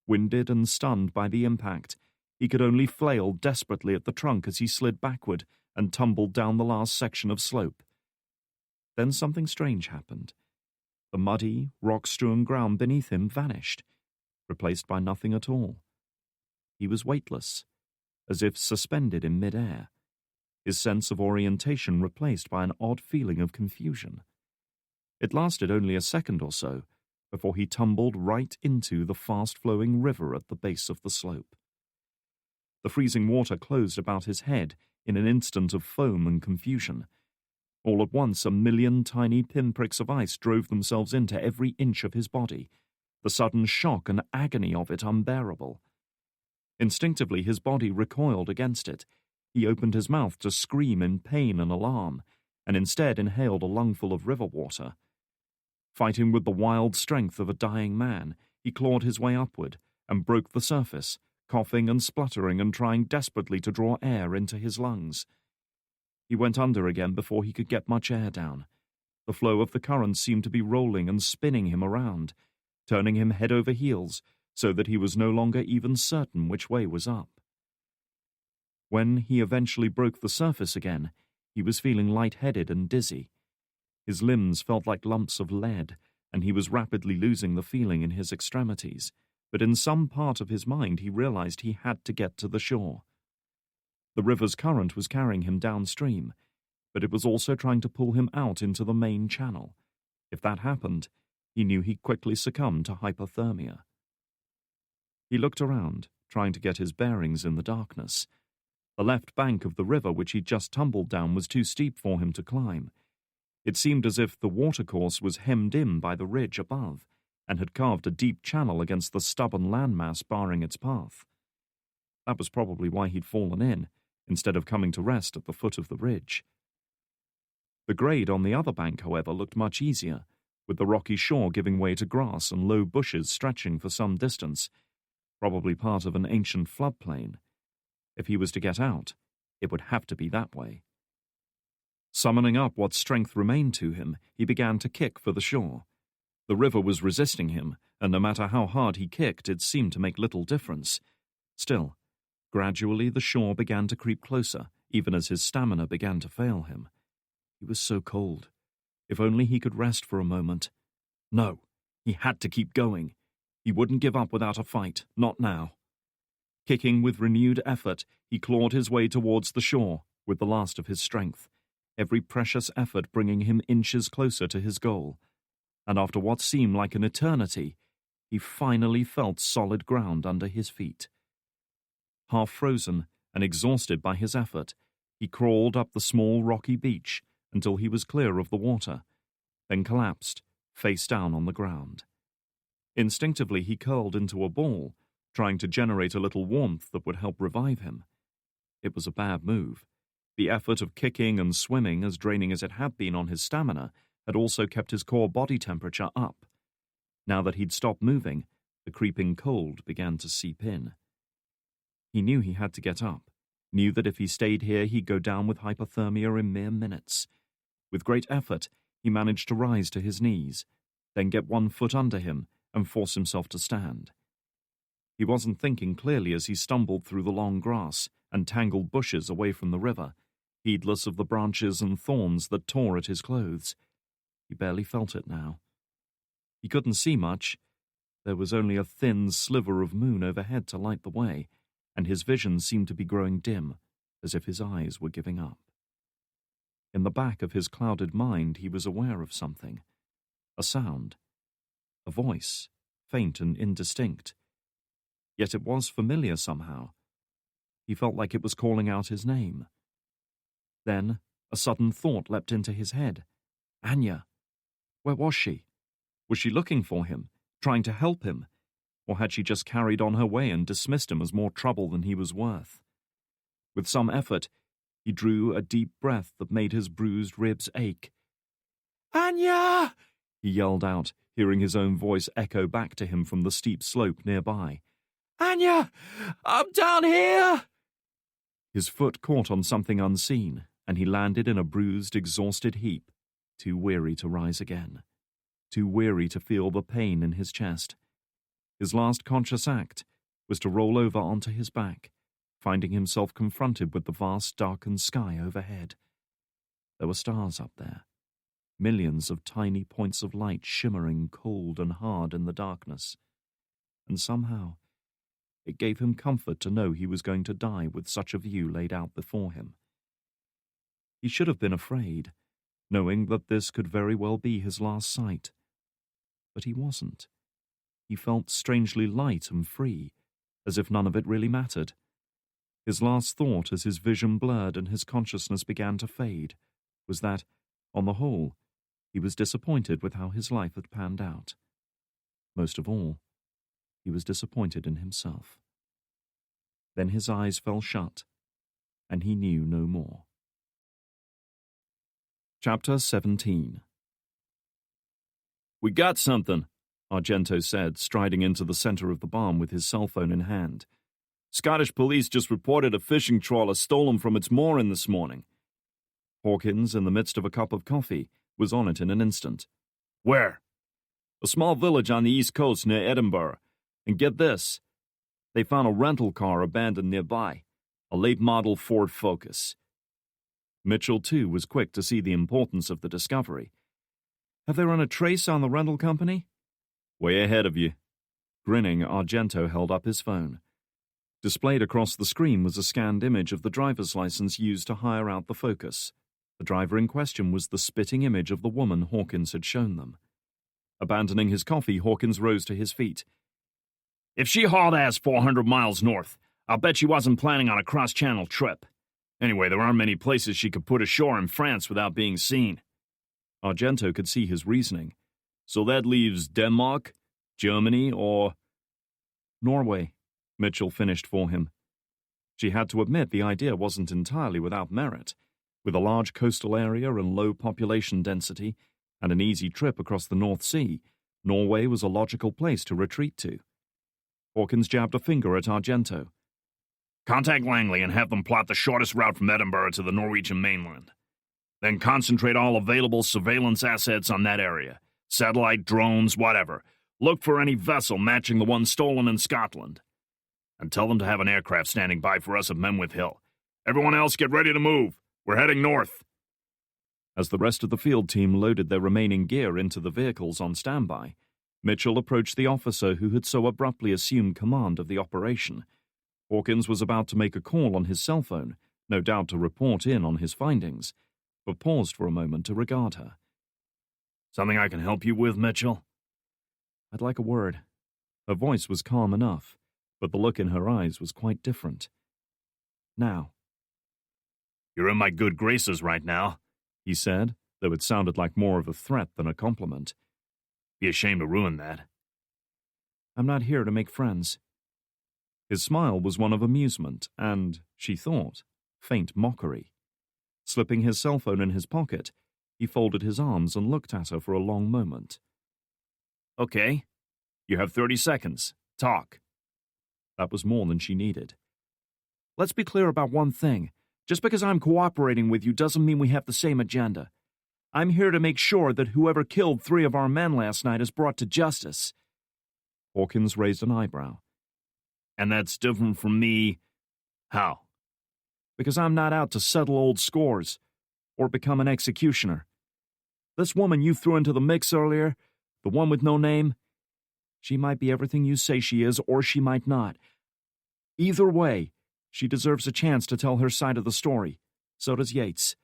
S1: Winded and stunned by the impact, He could only flail desperately at the trunk as he slid backward and tumbled down the last section of slope. Then something strange happened. The muddy, rock-strewn ground beneath him vanished, replaced by nothing at all. He was weightless, as if suspended in mid-air, his sense of orientation replaced by an odd feeling of confusion. It lasted only a second or so before he tumbled right into the fast-flowing river at the base of the slope. The freezing water closed about his head in an instant of foam and confusion. All at once, a million tiny pinpricks of ice drove themselves into every inch of his body, the sudden shock and agony of it unbearable. Instinctively, his body recoiled against it. He opened his mouth to scream in pain and alarm, and instead inhaled a lungful of river water. Fighting with the wild strength of a dying man, he clawed his way upward and broke the surface, coughing and spluttering and trying desperately to draw air into his lungs. He went under again before he could get much air down. The flow of the current seemed to be rolling and spinning him around, turning him head over heels, so that he was no longer even certain which way was up. When he eventually broke the surface again, he was feeling lightheaded and dizzy. His limbs felt like lumps of lead, and he was rapidly losing the feeling in his extremities, but in some part of his mind he realized he had to get to the shore. The river's current was carrying him downstream, but it was also trying to pull him out into the main channel. If that happened, he knew he'd quickly succumb to hypothermia. He looked around, trying to get his bearings in the darkness. The left bank of the river which he'd just tumbled down was too steep for him to climb. It seemed as if the watercourse was hemmed in by the ridge above, and had carved a deep channel against the stubborn landmass barring its path. That was probably why he'd fallen in, instead of coming to rest at the foot of the ridge. The grade on the other bank, however, looked much easier, with the rocky shore giving way to grass and low bushes stretching for some distance, probably part of an ancient floodplain. If he was to get out, it would have to be that way. Summoning up what strength remained to him, he began to kick for the shore. The river was resisting him, and no matter how hard he kicked, it seemed to make little difference. Still, gradually the shore began to creep closer, even as his stamina began to fail him. He was so cold. If only he could rest for a moment. No, he had to keep going. He wouldn't give up without a fight, not now. Kicking with renewed effort, he clawed his way towards the shore with the last of his strength, every precious effort bringing him inches closer to his goal. And after what seemed like an eternity, he finally felt solid ground under his feet. Half frozen and exhausted by his effort, he crawled up the small rocky beach until he was clear of the water, then collapsed, face down on the ground. Instinctively he curled into a ball, trying to generate a little warmth that would help revive him. It was a bad move. The effort of kicking and swimming, as draining as it had been on his stamina, had also kept his core body temperature up. Now that he'd stopped moving, the creeping cold began to seep in. He knew he had to get up, knew that if he stayed here he'd go down with hypothermia in mere minutes. With great effort, he managed to rise to his knees, then get one foot under him and force himself to stand. He wasn't thinking clearly as he stumbled through the long grass and tangled bushes away from the river, heedless of the branches and thorns that tore at his clothes. He barely felt it now. He couldn't see much. There was only a thin sliver of moon overhead to light the way, and his vision seemed to be growing dim, as if his eyes were giving up. In the back of his clouded mind he was aware of something. A sound. A voice, faint and indistinct. Yet it was familiar somehow. He felt like it was calling out his name. Then a sudden thought leapt into his head. Anya. Where was she? Was she looking for him, trying to help him? Or had she just carried on her way and dismissed him as more trouble than he was worth? With some effort, he drew a deep breath that made his bruised ribs ache. Anya! He yelled out, hearing his own voice echo back to him from the steep slope nearby. Anya! I'm down here! His foot caught on something unseen, and he landed in a bruised, exhausted heap, too weary to rise again, too weary to feel the pain in his chest. His last conscious act was to roll over onto his back finding himself confronted with the vast darkened sky overhead. There were stars up there, millions of tiny points of light shimmering cold and hard in the darkness. And somehow, it gave him comfort to know he was going to die with such a view laid out before him. He should have been afraid, knowing that this could very well be his last sight. But he wasn't. He felt strangely light and free, as if none of it really mattered. His last thought, as his vision blurred and his consciousness began to fade, was that, on the whole, he was disappointed with how his life had panned out. Most of all, he was disappointed in himself. Then his eyes fell shut, and he knew no more. Chapter 17.
S3: "We got something," Argento said, striding into the center of the barn with his cell phone in hand. "Scottish police just reported a fishing trawler stolen from its mooring this morning."
S1: Hawkins, in the midst of a cup of coffee, was on it in an instant.
S3: "Where?" "A small village on the east coast near Edinburgh. And get this, they found a rental car abandoned nearby, a late-model Ford Focus."
S1: Mitchell, too, was quick to see the importance of the discovery. "Have they run a trace on the rental company?"
S3: "Way ahead of you."
S1: Grinning, Argento held up his phone. Displayed across the screen was a scanned image of the driver's license used to hire out the Focus. The driver in question was the spitting image of the woman Hawkins had shown them. Abandoning his coffee, Hawkins rose to his feet.
S3: "If she hauled ass 400 miles north, I'll bet she wasn't planning on a cross-channel trip. Anyway, there aren't many places she could put ashore in France without being seen."
S1: Argento could see his reasoning.
S3: "So that leaves Denmark, Germany, or—"
S1: "Norway," Mitchell finished for him. She had to admit the idea wasn't entirely without merit. With a large coastal area and low population density, and an easy trip across the North Sea, Norway was a logical place to retreat to. Hawkins jabbed a finger at Argento.
S3: "Contact Langley and have them plot the shortest route from Edinburgh to the Norwegian mainland. Then concentrate all available surveillance assets on that area. Satellite, drones, whatever. Look for any vessel matching the one stolen in Scotland. And tell them to have an aircraft standing by for us at Menwith Hill. Everyone else get ready to move. We're heading north."
S1: As the rest of the field team loaded their remaining gear into the vehicles on standby, Mitchell approached the officer who had so abruptly assumed command of the operation. Hawkins was about to make a call on his cell phone, no doubt to report in on his findings, but paused for a moment to regard her.
S3: "Something I can help you with, Mitchell?"
S1: "I'd like a word." Her voice was calm enough, but the look in her eyes was quite different. "Now."
S3: "You're in my good graces right now,"
S1: he said, though it sounded like more of a threat than a compliment.
S3: "Be ashamed to ruin that."
S1: "I'm not here to make friends." His smile was one of amusement and, she thought, faint mockery. Slipping his cell phone in his pocket, he folded his arms and looked at her for a long moment.
S3: "Okay. You have 30 seconds. Talk."
S1: That was more than she needed. "Let's be clear about one thing. Just because I'm cooperating with you doesn't mean we have the same agenda. I'm here to make sure that whoever killed 3 of our men last night is brought to justice." Hawkins raised an eyebrow.
S3: "And that's different from me. How?"
S1: "Because I'm not out to settle old scores or become an executioner. This woman you threw into the mix earlier, the one with no name, she might be everything you say she is, or she might not. Either way, she deserves a chance to tell her side of the story. So does Yates.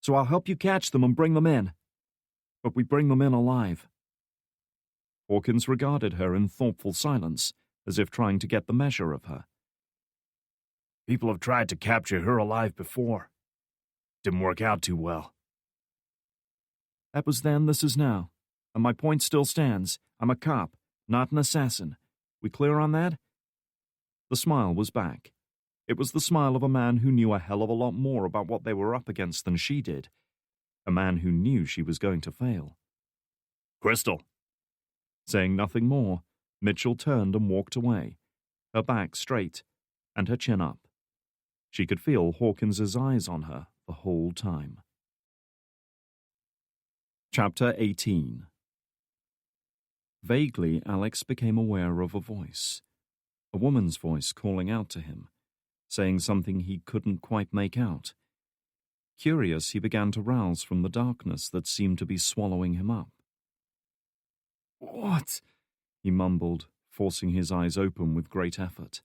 S1: So I'll help you catch them and bring them in. But we bring them in alive." Hawkins regarded her in thoughtful silence, as if trying to get the measure of her.
S3: "People have tried to capture her alive before. Didn't work out too well."
S1: "That was then, this is now. And my point still stands. I'm a cop, not an assassin. We clear on that?" The smile was back. It was the smile of a man who knew a hell of a lot more about what they were up against than she did. A man who knew she was going to fail.
S3: "Crystal."
S1: Saying nothing more, Mitchell turned and walked away, her back straight and her chin up. She could feel Hawkins's eyes on her the whole time. Chapter 18. Vaguely, Alex became aware of a voice. A woman's voice calling out to him. saying something he couldn't quite make out. Curious, he began to rouse from the darkness that seemed to be swallowing him up.
S4: What?
S1: He mumbled, forcing his eyes open with great effort.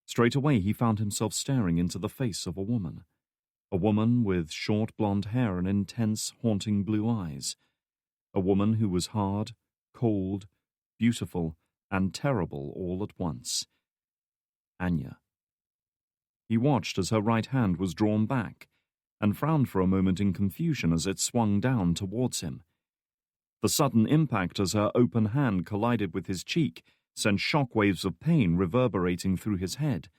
S1: Straight away he found himself staring into the face of a woman with short blonde hair and intense, haunting blue eyes, a woman who was hard, cold, beautiful, and terrible all at once. Anya. He watched as her right hand was drawn back, and frowned for a moment in confusion as it swung down towards him. The sudden impact as her open hand collided with his cheek sent shockwaves of pain reverberating through his head.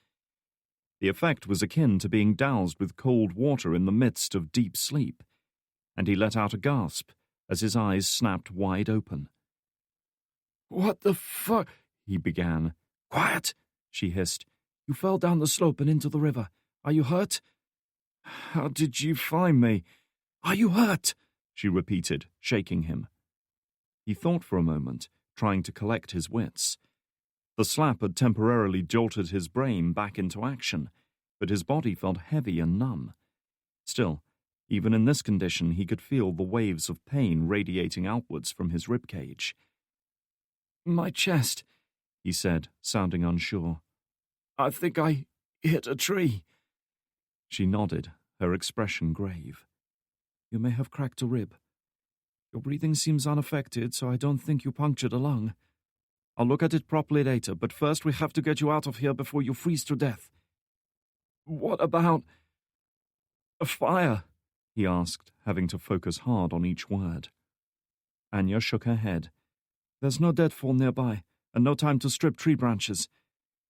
S1: The effect was akin to being doused with cold water in the midst of deep sleep, and he let out a gasp as his eyes snapped wide open.
S4: What the fuck? He began. Quiet, she hissed. You fell down the slope and into the river. Are you hurt? How did you find me? Are you hurt? She repeated, shaking him.
S1: He thought for a moment, trying to collect his wits. The slap had temporarily jolted his brain back into action, but his body felt heavy and numb. Still, even in this condition, he could feel the waves of pain radiating outwards from his ribcage.
S4: My chest, he said, sounding unsure. I think I hit a tree.
S1: She nodded, her expression grave.
S4: You may have cracked a rib. Your breathing seems unaffected, so I don't think you punctured a lung. I'll look at it properly later, but first we have to get you out of here before you freeze to death. What about a fire? He asked, having to focus hard on each word.
S1: Anya shook her head.
S4: There's no deadfall nearby, and no time to strip tree branches.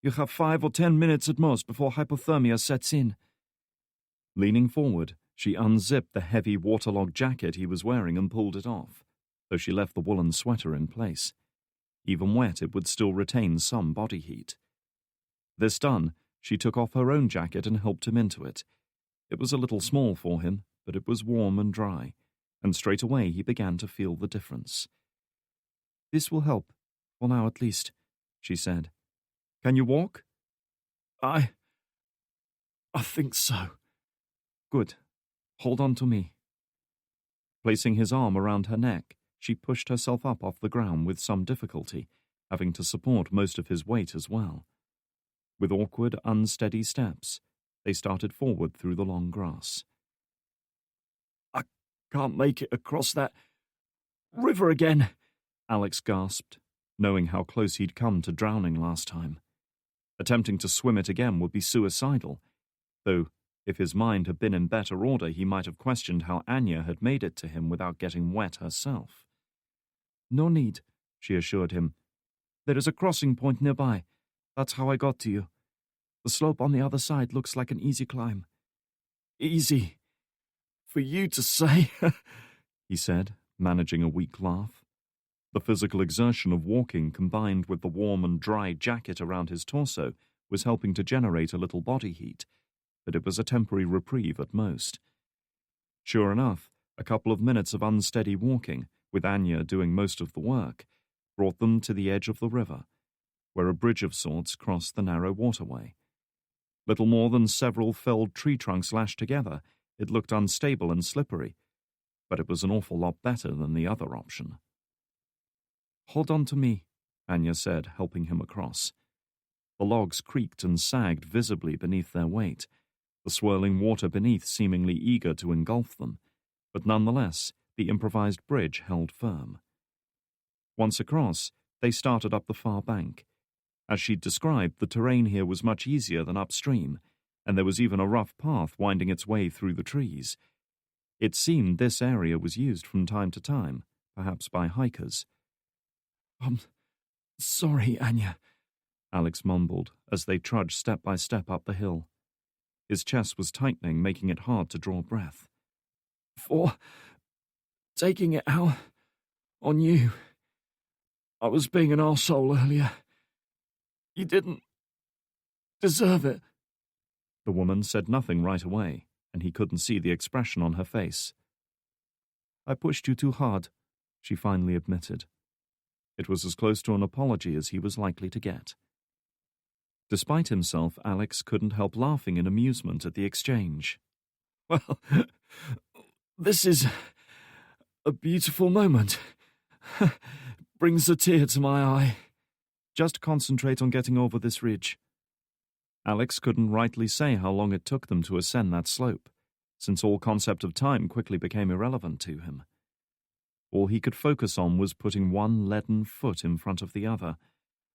S4: You have 5 or 10 minutes at most before hypothermia sets in.
S1: Leaning forward, she unzipped the heavy waterlogged jacket he was wearing and pulled it off, though she left the woolen sweater in place. Even wet, it would still retain some body heat. This done, she took off her own jacket and helped him into it. It was a little small for him, but it was warm and dry, and straight away he began to feel the difference.
S4: This will help, for now at least, she said.
S1: Can you walk?
S4: I think so.
S1: Good. Hold on to me. Placing his arm around her neck, she pushed herself up off the ground with some difficulty, having to support most of his weight as well. With awkward, unsteady steps, they started forward through the long grass.
S4: I can't make it across that river again, Alex gasped, knowing how close he'd come to drowning last time.
S1: Attempting to swim it again would be suicidal, though if his mind had been in better order he might have questioned how Anya had made it to him without getting wet herself.
S4: No need, she assured him. There is a crossing point nearby. That's how I got to you. The slope on the other side looks like an easy climb. Easy? For you to say?
S1: He said, managing a weak laugh. The physical exertion of walking combined with the warm and dry jacket around his torso was helping to generate a little body heat, but it was a temporary reprieve at most. Sure enough, a couple of minutes of unsteady walking, with Anya doing most of the work, brought them to the edge of the river, where a bridge of sorts crossed the narrow waterway. Little more than several felled tree trunks lashed together, it looked unstable and slippery, but it was an awful lot better than the other option.
S4: Hold on to me,
S1: Anya said, helping him across. The logs creaked and sagged visibly beneath their weight, the swirling water beneath seemingly eager to engulf them, but nonetheless, the improvised bridge held firm. Once across, they started up the far bank. As she'd described, the terrain here was much easier than upstream, and there was even a rough path winding its way through the trees. It seemed this area was used from time to time, perhaps by hikers.
S4: I'm sorry, Anya,
S1: Alex mumbled as they trudged step by step up the hill. His chest was tightening, making it hard to draw breath.
S4: For taking it out on you. I was being an arsehole earlier. You didn't deserve it.
S1: The woman said nothing right away, and he couldn't see the expression on her face.
S4: I pushed you too hard, she finally admitted.
S1: It was as close to an apology as he was likely to get. Despite himself, Alex couldn't help laughing in amusement at the exchange.
S4: Well, this is a beautiful moment. Brings a tear to my eye.
S1: Just concentrate on getting over this ridge. Alex couldn't rightly say how long it took them to ascend that slope, since all concept of time quickly became irrelevant to him. All he could focus on was putting one leaden foot in front of the other,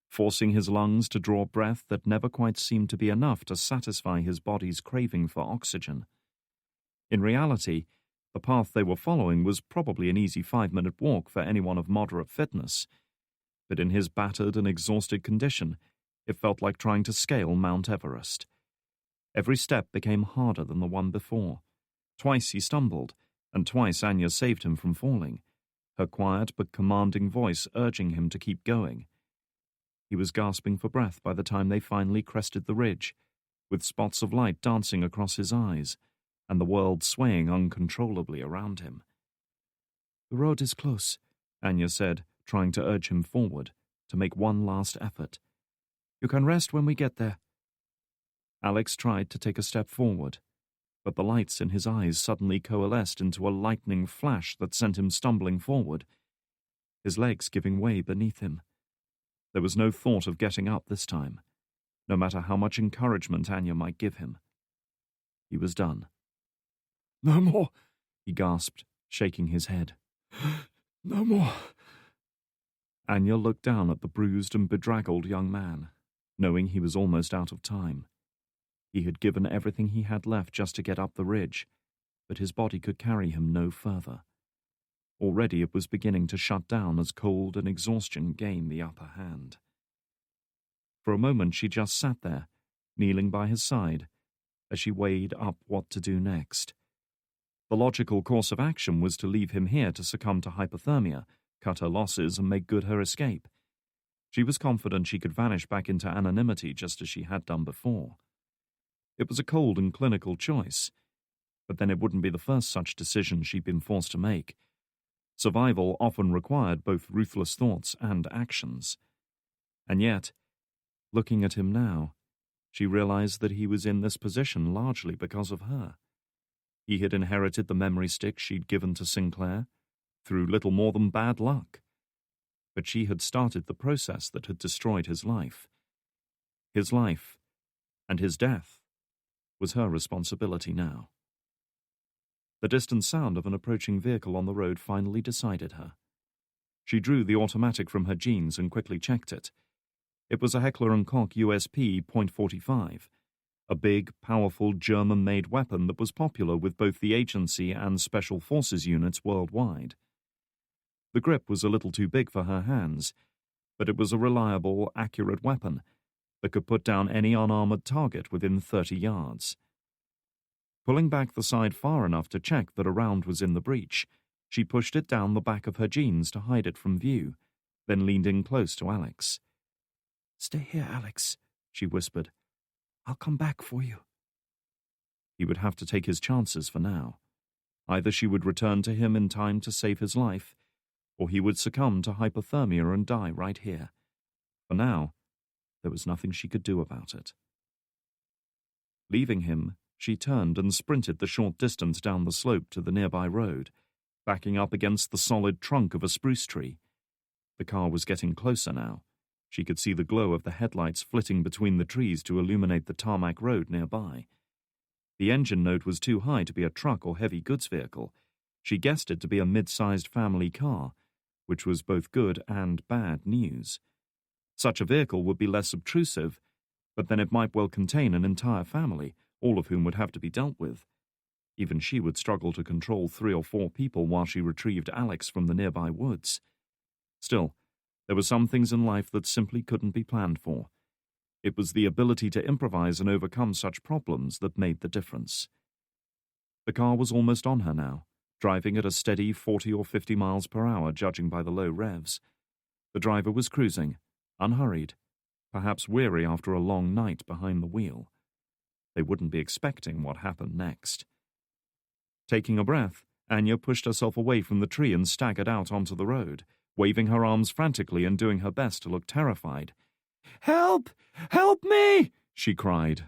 S1: forcing his lungs to draw breath that never quite seemed to be enough to satisfy his body's craving for oxygen. In reality, the path they were following was probably an easy 5-minute walk for anyone of moderate fitness, but in his battered and exhausted condition, it felt like trying to scale Mount Everest. Every step became harder than the one before. Twice he stumbled, and twice Anya saved him from falling, her quiet but commanding voice urging him to keep going. He was gasping for breath by the time they finally crested the ridge, with spots of light dancing across his eyes, and the world swaying uncontrollably around him. "The road is close," Anya said, trying to urge him forward, to make one last effort. "You can rest when we get there." Alex tried to take a step forward, but the lights in his eyes suddenly coalesced into a lightning flash that sent him stumbling forward, his legs giving way beneath him. There was no thought of getting up this time, no matter how much encouragement Anya might give him. He was done.
S4: "No more,"
S1: he gasped, shaking his head.
S4: "No more."
S1: Anya looked down at the bruised and bedraggled young man, knowing he was almost out of time. He had given everything he had left just to get up the ridge, but his body could carry him no further. Already it was beginning to shut down as cold and exhaustion gained the upper hand. For a moment she just sat there, kneeling by his side, as she weighed up what to do next. The logical course of action was to leave him here to succumb to hypothermia, cut her losses, and make good her escape. She was confident she could vanish back into anonymity just as she had done before. It was a cold and clinical choice, but then it wouldn't be the first such decision she'd been forced to make. Survival often required both ruthless thoughts and actions. And yet, looking at him now, she realized that he was in this position largely because of her. He had inherited the memory stick she'd given to Sinclair, through little more than bad luck. But she had started the process that had destroyed his life. His life, and his death, was her responsibility now. The distant sound of an approaching vehicle on the road finally decided her. She drew the automatic from her jeans and quickly checked it. It was a Heckler & Koch USP .45, a big, powerful German-made weapon that was popular with both the agency and special forces units worldwide. The grip was a little too big for her hands, but it was a reliable, accurate weapon that could put down any unarmored target within 30 yards. Pulling back the side far enough to check that a round was in the breech, she pushed it down the back of her jeans to hide it from view, then leaned in close to Alex. "Stay here, Alex," she whispered. "I'll come back for you." He would have to take his chances for now. Either she would return to him in time to save his life, or he would succumb to hypothermia and die right here. For now, there was nothing she could do about it. Leaving him, she turned and sprinted the short distance down the slope to the nearby road, backing up against the solid trunk of a spruce tree. The car was getting closer now. She could see the glow of the headlights flitting between the trees to illuminate the tarmac road nearby. The engine note was too high to be a truck or heavy goods vehicle. She guessed it to be a mid-sized family car, which was both good and bad news. Such a vehicle would be less obtrusive, but then it might well contain an entire family, all of whom would have to be dealt with. Even she would struggle to control 3 or 4 people while she retrieved Alex from the nearby woods. Still, there were some things in life that simply couldn't be planned for. It was the ability to improvise and overcome such problems that made the difference. The car was almost on her now, driving at a steady 40 or 50 miles per hour, judging by the low revs. The driver was cruising, unhurried, perhaps weary after a long night behind the wheel. They wouldn't be expecting what happened next. Taking a breath, Anya pushed herself away from the tree and staggered out onto the road, waving her arms frantically and doing her best to look terrified.
S2: Help! Help me! She cried.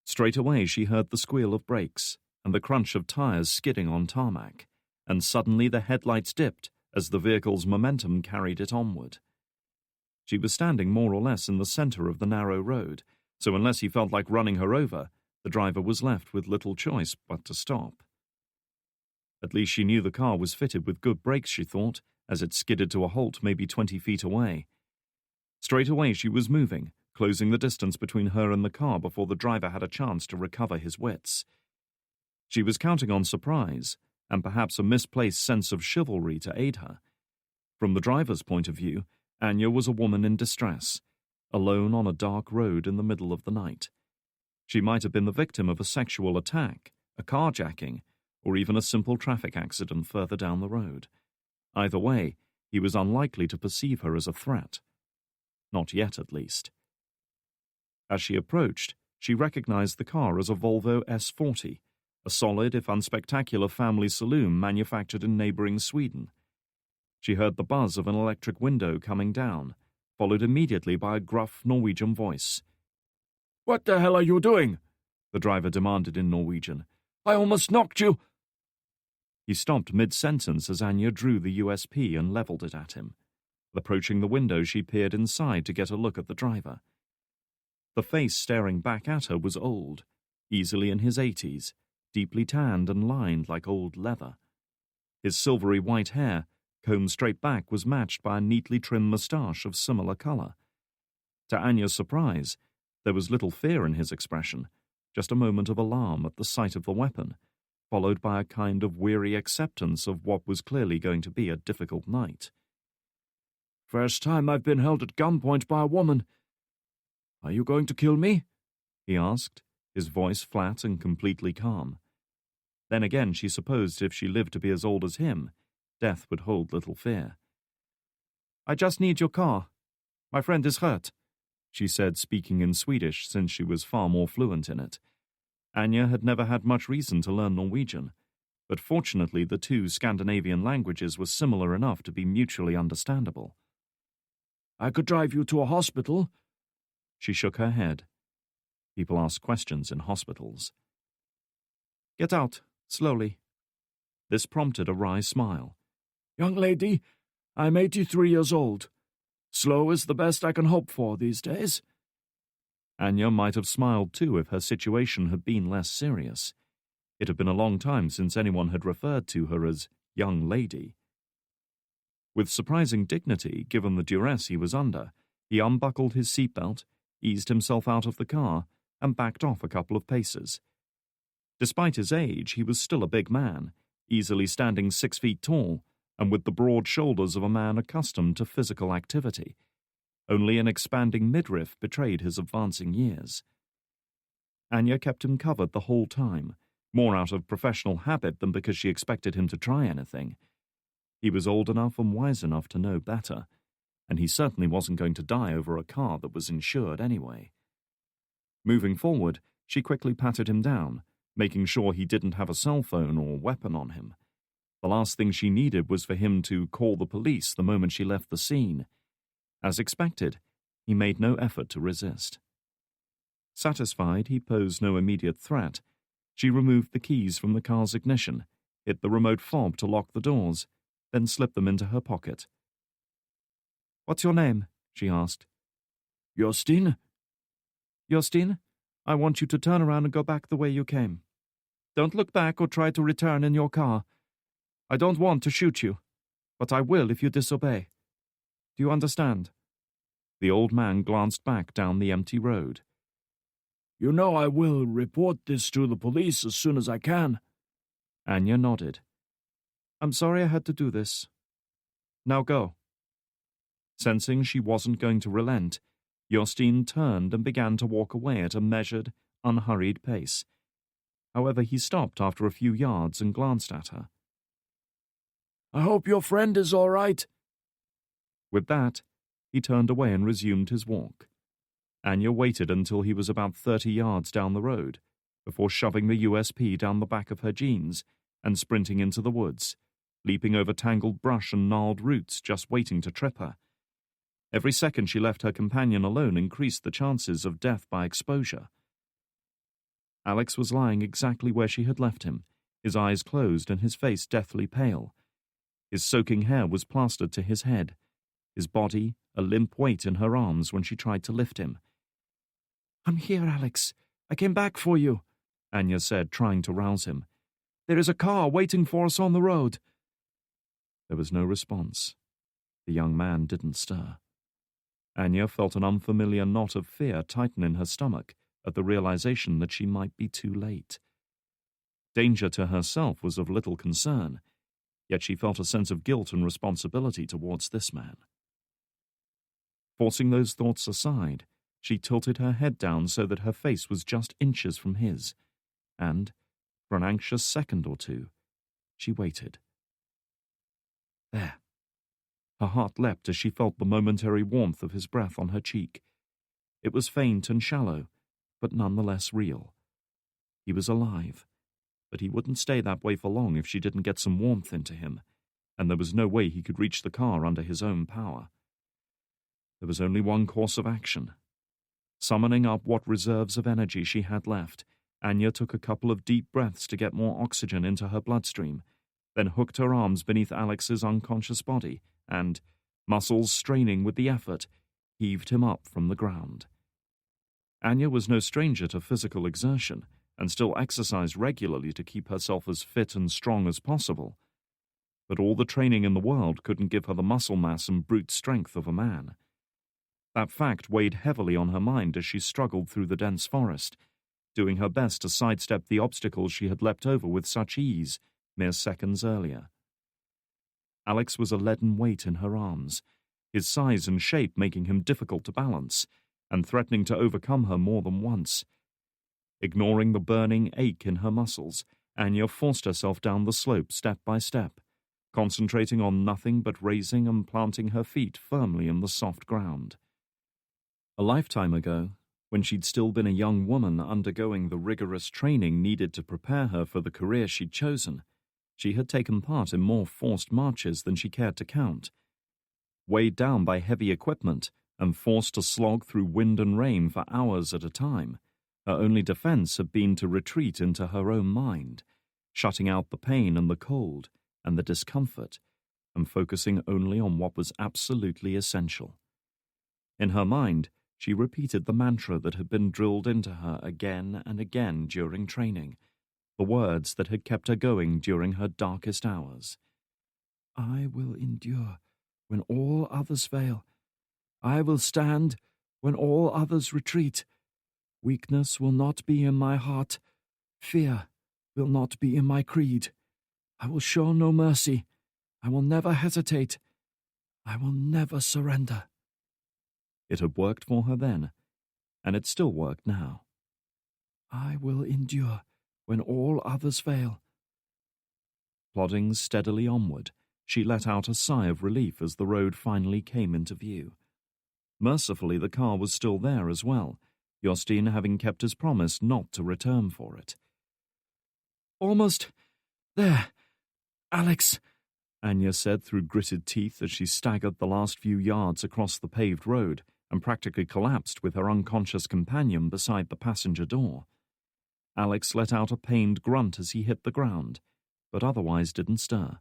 S1: Straight away she heard the squeal of brakes and the crunch of tires skidding on tarmac, and suddenly the headlights dipped as the vehicle's momentum carried it onward. She was standing more or less in the center of the narrow road, so unless he felt like running her over, the driver was left with little choice but to stop. At least she knew the car was fitted with good brakes, she thought, as it skidded to a halt maybe 20 feet away. Straight away she was moving, closing the distance between her and the car before the driver had a chance to recover his wits. She was counting on surprise, and perhaps a misplaced sense of chivalry to aid her. From the driver's point of view, Anya was a woman in distress, alone on a dark road in the middle of the night. She might have been the victim of a sexual attack, a carjacking, or even a simple traffic accident further down the road. Either way, he was unlikely to perceive her as a threat. Not yet, at least. As she approached, she recognized the car as a Volvo S40, a solid if unspectacular family saloon manufactured in neighboring Sweden. She heard the buzz of an electric window coming down, followed immediately by a gruff Norwegian voice.
S4: "What the hell are you doing?" the driver demanded in Norwegian. "I almost knocked you."
S1: He stopped mid-sentence as Anya drew the USP and leveled it at him. Approaching the window, she peered inside to get a look at the driver. The face staring back at her was old, easily in his 80s, deeply tanned and lined like old leather. His silvery white hair, combed straight back, was matched by a neatly trimmed moustache of similar color. To Anya's surprise, there was little fear in his expression, just a moment of alarm at the sight of the weapon, followed by a kind of weary acceptance of what was clearly going to be a difficult night.
S4: "First time I've been held at gunpoint by a woman. Are you going to kill me?"
S1: he asked, his voice flat and completely calm. Then again she supposed if she lived to be as old as him, death would hold little fear.
S2: "I just need your car. My friend is hurt,"
S1: she said, speaking in Swedish since she was far more fluent in it. Anya had never had much reason to learn Norwegian, but fortunately the two Scandinavian languages were similar enough to be mutually understandable.
S4: "I could drive you to a hospital."
S1: She shook her head. People ask questions in hospitals.
S2: "Get out, slowly."
S1: This prompted a wry smile.
S4: "Young lady, I'm 83 years old. Slow is the best I can hope for these days."
S1: Anya might have smiled too if her situation had been less serious. It had been a long time since anyone had referred to her as young lady. With surprising dignity, given the duress he was under, he unbuckled his seatbelt, eased himself out of the car, and backed off a couple of paces. Despite his age, he was still a big man, easily standing 6 feet tall, and with the broad shoulders of a man accustomed to physical activity. Only an expanding midriff betrayed his advancing years. Anya kept him covered the whole time, more out of professional habit than because she expected him to try anything. He was old enough and wise enough to know better, and he certainly wasn't going to die over a car that was insured anyway. Moving forward, she quickly patted him down, making sure he didn't have a cell phone or weapon on him. The last thing she needed was for him to call the police the moment she left the scene. As expected, he made no effort to resist. Satisfied he posed no immediate threat, she removed the keys from the car's ignition, hit the remote fob to lock the doors, then slipped them into her pocket.
S2: "What's your name?" she asked.
S4: "Jostein?"
S2: "Jostein, I want you to turn around and go back the way you came. Don't look back or try to return in your car. I don't want to shoot you, but I will if you disobey. Do you understand?"
S1: The old man glanced back down the empty road.
S4: "You know I will report this to the police as soon as I can."
S1: Anya nodded.
S2: "I'm sorry I had to do this. Now go."
S1: Sensing she wasn't going to relent, Jostein turned and began to walk away at a measured, unhurried pace. However, he stopped after a few yards and glanced at her.
S4: "I hope your friend is all right."
S1: With that, he turned away and resumed his walk. Anya waited until he was about 30 yards down the road, before shoving the USP down the back of her jeans and sprinting into the woods, leaping over tangled brush and gnarled roots just waiting to trip her. Every second she left her companion alone increased the chances of death by exposure. Alex was lying exactly where she had left him, his eyes closed and his face deathly pale. His soaking hair was plastered to his head, his body a limp weight in her arms when she tried to lift him.
S2: "I'm here, Alex. I came back for you,"
S1: Anya said, trying to rouse him.
S2: "There is a car waiting for us on the road."
S1: There was no response. The young man didn't stir. Anya felt an unfamiliar knot of fear tighten in her stomach at the realization that she might be too late. Danger to herself was of little concern, yet she felt a sense of guilt and responsibility towards this man. Forcing those thoughts aside, she tilted her head down so that her face was just inches from his, and, for an anxious second or two, she waited. There. Her heart leapt as she felt the momentary warmth of his breath on her cheek. It was faint and shallow, but nonetheless real. He was alive, but he wouldn't stay that way for long if she didn't get some warmth into him, and there was no way he could reach the car under his own power. There was only one course of action. Summoning up what reserves of energy she had left, Anya took a couple of deep breaths to get more oxygen into her bloodstream, then hooked her arms beneath Alex's unconscious body and, muscles straining with the effort, heaved him up from the ground. Anya was no stranger to physical exertion and still exercised regularly to keep herself as fit and strong as possible. But all the training in the world couldn't give her the muscle mass and brute strength of a man. That fact weighed heavily on her mind as she struggled through the dense forest, doing her best to sidestep the obstacles she had leapt over with such ease mere seconds earlier. Alex was a leaden weight in her arms, his size and shape making him difficult to balance, and threatening to overcome her more than once. Ignoring the burning ache in her muscles, Anya forced herself down the slope step by step, concentrating on nothing but raising and planting her feet firmly in the soft ground. A lifetime ago, when she'd still been a young woman undergoing the rigorous training needed to prepare her for the career she'd chosen, she had taken part in more forced marches than she cared to count. Weighed down by heavy equipment and forced to slog through wind and rain for hours at a time, her only defense had been to retreat into her own mind, shutting out the pain and the cold and the discomfort, and focusing only on what was absolutely essential. In her mind, she repeated the mantra that had been drilled into her again and again during training, the words that had kept her going during her darkest hours. "I will endure when all others fail. I will stand when all others retreat. Weakness will not be in my heart. Fear will not be in my creed. I will show no mercy. I will never hesitate. I will never surrender." It had worked for her then, and it still worked now. "I will endure when all others fail." Plodding steadily onward, she let out a sigh of relief as the road finally came into view. Mercifully, the car was still there as well, Jostein having kept his promise not to return for it. "Almost there, Alex," Anya said through gritted teeth as she staggered the last few yards across the paved road and practically collapsed with her unconscious companion beside the passenger door. Alex let out a pained grunt as he hit the ground, but otherwise didn't stir.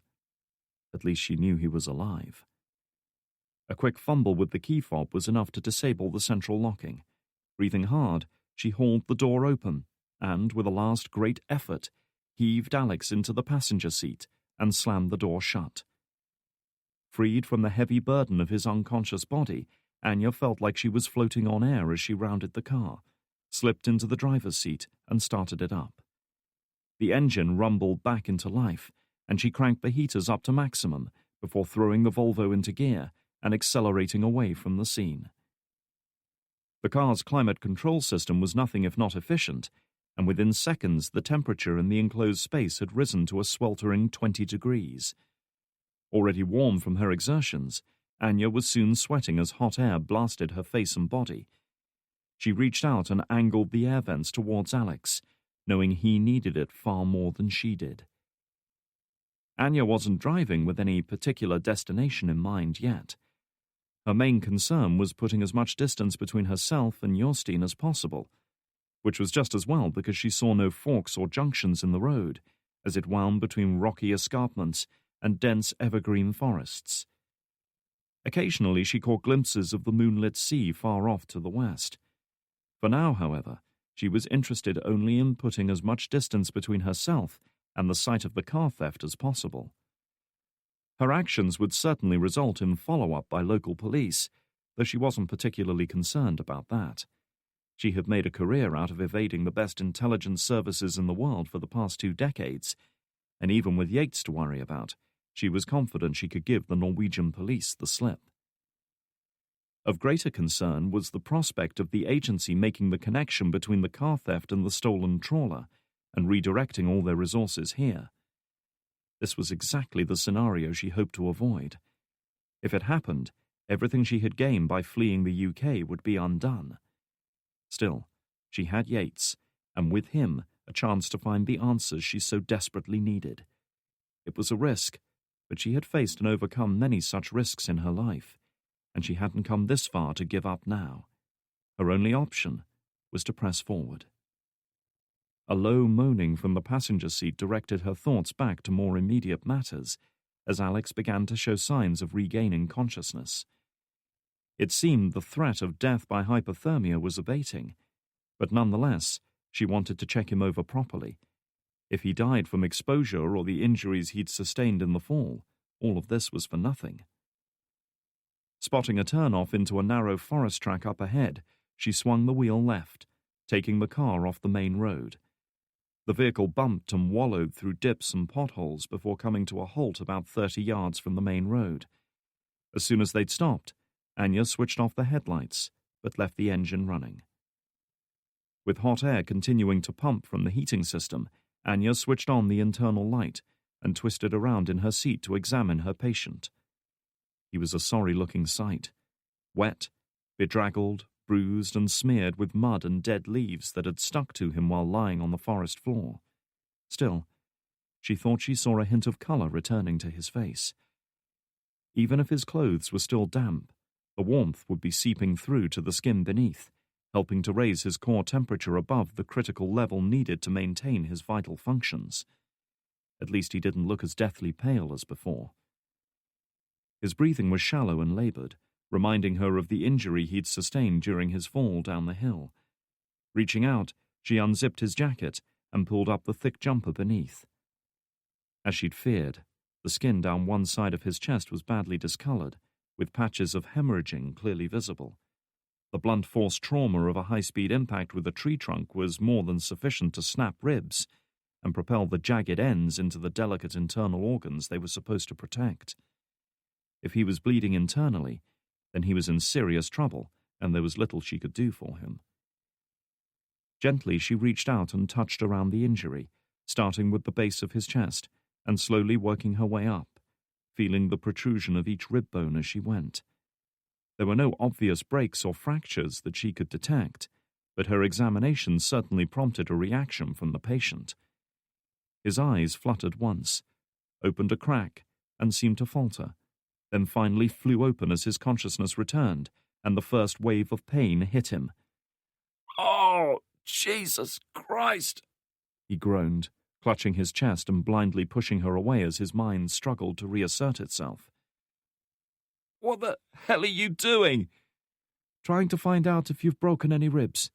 S1: At least she knew he was alive. A quick fumble with the key fob was enough to disable the central locking. Breathing hard, she hauled the door open and, with a last great effort, heaved Alex into the passenger seat and slammed the door shut. Freed from the heavy burden of his unconscious body, Anya felt like she was floating on air as she rounded the car, slipped into the driver's seat, and started it up. The engine rumbled back into life, and she cranked the heaters up to maximum before throwing the Volvo into gear and accelerating away from the scene. The car's climate control system was nothing if not efficient, and within seconds the temperature in the enclosed space had risen to a sweltering 20 degrees. Already warm from her exertions, Anya was soon sweating as hot air blasted her face and body. She reached out and angled the air vents towards Alex, knowing he needed it far more than she did. Anya wasn't driving with any particular destination in mind yet. Her main concern was putting as much distance between herself and Jostein as possible, which was just as well because she saw no forks or junctions in the road as it wound between rocky escarpments and dense evergreen forests. Occasionally she caught glimpses of the moonlit sea far off to the west. For now, however, she was interested only in putting as much distance between herself and the site of the car theft as possible. Her actions would certainly result in follow-up by local police, though she wasn't particularly concerned about that. She had made a career out of evading the best intelligence services in the world for the past 2 decades, and even with Yates to worry about, she was confident she could give the Norwegian police the slip. Of greater concern was the prospect of the agency making the connection between the car theft and the stolen trawler, and redirecting all their resources here. This was exactly the scenario she hoped to avoid. If it happened, everything she had gained by fleeing the UK would be undone. Still, she had Yates, and with him a chance to find the answers she so desperately needed. It was a risk, but she had faced and overcome many such risks in her life, and she hadn't come this far to give up now. Her only option was to press forward. A low moaning from the passenger seat directed her thoughts back to more immediate matters as Alex began to show signs of regaining consciousness. It seemed the threat of death by hypothermia was abating, but nonetheless, she wanted to check him over properly. If he died from exposure or the injuries he'd sustained in the fall, all of this was for nothing. Spotting a turn-off into a narrow forest track up ahead, she swung the wheel left, taking the car off the main road. The vehicle bumped and wallowed through dips and potholes before coming to a halt about 30 yards from the main road. As soon as they'd stopped, Anya switched off the headlights, but left the engine running. With hot air continuing to pump from the heating system, Anya switched on the internal light and twisted around in her seat to examine her patient. He was a sorry-looking sight, wet, bedraggled, bruised and smeared with mud and dead leaves that had stuck to him while lying on the forest floor. Still, she thought she saw a hint of colour returning to his face. Even if his clothes were still damp, the warmth would be seeping through to the skin beneath, helping to raise his core temperature above the critical level needed to maintain his vital functions. At least he didn't look as deathly pale as before. His breathing was shallow and laboured, reminding her of the injury he'd sustained during his fall down the hill. Reaching out, she unzipped his jacket and pulled up the thick jumper beneath. As she'd feared, the skin down one side of his chest was badly discoloured, with patches of hemorrhaging clearly visible. The blunt force trauma of a high-speed impact with a tree trunk was more than sufficient to snap ribs and propel the jagged ends into the delicate internal organs they were supposed to protect. If he was bleeding internally, then he was in serious trouble, and there was little she could do for him. Gently she reached out and touched around the injury, starting with the base of his chest and slowly working her way up, feeling the protrusion of each rib bone as she went. There were no obvious breaks or fractures that she could detect, but her examination certainly prompted a reaction from the patient. His eyes fluttered once, opened a crack, and seemed to falter, then finally flew open as his consciousness returned, and the first wave of pain hit him.
S2: "Oh, Jesus Christ!"
S1: he groaned, clutching his chest and blindly pushing her away as his mind struggled to reassert itself.
S2: "What the hell are you doing?"
S1: "Trying to find out if you've broken any ribs,"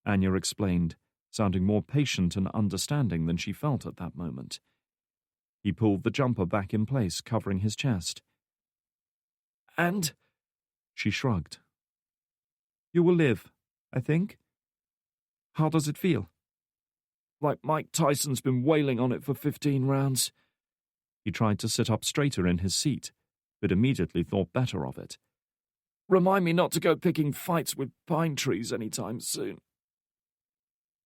S1: Anya explained, sounding more patient and understanding than she felt at that moment. He pulled the jumper back in place, covering his chest.
S2: "And?"
S1: She shrugged. "You will live, I think. How does it feel?"
S2: "Like Mike Tyson's been wailing on it for 15 rounds.
S1: He tried to sit up straighter in his seat, but immediately thought better of it.
S2: "Remind me not to go picking fights with pine trees anytime soon."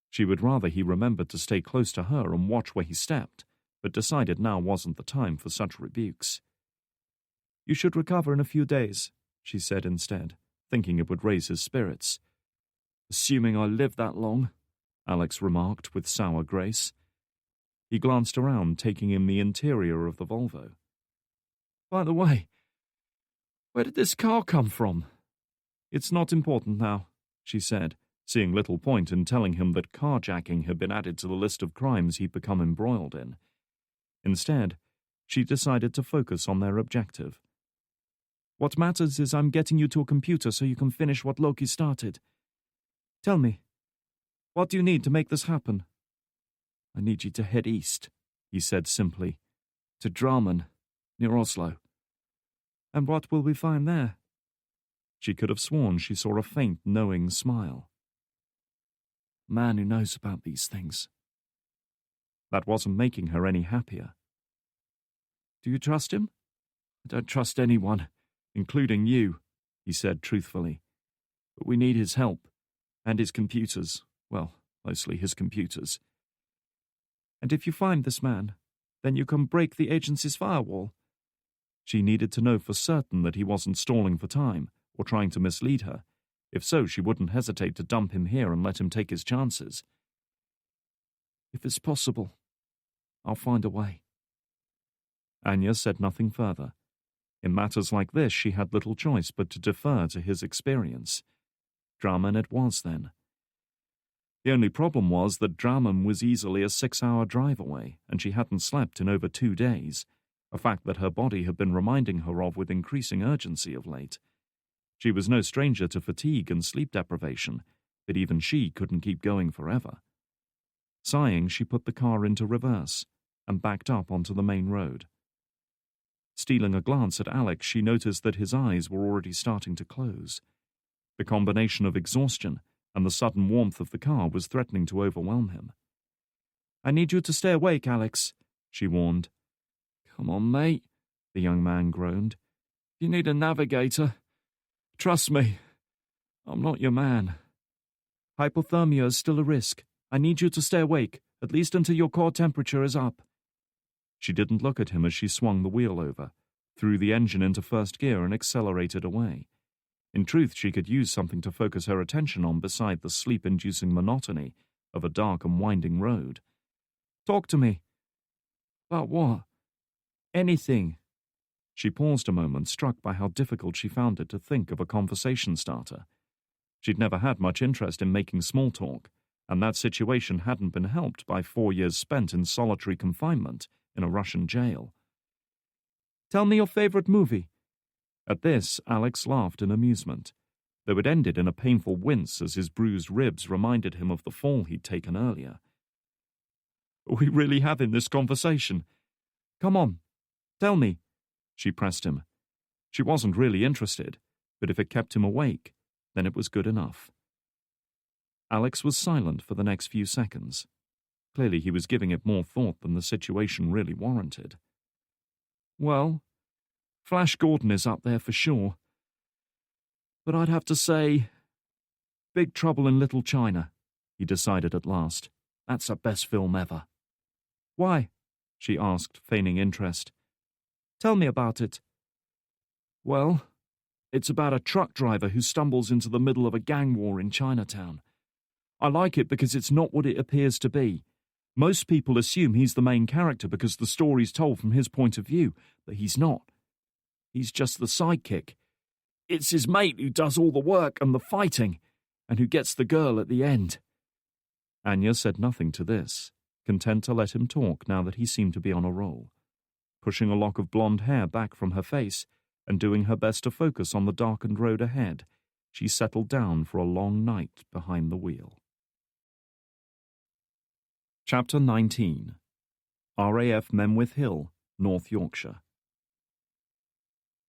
S1: She would rather he remembered to stay close to her and watch where he stepped, but decided now wasn't the time for such rebukes. "You should recover in a few days," she said instead, thinking it would raise his spirits.
S2: "Assuming I live that long,"
S1: Alex remarked with sour grace. He glanced around, taking in the interior of the Volvo.
S2: "By the way,
S4: Where did this car come from?
S1: It's not important now, she said, seeing little point in telling him that carjacking had been added to the list of crimes he'd become embroiled in. Instead, she decided to focus on their objective. What matters is I'm getting you to a computer so you can finish what Loki started. Tell me, what do you need to make this happen? I need you to head east, he said simply, to Drammen, near Oslo. And what will we find there? She could have sworn she saw a faint, knowing smile. A man who knows about these things. That wasn't making her any happier. Do you trust him? I don't trust anyone, including you, he said truthfully. But we need his help, and his computers. Well, mostly his computers. And if you find this man, then you can break the agency's firewall. She needed to know for certain that he wasn't stalling for time or trying to mislead her. If so, she wouldn't hesitate to dump him here and let him take his chances. If it's possible, I'll find a way. Anya said nothing further. In matters like this, she had little choice but to defer to his experience. Drammen it was, then. The only problem was that Drammen was easily a 6-hour drive away, and she hadn't slept in over 2 days, a fact that her body had been reminding her of with increasing urgency of late. She was no stranger to fatigue and sleep deprivation, but even she couldn't keep going forever. Sighing, she put the car into reverse and backed up onto the main road. Stealing a glance at Alex, she noticed that his eyes were already starting to close. The combination of exhaustion and the sudden warmth of the car was threatening to overwhelm him. I need you to stay awake, Alex, she warned. Come on, mate, the young man groaned. You need a navigator. Trust me, I'm not your man. Hypothermia is still a risk. I need you to stay awake, at least until your core temperature is up. She didn't look at him as she swung the wheel over, threw the engine into first gear and accelerated away. In truth, she could use something to focus her attention on beside the sleep-inducing monotony of a dark and winding road. Talk to me. About what? Anything. She paused a moment, struck by how difficult she found it to think of a conversation starter. She'd never had much interest in making small talk, and that situation hadn't been helped by 4 years spent in solitary confinement in a Russian jail. Tell me your favorite movie. At this, Alex laughed in amusement, though it ended in a painful wince as his bruised ribs reminded him of the fall he'd taken earlier. Are we really having this conversation? Come on, tell me, she pressed him. She wasn't really interested, but if it kept him awake, then it was good enough. Alex was silent for the next few seconds. Clearly he was giving it more thought than the situation really warranted. Well, Flash Gordon is up there for sure. But I'd have to say, Big Trouble in Little China, he decided at last. That's the best film ever. Why? She asked, feigning interest. Tell me about it. Well, it's about a truck driver who stumbles into the middle of a gang war in Chinatown. I like it because it's not what it appears to be. Most people assume he's the main character because the story's told from his point of view, but he's not. He's just the sidekick. It's his mate who does all the work and the fighting, and who gets the girl at the end. Anya said nothing to this, content to let him talk now that he seemed to be on a roll. Pushing a lock of blonde hair back from her face and doing her best to focus on the darkened road ahead, she settled down for a long night behind the wheel. Chapter 19. RAF Memwith Hill, North Yorkshire.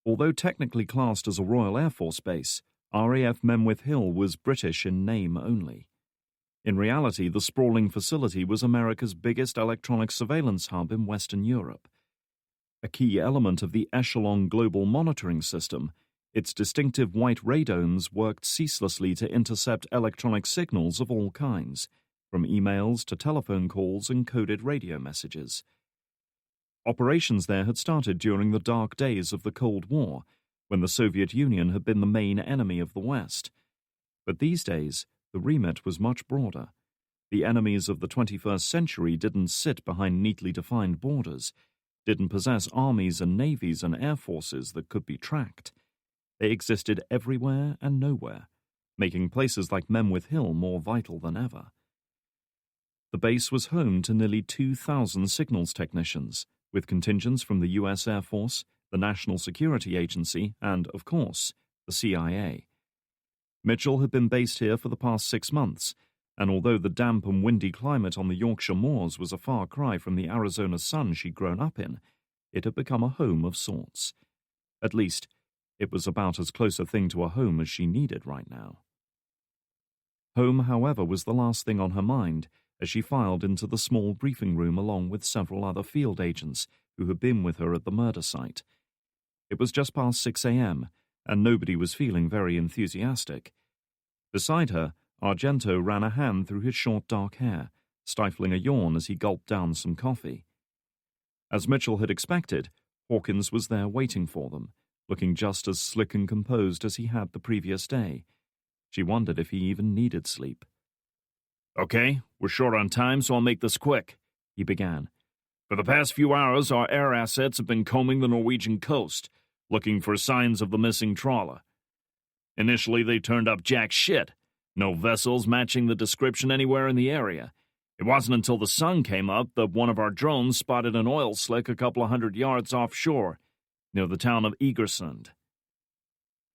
S1: Although technically classed as a Royal Air Force base, RAF Memwith Hill was British in name only. In reality, the sprawling facility was America's biggest electronic surveillance hub in Western Europe. A key element of the Echelon global monitoring system, its distinctive white radomes worked ceaselessly to intercept electronic signals of all kinds, from emails to telephone calls and coded radio messages. Operations there had started during the dark days of the Cold War, when the Soviet Union had been the main enemy of the West. But these days, the remit was much broader. The enemies of the 21st century didn't sit behind neatly defined borders, didn't possess armies and navies and air forces that could be tracked. They existed everywhere and nowhere, making places like Memwith Hill more vital than ever. The base was home to nearly 2,000 signals technicians, with contingents from the U.S. Air Force, the National Security Agency, and, of course, the CIA. Mitchell had been based here for the past 6 months, and although the damp and windy climate on the Yorkshire moors was a far cry from the Arizona sun she'd grown up in, it had become a home of sorts. At least, it was about as close a thing to a home as she needed right now. Home, however, was the last thing on her mind as she filed into the small briefing room along with several other field agents who had been with her at the murder site. It was just past 6 a.m., and nobody was feeling very enthusiastic. Beside her, Argento ran a hand through his short dark hair, stifling a yawn as he gulped down some coffee. As Mitchell had expected, Hawkins was there waiting for them, looking just as slick and composed as he had the previous day. She wondered if he even needed sleep.
S3: "Okay, we're short on time, so I'll make this quick," he began. "For the past few hours, our air assets have been combing the Norwegian coast, looking for signs of the missing trawler. Initially, they turned up jack shit. No vessels matching the description anywhere in the area. It wasn't until the sun came up that one of our drones spotted an oil slick a couple of 100 yards offshore, near the town of Egersund."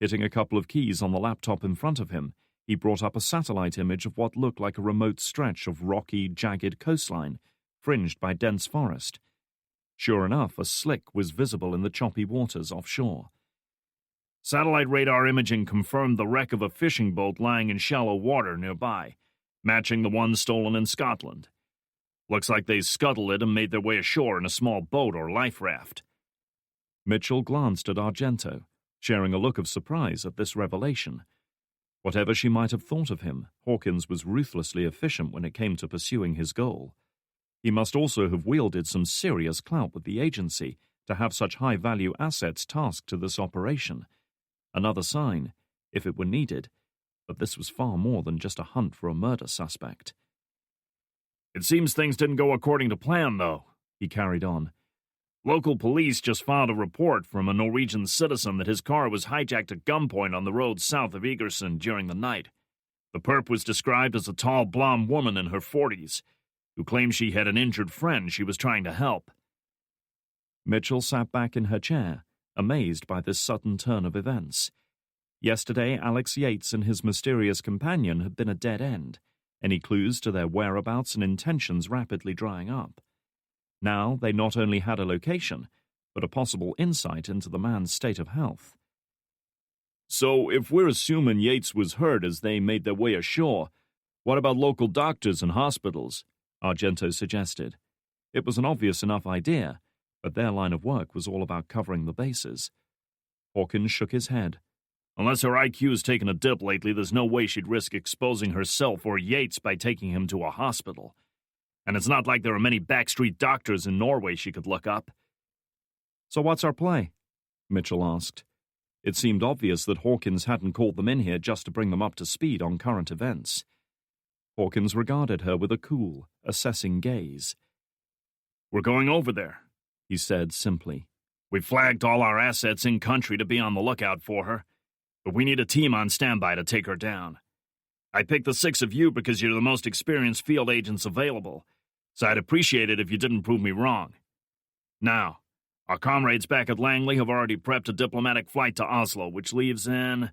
S1: Hitting a couple of keys on the laptop in front of him, he brought up a satellite image of what looked like a remote stretch of rocky, jagged coastline, fringed by dense forest. Sure enough, a slick was visible in the choppy waters offshore.
S3: "Satellite radar imaging confirmed the wreck of a fishing boat lying in shallow water nearby, matching the one stolen in Scotland. Looks like they scuttled it and made their way ashore in a small boat or life raft."
S1: Mitchell glanced at Argento, sharing a look of surprise at this revelation. Whatever she might have thought of him, Hawkins was ruthlessly efficient when it came to pursuing his goal. He must also have wielded some serious clout with the agency to have such high-value assets tasked to this operation. Another sign, if it were needed, but this was far more than just a hunt for a murder suspect.
S3: "It seems things didn't go according to plan, though," he carried on. "Local police just filed a report from a Norwegian citizen that his car was hijacked at gunpoint on the road south of Egersund during the night. The perp was described as a tall, blonde woman in her 40s, who claimed she had an injured friend she was trying to help."
S1: Mitchell sat back in her chair, amazed by this sudden turn of events. Yesterday, Alex Yates and his mysterious companion had been a dead end, any clues to their whereabouts and intentions rapidly drying up. Now they not only had a location, but a possible insight into the man's state of health.
S3: "So, if we're assuming Yates was hurt as they made their way ashore, what about local doctors and hospitals?"
S1: Argento suggested. It was an obvious enough idea, but their line of work was all about covering the bases. Hawkins shook his head.
S3: "Unless her IQ's taken a dip lately, there's no way she'd risk exposing herself or Yates by taking him to a hospital. And it's not like there are many backstreet doctors in Norway she could look up."
S1: "So what's our play?" Mitchell asked. It seemed obvious that Hawkins hadn't called them in here just to bring them up to speed on current events. Hawkins regarded her with a cool, assessing gaze.
S3: "We're going over there," he said simply. "We flagged all our assets in country to be on the lookout for her, but we need a team on standby to take her down. I picked the 6 of you because you're the most experienced field agents available, so I'd appreciate it if you didn't prove me wrong. Now, our comrades back at Langley have already prepped a diplomatic flight to Oslo, which leaves in..."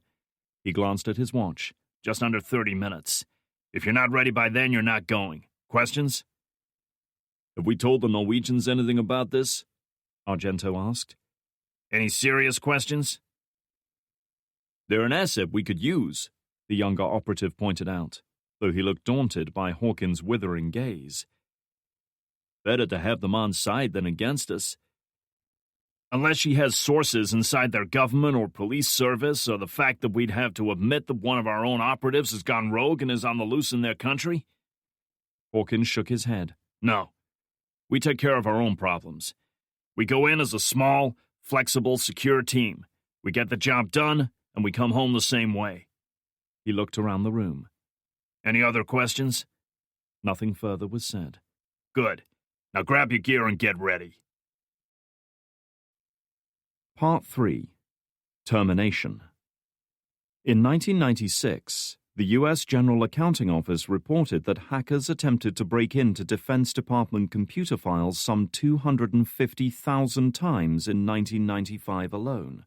S3: He glanced at his watch. "Just under 30 minutes. If you're not ready by then, you're not going. Questions?"
S4: "Have we told the Norwegians anything about this?"
S1: Argento asked.
S3: "Any serious questions?"
S4: "They're an asset we could use,"
S1: the younger operative pointed out, though he looked daunted by Hawkins' withering gaze.
S4: "Better to have them on side than against us."
S3: "Unless she has sources inside their government or police service, or the fact that we'd have to admit that one of our own operatives has gone rogue and is on the loose in their country?"
S1: Hawkins shook his head.
S3: "No. We take care of our own problems. We go in as a small, flexible, secure team. We get the job done, and we come home the same way."
S1: He looked around the room.
S3: "Any other questions?"
S1: Nothing further was said.
S3: "Good. Now grab your gear and get ready."
S1: Part 3. Termination. In 1996, the U.S. General Accounting Office reported that hackers attempted to break into Defense Department computer files some 250,000 times in 1995 alone.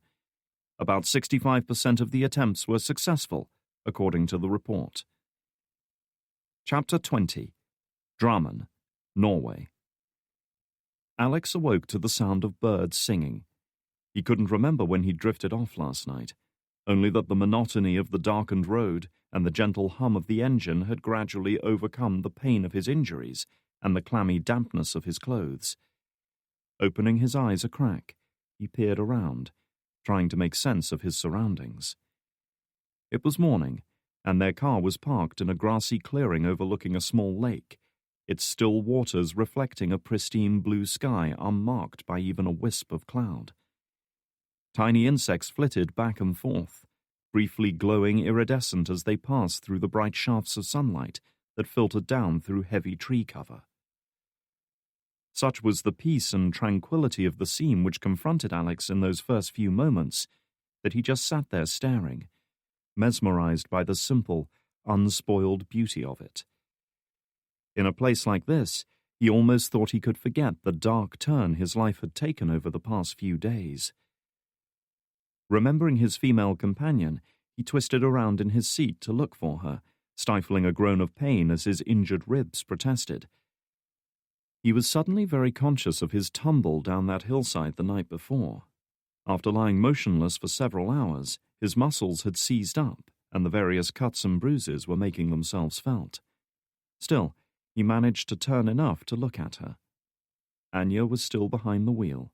S1: About 65% of the attempts were successful, according to the report. Chapter 20. Drammen, Norway. Alex awoke to the sound of birds singing. He couldn't remember when he'd drifted off last night, only that the monotony of the darkened road and the gentle hum of the engine had gradually overcome the pain of his injuries and the clammy dampness of his clothes. Opening his eyes a crack, he peered around, trying to make sense of his surroundings. It was morning, and their car was parked in a grassy clearing overlooking a small lake, its still waters reflecting a pristine blue sky unmarked by even a wisp of cloud. Tiny insects flitted back and forth, briefly glowing iridescent as they passed through the bright shafts of sunlight that filtered down through heavy tree cover. Such was the peace and tranquility of the scene which confronted Alex in those first few moments that he just sat there staring, mesmerized by the simple, unspoiled beauty of it. In a place like this, he almost thought he could forget the dark turn his life had taken over the past few days. Remembering his female companion, he twisted around in his seat to look for her, stifling a groan of pain as his injured ribs protested. He was suddenly very conscious of his tumble down that hillside the night before. After lying motionless for several hours, his muscles had seized up, and the various cuts and bruises were making themselves felt. Still, he managed to turn enough to look at her. Anya was still behind the wheel,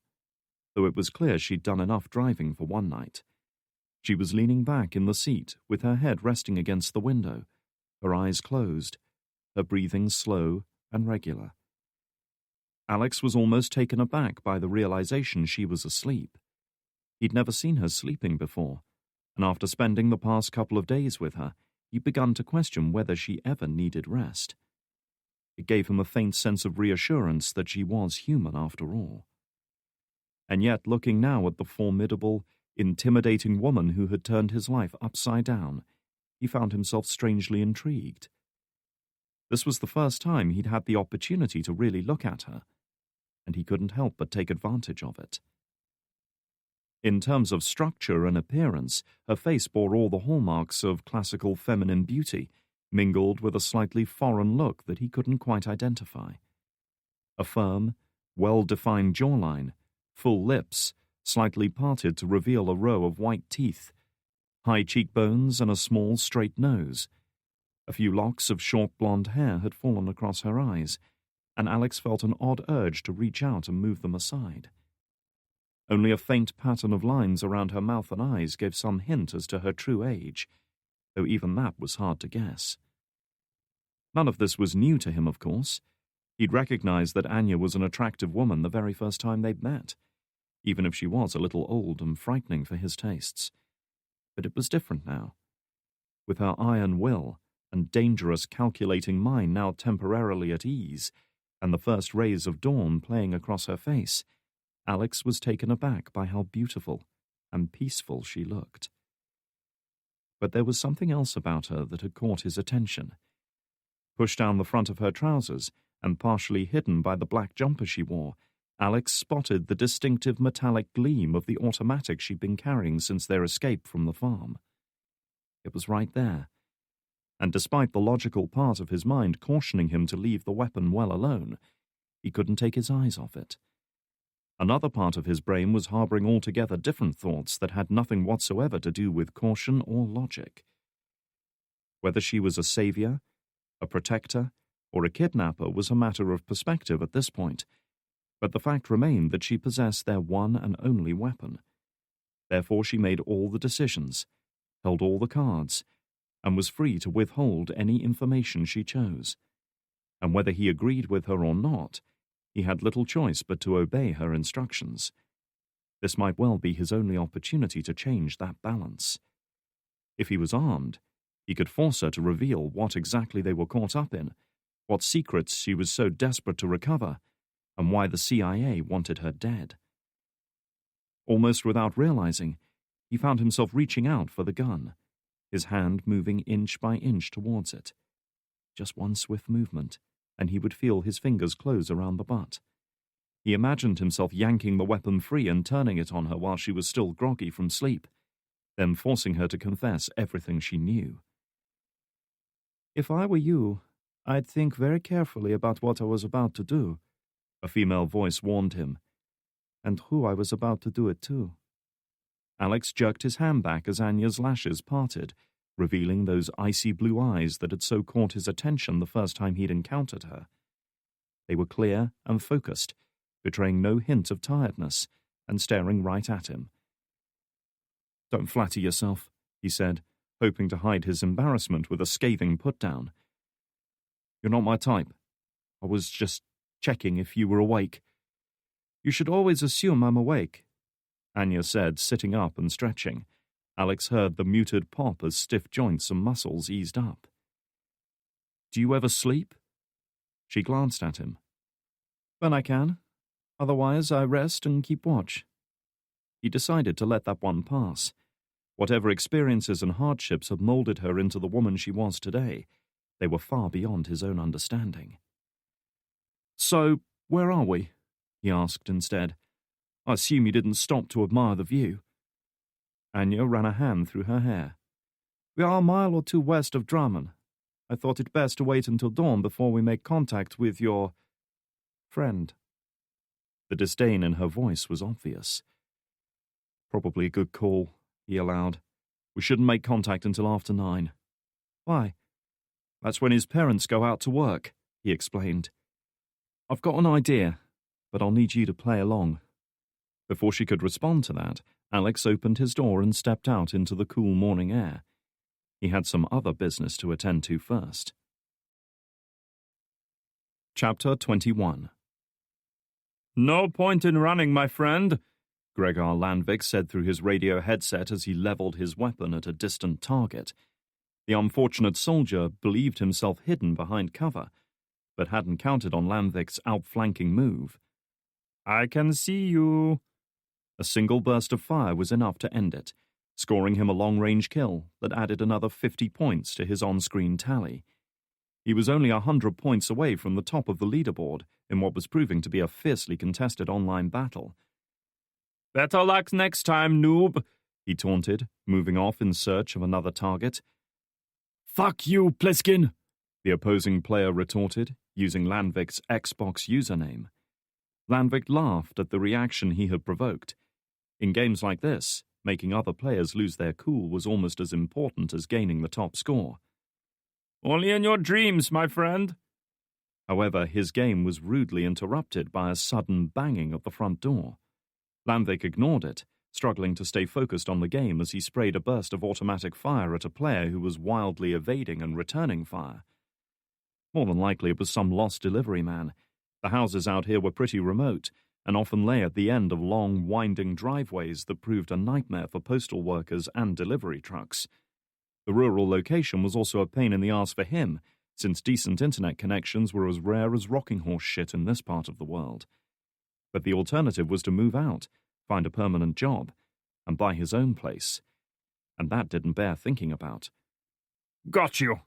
S1: though it was clear she'd done enough driving for one night. She was leaning back in the seat, with her head resting against the window, her eyes closed, her breathing slow and regular. Alex was almost taken aback by the realization she was asleep. He'd never seen her sleeping before, and after spending the past couple of days with her, he'd begun to question whether she ever needed rest. It gave him a faint sense of reassurance that she was human after all. And yet, looking now at the formidable, intimidating woman who had turned his life upside down, he found himself strangely intrigued. This was the first time he'd had the opportunity to really look at her, and he couldn't help but take advantage of it. In terms of structure and appearance, her face bore all the hallmarks of classical feminine beauty, mingled with a slightly foreign look that he couldn't quite identify. A firm, well-defined jawline, full lips, slightly parted to reveal a row of white teeth, high cheekbones and a small, straight nose. A few locks of short blonde hair had fallen across her eyes, and Alex felt an odd urge to reach out and move them aside. Only a faint pattern of lines around her mouth and eyes gave some hint as to her true age, though even that was hard to guess. None of this was new to him, of course. He'd recognized that Anya was an attractive woman the very first time they'd met, even if she was a little old and frightening for his tastes. But it was different now. With her iron will and dangerous, calculating mind now temporarily at ease, and the first rays of dawn playing across her face, Alex was taken aback by how beautiful and peaceful she looked. But there was something else about her that had caught his attention. Pushed down the front of her trousers and partially hidden by the black jumper she wore, Alex spotted the distinctive metallic gleam of the automatic she'd been carrying since their escape from the farm. It was right there, and despite the logical part of his mind cautioning him to leave the weapon well alone, he couldn't take his eyes off it. Another part of his brain was harboring altogether different thoughts that had nothing whatsoever to do with caution or logic. Whether she was a savior, a protector, or a kidnapper was a matter of perspective at this point, but the fact remained that she possessed their one and only weapon. Therefore she made all the decisions, held all the cards, and was free to withhold any information she chose. And whether he agreed with her or not, he had little choice but to obey her instructions. This might well be his only opportunity to change that balance. If he was armed, he could force her to reveal what exactly they were caught up in, what secrets she was so desperate to recover, and why the CIA wanted her dead. Almost without realizing, he found himself reaching out for the gun, his hand moving inch by inch towards it. Just one swift movement, and he would feel his fingers close around the butt. He imagined himself yanking the weapon free and turning it on her while she was still groggy from sleep, then forcing her to confess everything she knew. "If I were you, I'd think very carefully about what I was about to do," a female voice warned him, "and who I was about to do it to." Alex jerked his hand back as Anya's lashes parted, revealing those icy blue eyes that had so caught his attention the first time he'd encountered her. They were clear and focused, betraying no hint of tiredness, and staring right at him. "Don't flatter yourself," he said, hoping to hide his embarrassment with a scathing put-down. "You're not my type. I was just checking if you were awake." "You should always assume I'm awake," Anya said, sitting up and stretching. Alex heard the muted pop as stiff joints and muscles eased up. "Do you ever sleep?" She glanced at him. "When I can. Otherwise, I rest and keep watch." He decided to let that one pass. Whatever experiences and hardships had molded her into the woman she was today, they were far beyond his own understanding. "So, where are we?" he asked instead. "I assume you didn't stop to admire the view." Anya ran a hand through her hair. "We are a mile or two west of Drummond. I thought it best to wait until dawn before we make contact with your friend." The disdain in her voice was obvious. "Probably a good call," he allowed. "We shouldn't make contact until after 9. "Why?" "That's when his parents go out to work," he explained. "I've got an idea, but I'll need you to play along." Before she could respond to that, Alex opened his door and stepped out into the cool morning air. He had some other business to attend to first. Chapter 21. "No point in running, my friend," Gregor Landvik said through his radio headset as he leveled his weapon at a distant target. The unfortunate soldier believed himself hidden behind cover, but hadn't counted on Landvik's outflanking move. "I can see you." A single burst of fire was enough to end it, scoring him a long-range kill that added another 50 points to his on-screen tally. He was only 100 points away from the top of the leaderboard in what was proving to be a fiercely contested online battle. "Better luck next time, noob," he taunted, moving off in search of another target. "Fuck you, Pliskin," the opposing player retorted, using Landvik's Xbox username. Landvik laughed at the reaction he had provoked. In games like this, making other players lose their cool was almost as important as gaining the top score. "Only in your dreams, my friend." However, his game was rudely interrupted by a sudden banging at the front door. Landvik ignored it, struggling to stay focused on the game as he sprayed a burst of automatic fire at a player who was wildly evading and returning fire. More than likely it was some lost delivery man. The houses out here were pretty remote, and often lay at the end of long, winding driveways that proved a nightmare for postal workers and delivery trucks. The rural location was also a pain in the arse for him, since decent internet connections were as rare as rocking horse shit in this part of the world. But the alternative was to move out, find a permanent job, and buy his own place. And that didn't bear thinking about. "Got you!"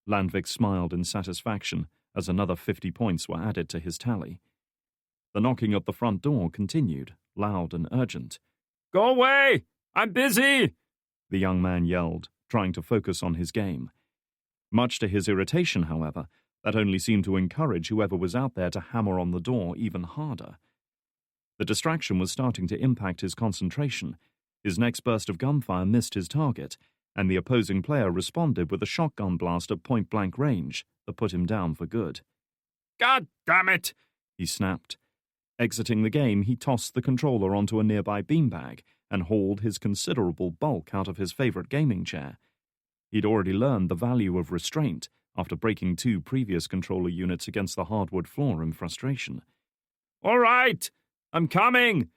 S1: Landvik smiled in satisfaction as another 50 points were added to his tally. The knocking at the front door continued, loud and urgent. "Go away! I'm busy!" the young man yelled, trying to focus on his game. Much to his irritation, however, that only seemed to encourage whoever was out there to hammer on the door even harder. The distraction was starting to impact his concentration. His next burst of gunfire missed his target, and the opposing player responded with a shotgun blast at point-blank range that put him down for good. "God damn it!" he snapped. Exiting the game, he tossed the controller onto a nearby beanbag and hauled his considerable bulk out of his favorite gaming chair. He'd already learned the value of restraint after breaking 2 previous controller units against the hardwood floor in frustration. "All right, I'm coming!"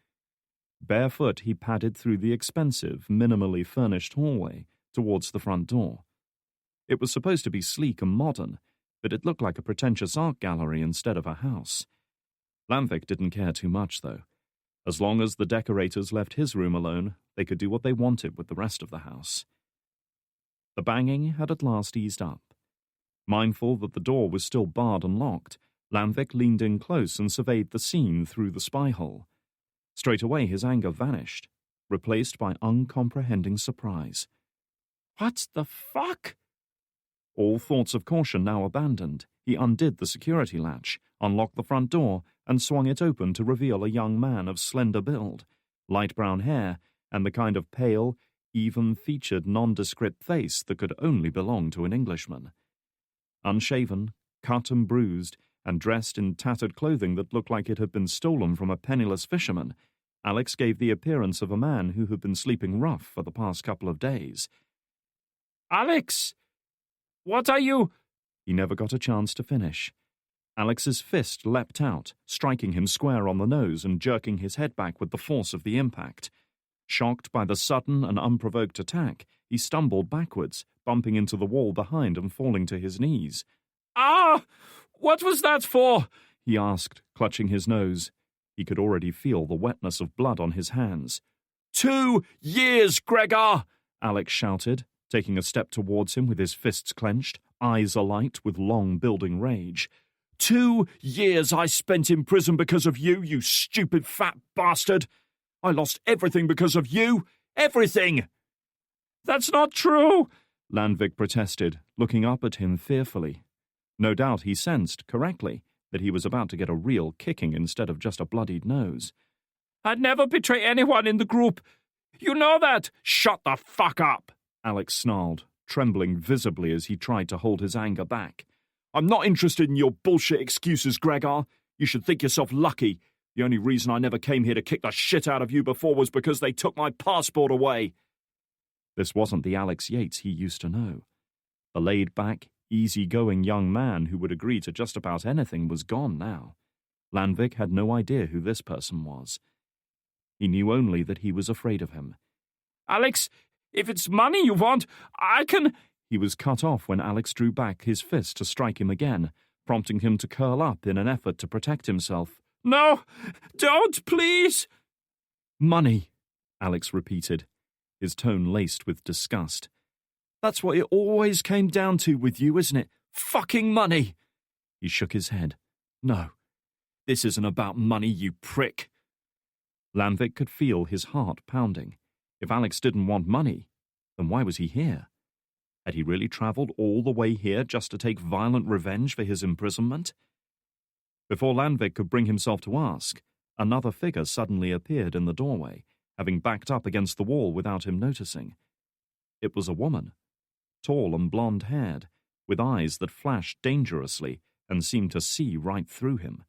S1: Barefoot, he padded through the expensive, minimally furnished hallway towards the front door. It was supposed to be sleek and modern, but it looked like a pretentious art gallery instead of a house. Landvik didn't care too much, though. As long as the decorators left his room alone, they could do what they wanted with the rest of the house. The banging had at last eased up. Mindful that the door was still barred and locked, Landvik leaned in close and surveyed the scene through the spy hole. Straight away his anger vanished, replaced by uncomprehending surprise.
S2: What the fuck?
S1: All thoughts of caution now abandoned, he undid the security latch, unlocked the front door, and swung it open to reveal a young man of slender build, light brown hair, and the kind of pale, even-featured, nondescript face that could only belong to an Englishman. Unshaven, cut and bruised, and dressed in tattered clothing that looked like it had been stolen from a penniless fisherman, Alex gave the appearance of a man who had been sleeping rough for the past couple of days.
S2: Alex! What are you—
S1: He never got a chance to finish. Alex's fist leapt out, striking him square on the nose and jerking his head back with the force of the impact. Shocked by the sudden and unprovoked attack, he stumbled backwards, bumping into the wall behind and falling to his knees.
S2: Ah! What was that for?
S1: He asked, clutching his nose. He could already feel the wetness of blood on his hands.
S2: 2 years, Gregor!
S1: Alex shouted, taking a step towards him with his fists clenched, eyes alight with long-building rage.
S2: 2 years I spent in prison because of you, you stupid fat bastard! I lost everything because of you! Everything! That's not true!
S1: Landvik protested, looking up at him fearfully. No doubt he sensed, correctly, that he was about to get a real kicking instead of just a bloodied nose.
S2: I'd never betray anyone in the group. You know that! Shut the fuck up!
S1: Alex snarled, trembling visibly as he tried to hold his anger back.
S2: I'm not interested in your bullshit excuses, Gregor. You should think yourself lucky. The only reason I never came here to kick the shit out of you before was because they took my passport away.
S1: This wasn't the Alex Yates he used to know. The laid-back, easy-going young man who would agree to just about anything was gone now. Landvik had no idea who this person was. He knew only that he was afraid of him.
S2: Alex, if it's money you want, I can—
S1: He was cut off when Alex drew back his fist to strike him again, prompting him to curl up in an effort to protect himself.
S2: No, don't, please!
S1: Money, Alex repeated, his tone laced with disgust.
S2: That's what it always came down to with you, isn't it? Fucking money!
S1: He shook his head.
S2: No, this isn't about money, you prick.
S1: Landvik could feel his heart pounding. If Alex didn't want money, then why was he here? Had he really travelled all the way here just to take violent revenge for his imprisonment? Before Landvik could bring himself to ask, another figure suddenly appeared in the doorway, having backed up against the wall without him noticing. It was a woman, tall and blonde-haired, with eyes that flashed dangerously and seemed to see right through him.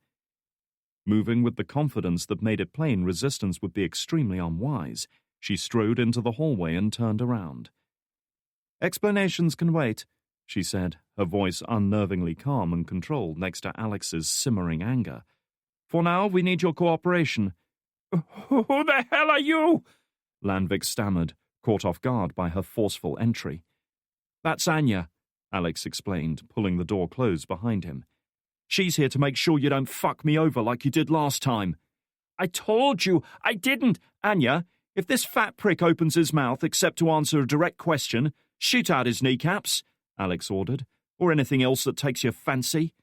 S1: Moving with the confidence that made it plain resistance would be extremely unwise, she strode into the hallway and turned around. "Explanations can wait," she said, her voice unnervingly calm and controlled next to Alex's simmering anger. "For now, we need your cooperation."
S2: Who the hell are you?
S1: Landvik stammered, caught off guard by her forceful entry.
S2: That's Anya,
S1: Alex explained, pulling the door closed behind him.
S2: She's here to make sure you don't fuck me over like you did last time. I told you, I didn't. Anya, if this fat prick opens his mouth except to answer a direct question, shoot out his kneecaps, Alex ordered, or anything else that takes your fancy.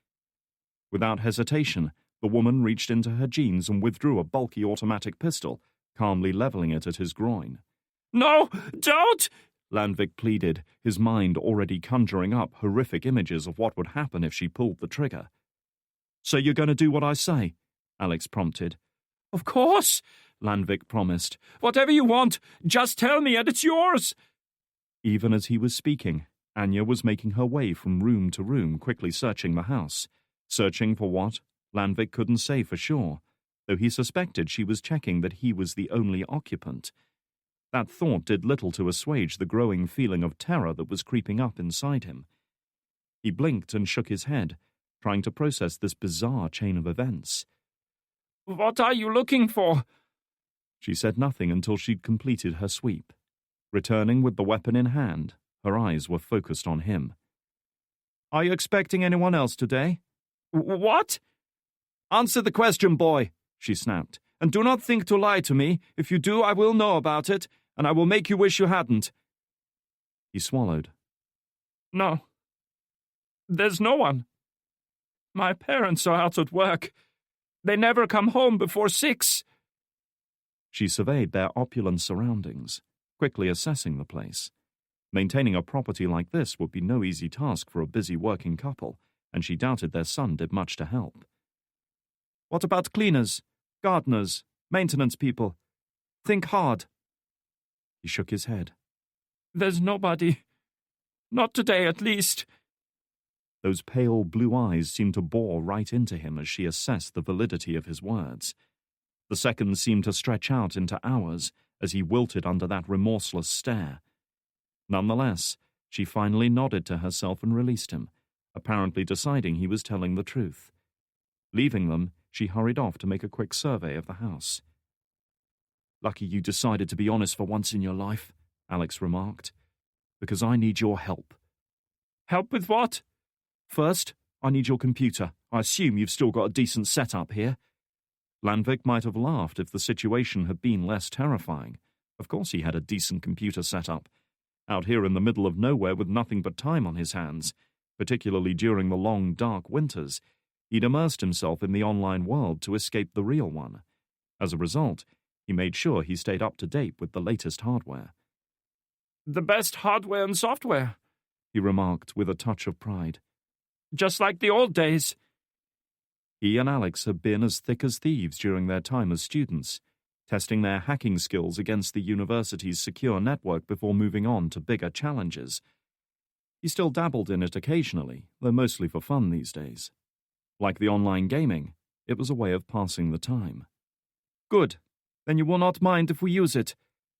S1: Without hesitation, the woman reached into her jeans and withdrew a bulky automatic pistol, calmly levelling it at his groin.
S2: No, don't!
S1: Landvik pleaded, his mind already conjuring up horrific images of what would happen if she pulled the trigger. "So you're going to do what I say?" Alex prompted.
S2: "Of course," Landvik promised. "Whatever you want, just tell me and it's yours."
S1: Even as he was speaking, Anya was making her way from room to room, quickly searching the house. Searching for what? Landvik couldn't say for sure, though he suspected she was checking that he was the only occupant. That thought did little to assuage the growing feeling of terror that was creeping up inside him. He blinked and shook his head, trying to process this bizarre chain of events.
S2: "What are you looking for?"
S1: She said nothing until she'd completed her sweep. Returning with the weapon in hand, her eyes were focused on him. "Are you expecting anyone else today?"
S2: "What?"
S1: "Answer the question, boy," she snapped. "And do not think to lie to me. If you do, I will know about it, and I will make you wish you hadn't." He swallowed,
S2: No. There's no one. My parents are out at work. They never come home before 6.
S1: She surveyed their opulent surroundings, quickly assessing the place. Maintaining a property like this would be no easy task for a busy working couple, and she doubted their son did much to help.
S2: What about cleaners, gardeners, maintenance people? Think hard.
S1: He shook his head.
S2: There's nobody. Not today, at least.
S1: Those pale blue eyes seemed to bore right into him as she assessed the validity of his words. The seconds seemed to stretch out into hours as he wilted under that remorseless stare. Nonetheless, she finally nodded to herself and released him, apparently deciding he was telling the truth. Leaving them, she hurried off to make a quick survey of the house.
S4: Lucky you decided to be honest for once in your life, Alex remarked, because I need your help.
S2: Help with what?
S4: First, I need your computer. I assume you've still got a decent setup here.
S1: Landvik might have laughed if the situation had been less terrifying. Of course he had a decent computer setup. Out here in the middle of nowhere with nothing but time on his hands, particularly during the long, dark winters, he'd immersed himself in the online world to escape the real one. As a result, he made sure he stayed up to date with the latest hardware.
S2: The best hardware and software,
S1: he remarked with a touch of pride.
S2: Just like the old days.
S1: He and Alex had been as thick as thieves during their time as students, testing their hacking skills against the university's secure network before moving on to bigger challenges. He still dabbled in it occasionally, though mostly for fun these days. Like the online gaming, it was a way of passing the time.
S2: Good. Then you will not mind if we use it,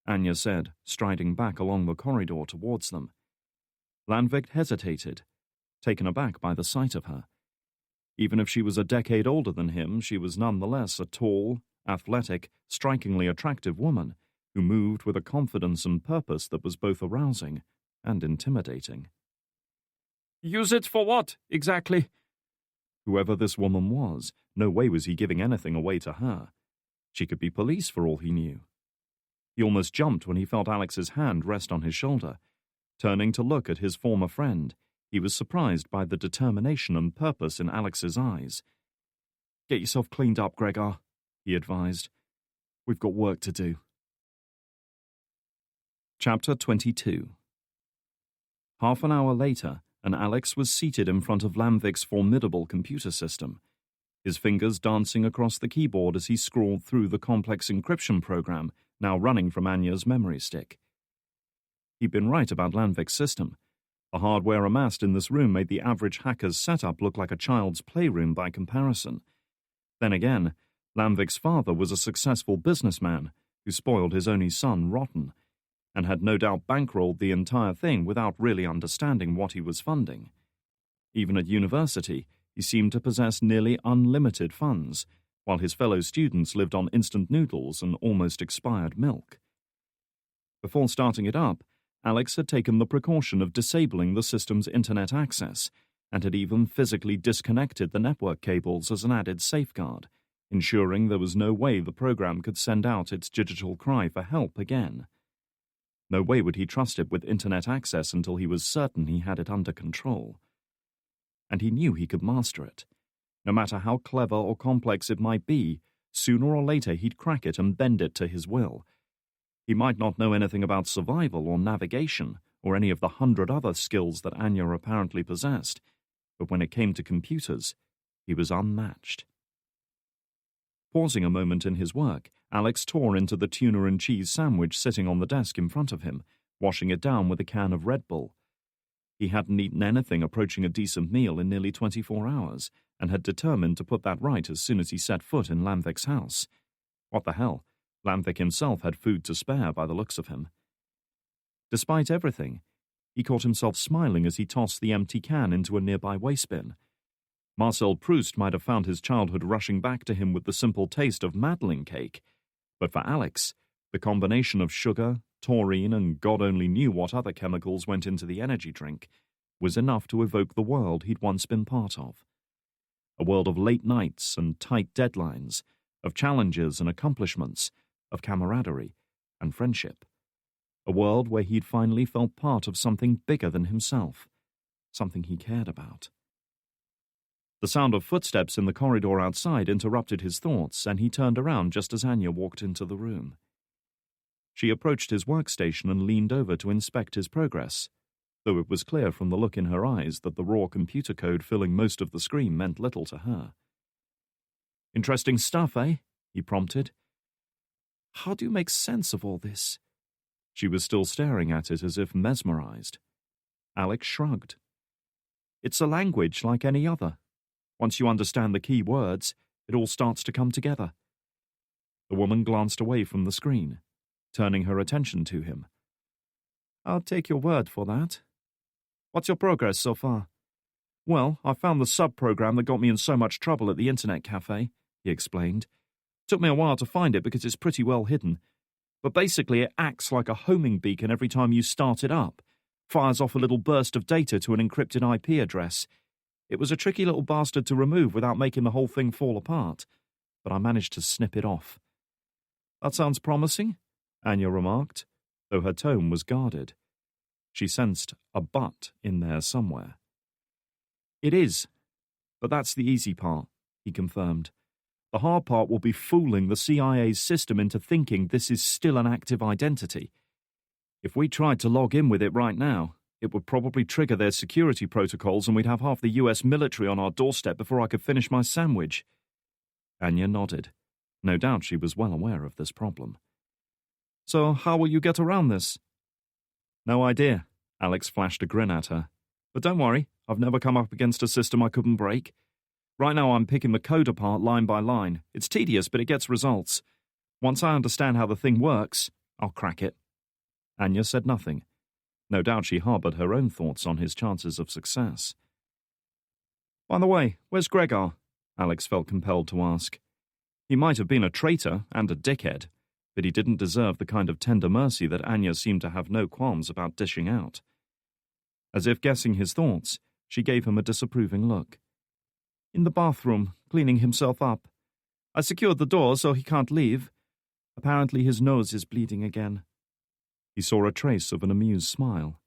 S1: Anya said, striding back along the corridor towards them. Landvik hesitated, taken aback by the sight of her. Even if she was a decade older than him, she was nonetheless a tall, athletic, strikingly attractive woman who moved with a confidence and purpose that was both arousing and intimidating.
S2: Use it for what, exactly?
S1: Whoever this woman was, no way was he giving anything away to her. She could be police for all he knew. He almost jumped when he felt Alex's hand rest on his shoulder. Turning to look at his former friend, he was surprised by the determination and purpose in Alex's eyes.
S4: Get yourself cleaned up, Gregor, he advised. We've got work to do.
S1: Chapter 22. Half an hour later, and Alex was seated in front of Landvik's formidable computer system, his fingers dancing across the keyboard as he scrawled through the complex encryption program now running from Anya's memory stick. He'd been right about Landvik's system. The hardware amassed in this room made the average hacker's setup look like a child's playroom by comparison. Then again, Landvik's father was a successful businessman who spoiled his only son rotten, and had no doubt bankrolled the entire thing without really understanding what he was funding. Even at university, he seemed to possess nearly unlimited funds, while his fellow students lived on instant noodles and almost expired milk. Before starting it up, Alex had taken the precaution of disabling the system's internet access, and had even physically disconnected the network cables as an added safeguard, ensuring there was no way the program could send out its digital cry for help again. No way would he trust it with internet access until he was certain he had it under control. And he knew he could master it. No matter how clever or complex it might be, sooner or later he'd crack it and bend it to his will. He might not know anything about survival or navigation, or any of the 100 other skills that Anya apparently possessed, but when it came to computers, he was unmatched. Pausing a moment in his work, Alex tore into the tuna and cheese sandwich sitting on the desk in front of him, washing it down with a can of Red Bull. He hadn't eaten anything approaching a decent meal in nearly 24 hours, and had determined to put that right as soon as he set foot in Landvik's house. What the hell? Landvik himself had food to spare by the looks of him. Despite everything, he caught himself smiling as he tossed the empty can into a nearby waste bin. Marcel Proust might have found his childhood rushing back to him with the simple taste of Madeleine cake, but for Alex, the combination of sugar, taurine, and God only knew what other chemicals went into the energy drink was enough to evoke the world he'd once been part of. A world of late nights and tight deadlines, of challenges and accomplishments, of camaraderie and friendship. A world where he'd finally felt part of something bigger than himself, something he cared about. The sound of footsteps in the corridor outside interrupted his thoughts, and he turned around just as Anya walked into the room. She approached his workstation and leaned over to inspect his progress, though it was clear from the look in her eyes that the raw computer code filling most of the screen meant little to her. "Interesting stuff, eh?" he prompted. "How do you make sense of all this?" She was still staring at it as if mesmerized. Alex shrugged. "It's a language like any other. Once you understand the key words, it all starts to come together." The woman glanced away from the screen, turning her attention to him. "I'll take your word for that. What's your progress so far?" "Well, I found the sub-program that got me in so much trouble at the internet cafe," he explained. "Took me a while to find it because it's pretty well hidden. But basically it acts like a homing beacon every time you start it up. Fires off a little burst of data to an encrypted IP address. It was a tricky little bastard to remove without making the whole thing fall apart, but I managed to snip it off." "That sounds promising," Anya remarked, though her tone was guarded. She sensed a but in there somewhere. "It is, but that's the easy part," he confirmed. "The hard part will be fooling the CIA's system into thinking this is still an active identity. If we tried to log in with it right now, it would probably trigger their security protocols and we'd have half the US military on our doorstep before I could finish my sandwich." Anya nodded. No doubt she was well aware of this problem. "So how will you get around this?" "No idea," Alex flashed a grin at her. "But don't worry, I've never come up against a system I couldn't break. Right now I'm picking the code apart line by line. It's tedious, but it gets results. Once I understand how the thing works, I'll crack it." Anya said nothing. No doubt she harbored her own thoughts on his chances of success. "By the way, where's Gregor?" Alex felt compelled to ask. He might have been a traitor and a dickhead, but he didn't deserve the kind of tender mercy that Anya seemed to have no qualms about dishing out. As if guessing his thoughts, she gave him a disapproving look. "In the bathroom, cleaning himself up. I secured the door so he can't leave. Apparently his nose is bleeding again." He saw a trace of an amused smile.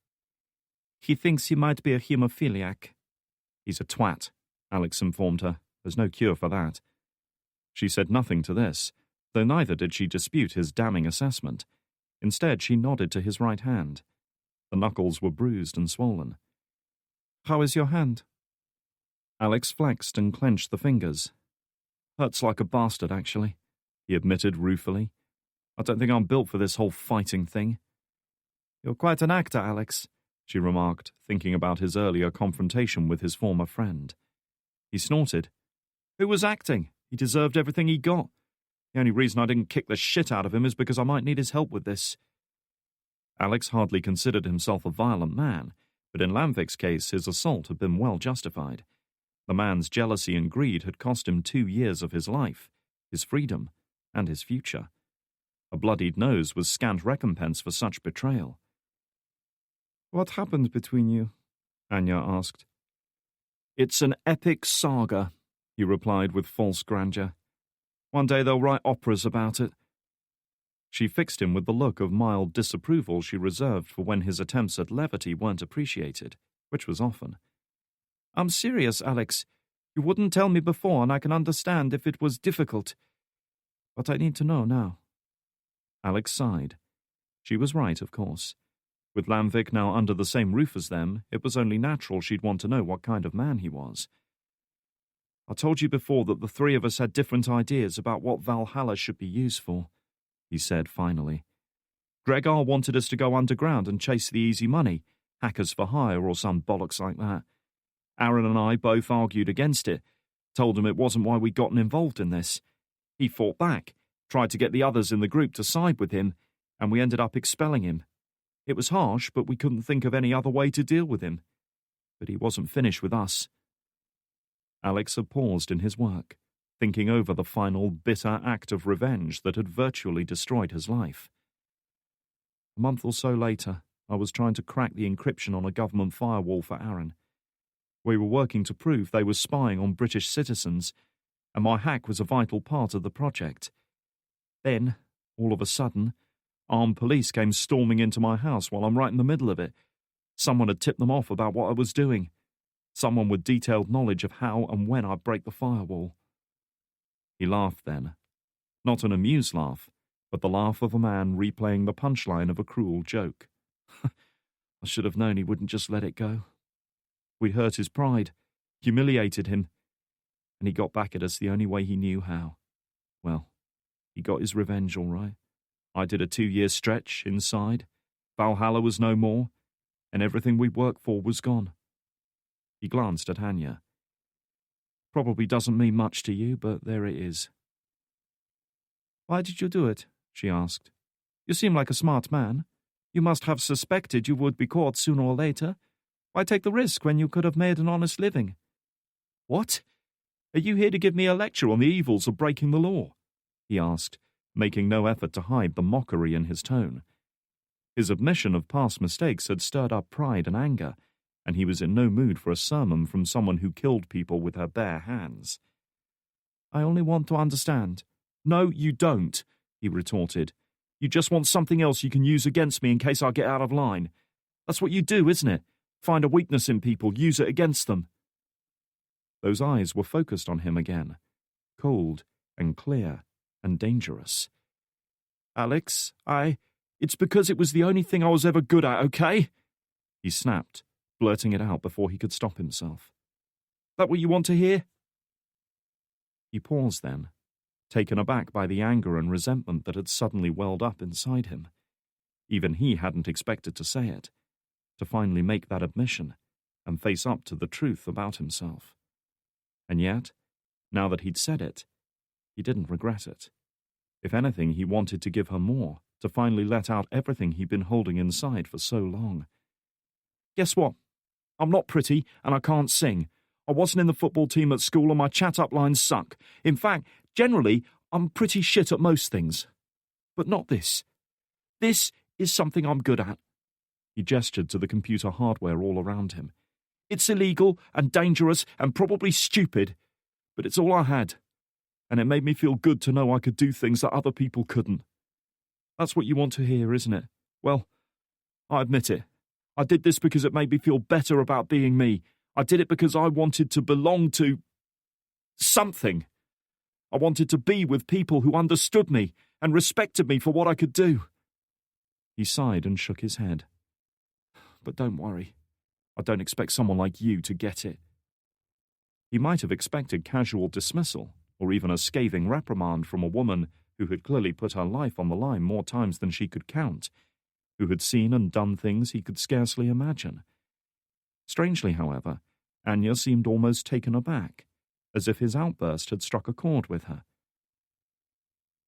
S1: "He thinks he might be a hemophiliac." "He's a twat," Alex informed her. "There's no cure for that." She said nothing to this, though neither did she dispute his damning assessment. Instead, she nodded to his right hand. The knuckles were bruised and swollen. "How is your hand?" Alex flexed and clenched the fingers. "Hurts like a bastard, actually," he admitted ruefully. "I don't think I'm built for this whole fighting thing." "You're quite an actor, Alex," she remarked, thinking about his earlier confrontation with his former friend. He snorted. "Who was acting? He deserved everything he got. The only reason I didn't kick the shit out of him is because I might need his help with this." Alex hardly considered himself a violent man, but in Lamvik's case his assault had been well justified. The man's jealousy and greed had cost him 2 years of his life, his freedom, and his future. A bloodied nose was scant recompense for such betrayal. "What happened between you?" Anya asked. "It's an epic saga," he replied with false grandeur. "One day they'll write operas about it." She fixed him with the look of mild disapproval she reserved for when his attempts at levity weren't appreciated, which was often. "I'm serious, Alex. You wouldn't tell me before, and I can understand if it was difficult. But I need to know now." Alex sighed. She was right, of course. With Lamvik now under the same roof as them, it was only natural she'd want to know what kind of man he was. "I told you before that the three of us had different ideas about what Valhalla should be used for," he said finally. "Gregor wanted us to go underground and chase the easy money, hackers for hire or some bollocks like that. Aaron and I both argued against it, told him it wasn't why we'd gotten involved in this. He fought back, tried to get the others in the group to side with him, and we ended up expelling him. It was harsh, but we couldn't think of any other way to deal with him. But he wasn't finished with us." Alex had paused in his work, thinking over the final bitter act of revenge that had virtually destroyed his life. "A month or so later, I was trying to crack the encryption on a government firewall for Aaron. We were working to prove they were spying on British citizens, and my hack was a vital part of the project. Then, all of a sudden, armed police came storming into my house while I'm right in the middle of it. Someone had tipped them off about what I was doing. Someone with detailed knowledge of how and when I'd break the firewall. He laughed then. Not an amused laugh, but the laugh of a man replaying the punchline of a cruel joke. I should have known he wouldn't just let it go. We'd hurt his pride, humiliated him, and he got back at us the only way he knew how. Well, he got his revenge all right. I did a 2-year stretch inside. Valhalla was no more, and everything we worked for was gone. He glanced at Anya. Probably doesn't mean much to you, but there it is. Why did you do it? She asked. You seem like a smart man. You must have suspected you would be caught sooner or later. Why take the risk when you could have made an honest living? What? Are you here to give me a lecture on the evils of breaking the law? He asked, making no effort to hide the mockery in his tone. His admission of past mistakes had stirred up pride and anger, and he was in no mood for a sermon from someone who killed people with her bare hands. I only want to understand. No, you don't, he retorted. You just want something else you can use against me in case I get out of line. That's what you do, isn't it? Find a weakness in people, use it against them. Those eyes were focused on him again, cold and clear and dangerous. Alex, it's because it was the only thing I was ever good at, okay? He snapped, blurting it out before he could stop himself. That what you want to hear? He paused then, taken aback by the anger and resentment that had suddenly welled up inside him. Even he hadn't expected to say it, to finally make that admission and face up to the truth about himself. And yet, now that he'd said it, he didn't regret it. If anything, he wanted to give her more, to finally let out everything he'd been holding inside for so long. Guess what? I'm not pretty, and I can't sing. I wasn't in the football team at school, and my chat-up lines suck. In fact, generally, I'm pretty shit at most things. But not this. This is something I'm good at. He gestured to the computer hardware all around him. It's illegal and dangerous and probably stupid, but it's all I had. And it made me feel good to know I could do things that other people couldn't. That's what you want to hear, isn't it? Well, I admit it. I did this because it made me feel better about being me. I did it because I wanted to belong to something. I wanted to be with people who understood me and respected me for what I could do. He sighed and shook his head. But don't worry. I don't expect someone like you to get it. He might have expected casual dismissal, or even a scathing reprimand from a woman who had clearly put her life on the line more times than she could count, who had seen and done things he could scarcely imagine. Strangely, however, Anya seemed almost taken aback, as if his outburst had struck a chord with her.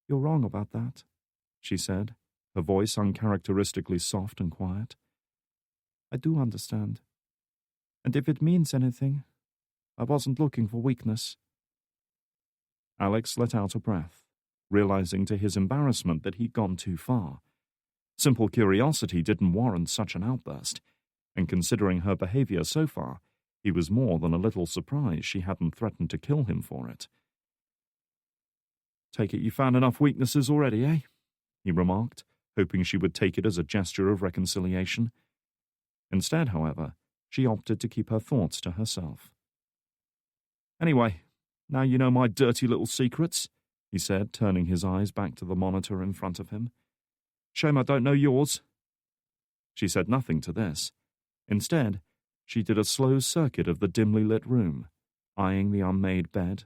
S1: You're wrong about that, she said, her voice uncharacteristically soft and quiet. I do understand. And if it means anything, I wasn't looking for weakness. Alex let out a breath, realizing to his embarrassment that he'd gone too far. Simple curiosity didn't warrant such an outburst, and considering her behavior so far, he was more than a little surprised she hadn't threatened to kill him for it. Take it you found enough weaknesses already, eh? He remarked, hoping she would take it as a gesture of reconciliation. Instead, however, she opted to keep her thoughts to herself. Anyway, now you know my dirty little secrets, he said, turning his eyes back to the monitor in front of him. Shame I don't know yours. She said nothing to this. Instead, she did a slow circuit of the dimly lit room, eyeing the unmade bed,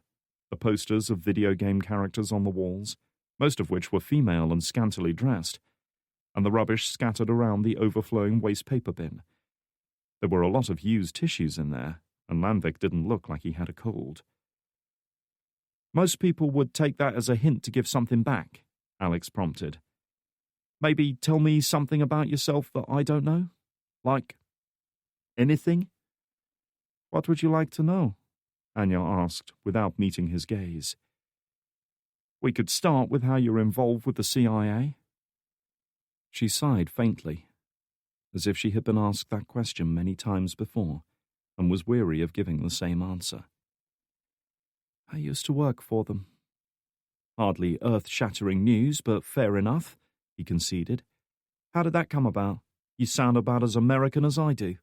S1: the posters of video game characters on the walls, most of which were female and scantily dressed, and the rubbish scattered around the overflowing waste paper bin. There were a lot of used tissues in there, and Landvik didn't look like he had a cold. Most people would take that as a hint to give something back, Alex prompted. Maybe tell me something about yourself that I don't know? Like anything? What would you like to know? Anya asked, without meeting his gaze. We could start with how you're involved with the CIA. She sighed faintly, as if she had been asked that question many times before, and was weary of giving the same answer. I used to work for them. Hardly earth-shattering news, but fair enough, he conceded. How did that come about? You sound about as American as I do.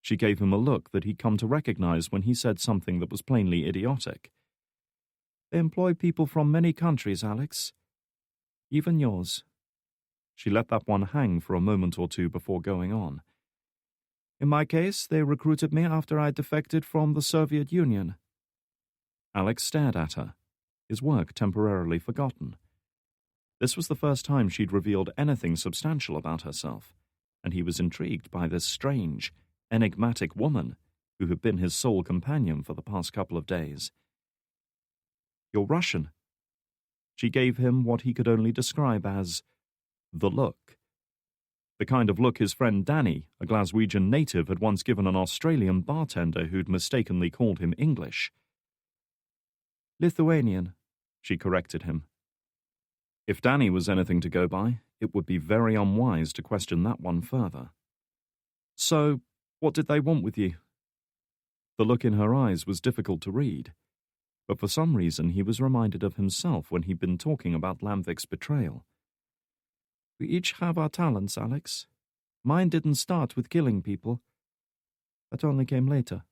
S1: She gave him a look that he'd come to recognize when he said something that was plainly idiotic. They employ people from many countries, Alex. Even yours. She let that one hang for a moment or two before going on. In my case, they recruited me after I defected from the Soviet Union. Alex stared at her, his work temporarily forgotten. This was the first time she'd revealed anything substantial about herself, and he was intrigued by this strange, enigmatic woman who had been his sole companion for the past couple of days. You're Russian. She gave him what he could only describe as the look. The kind of look his friend Danny, a Glaswegian native, had once given an Australian bartender who'd mistakenly called him English. Lithuanian, she corrected him. If Danny was anything to go by, it would be very unwise to question that one further. So, what did they want with you? The look in her eyes was difficult to read, but for some reason he was reminded of himself when he'd been talking about Lamvik's betrayal. We each have our talents, Alex. Mine didn't start with killing people. That only came later.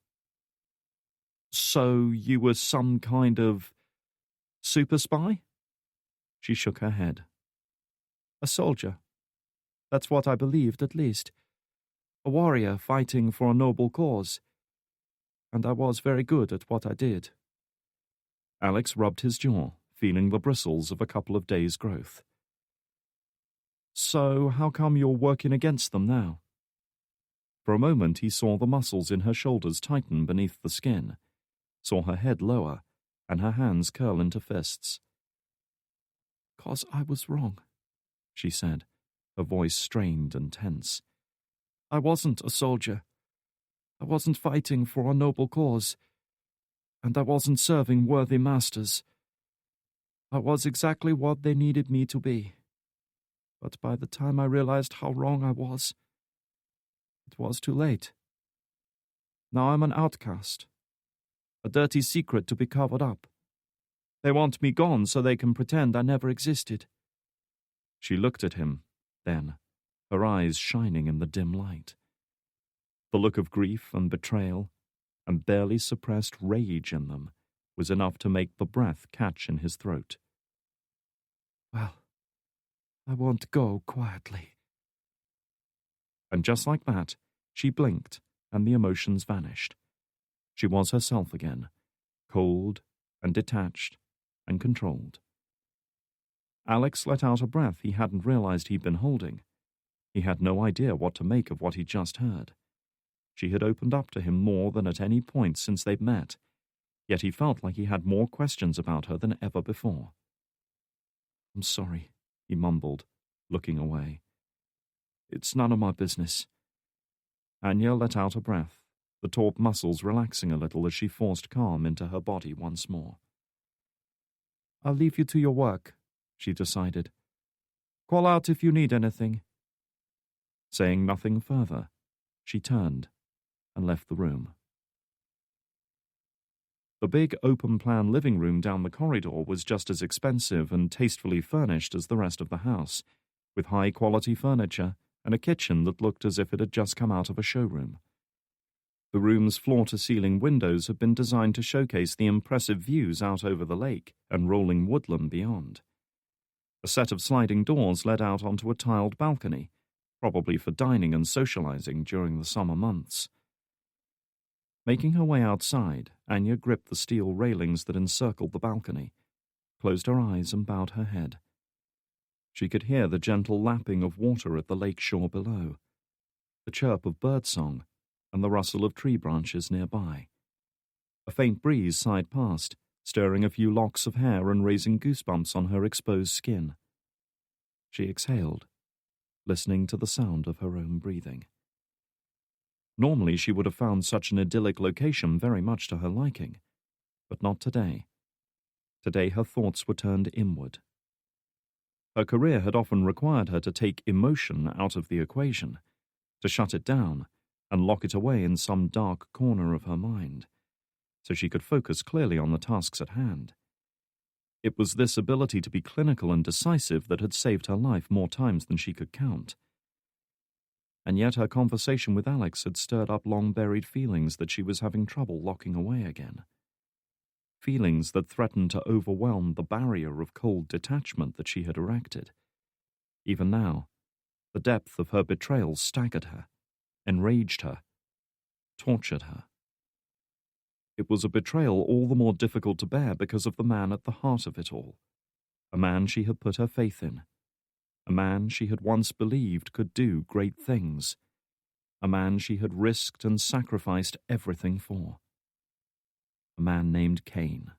S1: So you were some kind of super spy? She shook her head. A soldier. That's what I believed, at least. A warrior fighting for a noble cause. And I was very good at what I did. Alex rubbed his jaw, feeling the bristles of a couple of days' growth. So how come you're working against them now? For a moment he saw the muscles in her shoulders tighten beneath the skin, saw her head lower, and her hands curl into fists. 'Cause I was wrong, she said, her voice strained and tense. I wasn't a soldier. I wasn't fighting for a noble cause. And I wasn't serving worthy masters. I was exactly what they needed me to be. But by the time I realized how wrong I was, it was too late. Now I'm an outcast. A dirty secret to be covered up. They want me gone so they can pretend I never existed. She looked at him, then, her eyes shining in the dim light. The look of grief and betrayal, and barely suppressed rage in them, was enough to make the breath catch in his throat. Well, I won't go quietly. And just like that, she blinked, and the emotions vanished. She was herself again, cold and detached and controlled. Alex let out a breath he hadn't realized he'd been holding. He had no idea what to make of what he'd just heard. She had opened up to him more than at any point since they'd met, yet he felt like he had more questions about her than ever before. I'm sorry, he mumbled, looking away. It's none of my business. Anya let out a breath, the taut muscles relaxing a little as she forced calm into her body once more. I'll leave you to your work, she decided. Call out if you need anything. Saying nothing further, she turned and left the room. The big open-plan living room down the corridor was just as expensive and tastefully furnished as the rest of the house, with high-quality furniture and a kitchen that looked as if it had just come out of a showroom. The room's floor-to-ceiling windows had been designed to showcase the impressive views out over the lake and rolling woodland beyond. A set of sliding doors led out onto a tiled balcony, probably for dining and socializing during the summer months. Making her way outside, Anya gripped the steel railings that encircled the balcony, closed her eyes and bowed her head. She could hear the gentle lapping of water at the lake shore below, the chirp of birdsong, and the rustle of tree branches nearby. A faint breeze sighed past, stirring a few locks of hair and raising goosebumps on her exposed skin. She exhaled, listening to the sound of her own breathing. Normally she would have found such an idyllic location very much to her liking, but not today. Today her thoughts were turned inward. Her career had often required her to take emotion out of the equation, to shut it down and lock it away in some dark corner of her mind, so she could focus clearly on the tasks at hand. It was this ability to be clinical and decisive that had saved her life more times than she could count. And yet her conversation with Alex had stirred up long-buried feelings that she was having trouble locking away again. Feelings that threatened to overwhelm the barrier of cold detachment that she had erected. Even now, the depth of her betrayal staggered her, enraged her, tortured her. It was a betrayal all the more difficult to bear because of the man at the heart of it all, a man she had put her faith in, a man she had once believed could do great things, a man she had risked and sacrificed everything for. A man named Cain.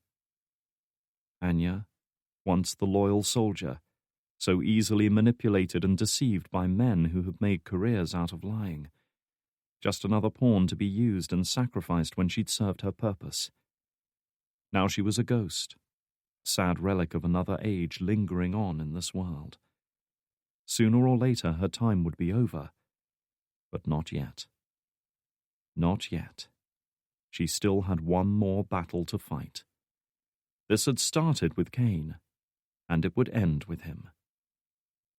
S1: Anya, once the loyal soldier, so easily manipulated and deceived by men who had made careers out of lying. Just another pawn to be used and sacrificed when she'd served her purpose. Now she was a ghost, a sad relic of another age lingering on in this world. Sooner or later her time would be over, but not yet. Not yet. She still had one more battle to fight. This had started with Cain, and it would end with him.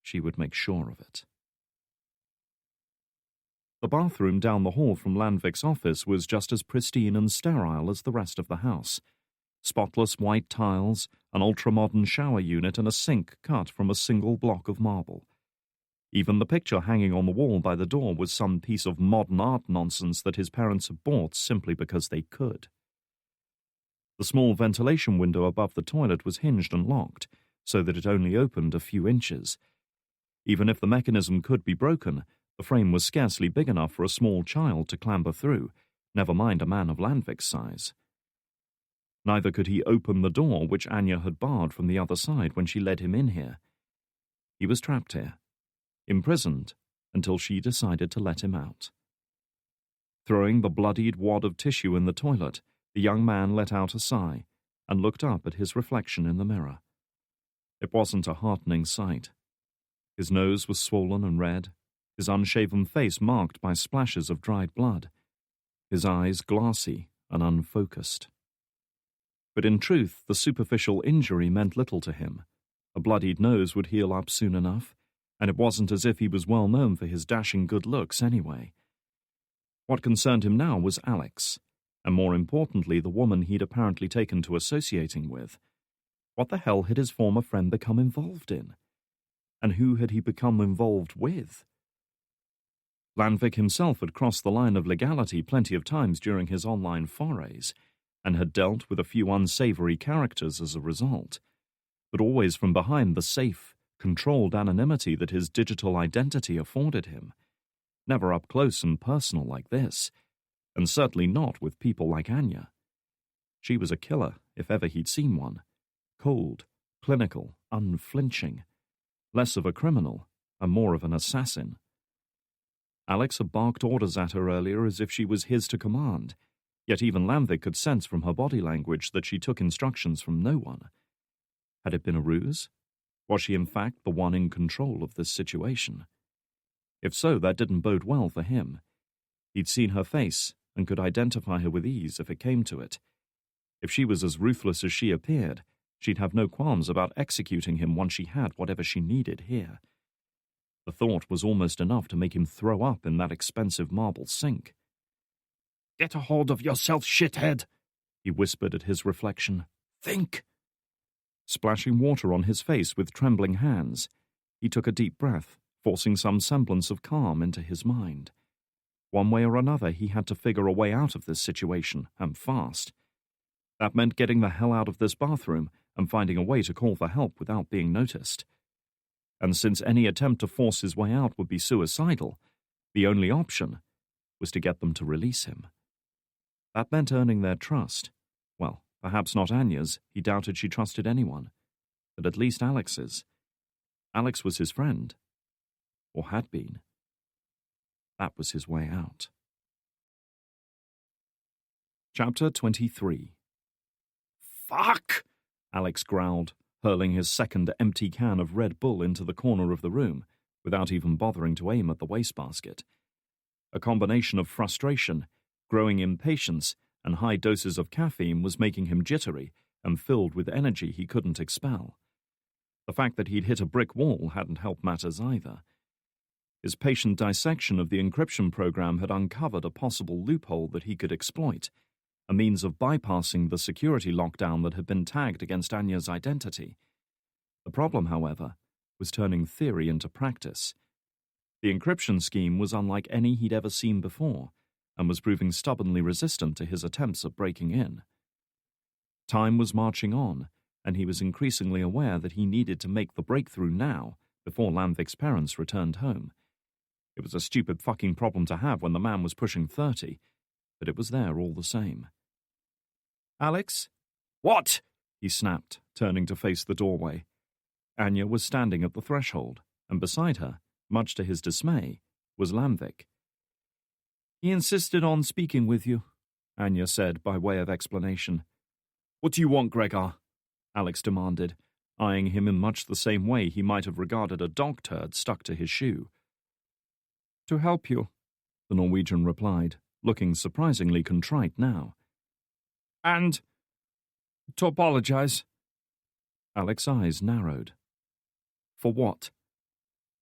S1: She would make sure of it. The bathroom down the hall from Landvik's office was just as pristine and sterile as the rest of the house. Spotless white tiles, an ultra-modern shower unit, and a sink cut from a single block of marble. Even the picture hanging on the wall by the door was some piece of modern art nonsense that his parents had bought simply because they could. The small ventilation window above the toilet was hinged and locked, so that it only opened a few inches. Even if the mechanism could be broken, the frame was scarcely big enough for a small child to clamber through, never mind a man of Landvik's size. Neither could he open the door which Anya had barred from the other side when she led him in here. He was trapped here, imprisoned, until she decided to let him out. Throwing the bloodied wad of tissue in the toilet, the young man let out a sigh and looked up at his reflection in the mirror. It wasn't a heartening sight. His nose was swollen and red, his unshaven face marked by splashes of dried blood, his eyes glassy and unfocused. But in truth, the superficial injury meant little to him. A bloodied nose would heal up soon enough, and it wasn't as if he was well known for his dashing good looks anyway. What concerned him now was Alex, and more importantly the woman he'd apparently taken to associating with. What the hell had his former friend become involved in? And who had he become involved with? Landvik himself had crossed the line of legality plenty of times during his online forays, and had dealt with a few unsavory characters as a result, but always from behind the safe, controlled anonymity that his digital identity afforded him. Never up close and personal like this, and certainly not with people like Anya. She was a killer, if ever he'd seen one. Cold, clinical, unflinching. Less of a criminal, and more of an assassin. Alex had barked orders at her earlier as if she was his to command, yet even Landvik could sense from her body language that she took instructions from no one. Had it been a ruse? Was she in fact the one in control of this situation? If so, that didn't bode well for him. He'd seen her face and could identify her with ease if it came to it. If she was as ruthless as she appeared, she'd have no qualms about executing him once she had whatever she needed here. The thought was almost enough to make him throw up in that expensive marble sink. "Get a hold of yourself, shithead," he whispered at his reflection. "Think." Splashing water on his face with trembling hands, he took a deep breath, forcing some semblance of calm into his mind. One way or another, he had to figure a way out of this situation, and fast. That meant getting the hell out of this bathroom and finding a way to call for help without being noticed. And since any attempt to force his way out would be suicidal, the only option was to get them to release him. That meant earning their trust. Well, perhaps not Anya's. He doubted she trusted anyone. But at least Alex's. Alex was his friend. Or had been. That was his way out. Chapter 23. "Fuck!" Alex growled, hurling his second empty can of Red Bull into the corner of the room, without even bothering to aim at the wastebasket. A combination of frustration, growing impatience, and high doses of caffeine was making him jittery and filled with energy he couldn't expel. The fact that he'd hit a brick wall hadn't helped matters either. His patient dissection of the encryption program had uncovered a possible loophole that he could exploit, a means of bypassing the security lockdown that had been tagged against Anya's identity. The problem, however, was turning theory into practice. The encryption scheme was unlike any he'd ever seen before, and was proving stubbornly resistant to his attempts at breaking in. Time was marching on, and he was increasingly aware that he needed to make the breakthrough now, before Lanvik's parents returned home. It was a stupid fucking problem to have when the man was pushing 30, but it was there all the same. "Alex?"
S2: "What?"
S1: he snapped, turning to face the doorway. Anya was standing at the threshold, and beside her, much to his dismay, was Lanvik.
S4: "He insisted on speaking with you," Anya said by way of explanation.
S1: "What do you want, Gregor?" Alex demanded, eyeing him in much the same way he might have regarded a dog turd stuck to his shoe.
S4: "To help you," the Norwegian replied, looking surprisingly contrite now.
S2: "And
S4: to apologize."
S1: Alex's eyes narrowed.
S4: "For what?"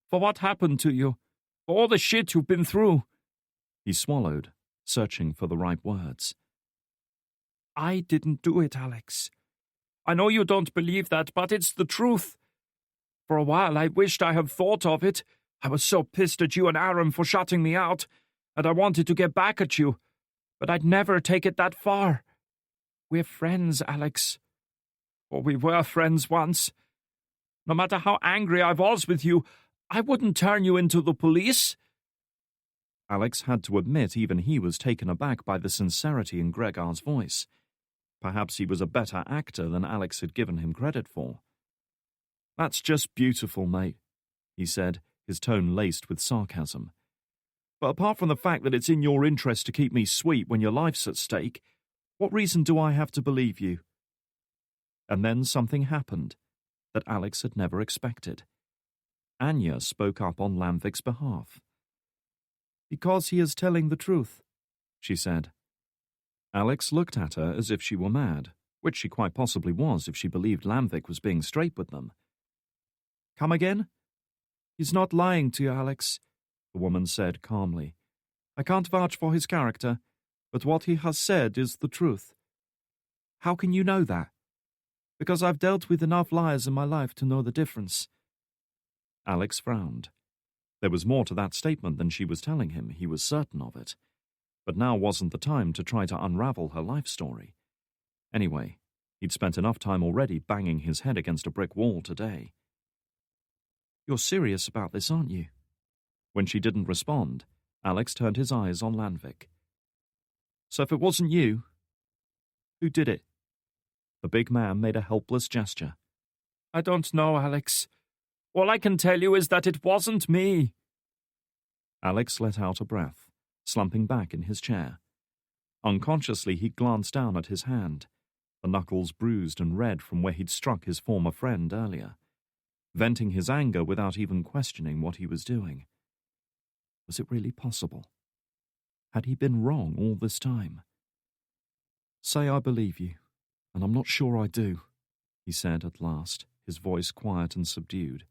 S2: for what happened to you, for all the shit you've been through."
S1: He swallowed, searching for the right words.
S2: "I didn't do it, Alex. I know you don't believe that, but it's the truth. For a while I wished I had thought of it. I was so pissed at you and Aaron for shutting me out, and I wanted to get back at you, but I'd never take it that far. We're friends, Alex. Or we were friends once. No matter how angry I was with you, I wouldn't turn you into the police."
S1: Alex had to admit even he was taken aback by the sincerity in Gregor's voice. Perhaps he was a better actor than Alex had given him credit for.
S4: "That's just beautiful, mate,"
S1: he said, his tone laced with sarcasm.
S4: "But apart from the fact that it's in your interest to keep me sweet when your life's at stake, what reason do I have to believe you?"
S1: And then something happened that Alex had never expected. Anya spoke up on Lanvik's behalf.
S4: "Because he is telling the truth,"
S1: she said. Alex looked at her as if she were mad, which she quite possibly was if she believed Lanvik was being straight with them.
S4: "Come again?" "He's not lying to you, Alex," the woman said calmly. "I can't vouch for his character, but what he has said is the truth." "How can you know that?" "Because I've dealt with enough liars in my life to know the difference."
S1: Alex frowned. There was more to that statement than she was telling him, he was certain of it. But now wasn't the time to try to unravel her life story. Anyway, he'd spent enough time already banging his head against a brick wall today.
S4: "You're serious about this, aren't you?"
S1: When she didn't respond, Alex turned his eyes on Lanvik.
S4: "So if it wasn't you, who did it?"
S1: The big man made a helpless gesture.
S2: "I don't know, Alex. All I can tell you is that it wasn't me."
S1: Alex let out a breath, slumping back in his chair. Unconsciously, he glanced down at his hand, the knuckles bruised and red from where he'd struck his former friend earlier, venting his anger without even questioning what he was doing. Was it really possible? Had he been wrong all this time?
S4: "Say I believe you, and I'm not sure I do,"
S1: he said at last, his voice quiet and subdued.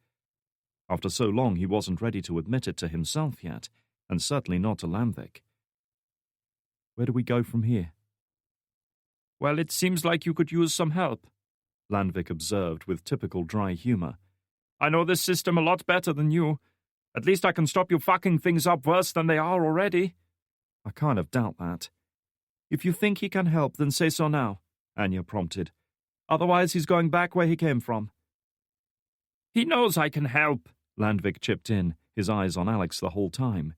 S1: After so long, he wasn't ready to admit it to himself yet, and certainly not to Lanvik.
S4: "Where do we go from here?"
S2: "Well, it seems like you could use some help,"
S1: Lanvik observed with typical dry humor.
S2: "I know this system a lot better than you. At least I can stop you fucking things up worse than they are already."
S4: "I kind of doubt that." "If you think he can help, then say so now," Anya prompted. "Otherwise he's going back where he came from."
S2: "He knows I can help,"
S1: Lanvik chipped in, his eyes on Alex the whole time.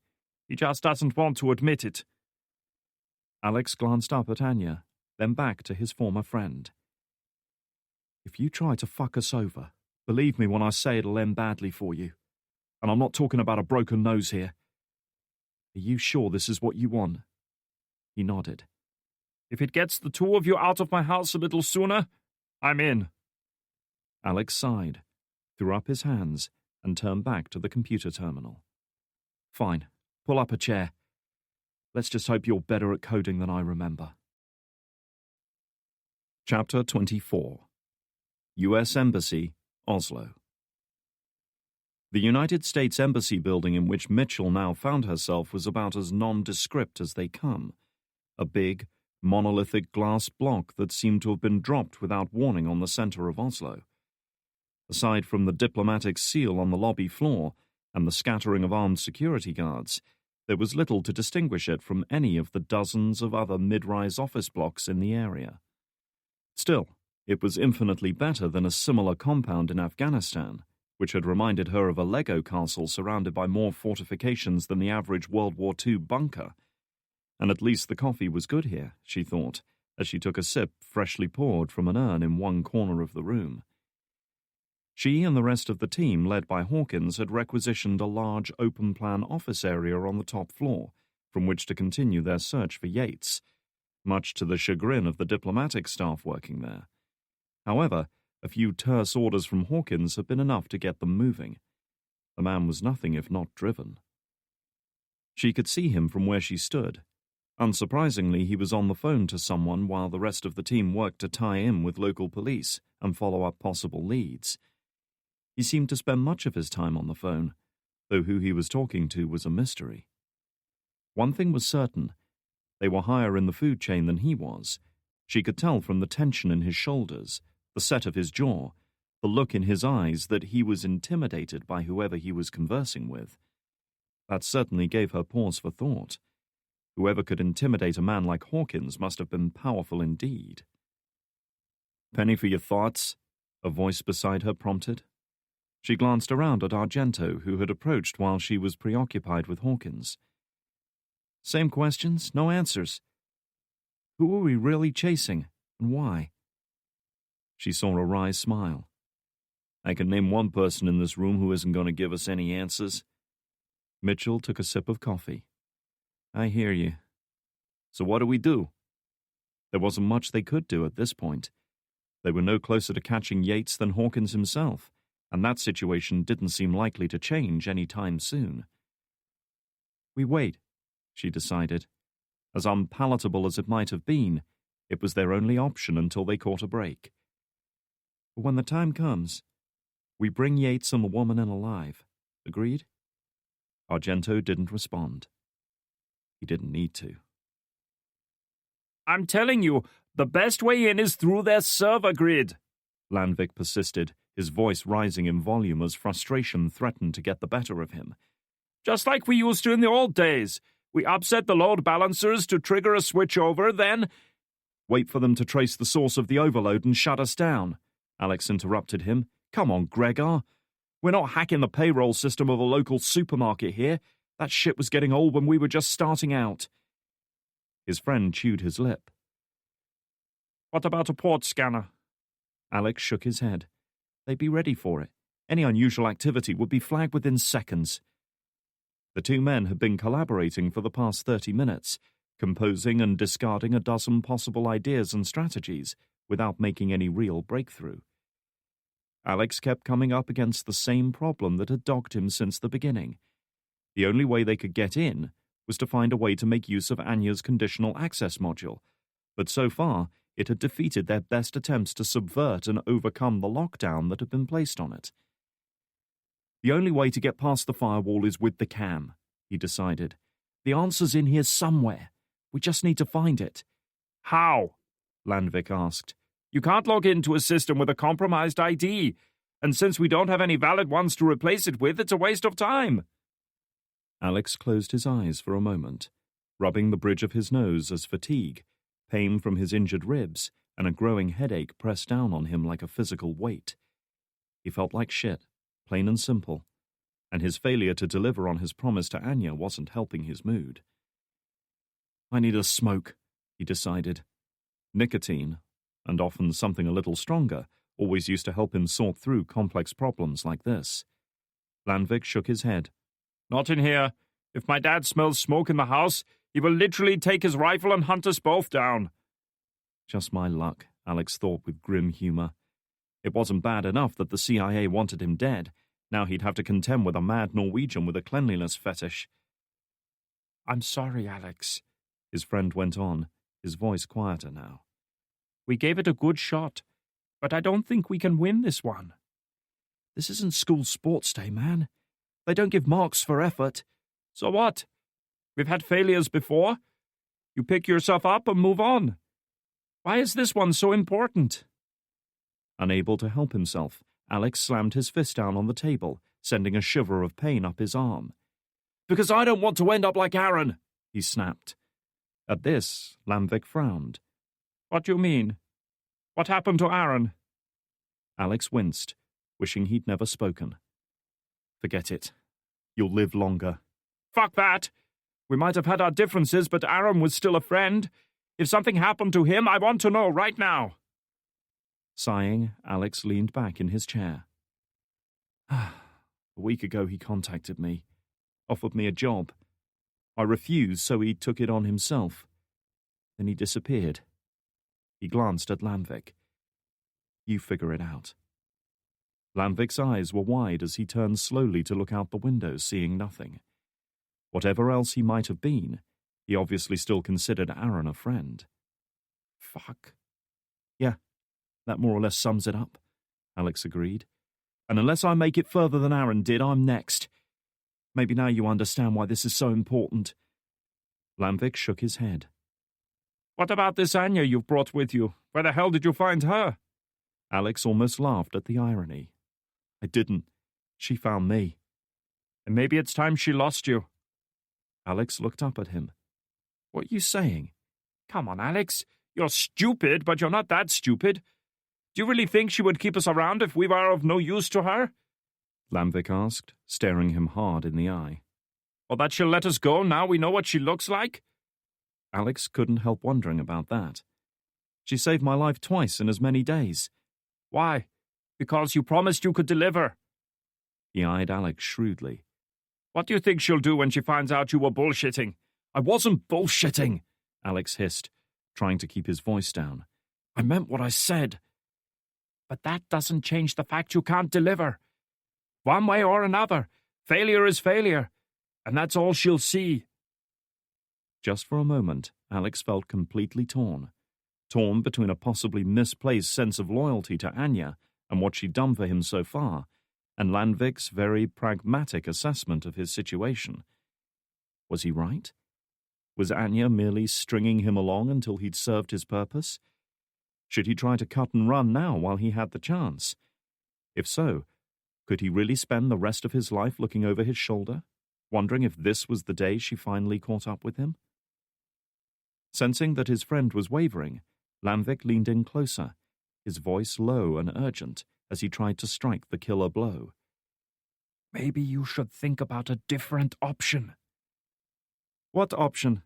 S2: "He just doesn't want to admit it."
S1: Alex glanced up at Anya, then back to his former friend.
S4: "If you try to fuck us over, believe me when I say it'll end badly for you. And I'm not talking about a broken nose here. Are you sure this is what you want?"
S1: He nodded.
S2: "If it gets the two of you out of my house a little sooner, I'm in."
S1: Alex sighed, threw up his hands, and turned back to the computer terminal.
S4: "Fine. Pull up a chair. Let's just hope you're better at coding than I remember."
S1: Chapter 24. U.S. Embassy, Oslo. The United States Embassy building in which Mitchell now found herself was about as nondescript as they come. A big, monolithic glass block that seemed to have been dropped without warning on the centre of Oslo. Aside from the diplomatic seal on the lobby floor and the scattering of armed security guards, there was little to distinguish it from any of the dozens of other mid-rise office blocks in the area. Still, it was infinitely better than a similar compound in Afghanistan, which had reminded her of a Lego castle surrounded by more fortifications than the average World War II bunker. And at least the coffee was good here, she thought, as she took a sip freshly poured from an urn in one corner of the room. She and the rest of the team, led by Hawkins, had requisitioned a large open-plan office area on the top floor, from which to continue their search for Yates, much to the chagrin of the diplomatic staff working there. However, a few terse orders from Hawkins had been enough to get them moving. The man was nothing if not driven. She could see him from where she stood. Unsurprisingly, he was on the phone to someone while the rest of the team worked to tie in with local police and follow up possible leads. He seemed to spend much of his time on the phone, though who he was talking to was a mystery. One thing was certain. They were higher in the food chain than he was. She could tell from the tension in his shoulders, the set of his jaw, the look in his eyes that he was intimidated by whoever he was conversing with. That certainly gave her pause for thought. Whoever could intimidate a man like Hawkins must have been powerful indeed. "Penny for your thoughts?" a voice beside her prompted. She glanced around at Argento, who had approached while she was preoccupied with Hawkins. "Same questions, no answers. Who are we really chasing, and why?" She saw a wry smile. "I can name one person in this room who isn't going to give us any answers." Mitchell took a sip of coffee. "I hear you. So what do we do?" There wasn't much they could do at this point. They were no closer to catching Yates than Hawkins himself, and that situation didn't seem likely to change any time soon. "We wait," she decided. As unpalatable as it might have been, it was their only option until they caught a break. "But when the time comes, we bring Yates and the woman in alive. Agreed?" Argento didn't respond. He didn't need to.
S2: "I'm telling you, the best way in is through their server grid,"
S1: Landvik persisted, his voice rising in volume as frustration threatened to get the better of him.
S2: "Just like we used to in the old days. We upset the load balancers to trigger a switchover, then—"
S1: "Wait for them to trace the source of the overload and shut us down," Alex interrupted him. "Come on, Gregor. We're not hacking the payroll system of a local supermarket here. That shit was getting old when we were just starting out." His friend chewed his lip.
S2: "What about a port scanner?"
S1: Alex shook his head. They'd be ready for it. Any unusual activity would be flagged within seconds. The two men had been collaborating for the past 30 minutes, composing and discarding a dozen possible ideas and strategies without making any real breakthrough. Alex kept coming up against the same problem that had dogged him since the beginning. The only way they could get in was to find a way to make use of Anya's conditional access module, but so far it had defeated their best attempts to subvert and overcome the lockdown that had been placed on it. The only way to get past the firewall is with the cam, he decided. The answer's in here somewhere. We just need to find it.
S2: "How?"
S1: Landvik asked.
S2: "You can't log into a system with a compromised ID, and since we don't have any valid ones to replace it with, it's a waste of time."
S1: Alex closed his eyes for a moment, rubbing the bridge of his nose as fatigue, pain from his injured ribs, and a growing headache pressed down on him like a physical weight. He felt like shit, plain and simple, and his failure to deliver on his promise to Anya wasn't helping his mood. "I need a smoke," he decided. Nicotine, and often something a little stronger, always used to help him sort through complex problems like this. Landvik shook his head.
S2: "Not in here. If my dad smells smoke in the house, he will literally take his rifle and hunt us both down."
S1: Just my luck, Alex thought with grim humor. It wasn't bad enough that the CIA wanted him dead. Now he'd have to contend with a mad Norwegian with a cleanliness fetish.
S2: "I'm sorry, Alex,"
S1: his friend went on, his voice quieter now.
S2: "We gave it a good shot, but I don't think we can win this one."
S1: "This isn't school sports day, man.
S2: They don't give marks for effort. So what? We've had failures before. You pick yourself up and move on. Why is this one so important?
S1: Unable to help himself, Alex slammed his fist down on the table, sending a shiver of pain up his arm.
S2: Because I don't want to end up like Aaron, he snapped.
S1: At this, Lamvik frowned.
S2: What do you mean? What happened to Aaron?
S1: Alex winced, wishing he'd never spoken. Forget it. You'll live longer.
S2: Fuck that! We might have had our differences, but Aaron was still a friend. If something happened to him, I want to know right now.
S1: Sighing, Alex leaned back in his chair. A week ago he contacted me, offered me a job. I refused, so he took it on himself. Then he disappeared. He glanced at Lamvik. You figure it out. Lamvik's eyes were wide as he turned slowly to look out the window, seeing nothing. Whatever else he might have been, he obviously still considered Aaron a friend.
S2: Fuck.
S1: Yeah, that more or less sums it up, Alex agreed. And unless I make it further than Aaron did, I'm next. Maybe now you understand why this is so important. Lamvik shook his head.
S2: What about this Anya you've brought with you? Where the hell did you find her?
S1: Alex almost laughed at the irony. I didn't. She found me.
S2: And maybe it's time she lost you.
S1: Alex looked up at him. What are you saying?
S2: Come on, Alex. You're stupid, but you're not that stupid. Do you really think she would keep us around if we were of no use to her?
S1: Lamvik asked, staring him hard in the eye.
S2: Or that she'll let us go now we know what she looks like?
S1: Alex couldn't help wondering about that. She saved my life twice in as many days.
S2: Why? Because you promised you could deliver.
S1: He eyed Alex shrewdly.
S2: What do you think she'll do when she finds out you were bullshitting?
S1: I wasn't bullshitting, Alex hissed, trying to keep his voice down. I meant what I said.
S2: But that doesn't change the fact you can't deliver. One way or another, failure is failure, and that's all she'll see.
S1: Just for a moment, Alex felt completely torn between a possibly misplaced sense of loyalty to Anya and what she'd done for him so far, and Lamvik's very pragmatic assessment of his situation. Was he right? Was Anya merely stringing him along until he'd served his purpose? Should he try to cut and run now while he had the chance? If so, could he really spend the rest of his life looking over his shoulder, wondering if this was the day she finally caught up with him? Sensing that his friend was wavering, Lamvik leaned in closer, his voice low and urgent as he tried to strike the killer blow.
S2: Maybe you should think about a different option.
S1: What option?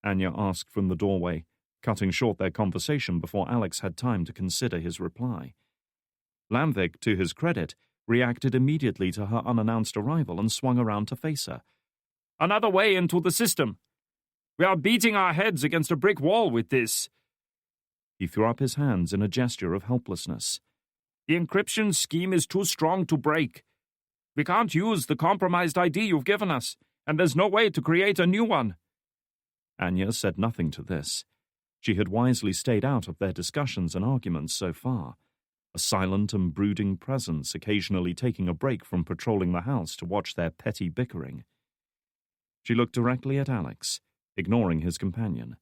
S1: Anya asked from the doorway, cutting short their conversation before Alex had time to consider his reply. Lamvik, to his credit, reacted immediately to her unannounced arrival and swung around to face her.
S2: Another way into the system. We are beating our heads against a brick wall with this.
S1: He threw up his hands in a gesture of helplessness.
S2: The encryption scheme is too strong to break. We can't use the compromised ID you've given us, and there's no way to create a new one.
S1: Anya said nothing to this. She had wisely stayed out of their discussions and arguments so far, a silent and brooding presence occasionally taking a break from patrolling the house to watch their petty bickering. She looked directly at Alex, ignoring his companion.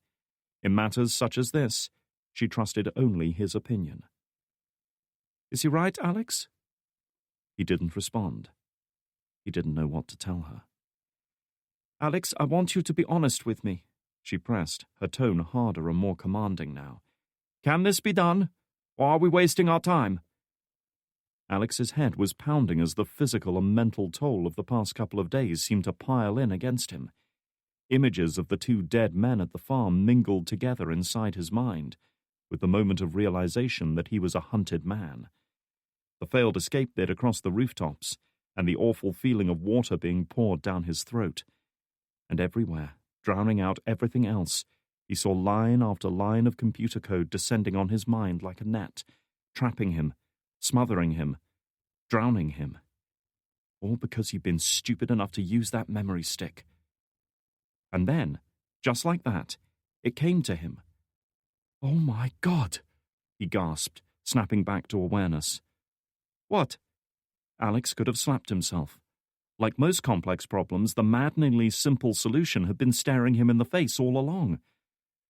S1: In matters such as this, she trusted only his opinion. Is he right, Alex? He didn't respond. He didn't know what to tell her. Alex, I want you to be honest with me, she pressed, her tone harder and more commanding now. Can this be done, or are we wasting our time? Alex's head was pounding as the physical and mental toll of the past couple of days seemed to pile in against him. Images of the two dead men at the farm mingled together inside his mind, with the moment of realization that he was a hunted man. The failed escape bid across the rooftops, and the awful feeling of water being poured down his throat. And everywhere, drowning out everything else, he saw line after line of computer code descending on his mind like a net, trapping him, smothering him, drowning him. All because he'd been stupid enough to use that memory stick. And then, just like that, it came to him. Oh my God, he gasped, snapping back to awareness. What? Alex could have slapped himself. Like most complex problems, the maddeningly simple solution had been staring him in the face all along.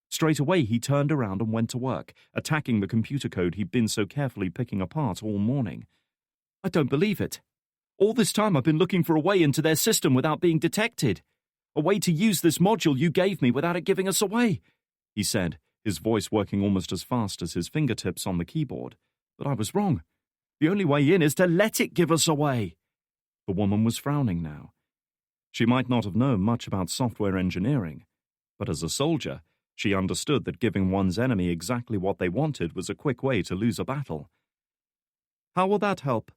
S1: Straight away, he turned around and went to work, attacking the computer code he'd been so carefully picking apart all morning. I don't believe it. All this time I've been looking for a way into their system without being detected. A way to use this module you gave me without it giving us away, he said, his voice working almost as fast as his fingertips on the keyboard. But I was wrong. The only way in is to let it give us away. The woman was frowning now. She might not have known much about software engineering, but as a soldier, she understood that giving one's enemy exactly what they wanted was a quick way to lose a battle. How will that help?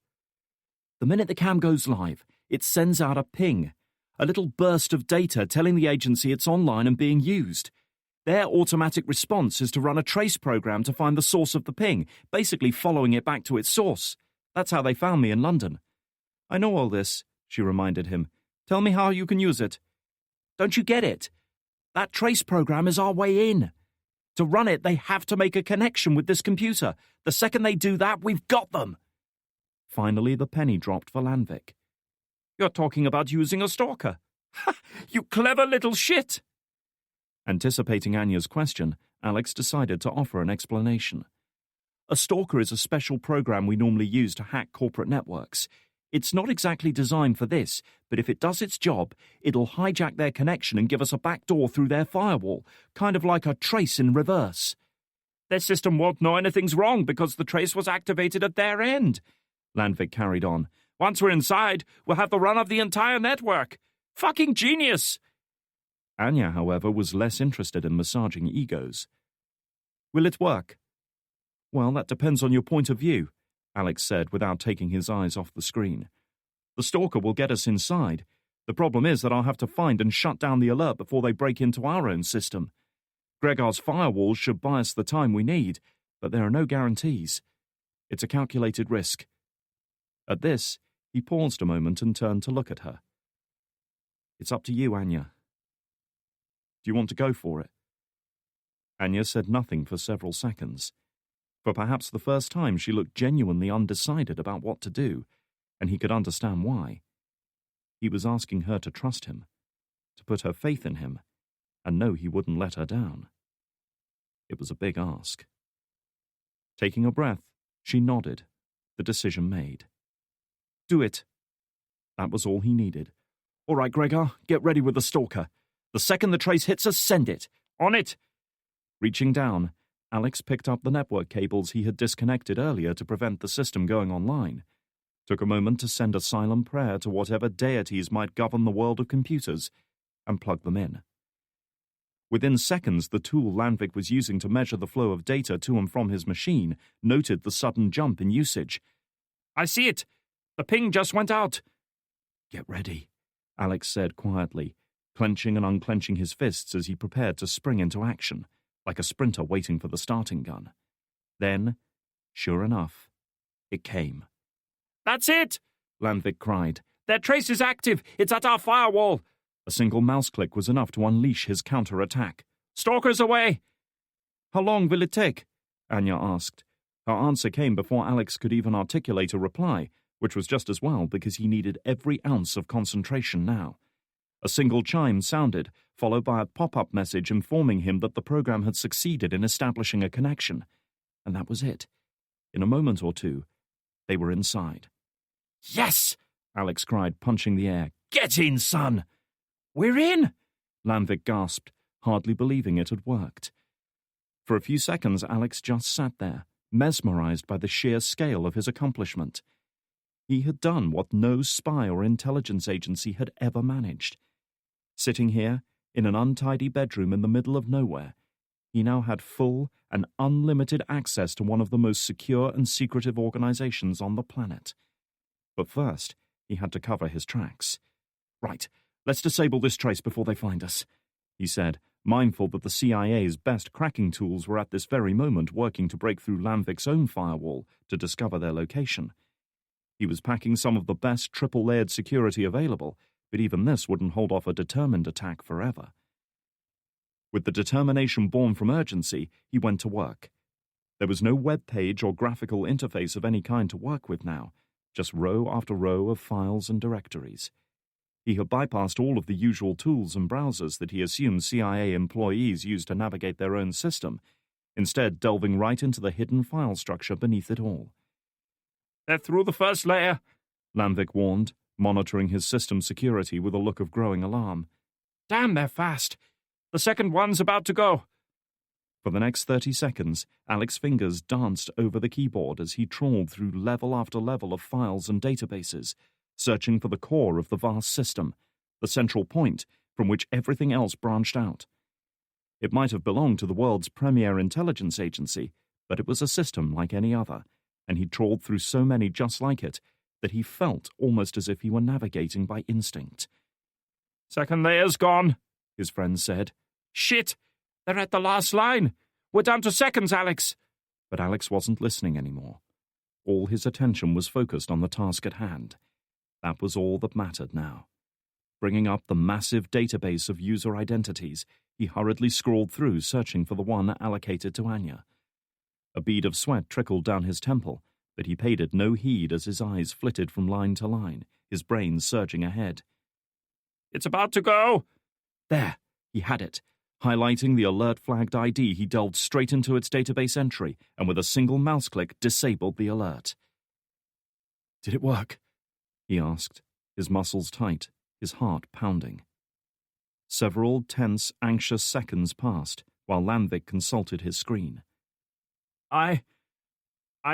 S1: The minute the cam goes live, it sends out a ping, a little burst of data telling the agency it's online and being used. Their automatic response is to run a trace program to find the source of the ping, basically following it back to its source. That's how they found me in London. I know all this, she reminded him. Tell me how you can use it. Don't you get it? That trace program is our way in. To run it, they have to make a connection with this computer. The second they do that, we've got them. Finally, the penny dropped for Landvik. You're talking about using a stalker. Ha! You clever little shit! Anticipating Anya's question, Alex decided to offer an explanation. A stalker is a special program we normally use to hack corporate networks. It's not exactly designed for this, but if it does its job, it'll hijack their connection and give us a backdoor through their firewall, kind of like a trace in reverse. Their system won't know anything's wrong because the trace was activated at their end, Landvik carried on. Once we're inside, we'll have the run of the entire network. Fucking genius! Anya, however, was less interested in massaging egos. Will it work? Well, that depends on your point of view, Alex said without taking his eyes off the screen. The stalker will get us inside. The problem is that I'll have to find and shut down the alert before they break into our own system. Gregor's firewalls should buy us the time we need, but there are no guarantees. It's a calculated risk. At this, he paused a moment and turned to look at her. It's up to you, Anya. Do you want to go for it? Anya said nothing for several seconds. For perhaps the first time, she looked genuinely undecided about what to do, and he could understand why. He was asking her to trust him, to put her faith in him, and know he wouldn't let her down. It was a big ask. Taking a breath, she nodded, the decision made. Do it. That was all he needed. All right, Gregor, get ready with the stalker. The second the trace hits us, send it. On it! Reaching down, Alex picked up the network cables he had disconnected earlier to prevent the system going online, took a moment to send a silent prayer to whatever deities might govern the world of computers, and plugged them in. Within seconds, the tool Landvik was using to measure the flow of data to and from his machine noted the sudden jump in usage. I see it! The ping just went out! Get ready, Alex said quietly, clenching and unclenching his fists as he prepared to spring into action, like a sprinter waiting for the starting gun. Then, sure enough, it came. That's it! Landvik cried. Their trace is active! It's at our firewall! A single mouse click was enough to unleash his counter-attack. Stalkers away! How long will it take? Anya asked. Her answer came before Alex could even articulate a reply, which was just as well because he needed every ounce of concentration now. A single chime sounded, followed by a pop-up message informing him that the program had succeeded in establishing a connection. And that was it. In a moment or two, they were inside. Yes! Alex cried, punching the air. Get in, son! We're in! Landvik gasped, hardly believing it had worked. For a few seconds, Alex just sat there, mesmerized by the sheer scale of his accomplishment. He had done what no spy or intelligence agency had ever managed. Sitting here, in an untidy bedroom in the middle of nowhere, he now had full and unlimited access to one of the most secure and secretive organizations on the planet. But first, he had to cover his tracks. Right, let's disable this trace before they find us, he said, mindful that the CIA's best cracking tools were at this very moment working to break through Landvik's own firewall to discover their location. He was packing some of the best triple-layered security available, but even this wouldn't hold off a determined attack forever. With the determination born from urgency, he went to work. There was no web page or graphical interface of any kind to work with now, just row after row of files and directories. He had bypassed all of the usual tools and browsers that he assumed CIA employees used to navigate their own system, instead delving right into the hidden file structure beneath it all.
S2: "They're through the first layer,"
S1: Lanvik warned, monitoring his system security with a look of growing alarm.
S2: "Damn, they're fast. The second one's about to go."
S1: For the next 30 seconds, Alex's fingers danced over the keyboard as he trawled through level after level of files and databases, searching for the core of the vast system, the central point from which everything else branched out. It might have belonged to the world's premier intelligence agency, but it was a system like any other, and he trawled through so many just like it that he felt almost as if he were navigating by instinct.
S2: "Second layer's gone,"
S1: his friend said.
S2: "Shit! They're at the last line. We're down to seconds, Alex."
S1: But Alex wasn't listening anymore. All his attention was focused on the task at hand. That was all that mattered now. Bringing up the massive database of user identities, he hurriedly scrolled through, searching for the one allocated to Anya. A bead of sweat trickled down his temple, but he paid it no heed as his eyes flitted from line to line, his brain surging ahead.
S2: "It's about to go."
S1: There, he had it. Highlighting the alert-flagged ID, he delved straight into its database entry and with a single mouse click disabled the alert. "Did it work?" he asked, his muscles tight, his heart pounding. Several tense, anxious seconds passed while Lanvik consulted his screen.
S2: I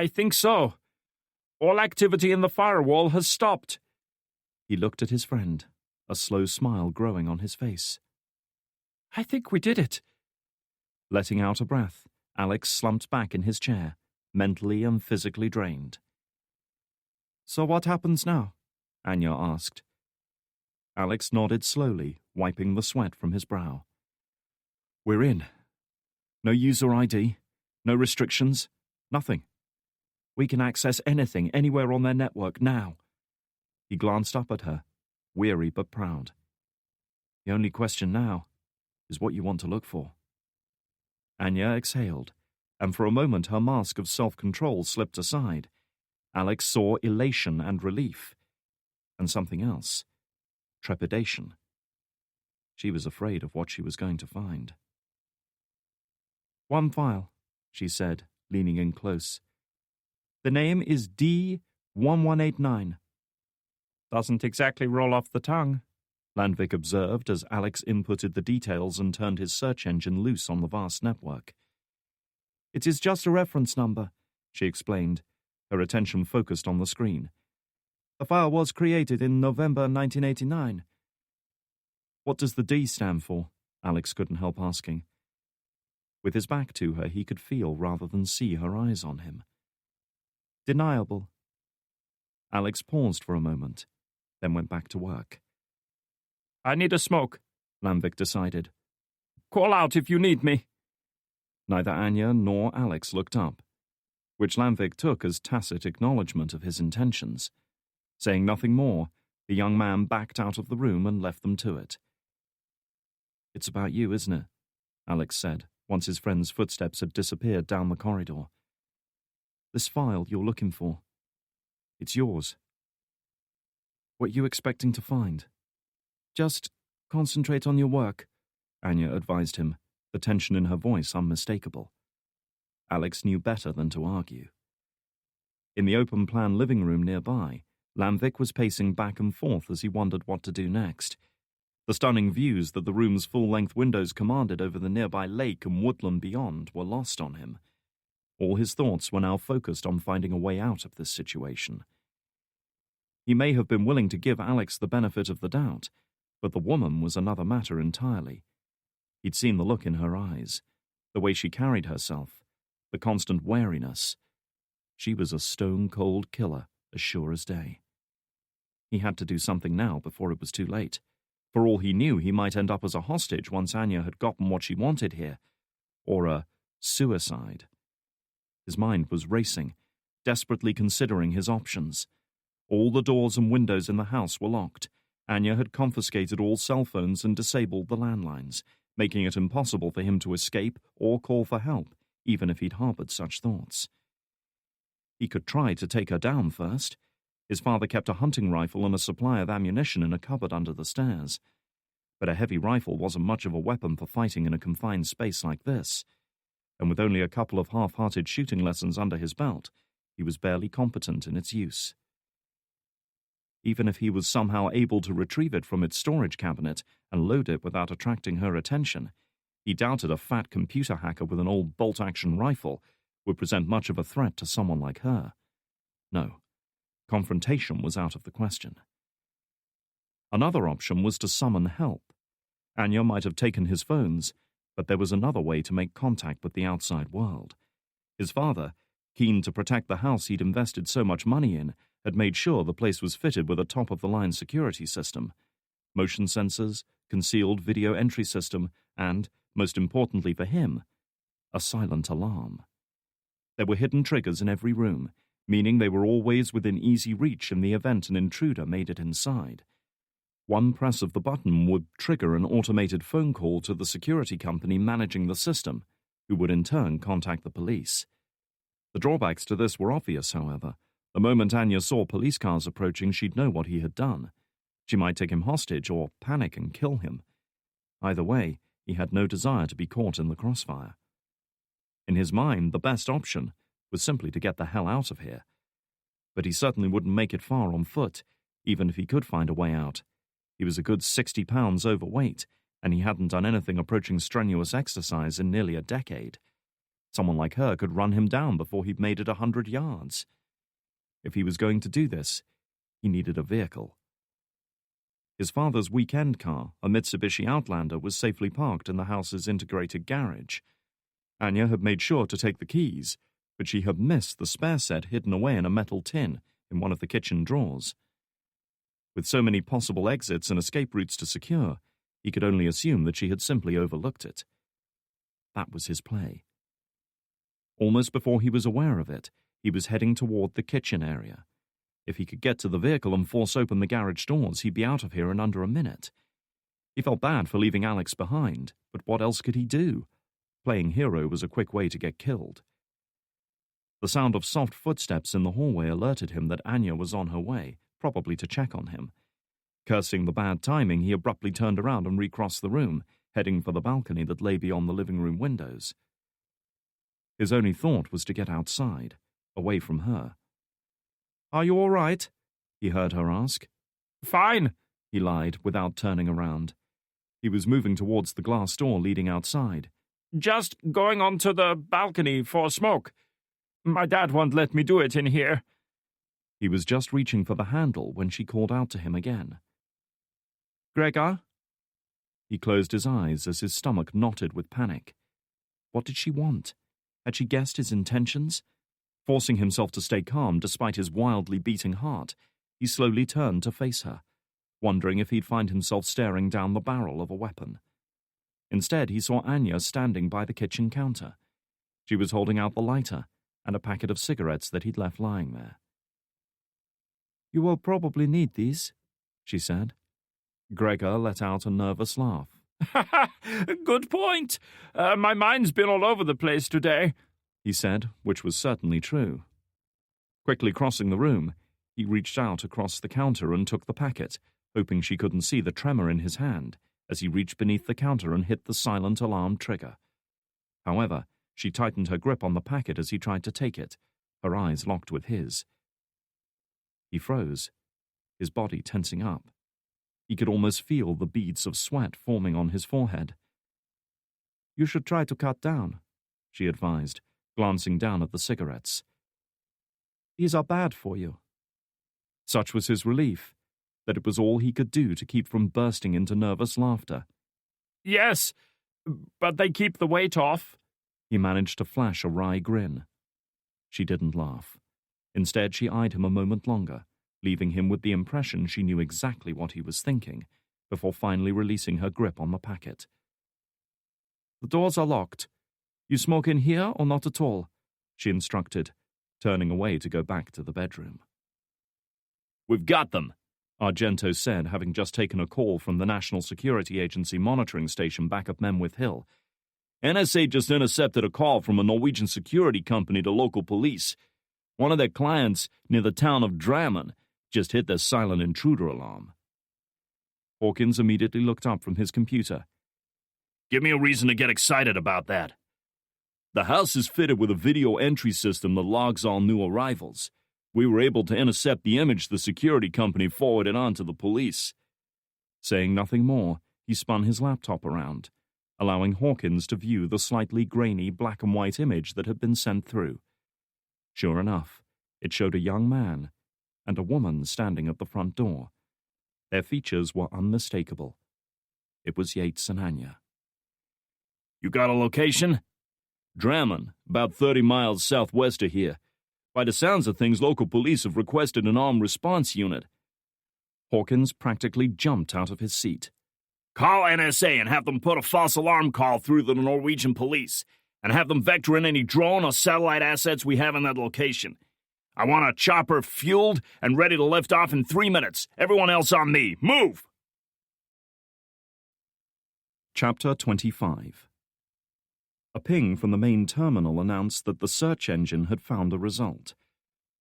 S2: think so. All activity in the firewall has stopped."
S1: He looked at his friend, a slow smile growing on his face.
S2: "I think we did it."
S1: Letting out a breath, Alex slumped back in his chair, mentally and physically drained. "So what happens now?" Anya asked. Alex nodded slowly, wiping the sweat from his brow. "We're in. No user ID, no restrictions, nothing. We can access anything, anywhere on their network, now." He glanced up at her, weary but proud. "The only question now is what you want to look for." Anya exhaled, and for a moment her mask of self-control slipped aside. Alex saw elation and relief, and something else, trepidation. She was afraid of what she was going to find. "One file," she said, leaning in close. "The name is D1189.
S2: "Doesn't exactly roll off the tongue,"
S1: Lanvik observed as Alex inputted the details and turned his search engine loose on the vast network. "It is just a reference number," she explained, her attention focused on the screen. "The file was created in November 1989. "What does the D stand for?" Alex couldn't help asking. With his back to her, he could feel rather than see her eyes on him. "Deniable." Alex paused for a moment, then went back to work.
S2: "I need a smoke,"
S1: Lanvik decided.
S2: "Call out if you need me."
S1: Neither Anya nor Alex looked up, which Lanvik took as tacit acknowledgement of his intentions. Saying nothing more, the young man backed out of the room and left them to it. "It's about you, isn't it?" Alex said, once his friend's footsteps had disappeared down the corridor. "This file you're looking for. It's yours. What are you expecting to find?" "Just concentrate on your work," Anya advised him, the tension in her voice unmistakable. Alex knew better than to argue. In the open-plan living room nearby, Lanvik was pacing back and forth as he wondered what to do next. The stunning views that the room's full-length windows commanded over the nearby lake and woodland beyond were lost on him. All his thoughts were now focused on finding a way out of this situation. He may have been willing to give Alex the benefit of the doubt, but the woman was another matter entirely. He'd seen the look in her eyes, the way she carried herself, the constant wariness. She was a stone-cold killer, as sure as day. He had to do something now before it was too late. For all he knew, he might end up as a hostage once Anya had gotten what she wanted here. Or a suicide. His mind was racing, desperately considering his options. All the doors and windows in the house were locked. Anya had confiscated all cell phones and disabled the landlines, making it impossible for him to escape or call for help, even if he'd harbored such thoughts. He could try to take her down first. His father kept a hunting rifle and a supply of ammunition in a cupboard under the stairs. But a heavy rifle wasn't much of a weapon for fighting in a confined space like this, and with only a couple of half-hearted shooting lessons under his belt, he was barely competent in its use. Even if he was somehow able to retrieve it from its storage cabinet and load it without attracting her attention, he doubted a fat computer hacker with an old bolt-action rifle would present much of a threat to someone like her. No, confrontation was out of the question. Another option was to summon help. Anya might have taken his phones, but there was another way to make contact with the outside world. His father, keen to protect the house he'd invested so much money in, had made sure the place was fitted with a top-of-the-line security system, motion sensors, concealed video entry system, and, most importantly for him, a silent alarm. There were hidden triggers in every room, meaning they were always within easy reach in the event an intruder made it inside. One press of the button would trigger an automated phone call to the security company managing the system, who would in turn contact the police. The drawbacks to this were obvious, however. The moment Anya saw police cars approaching, she'd know what he had done. She might take him hostage or panic and kill him. Either way, he had no desire to be caught in the crossfire. In his mind, the best option was simply to get the hell out of here. But he certainly wouldn't make it far on foot, even if he could find a way out. He was a good 60 pounds overweight, and he hadn't done anything approaching strenuous exercise in nearly a decade. Someone like her could run him down before he'd made it 100 yards. If he was going to do this, he needed a vehicle. His father's weekend car, a Mitsubishi Outlander, was safely parked in the house's integrated garage. Anya had made sure to take the keys, but she had missed the spare set hidden away in a metal tin in one of the kitchen drawers. With so many possible exits and escape routes to secure, he could only assume that she had simply overlooked it. That was his play. Almost before he was aware of it, he was heading toward the kitchen area. If he could get to the vehicle and force open the garage doors, he'd be out of here in under a minute. He felt bad for leaving Alex behind, but what else could he do? Playing hero was a quick way to get killed. The sound of soft footsteps in the hallway alerted him that Anya was on her way, probably to check on him. Cursing the bad timing, he abruptly turned around and recrossed the room, heading for the balcony that lay beyond the living room windows. His only thought was to get outside, away from her. "Are you all right?" he heard her ask.
S2: "Fine,"
S1: he lied, without turning around. He was moving towards the glass door leading outside.
S2: "Just going onto the balcony for a smoke. My dad won't let me do it in here."
S1: He was just reaching for the handle when she called out to him again. "Gregor?" He closed his eyes as his stomach knotted with panic. What did she want? Had she guessed his intentions? Forcing himself to stay calm despite his wildly beating heart, he slowly turned to face her, wondering if he'd find himself staring down the barrel of a weapon. Instead, he saw Anya standing by the kitchen counter. She was holding out the lighter and a packet of cigarettes that he'd left lying there. "You will probably need these," she said. Gregor let out a nervous laugh.
S2: "Good point. My mind's been all over the place today,"
S1: he said, which was certainly true. Quickly crossing the room, he reached out across the counter and took the packet, hoping she couldn't see the tremor in his hand as he reached beneath the counter and hit the silent alarm trigger. However, she tightened her grip on the packet as he tried to take it, her eyes locked with his. He froze, his body tensing up. He could almost feel the beads of sweat forming on his forehead. "You should try to cut down," she advised, glancing down at the cigarettes. "These are bad for you." Such was his relief, that it was all he could do to keep from bursting into nervous laughter.
S2: "Yes, but they keep the weight off."
S1: He managed to flash a wry grin. She didn't laugh. Instead, she eyed him a moment longer, leaving him with the impression she knew exactly what he was thinking, before finally releasing her grip on the packet. "The doors are locked. You smoke in here or not at all?" she instructed, turning away to go back to the bedroom. "We've got them," Argento said, having just taken a call from the National Security Agency monitoring station back at Memwith Hill. "NSA just intercepted a call from a Norwegian security company to local police. One of their clients near the town of Drammen
S3: Just hit the silent intruder alarm.
S1: Hawkins immediately looked up from his computer.
S3: Give me a reason to get excited about that. The house is fitted with a video entry system that logs all new arrivals. We were able to intercept the image the security company forwarded on to the police.
S1: Saying nothing more, he spun his laptop around, allowing Hawkins to view the slightly grainy black and white image that had been sent through. Sure enough, it showed a young man and a woman standing at the front door. Their features were unmistakable. It was Yates and Anya.
S3: You got a location? Drammen, about 30 miles southwest of here. By the sounds of things, local police have requested an armed response unit.
S1: Hawkins practically jumped out of his seat.
S3: Call NSA and have them put a false alarm call through to the Norwegian police, and have them vector in any drone or satellite assets we have in that location. I want a chopper fueled and ready to lift off in 3 minutes. Everyone else on me. Move!
S1: Chapter 25. A ping from the main terminal announced that the search engine had found a result.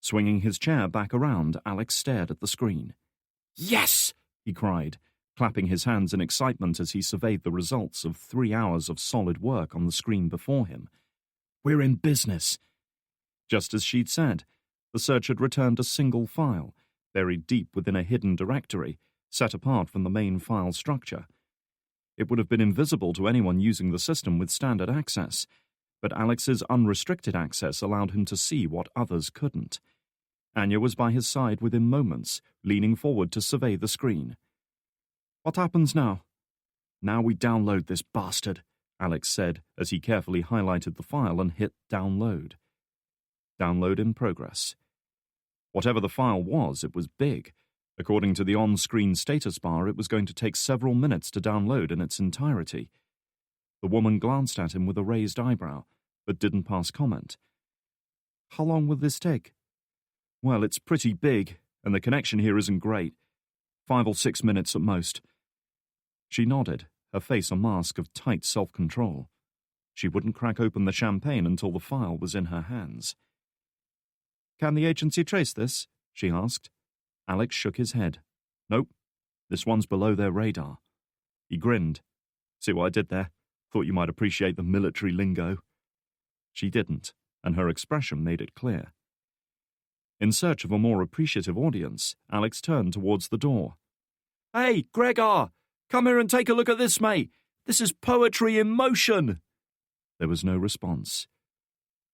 S1: Swinging his chair back around, Alex stared at the screen.
S3: Yes!
S1: He cried, clapping his hands in excitement as he surveyed the results of 3 hours of solid work on the screen before him. We're in business. Just as she'd said, the search had returned a single file, buried deep within a hidden directory, set apart from the main file structure. It would have been invisible to anyone using the system with standard access, but Alex's unrestricted access allowed him to see what others couldn't. Anya was by his side within moments, leaning forward to survey the screen. What happens now? Now we download this bastard, Alex said as he carefully highlighted the file and hit download. Download in progress. Whatever the file was, it was big. According to the on-screen status bar, it was going to take several minutes to download in its entirety. The woman glanced at him with a raised eyebrow, but didn't pass comment. How long will this take? Well, it's pretty big, and the connection here isn't great. 5 or 6 minutes at most. She nodded, her face a mask of tight self-control. She wouldn't crack open the champagne until the file was in her hands. Can the agency trace this? She asked. Alex shook his head. Nope. This one's below their radar. He grinned. See what I did there? Thought you might appreciate the military lingo. She didn't, and her expression made it clear. In search of a more appreciative audience, Alex turned towards the door. Hey, Gregor! Come here and take a look at this, mate! This is poetry in motion! There was no response.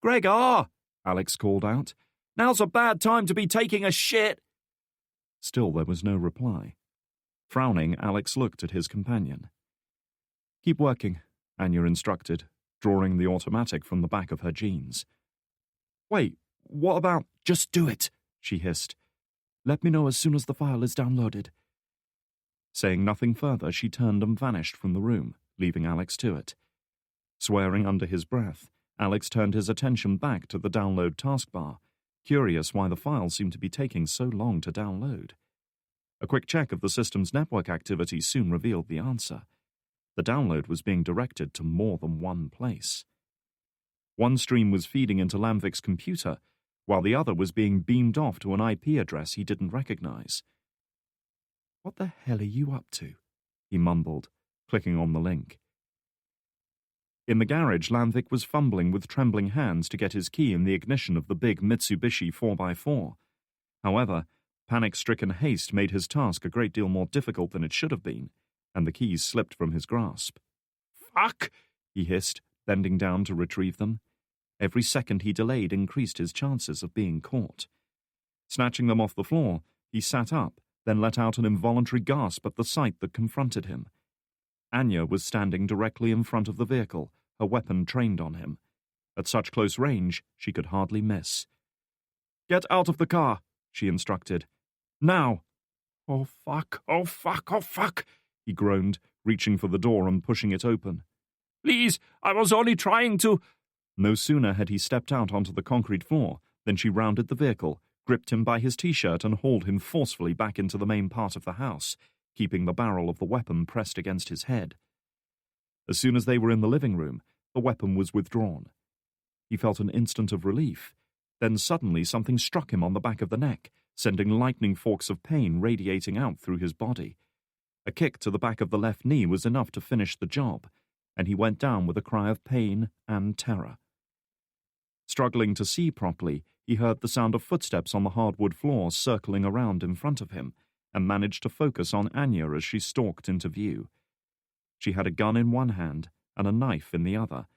S1: Gregor! Alex called out. Now's a bad time to be taking a shit! Still there was no reply. Frowning, Alex looked at his companion. Keep working, Anya instructed, drawing the automatic from the back of her jeans. Wait, what about... Just do it, she hissed. Let me know as soon as the file is downloaded. Saying nothing further, she turned and vanished from the room, leaving Alex to it. Swearing under his breath, Alex turned his attention back to the download taskbar, curious why the file seemed to be taking so long to download. A quick check of the system's network activity soon revealed the answer. The download was being directed to more than one place. One stream was feeding into Lamvik's computer, while the other was being beamed off to an IP address he didn't recognize. What the hell are you up to? He mumbled, clicking on the link. In the garage, Lamvik was fumbling with trembling hands to get his key in the ignition of the big Mitsubishi 4x4. However, panic-stricken haste made his task a great deal more difficult than it should have been, and the keys slipped from his grasp. Fuck! He hissed, bending down to retrieve them. Every second he delayed increased his chances of being caught. Snatching them off the floor, he sat up, then let out an involuntary gasp at the sight that confronted him. Anya was standing directly in front of the vehicle, her weapon trained on him. At such close range, she could hardly miss. Get out of the car, she instructed. Now! Oh, fuck, oh, fuck, oh, fuck, he groaned, reaching for the door and pushing it open. Please, I was only trying to... No sooner had he stepped out onto the concrete floor than she rounded the vehicle, gripped him by his T-shirt and hauled him forcefully back into the main part of the house, keeping the barrel of the weapon pressed against his head. As soon as they were in the living room, the weapon was withdrawn. He felt an instant of relief. Then suddenly something struck him on the back of the neck, sending lightning forks of pain radiating out through his body. A kick to the back of the left knee was enough to finish the job, and he went down with a cry of pain and terror. Struggling to see properly, he heard the sound of footsteps on the hardwood floor circling around in front of him, and managed to focus on Anya as she stalked into view. She had a gun in one hand and a knife in the other,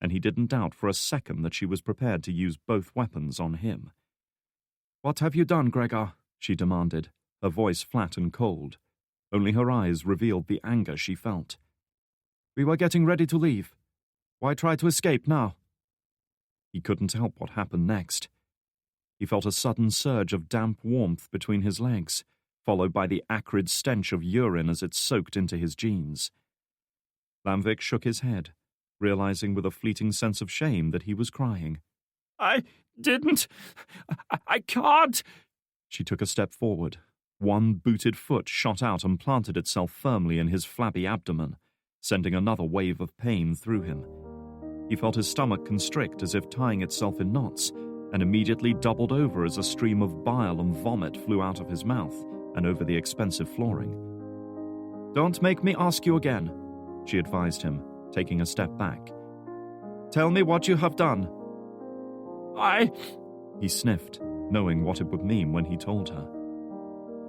S1: and he didn't doubt for a second that she was prepared to use both weapons on him. "What have you done, Gregor?" she demanded, her voice flat and cold. Only her eyes revealed the anger she felt. "We were getting ready to leave. Why try to escape now?" He couldn't help what happened next. He felt a sudden surge of damp warmth between his legs, followed by the acrid stench of urine as it soaked into his jeans. Lamvik shook his head, realizing with a fleeting sense of shame that he was crying.
S2: "I didn't. I can't."
S1: She took a step forward. One booted foot shot out and planted itself firmly in his flabby abdomen, sending another wave of pain through him. He felt his stomach constrict as if tying itself in knots, and immediately doubled over as a stream of bile and vomit flew out of his mouth and over the expensive flooring. "Don't make me ask you again," she advised him, taking a step back. "Tell me what you have done."
S2: He
S1: sniffed, knowing what it would mean when he told her.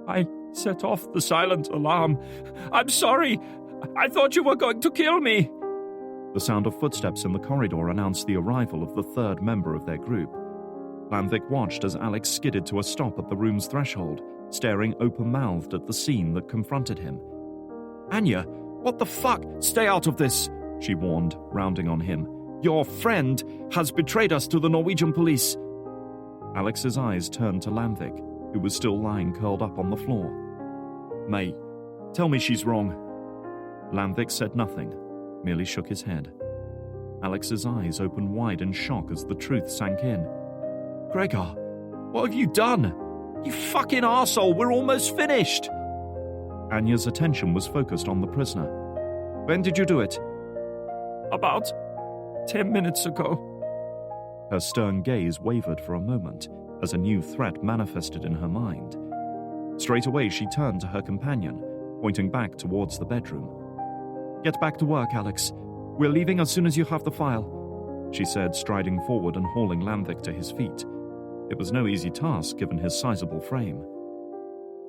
S2: "I set off the silent alarm. I'm sorry. I thought you were going to kill me."
S1: The sound of footsteps in the corridor announced the arrival of the third member of their group. Lamvik watched as Alex skidded to a stop at the room's threshold, staring open-mouthed at the scene that confronted him. "Anya, what the fuck? Stay out of this," she warned, rounding on him. "Your friend has betrayed us to the Norwegian police." Alex's eyes turned to Lamvik, who was still lying curled up on the floor. "Mate, tell me she's wrong." Lamvik said nothing, merely shook his head. Alex's eyes opened wide in shock as the truth sank in. "Gregor, what have you done? You fucking arsehole, we're almost finished!" Anya's attention was focused on the prisoner. "When did you do it?"
S2: "About 10 minutes ago."
S1: Her stern gaze wavered for a moment as a new threat manifested in her mind. Straight away she turned to her companion, pointing back towards the bedroom. "Get back to work, Alex. We're leaving as soon as you have the file," she said, striding forward and hauling Lamvik to his feet. It was no easy task given his sizable frame.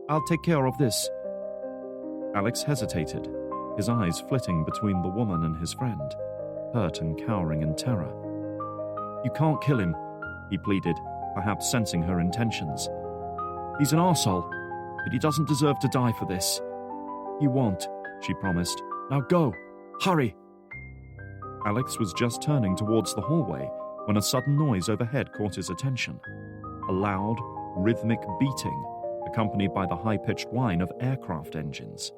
S1: "I'll take care of this." Alex hesitated, his eyes flitting between the woman and his friend, hurt and cowering in terror. "You can't kill him," he pleaded, perhaps sensing her intentions. "He's an arsehole, but he doesn't deserve to die for this." "You won't," she promised. "Now go! Hurry!" Alex was just turning towards the hallway when a sudden noise overhead caught his attention. A loud, rhythmic beating, accompanied by the high-pitched whine of aircraft engines.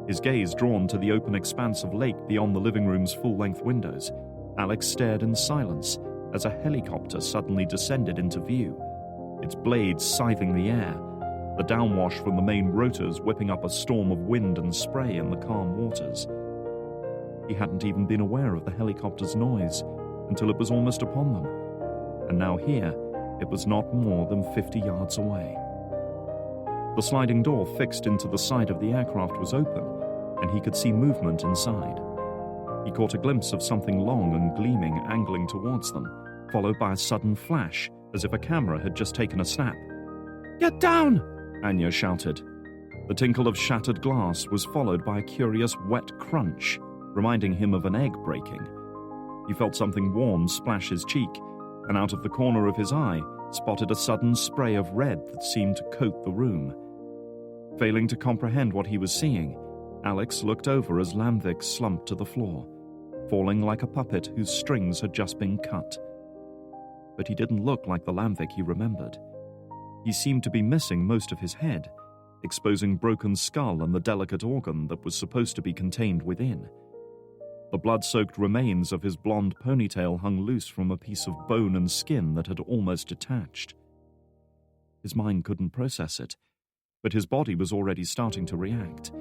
S1: His gaze drawn to the open expanse of lake beyond the living room's full-length windows, Alex stared in silence as a helicopter suddenly descended into view, its blades scything the air, the downwash from the main rotors whipping up a storm of wind and spray in the calm waters. He hadn't even been aware of the helicopter's noise until it was almost upon them, and now here it was not more than 50 yards away. The sliding door fixed into the side of the aircraft was open, and he could see movement inside. He caught a glimpse of something long and gleaming angling towards them, followed by a sudden flash, as if a camera had just taken a snap. "Get down!" Anya shouted. The tinkle of shattered glass was followed by a curious wet crunch, reminding him of an egg breaking. He felt something warm splash his cheek, and out of the corner of his eye spotted a sudden spray of red that seemed to coat the room. Failing to comprehend what he was seeing, Alex looked over as Lamvik slumped to the floor, falling like a puppet whose strings had just been cut. But he didn't look like the Lamvik he remembered. He seemed to be missing most of his head, exposing broken skull and the delicate organ that was supposed to be contained within. The blood-soaked remains of his blonde ponytail hung loose from a piece of bone and skin that had almost detached. His mind couldn't process it, but his body was already starting to react.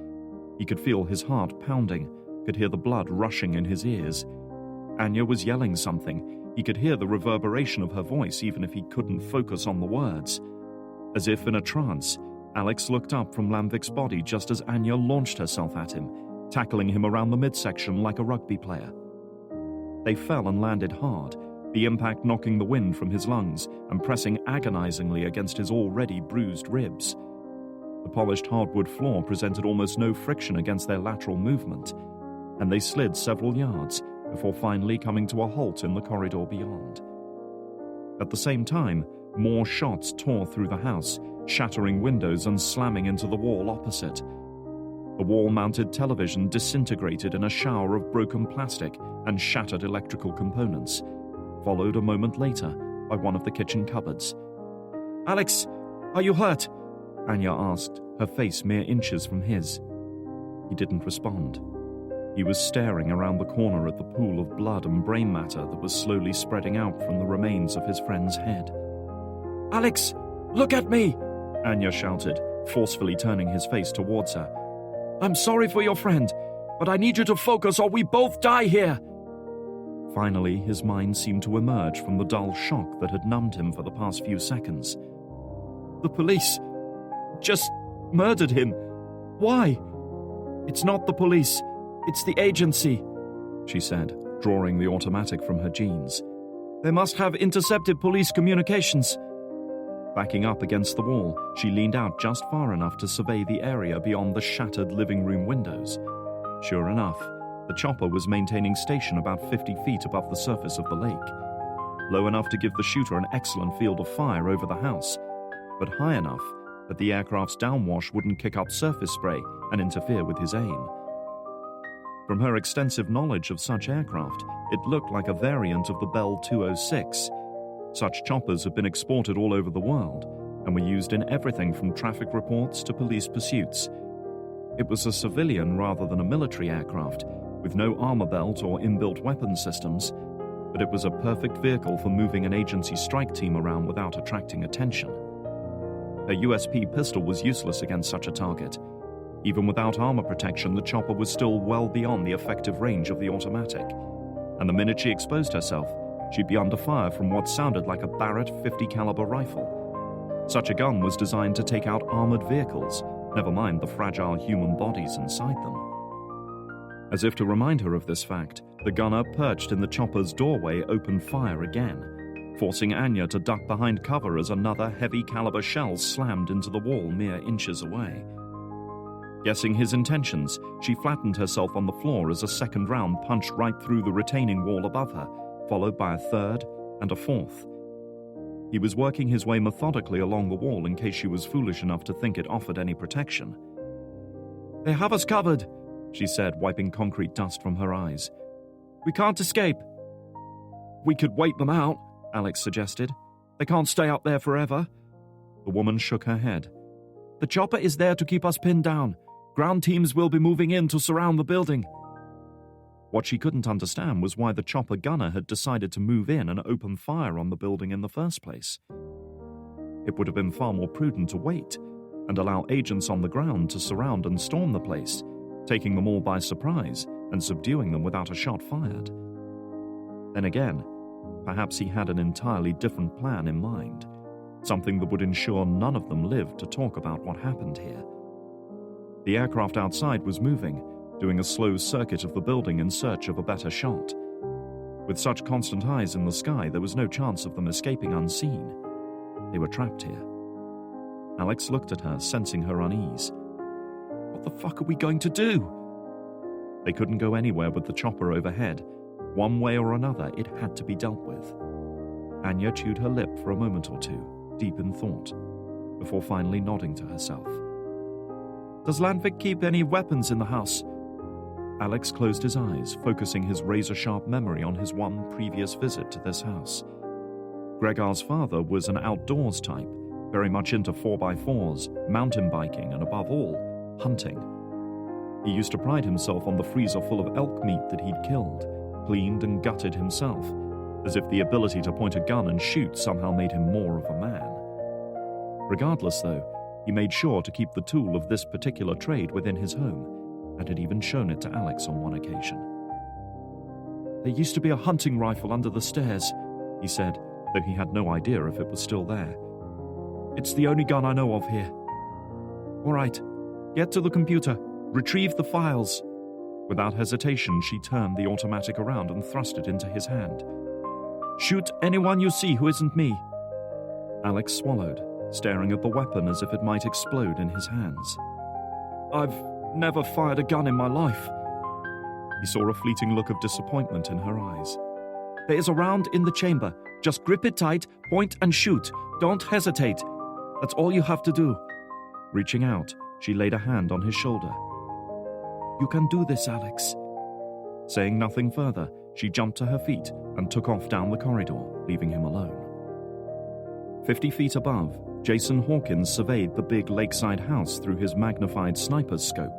S1: He could feel his heart pounding, could hear the blood rushing in his ears. Anya was yelling something. He could hear the reverberation of her voice even if he couldn't focus on the words. As if in a trance, Alex looked up from Lamvik's body just as Anya launched herself at him, tackling him around the midsection like a rugby player. They fell and landed hard, the impact knocking the wind from his lungs and pressing agonizingly against his already bruised ribs. The polished hardwood floor presented almost no friction against their lateral movement, and they slid several yards before finally coming to a halt in the corridor beyond. At the same time, more shots tore through the house, shattering windows and slamming into the wall opposite. The wall-mounted television disintegrated in a shower of broken plastic and shattered electrical components, followed a moment later by one of the kitchen cupboards.
S2: "Alex, are you hurt?"
S1: Anya asked, her face mere inches from his. He didn't respond. He was staring around the corner at the pool of blood and brain matter that was slowly spreading out from the remains of his friend's head.
S2: "Alex, look at me!"
S1: Anya shouted, forcefully turning his face towards her.
S2: "I'm sorry for your friend, but I need you to focus or we both die here."
S1: Finally, his mind seemed to emerge from the dull shock that had numbed him for the past few seconds.
S2: "The police just murdered him. Why?" "It's not the police. It's the agency," she said, drawing the automatic from her jeans. "They must have intercepted police communications."
S1: Backing up against the wall, she leaned out just far enough to survey the area beyond the shattered living room windows. Sure enough, the chopper was maintaining station about 50 feet above the surface of the lake, low enough to give the shooter an excellent field of fire over the house, but high enough that the aircraft's downwash wouldn't kick up surface spray and interfere with his aim. From her extensive knowledge of such aircraft, it looked like a variant of the Bell 206. Such choppers have been exported all over the world and were used in everything from traffic reports to police pursuits. It was a civilian rather than a military aircraft, with no armor belt or inbuilt weapon systems, but it was a perfect vehicle for moving an agency strike team around without attracting attention. Her USP pistol was useless against such a target. Even without armor protection, the chopper was still well beyond the effective range of the automatic, and the minute she exposed herself, she'd be under fire from what sounded like a Barrett .50 caliber rifle. Such a gun was designed to take out armored vehicles, never mind the fragile human bodies inside them. As if to remind her of this fact, the gunner perched in the chopper's doorway opened fire again, forcing Anya to duck behind cover as another heavy caliber shell slammed into the wall mere inches away. Guessing his intentions, she flattened herself on the floor as a second round punched right through the retaining wall above her, followed by a third and a fourth. He was working his way methodically along the wall in case she was foolish enough to think it offered any protection.
S2: "They have us covered," she said, wiping concrete dust from her eyes. "We can't escape." "We could wait them out," Alex suggested. "They can't stay up there forever."
S1: The woman shook her head.
S2: "The chopper is there to keep us pinned down. Ground teams will be moving in to surround the building."
S1: What she couldn't understand was why the chopper gunner had decided to move in and open fire on the building in the first place. It would have been far more prudent to wait and allow agents on the ground to surround and storm the place, taking them all by surprise and subduing them without a shot fired. Then again, perhaps he had an entirely different plan in mind, something that would ensure none of them lived to talk about what happened here. The aircraft outside was moving, doing a slow circuit of the building in search of a better shot. With such constant eyes in the sky, there was no chance of them escaping unseen. They were trapped here. Alex looked at her, sensing her unease.
S2: "What the fuck are we going to do?"
S1: They couldn't go anywhere with the chopper overhead. One way or another, it had to be dealt with. Anya chewed her lip for a moment or two, deep in thought, before finally nodding to herself.
S2: "Does Landvik keep any weapons in the house?"
S1: Alex closed his eyes, focusing his razor-sharp memory on his one previous visit to this house. Gregor's father was an outdoors type, very much into 4x4s, mountain biking, and above all, hunting. He used to pride himself on the freezer full of elk meat that he'd killed, cleaned and gutted himself, as if the ability to point a gun and shoot somehow made him more of a man. Regardless, though, he made sure to keep the tool of this particular trade within his home, and had even shown it to Alex on one occasion.
S2: "There used to be a hunting rifle under the stairs,"
S1: he said, though he had no idea if it was still there. It's the only gun I know of here. All right, get to the computer. Retrieve the files. Without hesitation, she turned the automatic around and thrust it into his hand. Shoot anyone you see who isn't me. Alex swallowed, staring at the weapon as if it might explode in his hands. I've never fired a gun in my life. He saw a fleeting look of disappointment in her eyes. There is a round in the chamber. Just grip it tight, point and shoot. Don't hesitate. That's all you have to do. Reaching out, she laid a hand on his shoulder. You can do this, Alex. Saying nothing further, she jumped to her feet and took off down the corridor, leaving him alone. 50 feet above, Jason Hawkins surveyed the big lakeside house through his magnified sniper's scope.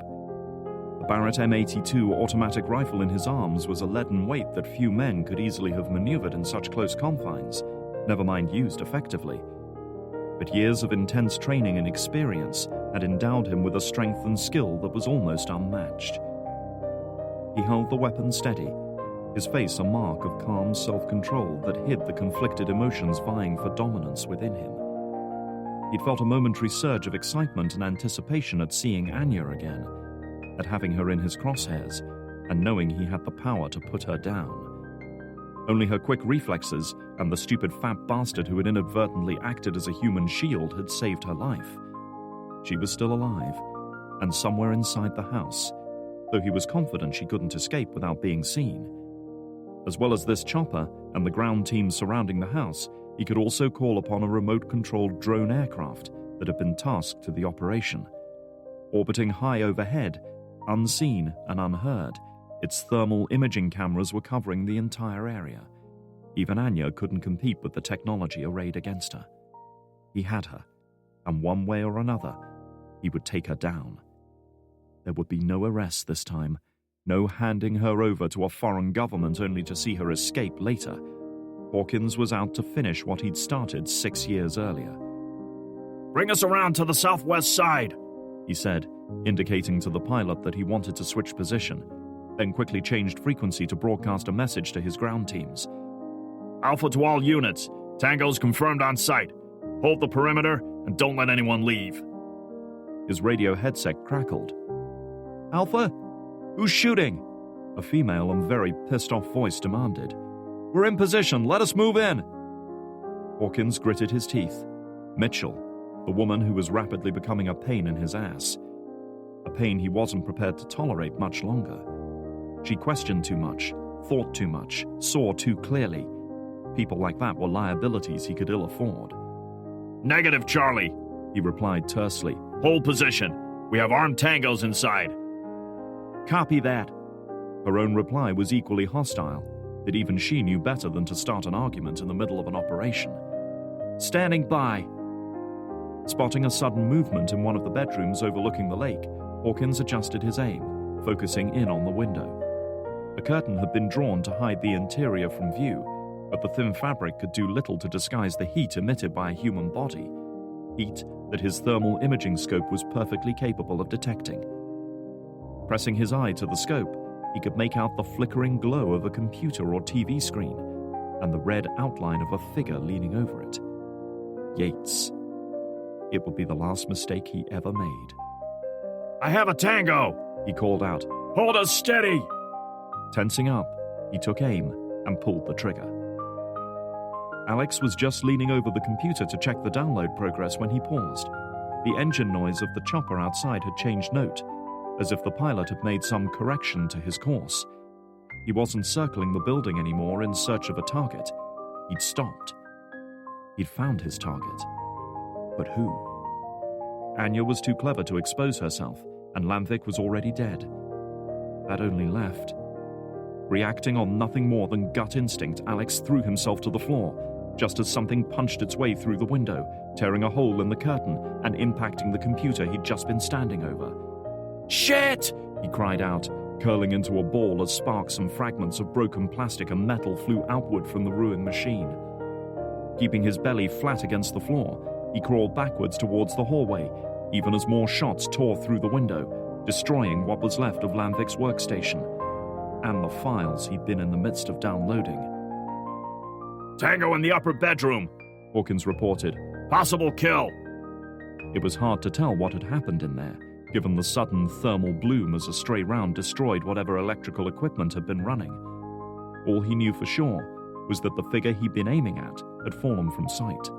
S1: The Barrett M82 automatic rifle in his arms was a leaden weight that few men could easily have maneuvered in such close confines, never mind used effectively. But years of intense training and experience had endowed him with a strength and skill that was almost unmatched. He held the weapon steady, his face a mark of calm self-control that hid the conflicted emotions vying for dominance within him. He'd felt a momentary surge of excitement and anticipation at seeing Anya again, at having her in his crosshairs, and knowing he had the power to put her down. Only her quick reflexes and the stupid fat bastard who had inadvertently acted as a human shield had saved her life. She was still alive, and somewhere inside the house, though he was confident she couldn't escape without being seen. As well as this chopper and the ground team surrounding the house, he could also call upon a remote-controlled drone aircraft that had been tasked to the operation. Orbiting high overhead, unseen and unheard, its thermal imaging cameras were covering the entire area. Even Anya couldn't compete with the technology arrayed against her. He had her, and one way or another, he would take her down. There would be no arrest this time, no handing her over to a foreign government only to see her escape later. Hawkins was out to finish what he'd started 6 years earlier.
S3: Bring us around to the southwest side,
S1: he said, indicating to the pilot that he wanted to switch position, then quickly changed frequency to broadcast a message to his ground teams.
S3: Alpha to all units. Tango's confirmed on site. Hold the perimeter and don't let anyone leave.
S1: His radio headset crackled. Alpha? Who's shooting? A female and very pissed-off voice demanded. We're in position. Let us move in. Hawkins gritted his teeth. Mitchell, the woman who was rapidly becoming a pain in his ass. A pain he wasn't prepared to tolerate much longer. She questioned too much, thought too much, saw too clearly. People like that were liabilities he could ill afford.
S3: Negative, Charlie,
S1: he replied tersely.
S3: Hold position. We have armed tangos inside.
S1: Copy that. Her own reply was equally hostile, that even she knew better than to start an argument in the middle of an operation. Standing by. Spotting a sudden movement in one of the bedrooms overlooking the lake, Hawkins adjusted his aim, focusing in on the window. A curtain had been drawn to hide the interior from view, but the thin fabric could do little to disguise the heat emitted by a human body, heat that his thermal imaging scope was perfectly capable of detecting. Pressing his eye to the scope, he could make out the flickering glow of a computer or TV screen, and the red outline of a figure leaning over it. Yates. It would be the last mistake he ever made.
S3: I have a tango,
S1: he called out.
S3: Hold us steady.
S1: Tensing up, he took aim and pulled the trigger. Alex was just leaning over the computer to check the download progress when he paused. The engine noise of the chopper outside had changed note, as if the pilot had made some correction to his course. He wasn't circling the building anymore in search of a target. He'd stopped. He'd found his target. But who? Anya was too clever to expose herself, and Lanthik was already dead. That only left. Reacting on nothing more than gut instinct, Alex threw himself to the floor, just as something punched its way through the window, tearing a hole in the curtain and impacting the computer he'd just been standing over. "Shit!" he cried out, curling into a ball as sparks and fragments of broken plastic and metal flew outward from the ruined machine. Keeping his belly flat against the floor, he crawled backwards towards the hallway, even as more shots tore through the window, destroying what was left of Lanthik's workstation, and the files he'd been in the midst of downloading.
S3: Tango in the upper bedroom,
S1: Hawkins reported.
S3: Possible kill.
S1: It was hard to tell what had happened in there, given the sudden thermal bloom as a stray round destroyed whatever electrical equipment had been running. All he knew for sure was that the figure he'd been aiming at had fallen from sight.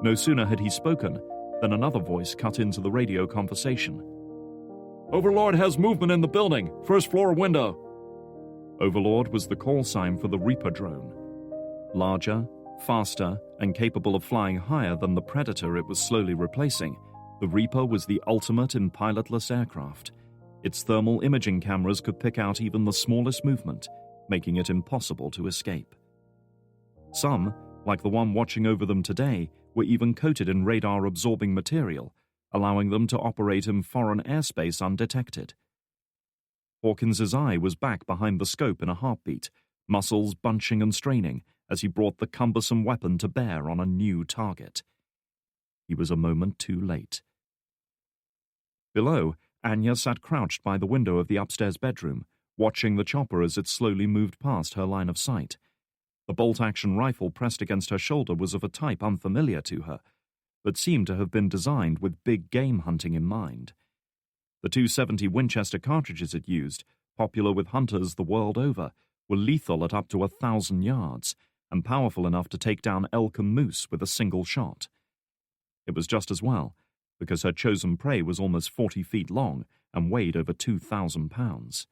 S1: No sooner had he spoken than another voice cut into the radio conversation.
S3: "Overlord has movement in the building, first floor window."
S1: Overlord was the call sign for the Reaper drone. Larger, faster, and capable of flying higher than the Predator it was slowly replacing, the Reaper was the ultimate in pilotless aircraft. Its thermal imaging cameras could pick out even the smallest movement, making it impossible to escape. Some, like the one watching over them today, were even coated in radar-absorbing material, allowing them to operate in foreign airspace undetected. Hawkins's eye was back behind the scope in a heartbeat, muscles bunching and straining as he brought the cumbersome weapon to bear on a new target. He was a moment too late. Below, Anya sat crouched by the window of the upstairs bedroom, watching the chopper as it slowly moved past her line of sight. The bolt-action rifle pressed against her shoulder was of a type unfamiliar to her, but seemed to have been designed with big game hunting in mind. The .270 Winchester cartridges it used, popular with hunters the world over, were lethal at up to 1,000 yards, and powerful enough to take down elk and moose with a single shot. It was just as well, because her chosen prey was almost 40 feet long and weighed over 2,000 pounds.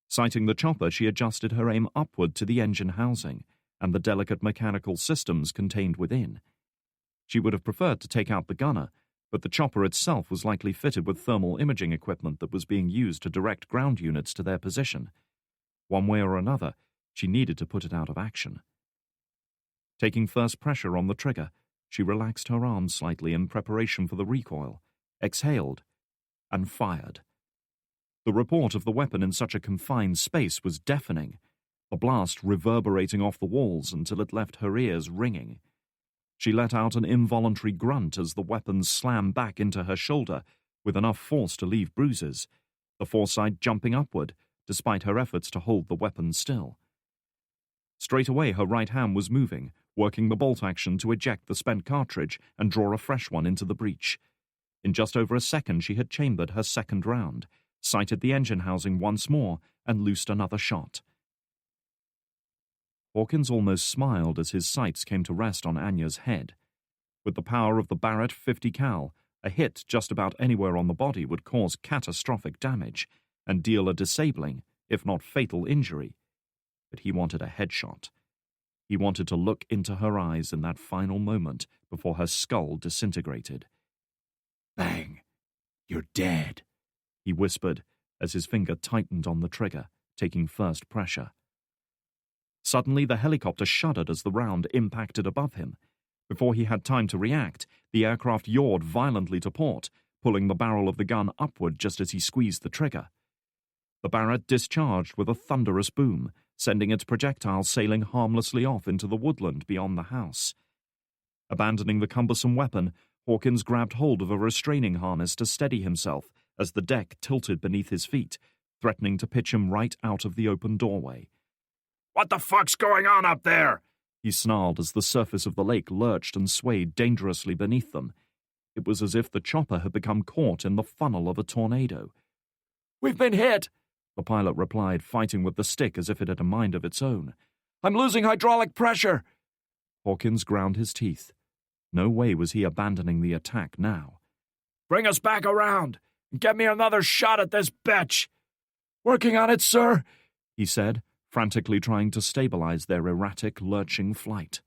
S1: Sighting the chopper, she adjusted her aim upward to the engine housing and the delicate mechanical systems contained within. She would have preferred to take out the gunner, but the chopper itself was likely fitted with thermal imaging equipment that was being used to direct ground units to their position. One way or another, she needed to put it out of action. Taking first pressure on the trigger, she relaxed her arms slightly in preparation for the recoil, exhaled, and fired. The report of the weapon in such a confined space was deafening, the blast reverberating off the walls until it left her ears ringing. She let out an involuntary grunt as the weapon slammed back into her shoulder with enough force to leave bruises, the foresight jumping upward despite her efforts to hold the weapon still. Straight away her right hand was moving, working the bolt action to eject the spent cartridge and draw a fresh one into the breech. In just over a second she had chambered her second round, sighted the engine housing once more, and loosed another shot. Hawkins almost smiled as his sights came to rest on Anya's head. With the power of the Barrett 50 cal, a hit just about anywhere on the body would cause catastrophic damage and deal a disabling, if not fatal, injury. But he wanted a headshot. He wanted to look into her eyes in that final moment before her skull disintegrated. "Bang! You're dead," he whispered as his finger tightened on the trigger, taking first pressure. Suddenly the helicopter shuddered as the round impacted above him. Before he had time to react, the aircraft yawed violently to port, pulling the barrel of the gun upward just as he squeezed the trigger. The Barrett discharged with a thunderous boom, sending its projectile sailing harmlessly off into the woodland beyond the house. Abandoning the cumbersome weapon, Hawkins grabbed hold of a restraining harness to steady himself as the deck tilted beneath his feet, threatening to pitch him right out of the open doorway.
S2: "What the fuck's going on up there?"
S1: he snarled as the surface of the lake lurched and swayed dangerously beneath them. It was as if the chopper had become caught in the funnel of a tornado.
S3: "We've been hit,"
S1: the pilot replied, fighting with the stick as if it had a mind of its own.
S3: "I'm losing hydraulic pressure."
S1: Hawkins ground his teeth. No way was he abandoning the attack now.
S3: "Bring us back around and get me another shot at this bitch." "Working on it, sir,"
S1: he said, frantically trying to stabilize their erratic, lurching flight.